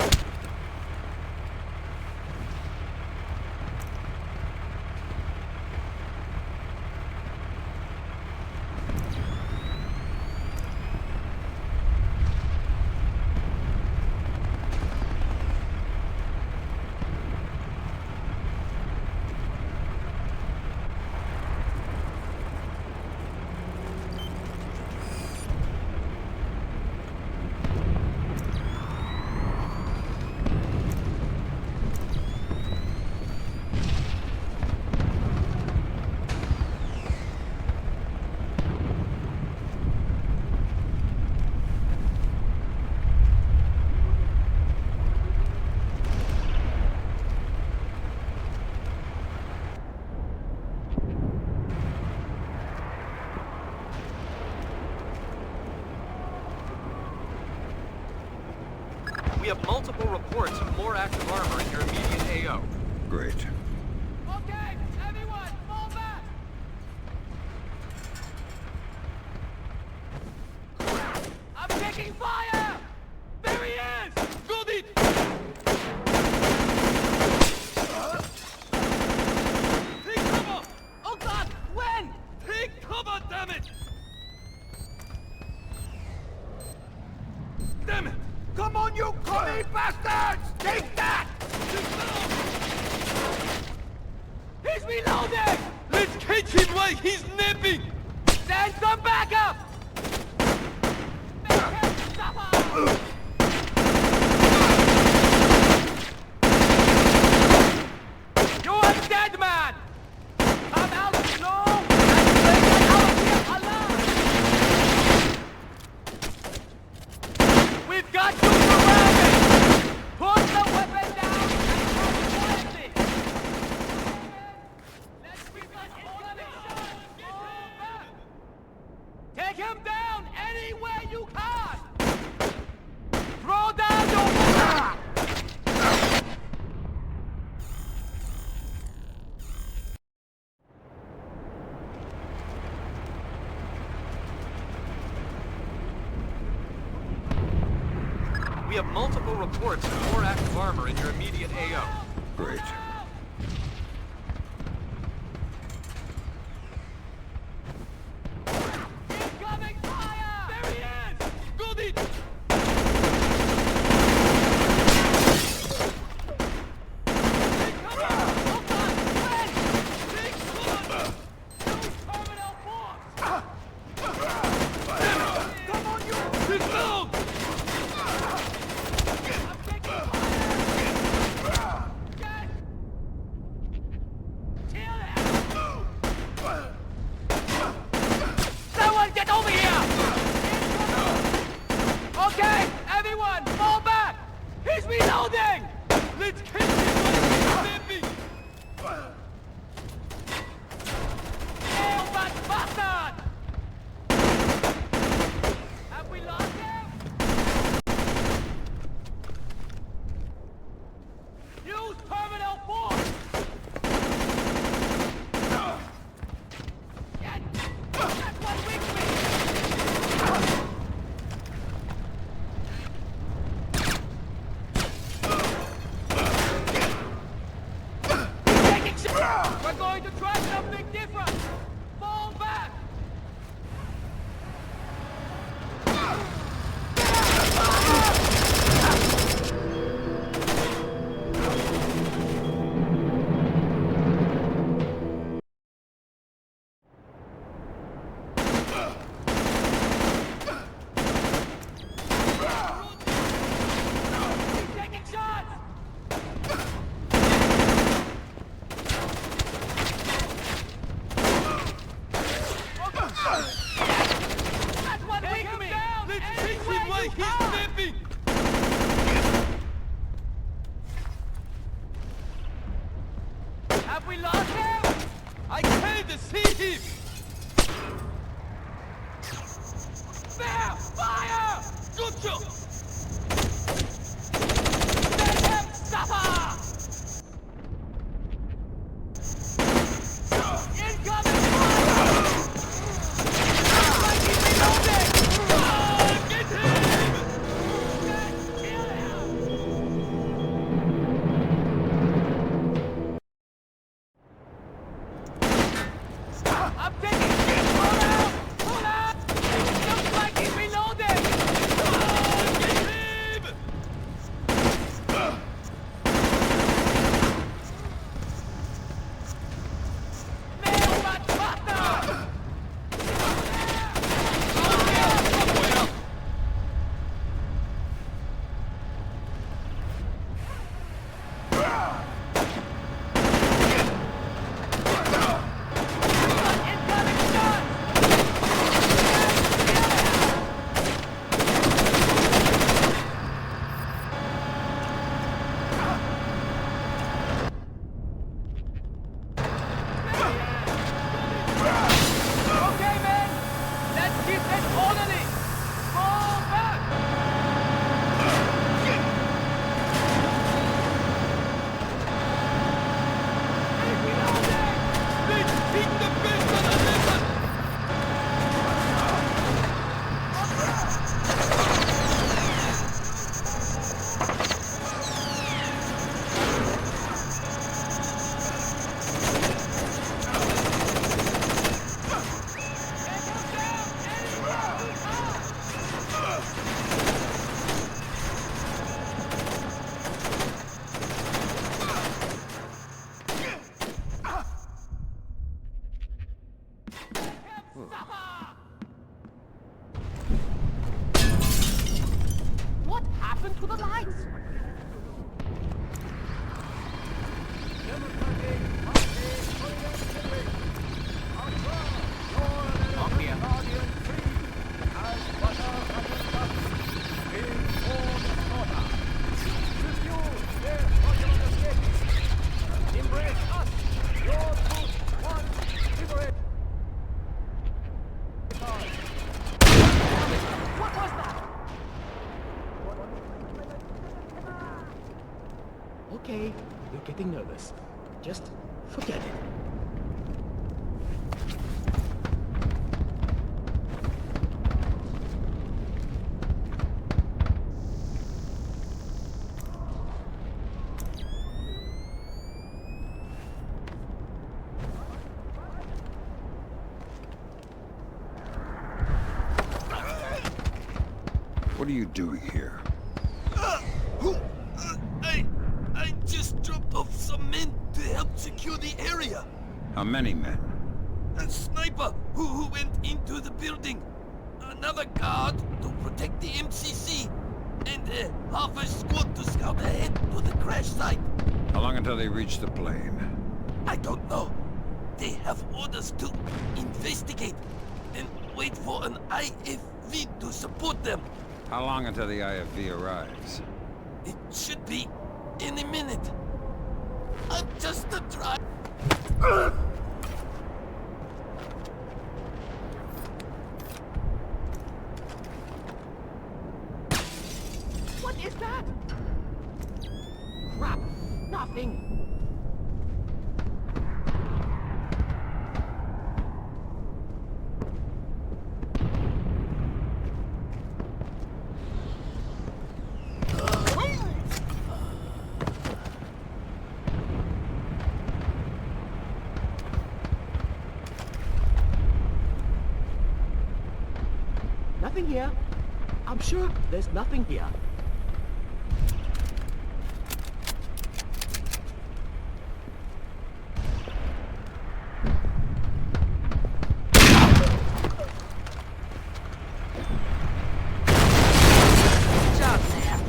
We have multiple reports of more active armor in your immediate AO. Great. Okay, everyone, fall back! I'm taking fire! There he is! Got it! Take cover! Oh God, when? Take cover, damn it! Damn it! Come on, you commie bastards! Take that! He's reloading! Let's catch him while he's napping! Send some backup! Make him suffer! You're a dead man! Come out slow and bring it out of here alive! We've got you surrounded! Put the weapon down and come quietly! Take him down anywhere you can! Throw down your weapon! We have multiple reports of more active armor in your immediate AO. Great. Incoming fire! There he is! Got it! Take cover! Oh God! When? Take cover! Use terminal force! Come on, you! Sit down! I'm taking fire! Get! we lost him? I can't see him! There! Fire! Shoot you! Let him suffer! Incoming fire! Mikey's reloading! Get him! Kill him! I'm taking shit! Pull out! Pull out! Looks like he's reloading! Get him! Mail much faster! Okay, men! Let's keep it orderly! Fall back! Hey, reloading! Let's take the best of the mission! What happened to the lights? Embrace us! Your troops want liberate! What was that? Okay, you're getting nervous. Just forget it. What are you doing here? I just dropped off some men to help secure the area. How many men? A sniper who went into the building. Another guard to protect the MCC. And half a squad to scout ahead to the crash site. How long until they reach the plane? I don't know. They have orders to investigate and wait for an IFV to support them. How long until the IFV arrives? It should be any minute. I'm just a try. What is that? Crap! Nothing! Nothing here. I'm sure there's nothing here. Good job, Sam.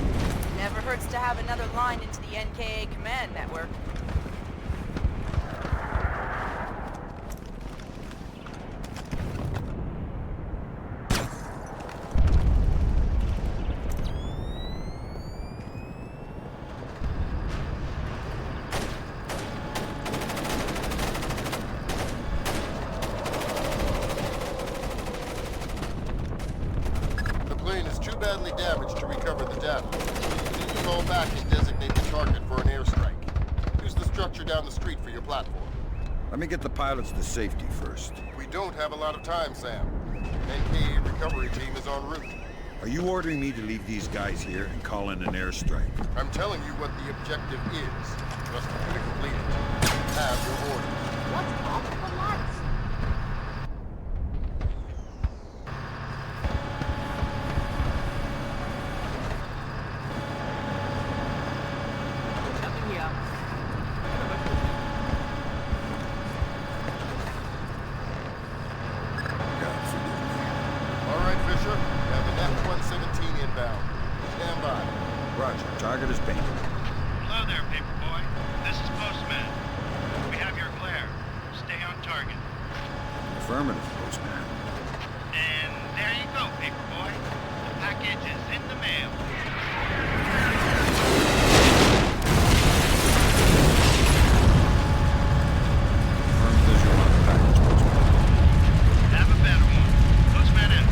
Never hurts to have another line into the NKA command network. sufficiently damaged to recover the data. You need to fall back and designate the target for an airstrike. Use the structure down the street for your platform. Let me get the pilots to safety first. We don't have a lot of time, Sam. An NKA recovery team is en route. Are you ordering me to leave these guys here and call in an airstrike? I'm telling you what the objective is. Trust me to complete it. Have your orders. What's all the lights? Nothing here. All right, Fisher. We have an F-117 inbound. Stand by. Roger. Target is painted. Hello there, Paperboy. This is Postman. We have your glare. Stay on target. Affirmative, Postman. And there you go, Paperboy. The package is in the mail. Confirm visual on the package, Postman. Have a better one. Postman out.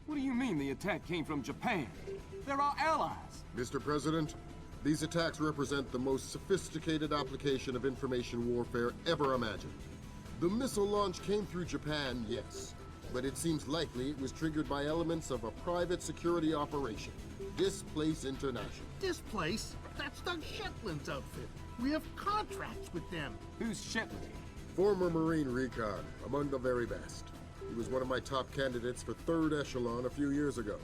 What do you mean the attack came from Japan? They're our allies. Mr. President, these attacks represent the most sophisticated application of information warfare ever imagined. The missile launch came through Japan, yes, but it seems likely it was triggered by elements of a private security operation. Displace International. This place? That's Doug Shetland's outfit. We have contracts with them. Who's Shetland? Former Marine recon, among the very best. He was one of my top candidates for 3rd Echelon a few years ago.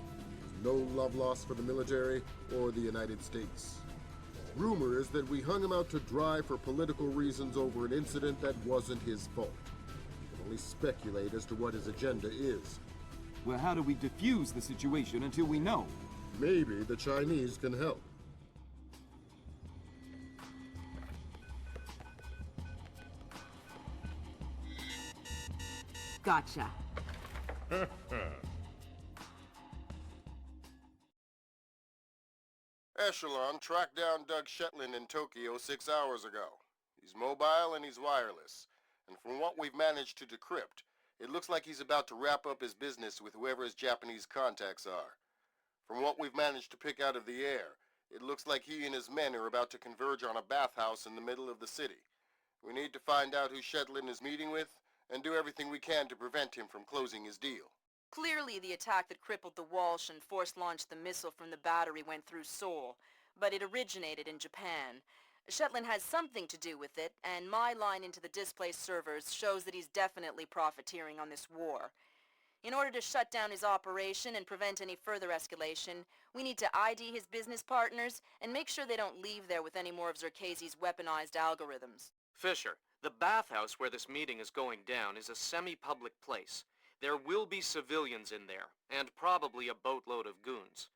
No love lost for the military or the United States. Rumor is that we hung him out to dry for political reasons over an incident that wasn't his fault. We can only speculate as to what his agenda is. Well, how do we defuse the situation until we know? Maybe the Chinese can help. Gotcha. Echelon tracked down Doug Shetland in Tokyo 6 hours ago. He's mobile and he's wireless. And from what we've managed to decrypt, it looks like he's about to wrap up his business with whoever his Japanese contacts are. From what we've managed to pick out of the air, it looks like he and his men are about to converge on a bathhouse in the middle of the city. We need to find out who Shetland is meeting with and do everything we can to prevent him from closing his deal. Clearly, the attack that crippled the Walsh and force-launched the missile from the battery went through Seoul, but it originated in Japan. Shetland has something to do with it, and my line into the displaced servers shows that he's definitely profiteering on this war. In order to shut down his operation and prevent any further escalation, we need to ID his business partners and make sure they don't leave there with any more of Zerkezi's weaponized algorithms. Fisher, the bathhouse where this meeting is going down is a semi-public place. There will be civilians in there, and probably a boatload of goons.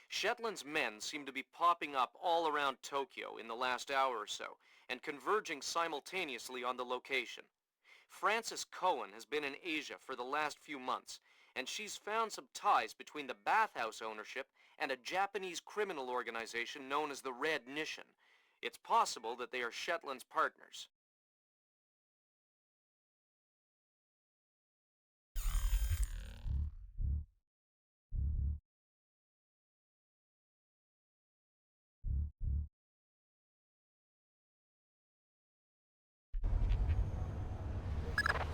Shetland's men seem to be popping up all around Tokyo in the last hour or so, and converging simultaneously on the location. Frances Cohen has been in Asia for the last few months, and she's found some ties between the bathhouse ownership and a Japanese criminal organization known as the Red Nation. It's possible that they are Shetland's partners.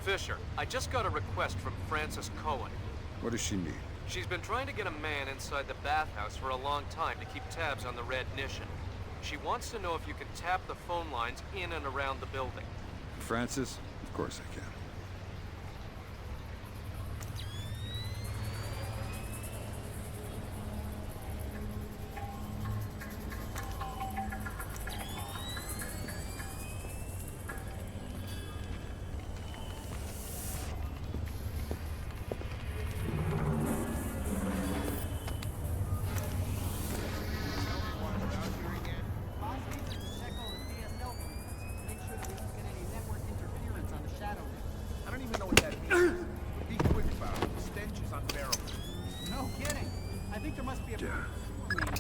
Fisher, I just got a request from Frances Cohen. What does she need? She's been trying to get a man inside the bathhouse for a long time to keep tabs on the Red Nation. She wants to know if you can tap the phone lines in and around the building. Francis? Of course I can.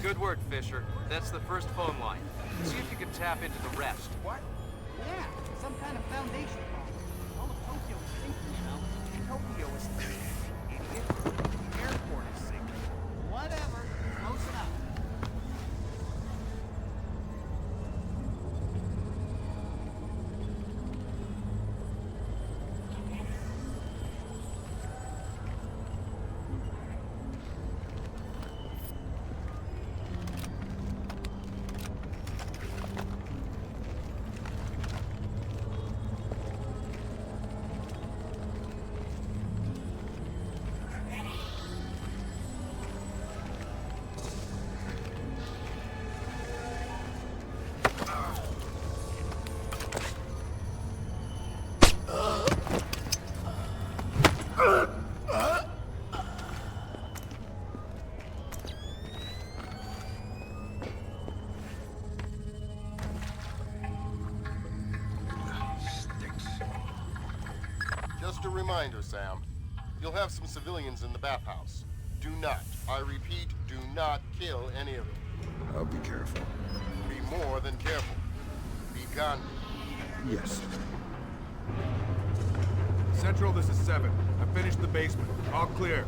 Good work, Fisher. That's the first phone line. See if you can tap into the rest. What? Yeah, some kind of foundation problem. All of Tokyo is sinking, you know. Tokyo is sinking, idiot. The airport is sinking. Whatever. Close enough. Just a reminder, Sam. You'll have some civilians in the bathhouse. Do not, I repeat, do not kill any of them. I'll be careful. Be more than careful. Be Gandhi. Yes. Central, this is 7. I finished the basement. All clear.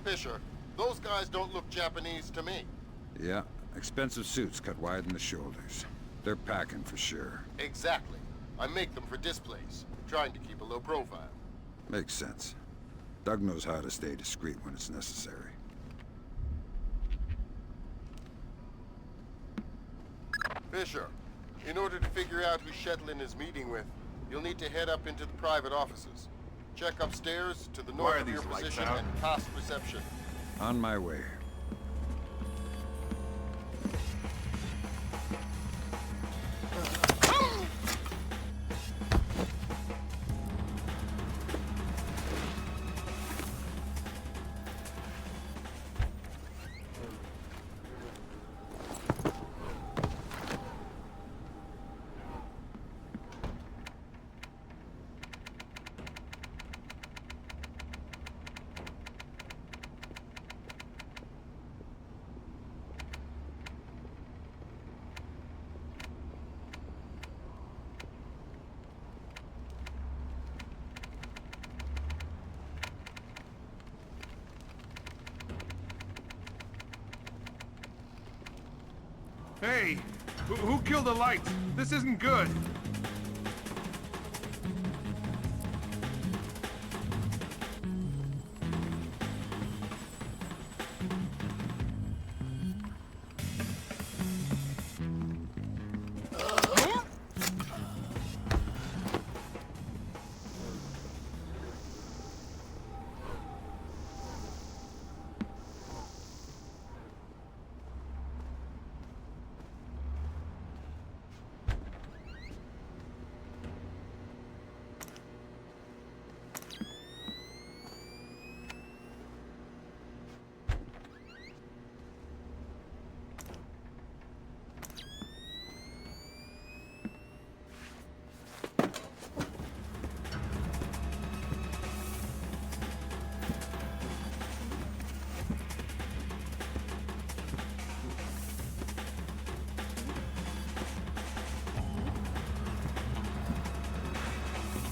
Fisher, those guys don't look Japanese to me. Yeah, expensive suits cut wide in the shoulders. They're packing for sure. Exactly. I make them for displays, trying to keep a low profile. Makes sense. Doug knows how to stay discreet when it's necessary. Fisher, in order to figure out who Shetlin is meeting with, you'll need to head up into the private offices. Check upstairs to the north of your position and past reception. On my way. Hey, who killed the lights? This isn't good.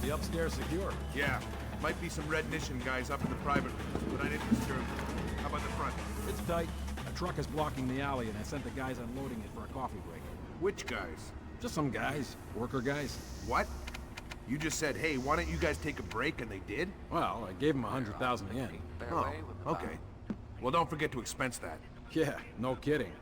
The upstairs secure? Yeah. Might be some Red Nation guys up in the private room, but I didn't disturb them. How about the front? It's tight. A truck is blocking the alley, and I sent the guys unloading it for a coffee break. Which guys? Just some guys. Worker guys. What? You just said, hey, why don't you guys take a break, and they did? Well, I gave them 100,000 yen. Oh, okay. Well, don't forget to expense that. Yeah, no kidding.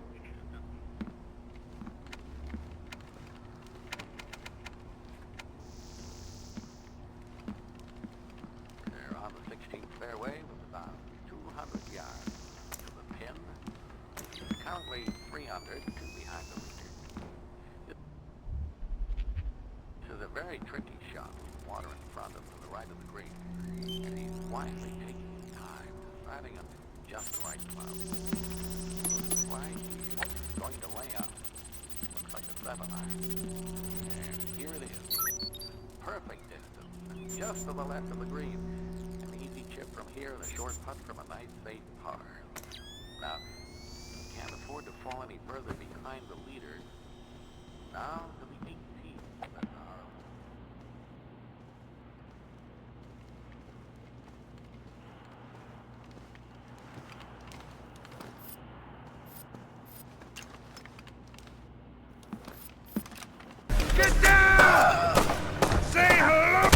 very tricky shot with water in front of to the right of the green. And he's wisely taking his time, deciding on just the right club. Looks like he's going to lay up. Looks like a 7-iron. And here it is. Perfect distance, just to the left of the green. An easy chip from here and a short putt from a nice safe par. Now, can't afford to fall any further behind the leader. Now to the 18th at our... Get down! Say hello!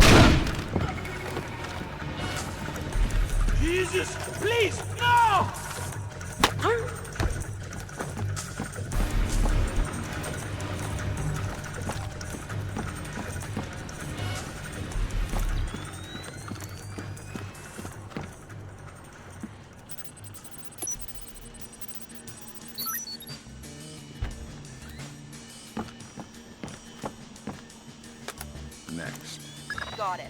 Jesus, please, no! Next. Got it.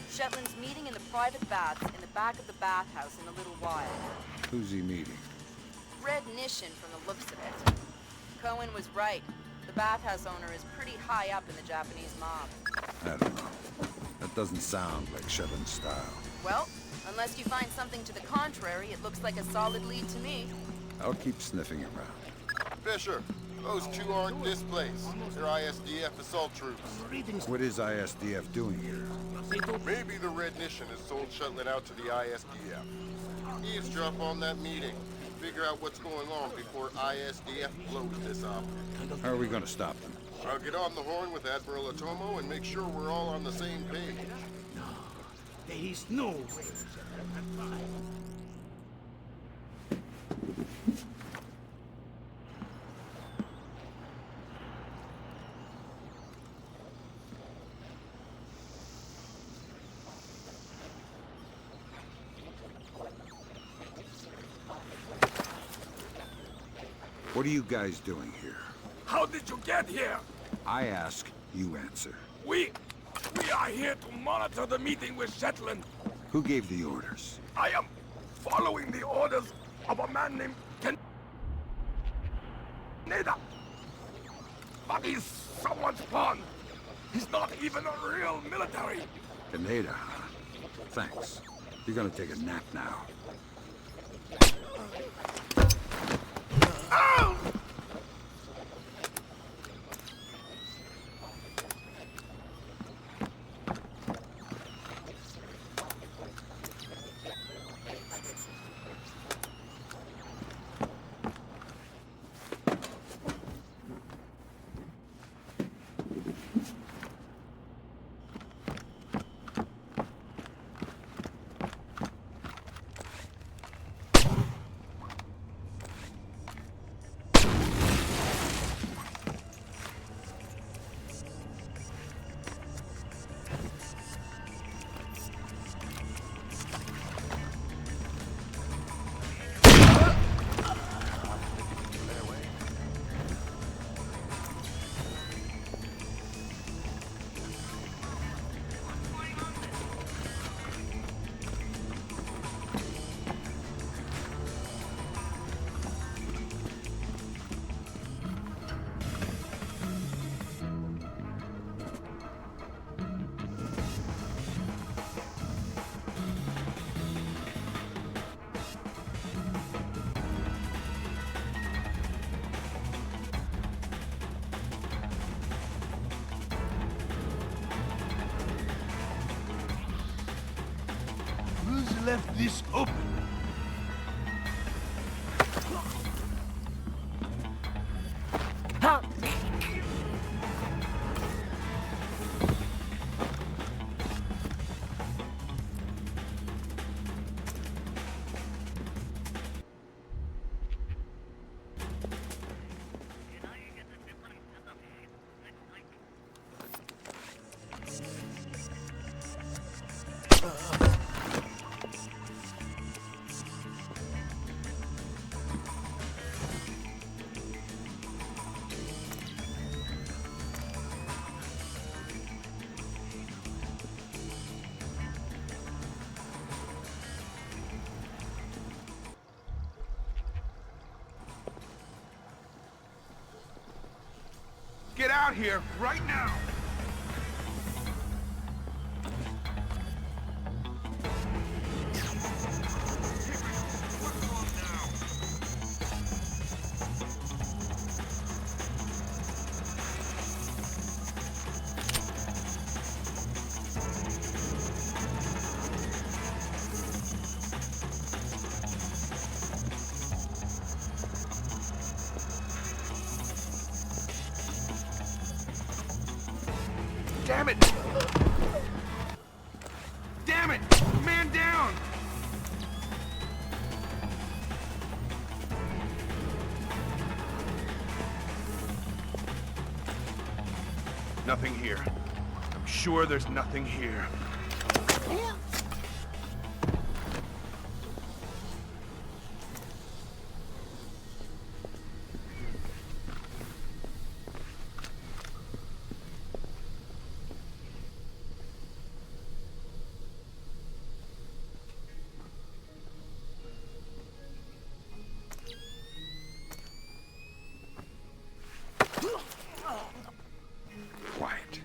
Shetland's meeting in the private baths in the back of the bathhouse in a little while. Who's he meeting? Red Nishin from the looks of it. Cohen was right. The bathhouse owner is pretty high up in the Japanese mob. I don't know. That doesn't sound like Shevan's style. Well, unless you find something to the contrary, it looks like a solid lead to me. I'll keep sniffing around. Fisher, those two aren't displaced. They're ISDF assault troops. What is ISDF doing here? Maybe the Red Nishin has sold Shetland out to the ISDF. Eavesdrop on that meeting. Figure out what's going on before ISDF blows this up. How are we going to stop them? I'll get on the horn with Admiral Otomo and make sure we're all on the same page. There is no way. What are you guys doing here? How did you get here? I ask, you answer. We are here to monitor the meeting with Shetland. Who gave the orders? I am following the orders of a man named Kaneda. But he's someone's pawn. He's not even a real military. Kaneda, huh? Thanks. You're gonna take a nap now. Ow! Who's left this open? out here right now! Damn it! Damn it! Man down! Nothing here. I'm sure there's nothing here. Quiet.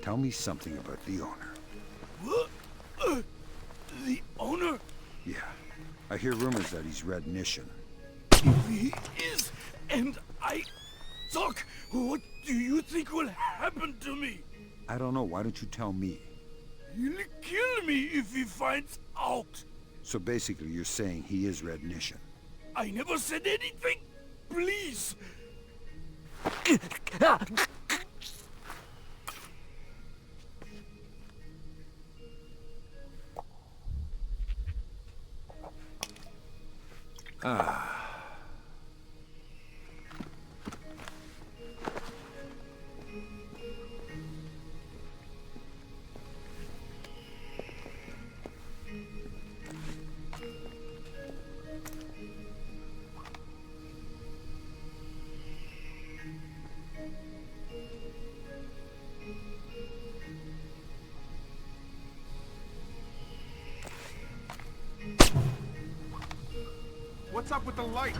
Tell me something about the owner. What? The owner? Yeah. I hear rumors that he's Red Nation. If he is, and I talk, what do you think will happen to me? I don't know. Why don't you tell me? He'll kill me if he finds out. So basically, you're saying he is Red Nation. I never said anything. Please. Ah. What's up with the lights?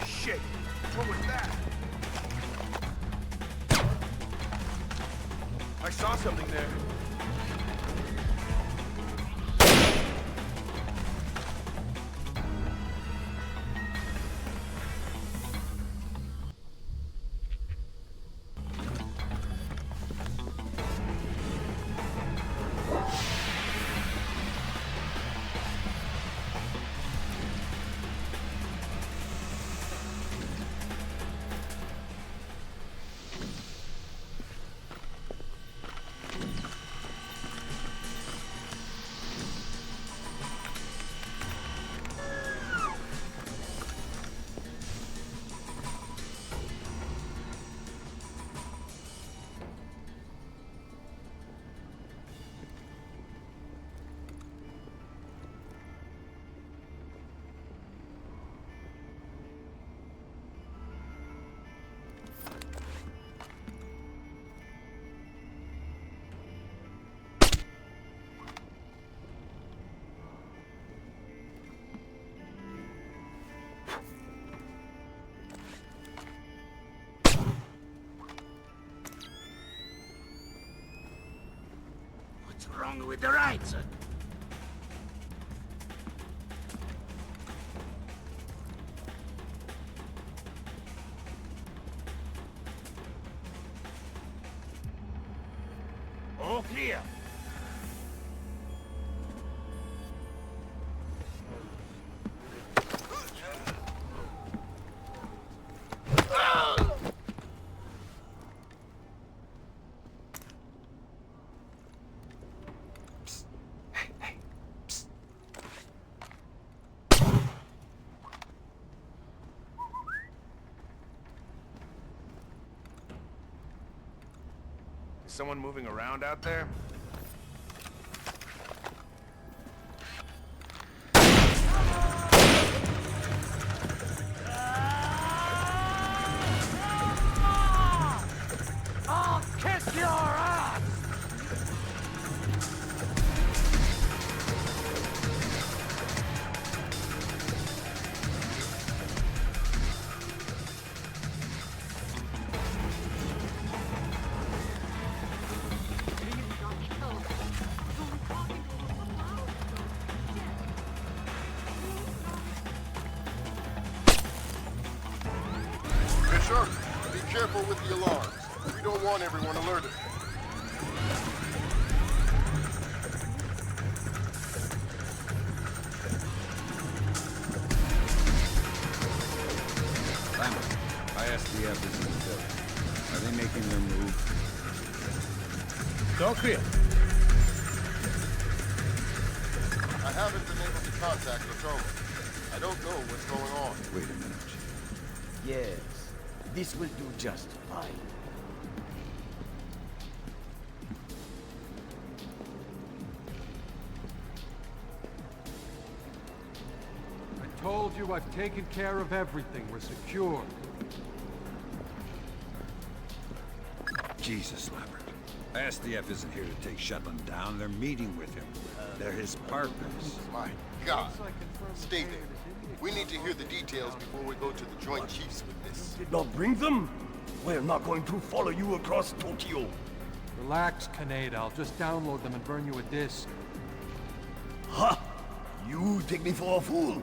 Shit! What was that? I saw something there. What's wrong with the right, sir? All clear. Is someone moving around out there? I'll kick your ass! Fisher, be careful with the alarms. We don't want everyone alerted. Lambert, ISDF is in the building. Are they making their move? It's all clear. I haven't been able to contact Otoma. I don't know what's going on. Wait a minute. Yes, this will do just fine. I told you I've taken care of everything. We're secure. Jesus, Lambert. ISDF isn't here to take Shetland down. They're meeting with him. They're his partners. My God. Stay there. We need to hear the details before we go to the Joint Chiefs with this. Did not bring them? We're not going to follow you across Tokyo. Relax, Kaneda. I'll just download them and burn you a disc. Ha! You take me for a fool.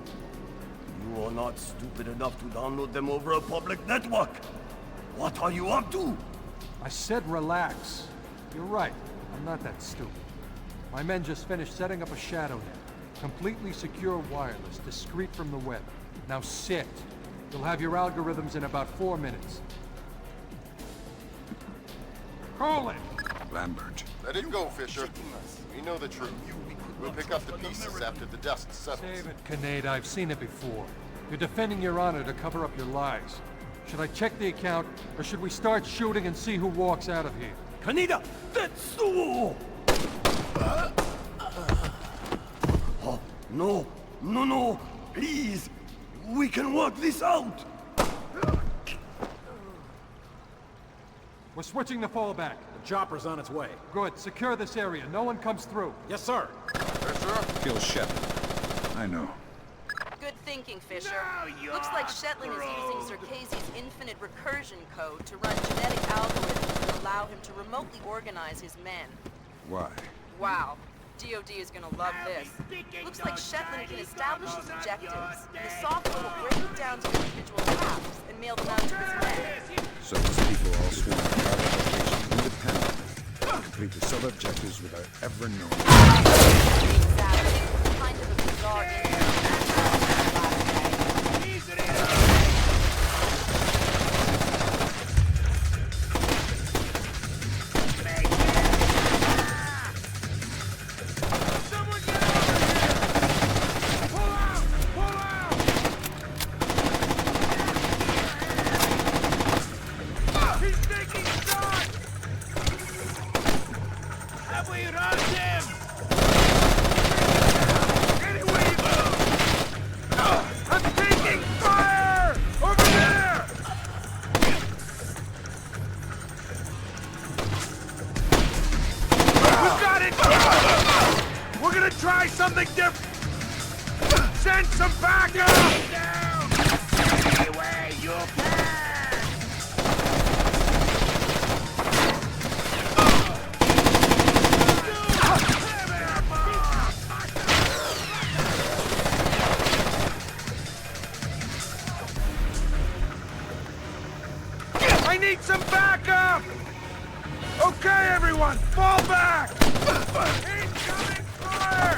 You are not stupid enough to download them over a public network. What are you up to? I said relax. You're right. I'm not that stupid. My men just finished setting up a shadow net. Completely secure wireless, discreet from the web. Now sit. You'll have your algorithms in about 4 minutes. Call it! Lambert. Let it go, Fisher. We know the truth. We'll pick up the pieces after the dust settles. Save it, Kaneda. I've seen it before. You're defending your honor to cover up your lies. Should I check the account, or should we start shooting and see who walks out of here? Kaneda! That's so! Oh, no! No! Please! We can work this out! We're switching to fallback. The chopper's on its way. Good. Secure this area. No one comes through. Yes, sir. Kill Shetland. I know. Good thinking, Fisher. Looks like Shetland is using Zerkasi's infinite recursion code to run genetic algorithms that allow him to remotely organize his men. Why? Wow. DOD is gonna love this. Looks like Shetland can establish his objectives, and the software will break it down to individual tasks and mail them out to his men. So these people all sworn to travel locations independently and complete the sub-objectives without ever knowing. Exactly. Kind of a bizarre incident. Try something different! Send some backup! Down! Any way you can! I need some backup! Okay, everyone, fall back! Incoming fire!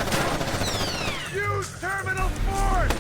Use terminal force!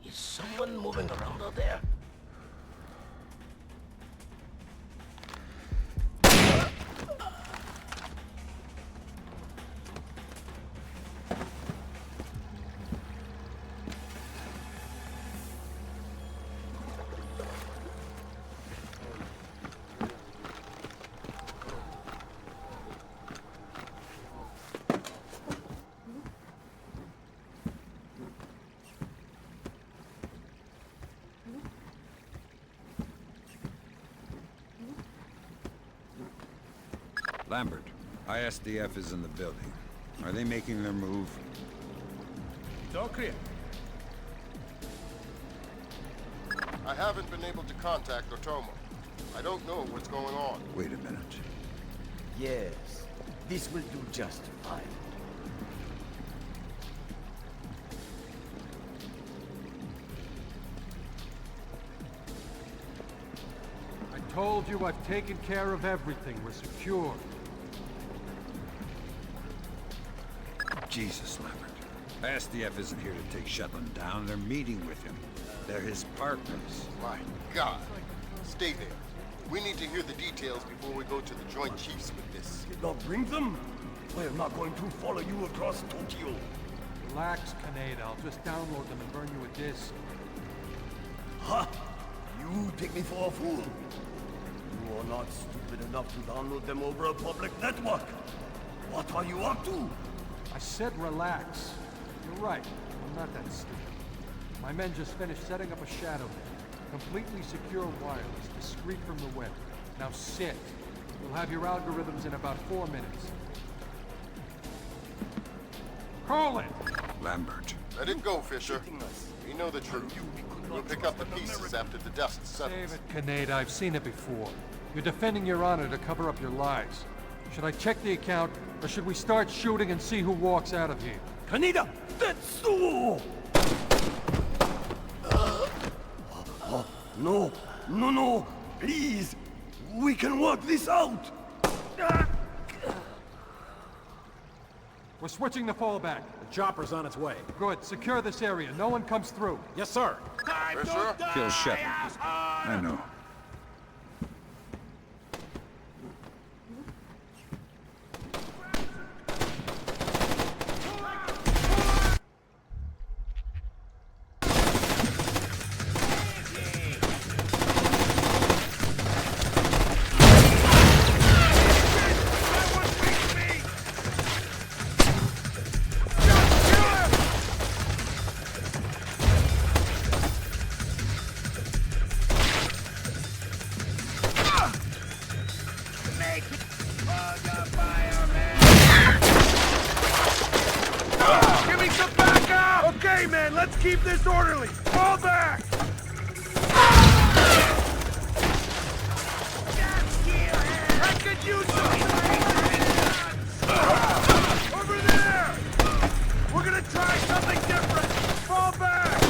Is someone moving around out there? Lambert, ISDF is in the building. Are they making their move? It's all clear. I haven't been able to contact Otomo. I don't know what's going on. Wait a minute. Yes, this will do just fine. I told you I've taken care of everything. We're secure. Jesus, Lambert. ISDF isn't here to take Shetland down. They're meeting with him. They're his partners. My God. Stay there. We need to hear the details before we go to the Joint Chiefs with this. Did not bring them? We're not going to follow you across Tokyo. Relax, Kaneda. I'll just download them and burn you a disc. Ha! You take me for a fool. You are not stupid enough to download them over a public network. What are you up to? I said relax. You're right. I'm not that stupid. My men just finished setting up a shadow net. Completely secure wireless, discreet from the web. Now sit. You'll have your algorithms in about 4 minutes. Call it! Lambert. Let it go, Fisher. We know the truth. We'll pick up the pieces after the dust settles. Save it, Kaneda. I've seen it before. You're defending your honor to cover up your lies. Should I check the account, or should we start shooting and see who walks out of here? Kaneda! That's so! No, no, no! Please! We can work this out! We're switching the fallback. The chopper's on its way. Good. Secure this area. No one comes through. Yes, sir. Fisher? Kill Shetland. I know. Give me some backup! Okay, man, let's keep this orderly. Fall back! I could use some... Over there! We're gonna try something different! Fall back!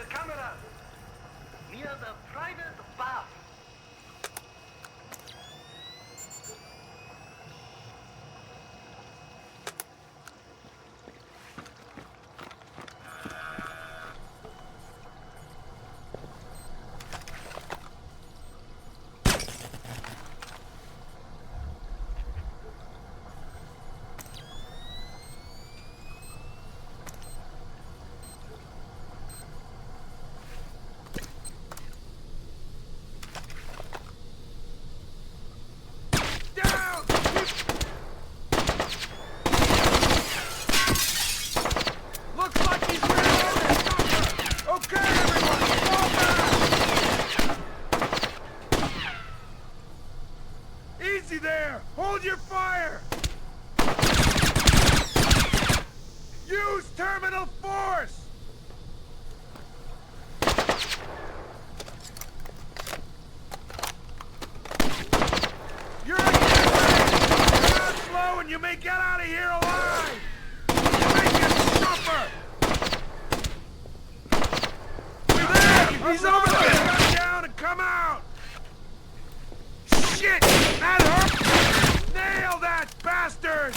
the cameras. Near the private bath. Hold your fire! Use terminal force! You're not slow and you may get out of here alive! Make it suffer! We're there! He's over there! Cut down and come out! Shit! That hurt! Nail that bastard!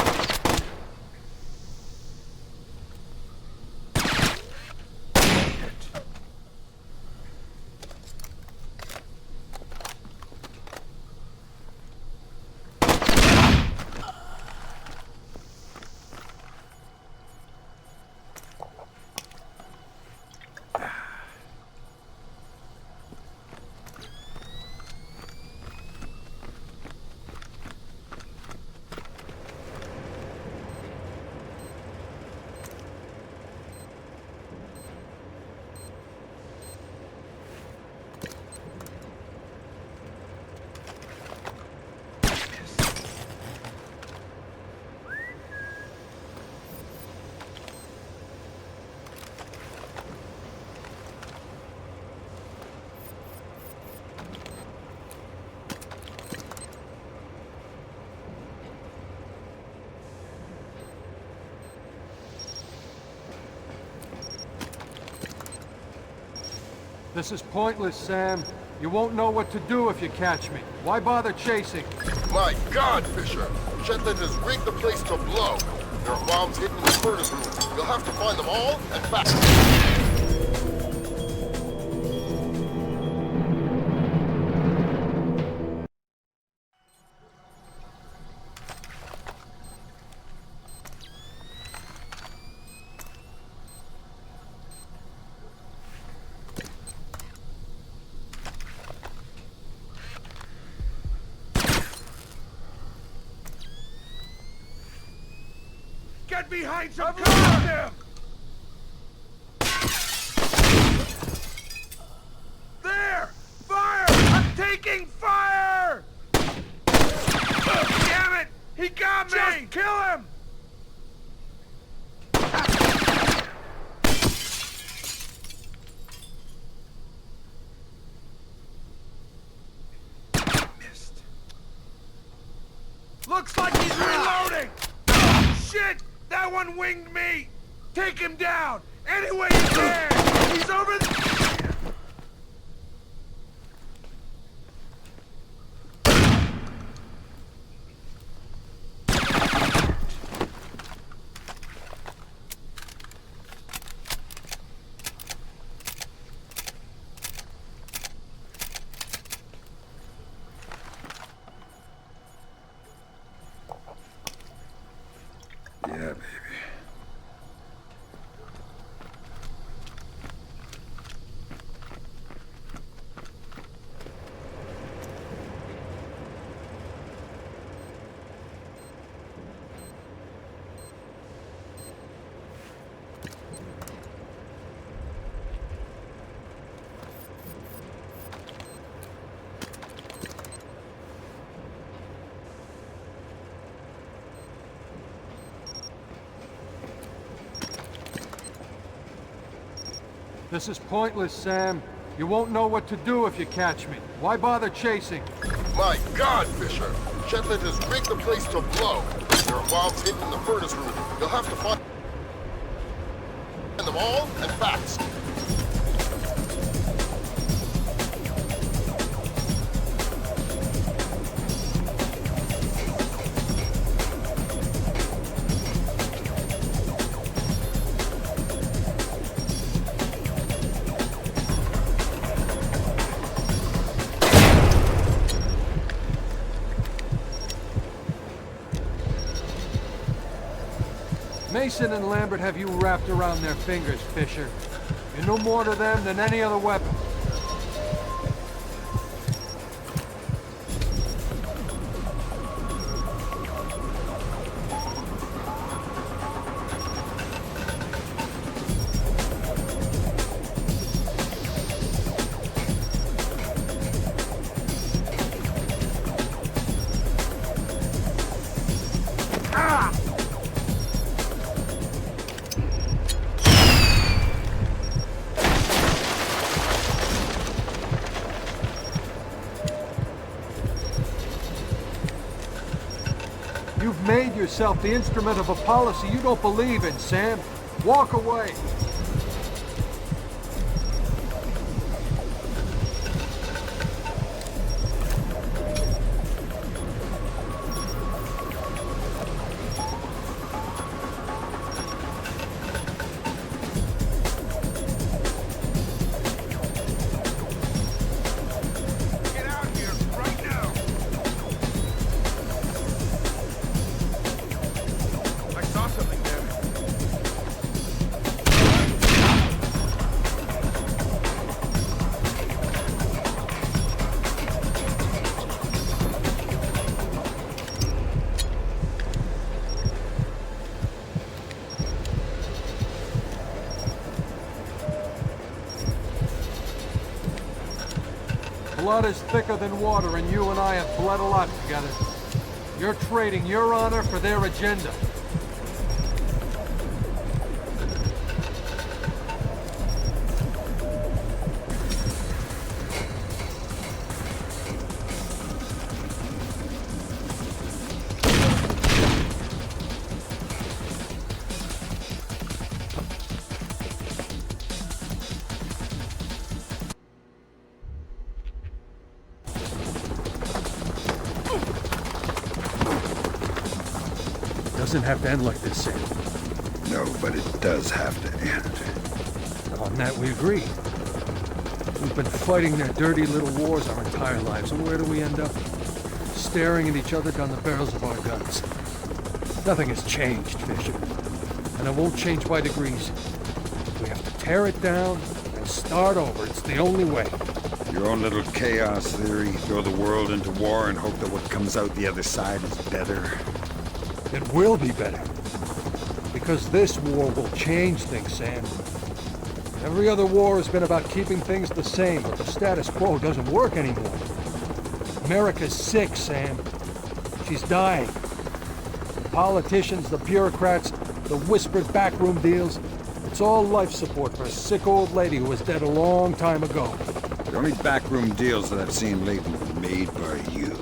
This is pointless, Sam. You won't know what to do if you catch me. Why bother chasing? My God, Fisher! Shetland has rigged the place to blow. There are bombs hidden in the furnace room. You'll have to find them all and fast. Get behind some cover! There! Fire! I'm taking fire! Damn it! He got me! Just kill him! Missed. Looks like he's reloading! Shit! That one winged me! Take him down! Any way you can! He's over there! Yeah, baby. This is pointless, Sam. You won't know what to do if you catch me. Why bother chasing? My God, Fisher! Shetland has rigged the place to blow. There are bombs hidden in the furnace room. You'll have to find them all and fast. Mason and Lambert have you wrapped around their fingers, Fisher. You're no more to them than any other weapon. You've made yourself the instrument of a policy you don't believe in, Sam. Walk away. Blood is thicker than water, and you and I have bled a lot together. You're trading your honor for their agenda. Doesn't have to end like this, Sam. No, but it does have to end. On that we agree. We've been fighting their dirty little wars our entire lives, and where do we end up? Staring at each other down the barrels of our guns. Nothing has changed, Fisher. And it won't change by degrees. We have to tear it down and start over. It's the only way. Your own little chaos theory, throw the world into war and hope that what comes out the other side is better. It will be better. Because this war will change things, Sam. Every other war has been about keeping things the same, but the status quo doesn't work anymore. America's sick, Sam. She's dying. The politicians, the bureaucrats, the whispered backroom deals, it's all life support for a sick old lady who was dead a long time ago. The only backroom deals that I've seen lately were made by you.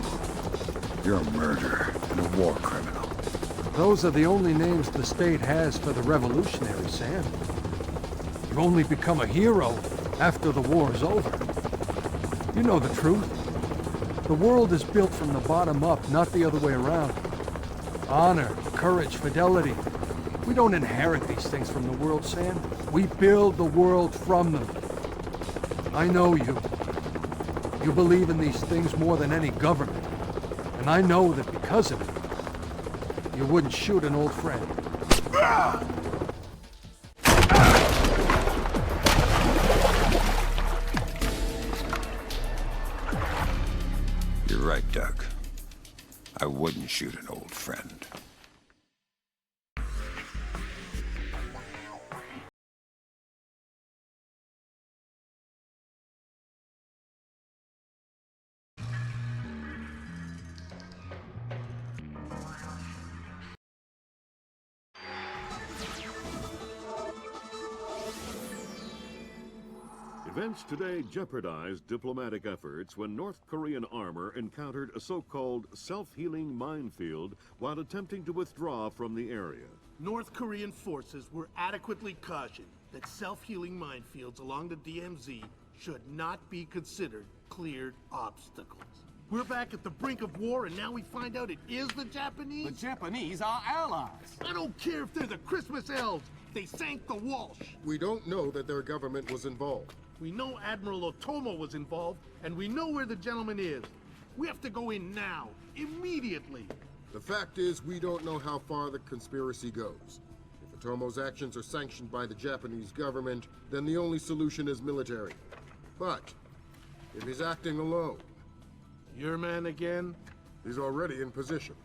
You're a murderer and a war criminal. Those are the only names the state has for the revolutionaries, Sam. You only become a hero after the war is over. You know the truth. The world is built from the bottom up, not the other way around. Honor, courage, fidelity. We don't inherit these things from the world, Sam. We build the world from them. I know you. You believe in these things more than any government. And I know that because of it, you wouldn't shoot an old friend. You're right, Doug. I wouldn't shoot an old friend. Events today jeopardized diplomatic efforts when North Korean armor encountered a so-called self-healing minefield while attempting to withdraw from the area. North Korean forces were adequately cautioned that self-healing minefields along the DMZ should not be considered cleared obstacles. We're back at the brink of war, and now we find out it is the Japanese? The Japanese are allies. I don't care if they're the Christmas elves. They sank the Walsh. We don't know that their government was involved. We know Admiral Otomo was involved, and we know where the gentleman is. We have to go in now, immediately. The fact is, we don't know how far the conspiracy goes. If Otomo's actions are sanctioned by the Japanese government, then the only solution is military. But if he's acting alone... Your man again? He's already in position.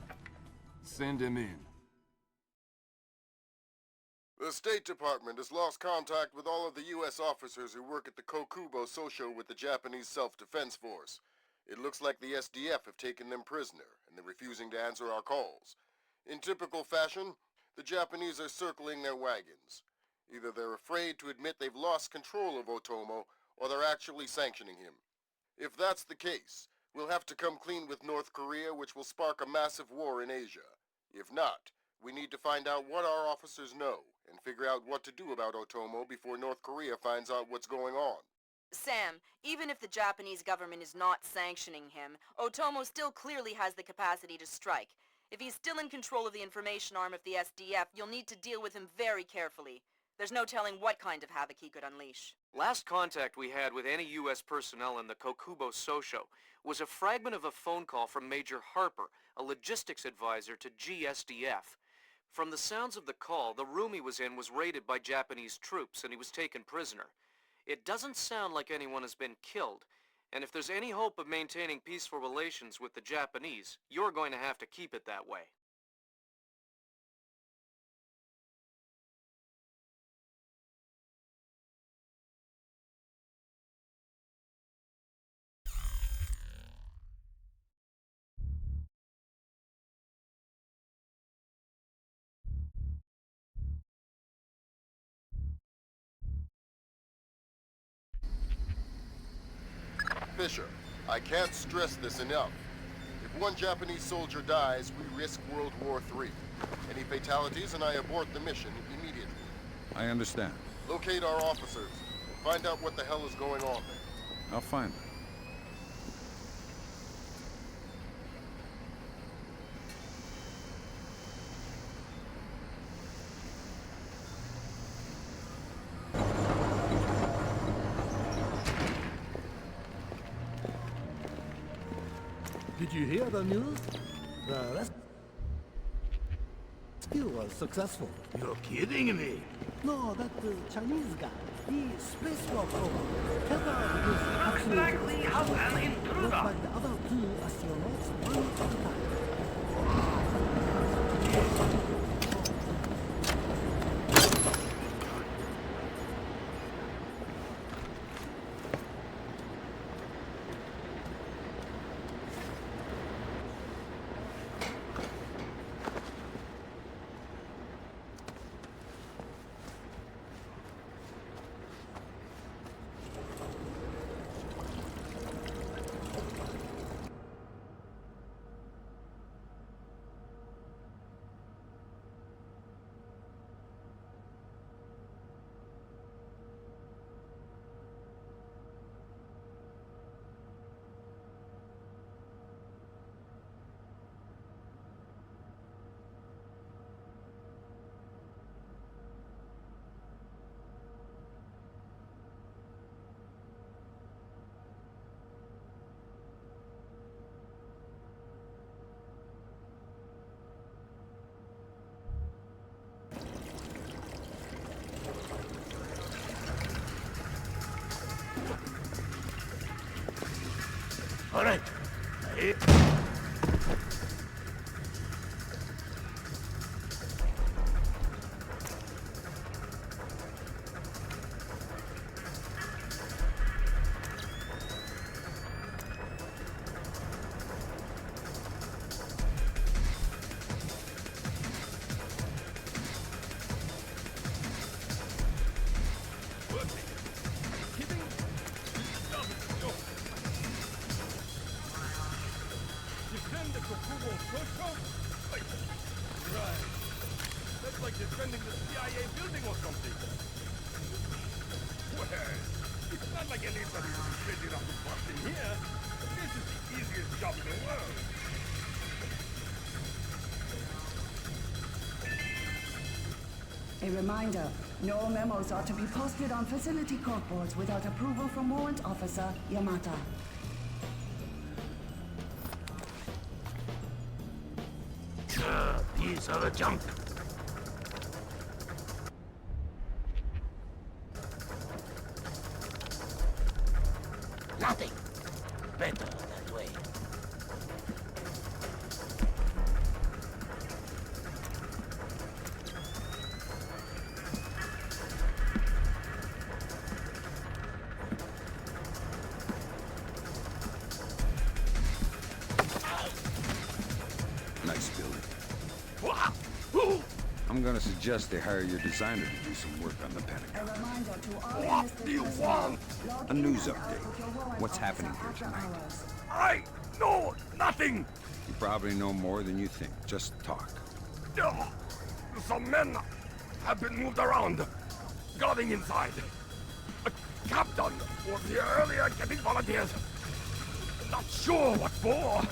Send him in. The State Department has lost contact with all of the U.S. officers who work at the Kokubo Sosho with the Japanese Self-Defense Force. It looks like the SDF have taken them prisoner, and they're refusing to answer our calls. In typical fashion, the Japanese are circling their wagons. Either they're afraid to admit they've lost control of Otomo, or they're actually sanctioning him. If that's the case, we'll have to come clean with North Korea, which will spark a massive war in Asia. If not, we need to find out what our officers know, and figure out what to do about Otomo before North Korea finds out what's going on. Sam, even if the Japanese government is not sanctioning him, Otomo still clearly has the capacity to strike. If he's still in control of the information arm of the SDF, you'll need to deal with him very carefully. There's no telling what kind of havoc he could unleash. Last contact we had with any U.S. personnel in the Kokubo Sosho was a fragment of a phone call from Major Harper, a logistics advisor to GSDF. From the sounds of the call, the room he was in was raided by Japanese troops and he was taken prisoner. It doesn't sound like anyone has been killed, and if there's any hope of maintaining peaceful relations with the Japanese, you're going to have to keep it that way. Fisher, I can't stress this enough. If one Japanese soldier dies, we risk World War III. Any fatalities and I abort the mission immediately. I understand. Locate our officers and find out what the hell is going on there. I'll find them. Did you hear the news? The rescue was successful. You're kidding me. No, that Chinese guy. He spacewalked over. Tell her he was actually Like we have an intruder. but the other two astronauts one at a time. All right. That's like defending the CIA building or something. Well, it's not like anybody's crazy enough to bust in here. This is the easiest job in the world. A reminder, no memos are to be posted on facility corkboards without approval from Warrant Officer Yamata. Piece of junk. Nothing. Better that way. Nice building. I'm gonna suggest they hire your designer to do some work on the Pentagon. A reminder to all What enlisted do you personnel, want? log A in news and out update. with your warrant What's officer happening here after tonight? hours. I know nothing. You probably know more than you think. Just talk. Some men have been moved around, guarding inside. A captain was here earlier getting volunteers. Not sure what for.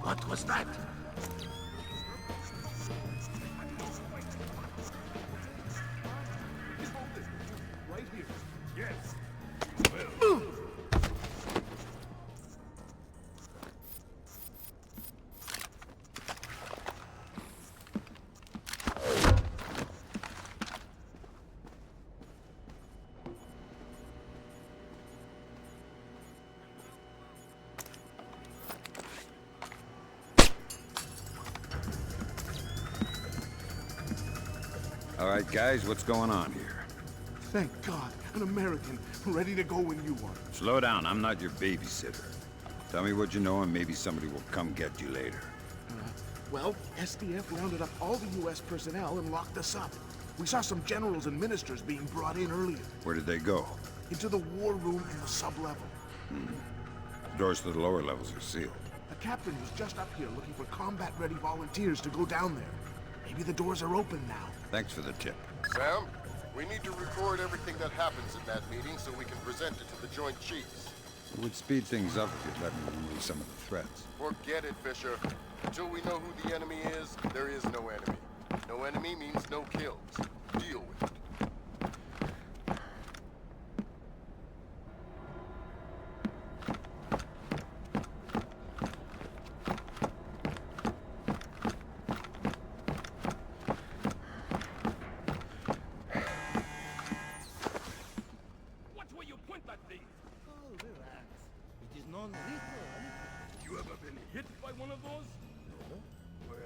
What was that? Right here. Yes. All right, guys, what's going on here? Thank God, an American, ready to go when you are. Slow down, I'm not your babysitter. Tell me what you know and maybe somebody will come get you later. Well, SDF rounded up all the U.S. personnel and locked us up. We saw some generals and ministers being brought in earlier. Where did they go? Into the war room in the sub-level. Doors to the lower levels are sealed. The captain was just up here looking for combat-ready volunteers to go down there. Maybe the doors are open now. Thanks for the tip. Sam, we need to record everything that happens in that meeting so we can present it to the Joint Chiefs. It would speed things up if you'd let me remove some of the threats. Forget it, Fisher. Until we know who the enemy is, there is no enemy. No enemy means no kills. Deal with it. Watch where you point that thing. one of those? No. Well,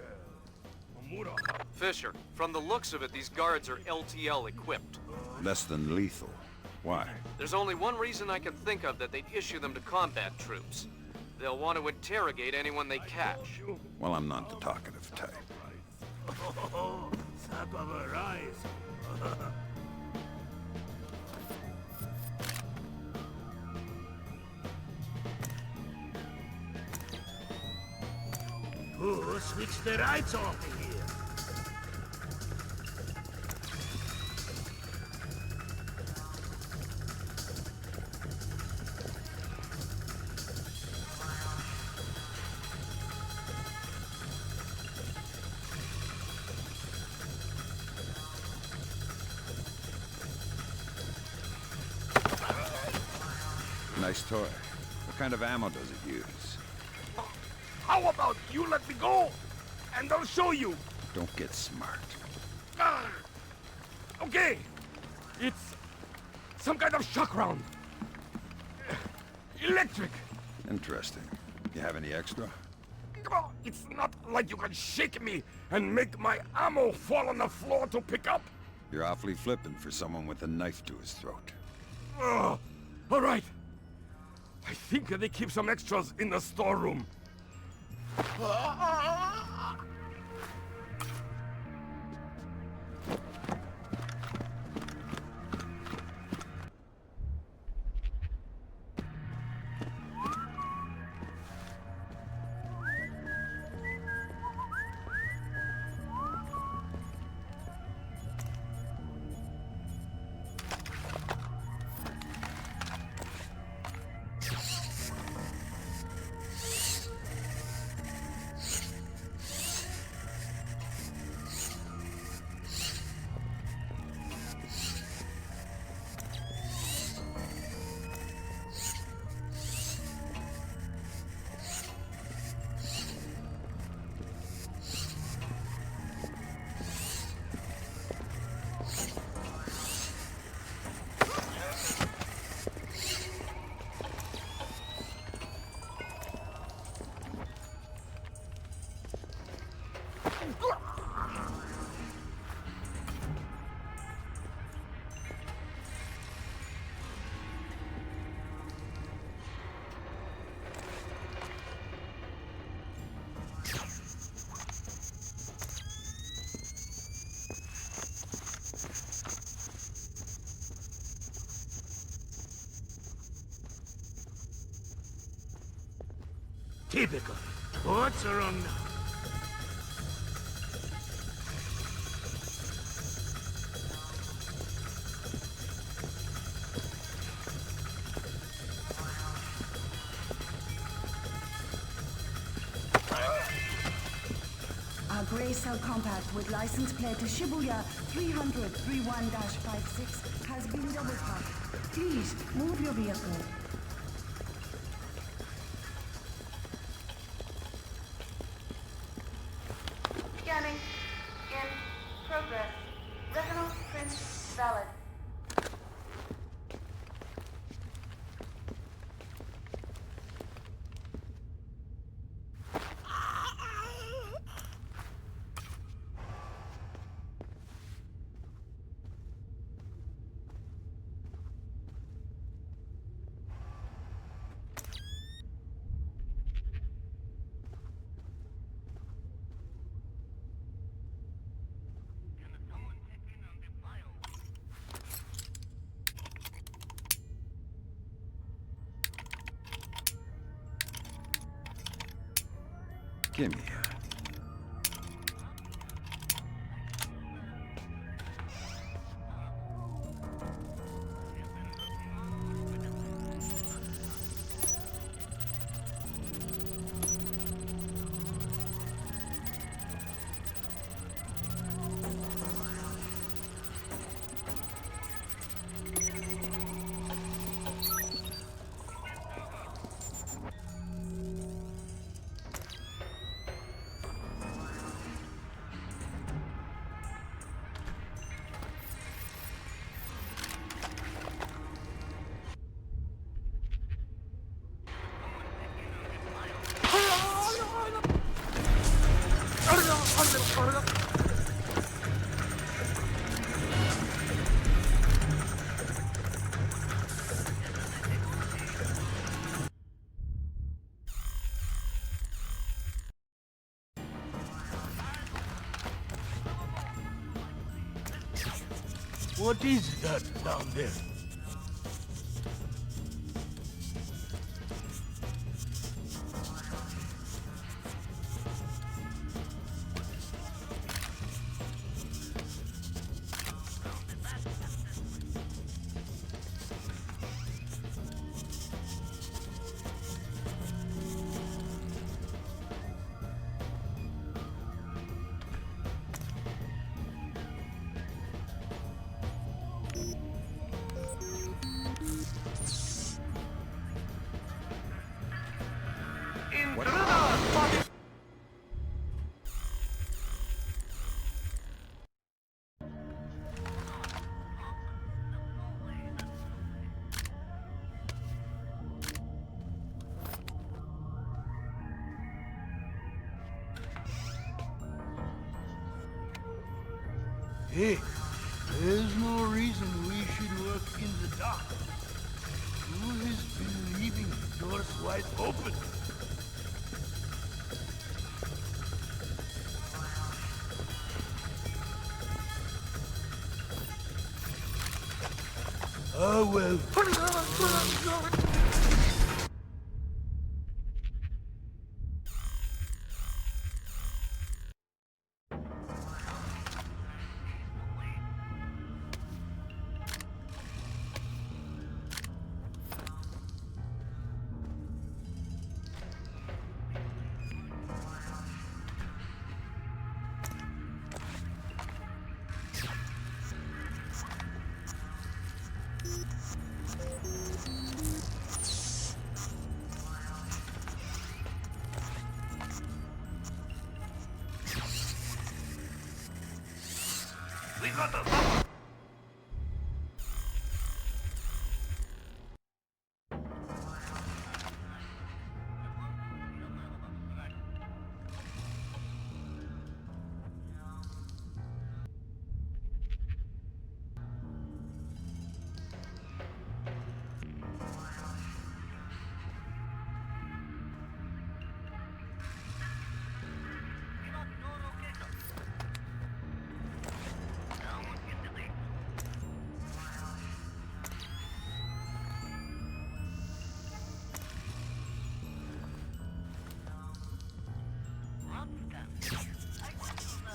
Amura. Fisher, from the looks of it, these guards are LTL equipped. Less than lethal. Why? There's only one reason I can think of that they'd issue them to combat troops. They'll want to interrogate anyone they catch. Well, I'm not the talkative type. Oh, sap of her eyes. Who switched the lights off in here? Nice toy. What kind of ammo does it use? How about you let me go, and I'll show you. Don't get smart. Okay. It's some kind of shock round. Electric. Interesting. You have any extra? It's not like you can shake me and make my ammo fall on the floor to pick up. You're awfully flippant for someone with a knife to his throat. All right. I think they keep some extras in the storeroom. Typical. What's wrong now? A grey cell compact with license plate to Shibuya 300-31-56 has been double parked. Please, move your vehicle. Scanning. In progress. Retinal print valid. Gimme. What is that down there? Hey, there's no reason we should work in the dark. Who has been leaving the doors wide open? Oh well. We got the...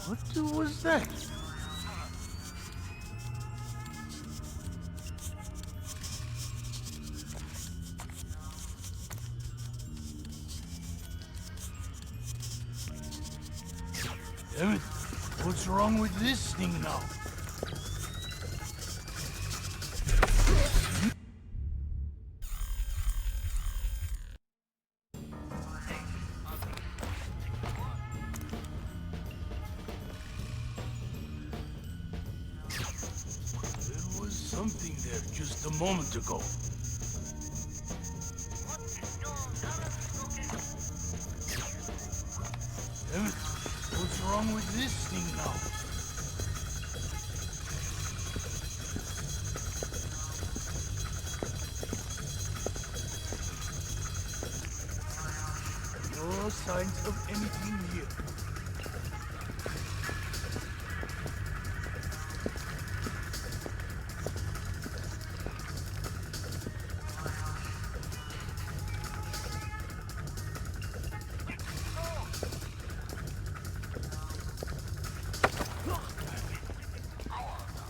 What was that? Damn it! What's wrong with this thing now? There was something there just a moment ago. Damn it! What's wrong with this thing now? No signs of anything here.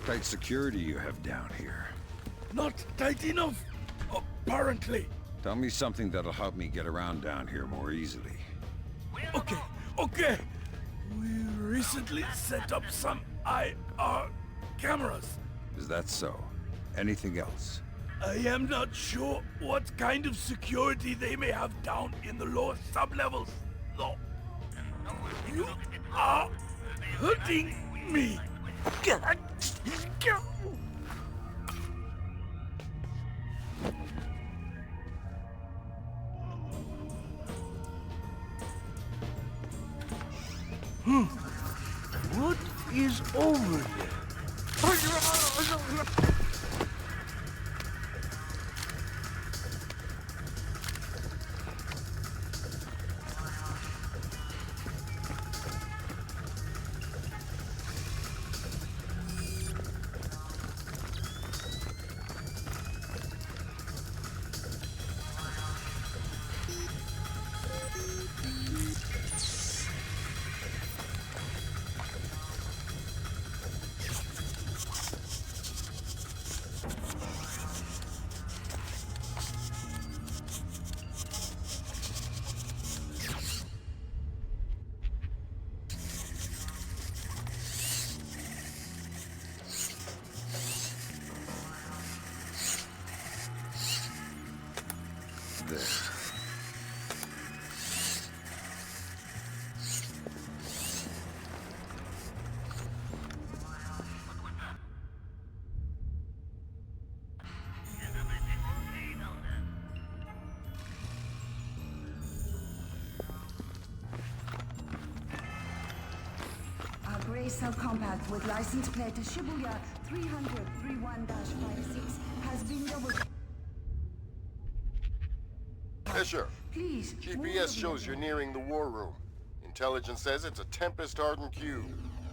Tight security you have down here. Not tight enough, apparently. Tell me something that'll help me get around down here more easily. Okay. We recently set up some IR cameras. Is that so? Anything else? I am not sure what kind of security they may have down in the lower sublevels, though. You are hurting me. What is over there? this? A grey subcompact with license plate Shibuya 300-31-56 has been double... Fisher, Please, GPS shows you're nearing the war room. Intelligence says it's a Tempest-hardened cube.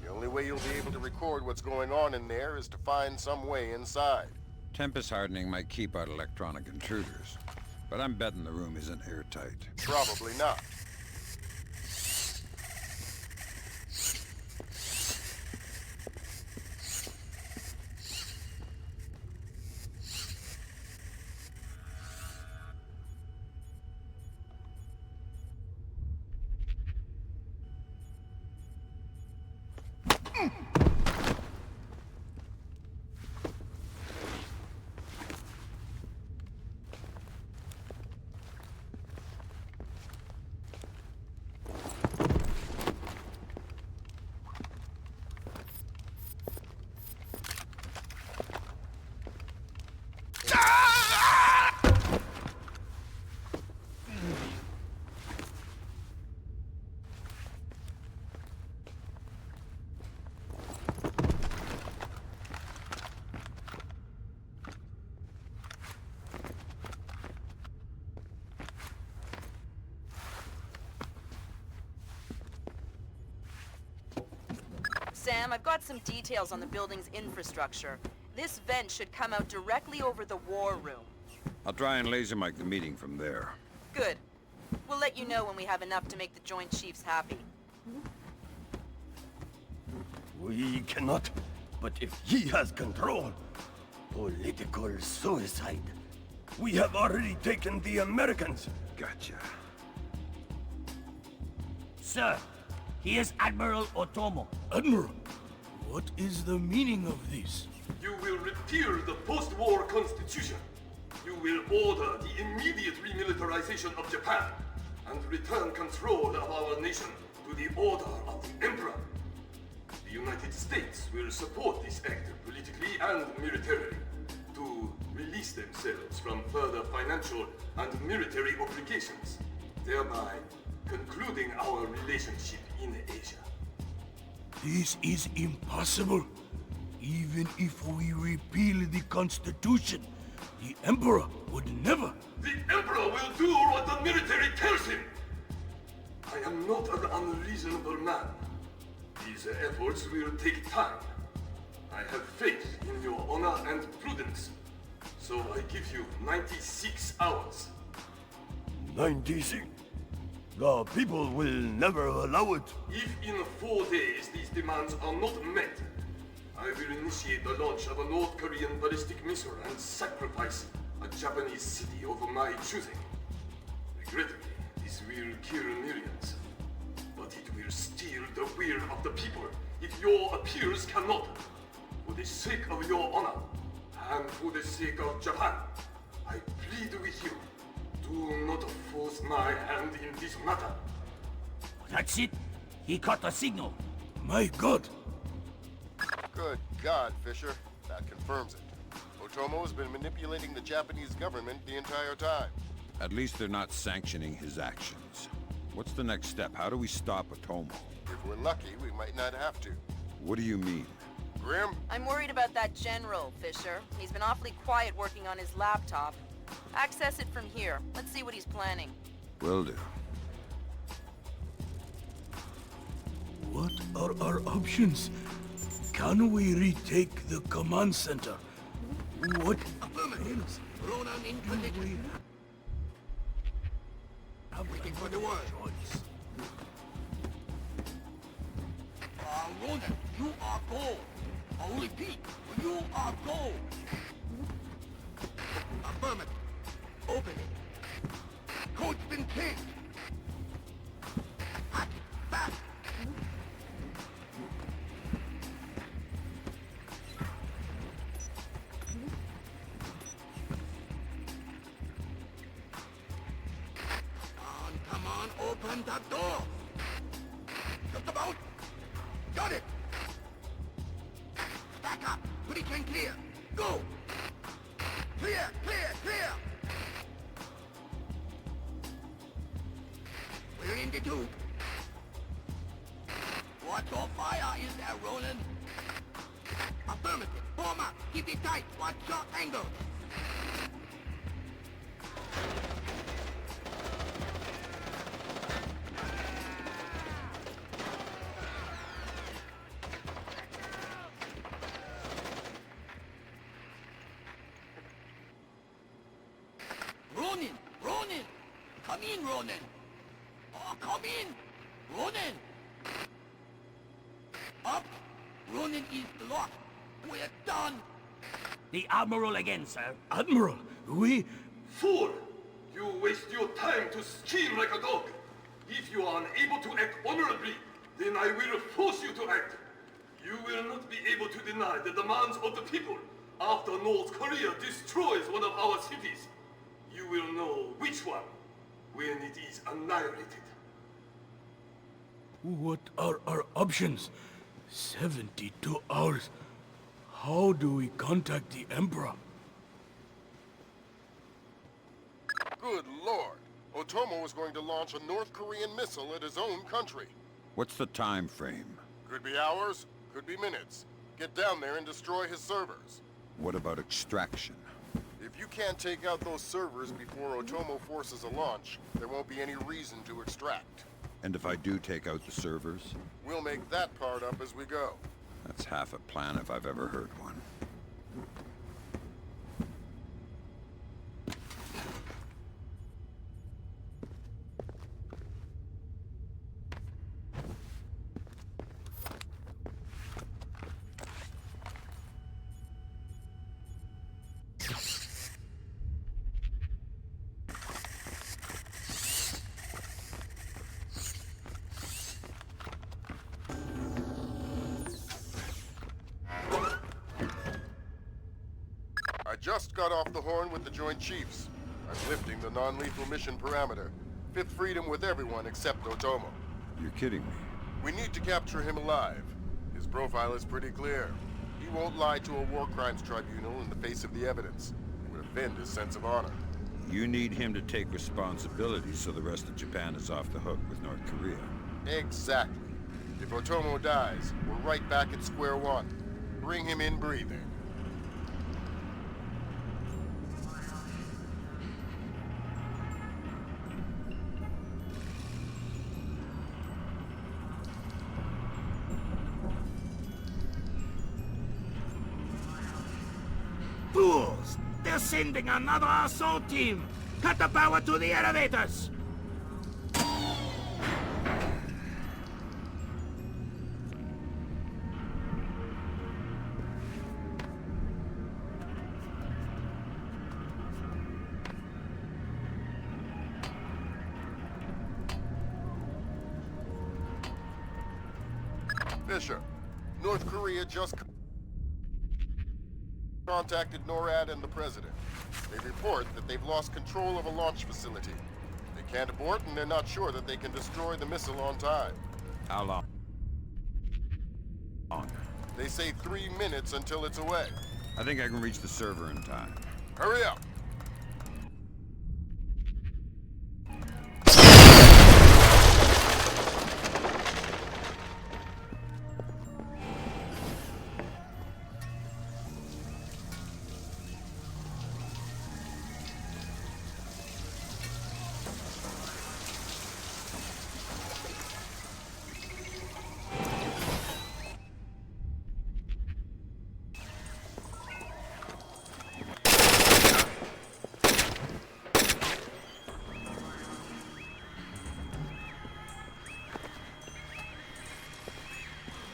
The only way you'll be able to record what's going on in there is to find some way inside. Tempest hardening might keep out electronic intruders, but I'm betting the room isn't airtight. Probably not. Sam, I've got some details on the building's infrastructure. This vent should come out directly over the war room. I'll try and laser mic the meeting from there. Good. We'll let you know when we have enough to make the Joint Chiefs happy. We cannot, but if he has control, political suicide. We have already taken the Americans. Gotcha. Sir, here's Admiral Otomo. Admiral, what is the meaning of this? You will repeal the post-war constitution. You will order the immediate remilitarization of Japan and return control of our nation to the order of the Emperor. The United States will support this act politically and militarily to release themselves from further financial and military obligations, thereby concluding our relationship in Asia. This is impossible. Even if we repeal the Constitution, the Emperor would never. The Emperor will do what the military tells him. I am not an unreasonable man. These efforts will take time. I have faith in your honor and prudence. So I give you 96 hours. 96? The people will never allow it. If in 4 days these demands are not met, I will initiate the launch of a North Korean ballistic missile and sacrifice a Japanese city of my choosing. Regrettably, this will kill millions. But it will steal the will of the people if your appeals cannot. For the sake of your honor, and for the sake of Japan, I plead with you, do not force my hand in this matter. That's it. He caught a signal. My God. Good God, Fisher. That confirms it. Otomo has been manipulating the Japanese government the entire time. At least they're not sanctioning his actions. What's the next step? How do we stop Otomo? If we're lucky, we might not have to. What do you mean? Grim? I'm worried about that general, Fisher. He's been awfully quiet working on his laptop. Access it from here. Let's see what he's planning. Will do. What are our options? Can we retake the command center? What? Affirmative. Ronan in position. I'm waiting for the word. Ronan, you are gold. I'll repeat, you are gold. Affirmative. Open it. Code's been pinged. Hot, back. Open the door! Just about! Got it! Back up! Breach and clear! Go! Clear! Clear! Clear! We're in the tube. Watch your fire in there, Roland. Affirmative. Form up. Keep it tight. Watch your angle. Ronin! Ronin! Come in, Ronin! Oh, come in! Ronin! Up! Ronin is locked! We're done! The Admiral again, sir. Admiral? We... Fool! You waste your time to scheme like a dog. If you are unable to act honorably, then I will force you to act. You will not be able to deny the demands of the people after North Korea destroys one of our cities. You will know which one when it is annihilated. What are our options? 72 hours. How do we contact the Emperor? Good lord! Otomo is going to launch a North Korean missile at his own country. What's the time frame? Could be hours, could be minutes. Get down there and destroy his servers. What about extraction? If you can't take out those servers before Otomo forces a launch, there won't be any reason to extract. And if I do take out the servers? We'll make that part up as we go. That's half a plan if I've ever heard one. I just got off the horn with the Joint Chiefs. I'm lifting the non-lethal mission parameter. Fifth freedom with everyone except Otomo. You're kidding me. We need to capture him alive. His profile is pretty clear. He won't lie to a war crimes tribunal in the face of the evidence. It would offend his sense of honor. You need him to take responsibility so the rest of Japan is off the hook with North Korea. Exactly. If Otomo dies, we're right back at square one. Bring him in breathing. Fools! They're sending another assault team! Cut the power to the elevators! Fisher, North Korea just contacted NORAD and the President. They report that they've lost control of a launch facility. They can't abort and they're not sure that they can destroy the missile on time. How long? They say 3 minutes until it's away. I think I can reach the server in time. Hurry up!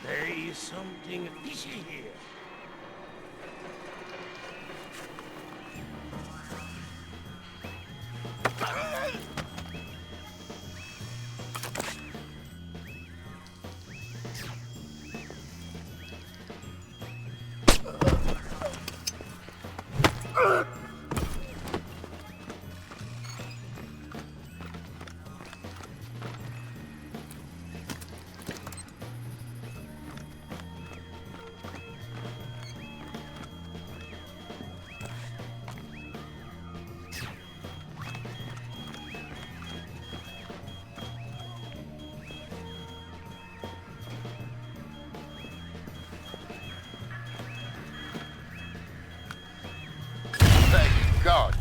There is something fishy here.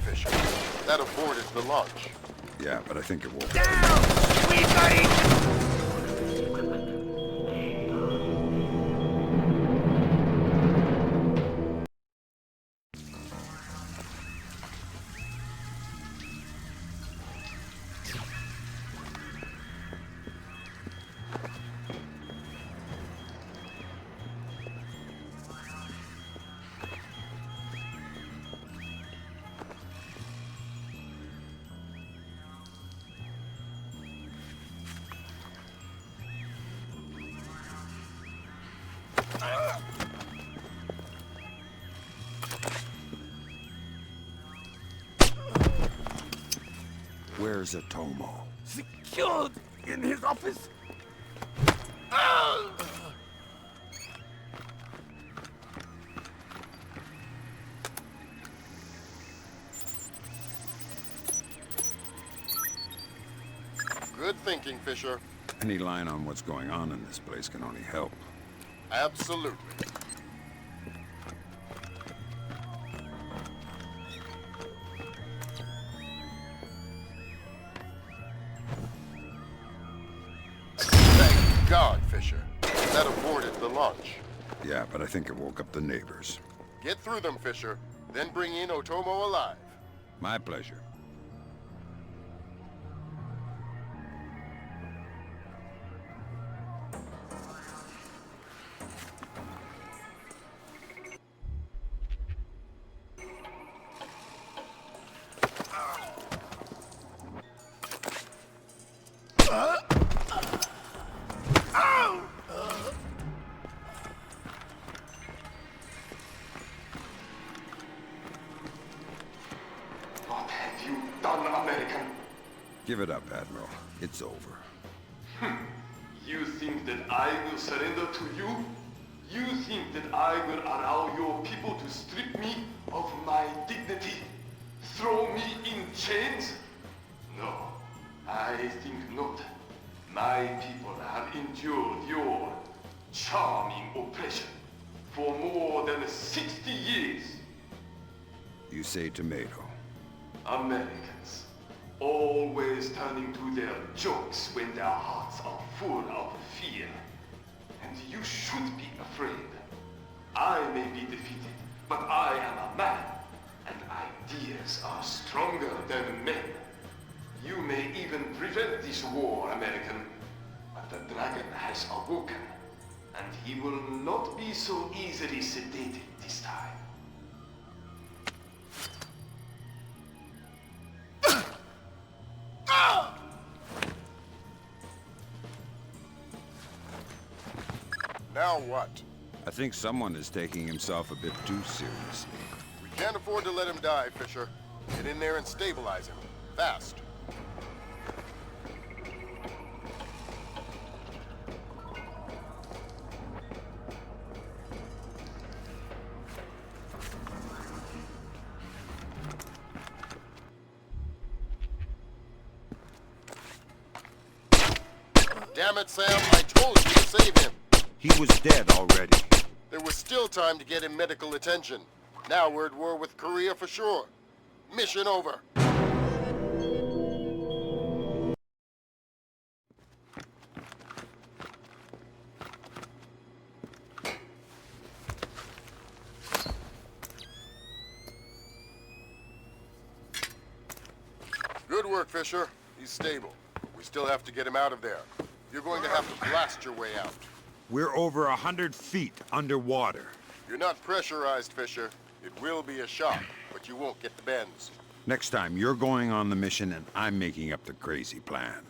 Fisher. That aborted the launch. Yeah, but I think it will. Down! We got it! Where's Otomo? Secured in his office. Good thinking, Fisher. Any line on what's going on in this place can only help. Absolutely. Thank God, Fisher. That aborted the launch. Yeah, but I think it woke up the neighbors. Get through them, Fisher. Then bring in Otomo alive. My pleasure. What have you done, American? Give it up, Admiral. It's over. You think that I will surrender to you? You think that I will allow your people to strip me of my dignity? Throw me in chains? No, I think not. My people have endured your charming oppression for more than 60 years. You say tomato. Americans, always turning to their jokes when their hearts are full of fear. And you should be afraid. I may be defeated, but I am a man, and ideas are stronger than men. You may even prevent this war, American, but the dragon has awoken, and he will not be so easily sedated this time. Now what? I think someone is taking himself a bit too seriously. We can't afford to let him die, Fisher. Get in there and stabilize him. Fast. Damn it, Sam. I told you to save him. He was dead already. There was still time to get him medical attention. Now we're at war with Korea for sure. Mission over. Good work, Fisher. He's stable. We still have to get him out of there. You're going to have to blast your way out. We're over 100 feet underwater. You're not pressurized, Fisher. It will be a shock, but you won't get the bends. Next time, you're going on the mission and I'm making up the crazy plan.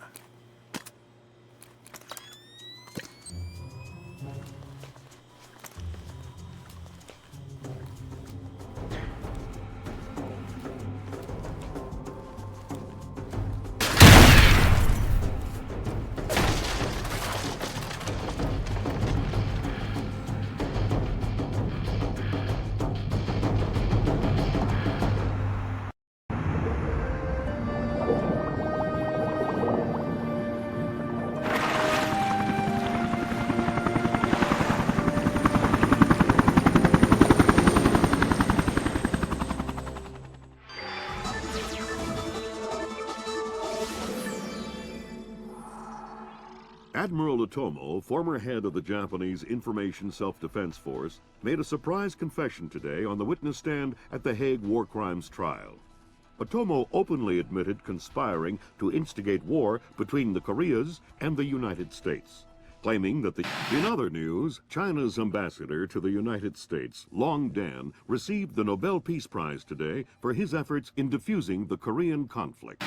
Admiral Otomo, former head of the Japanese Information Self-Defense Force, made a surprise confession today on the witness stand at the Hague War Crimes trial. Otomo openly admitted conspiring to instigate war between the Koreas and the United States, claiming that In other news, China's ambassador to the United States, Long Dan, received the Nobel Peace Prize today for his efforts in diffusing the Korean conflict.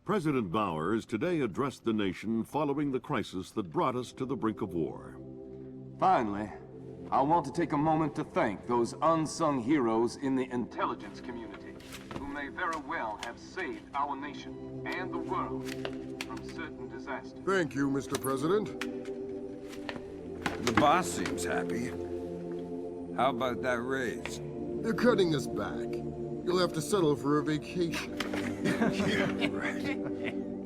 President Bowers today addressed the nation following the crisis that brought us to the brink of war. Finally, I want to take a moment to thank those unsung heroes in the intelligence community who may very well have saved our nation and the world from certain disasters. Thank you, Mr. President. The boss seems happy. How about that raise? They're cutting us back. You'll have to settle for a vacation. Yeah, right.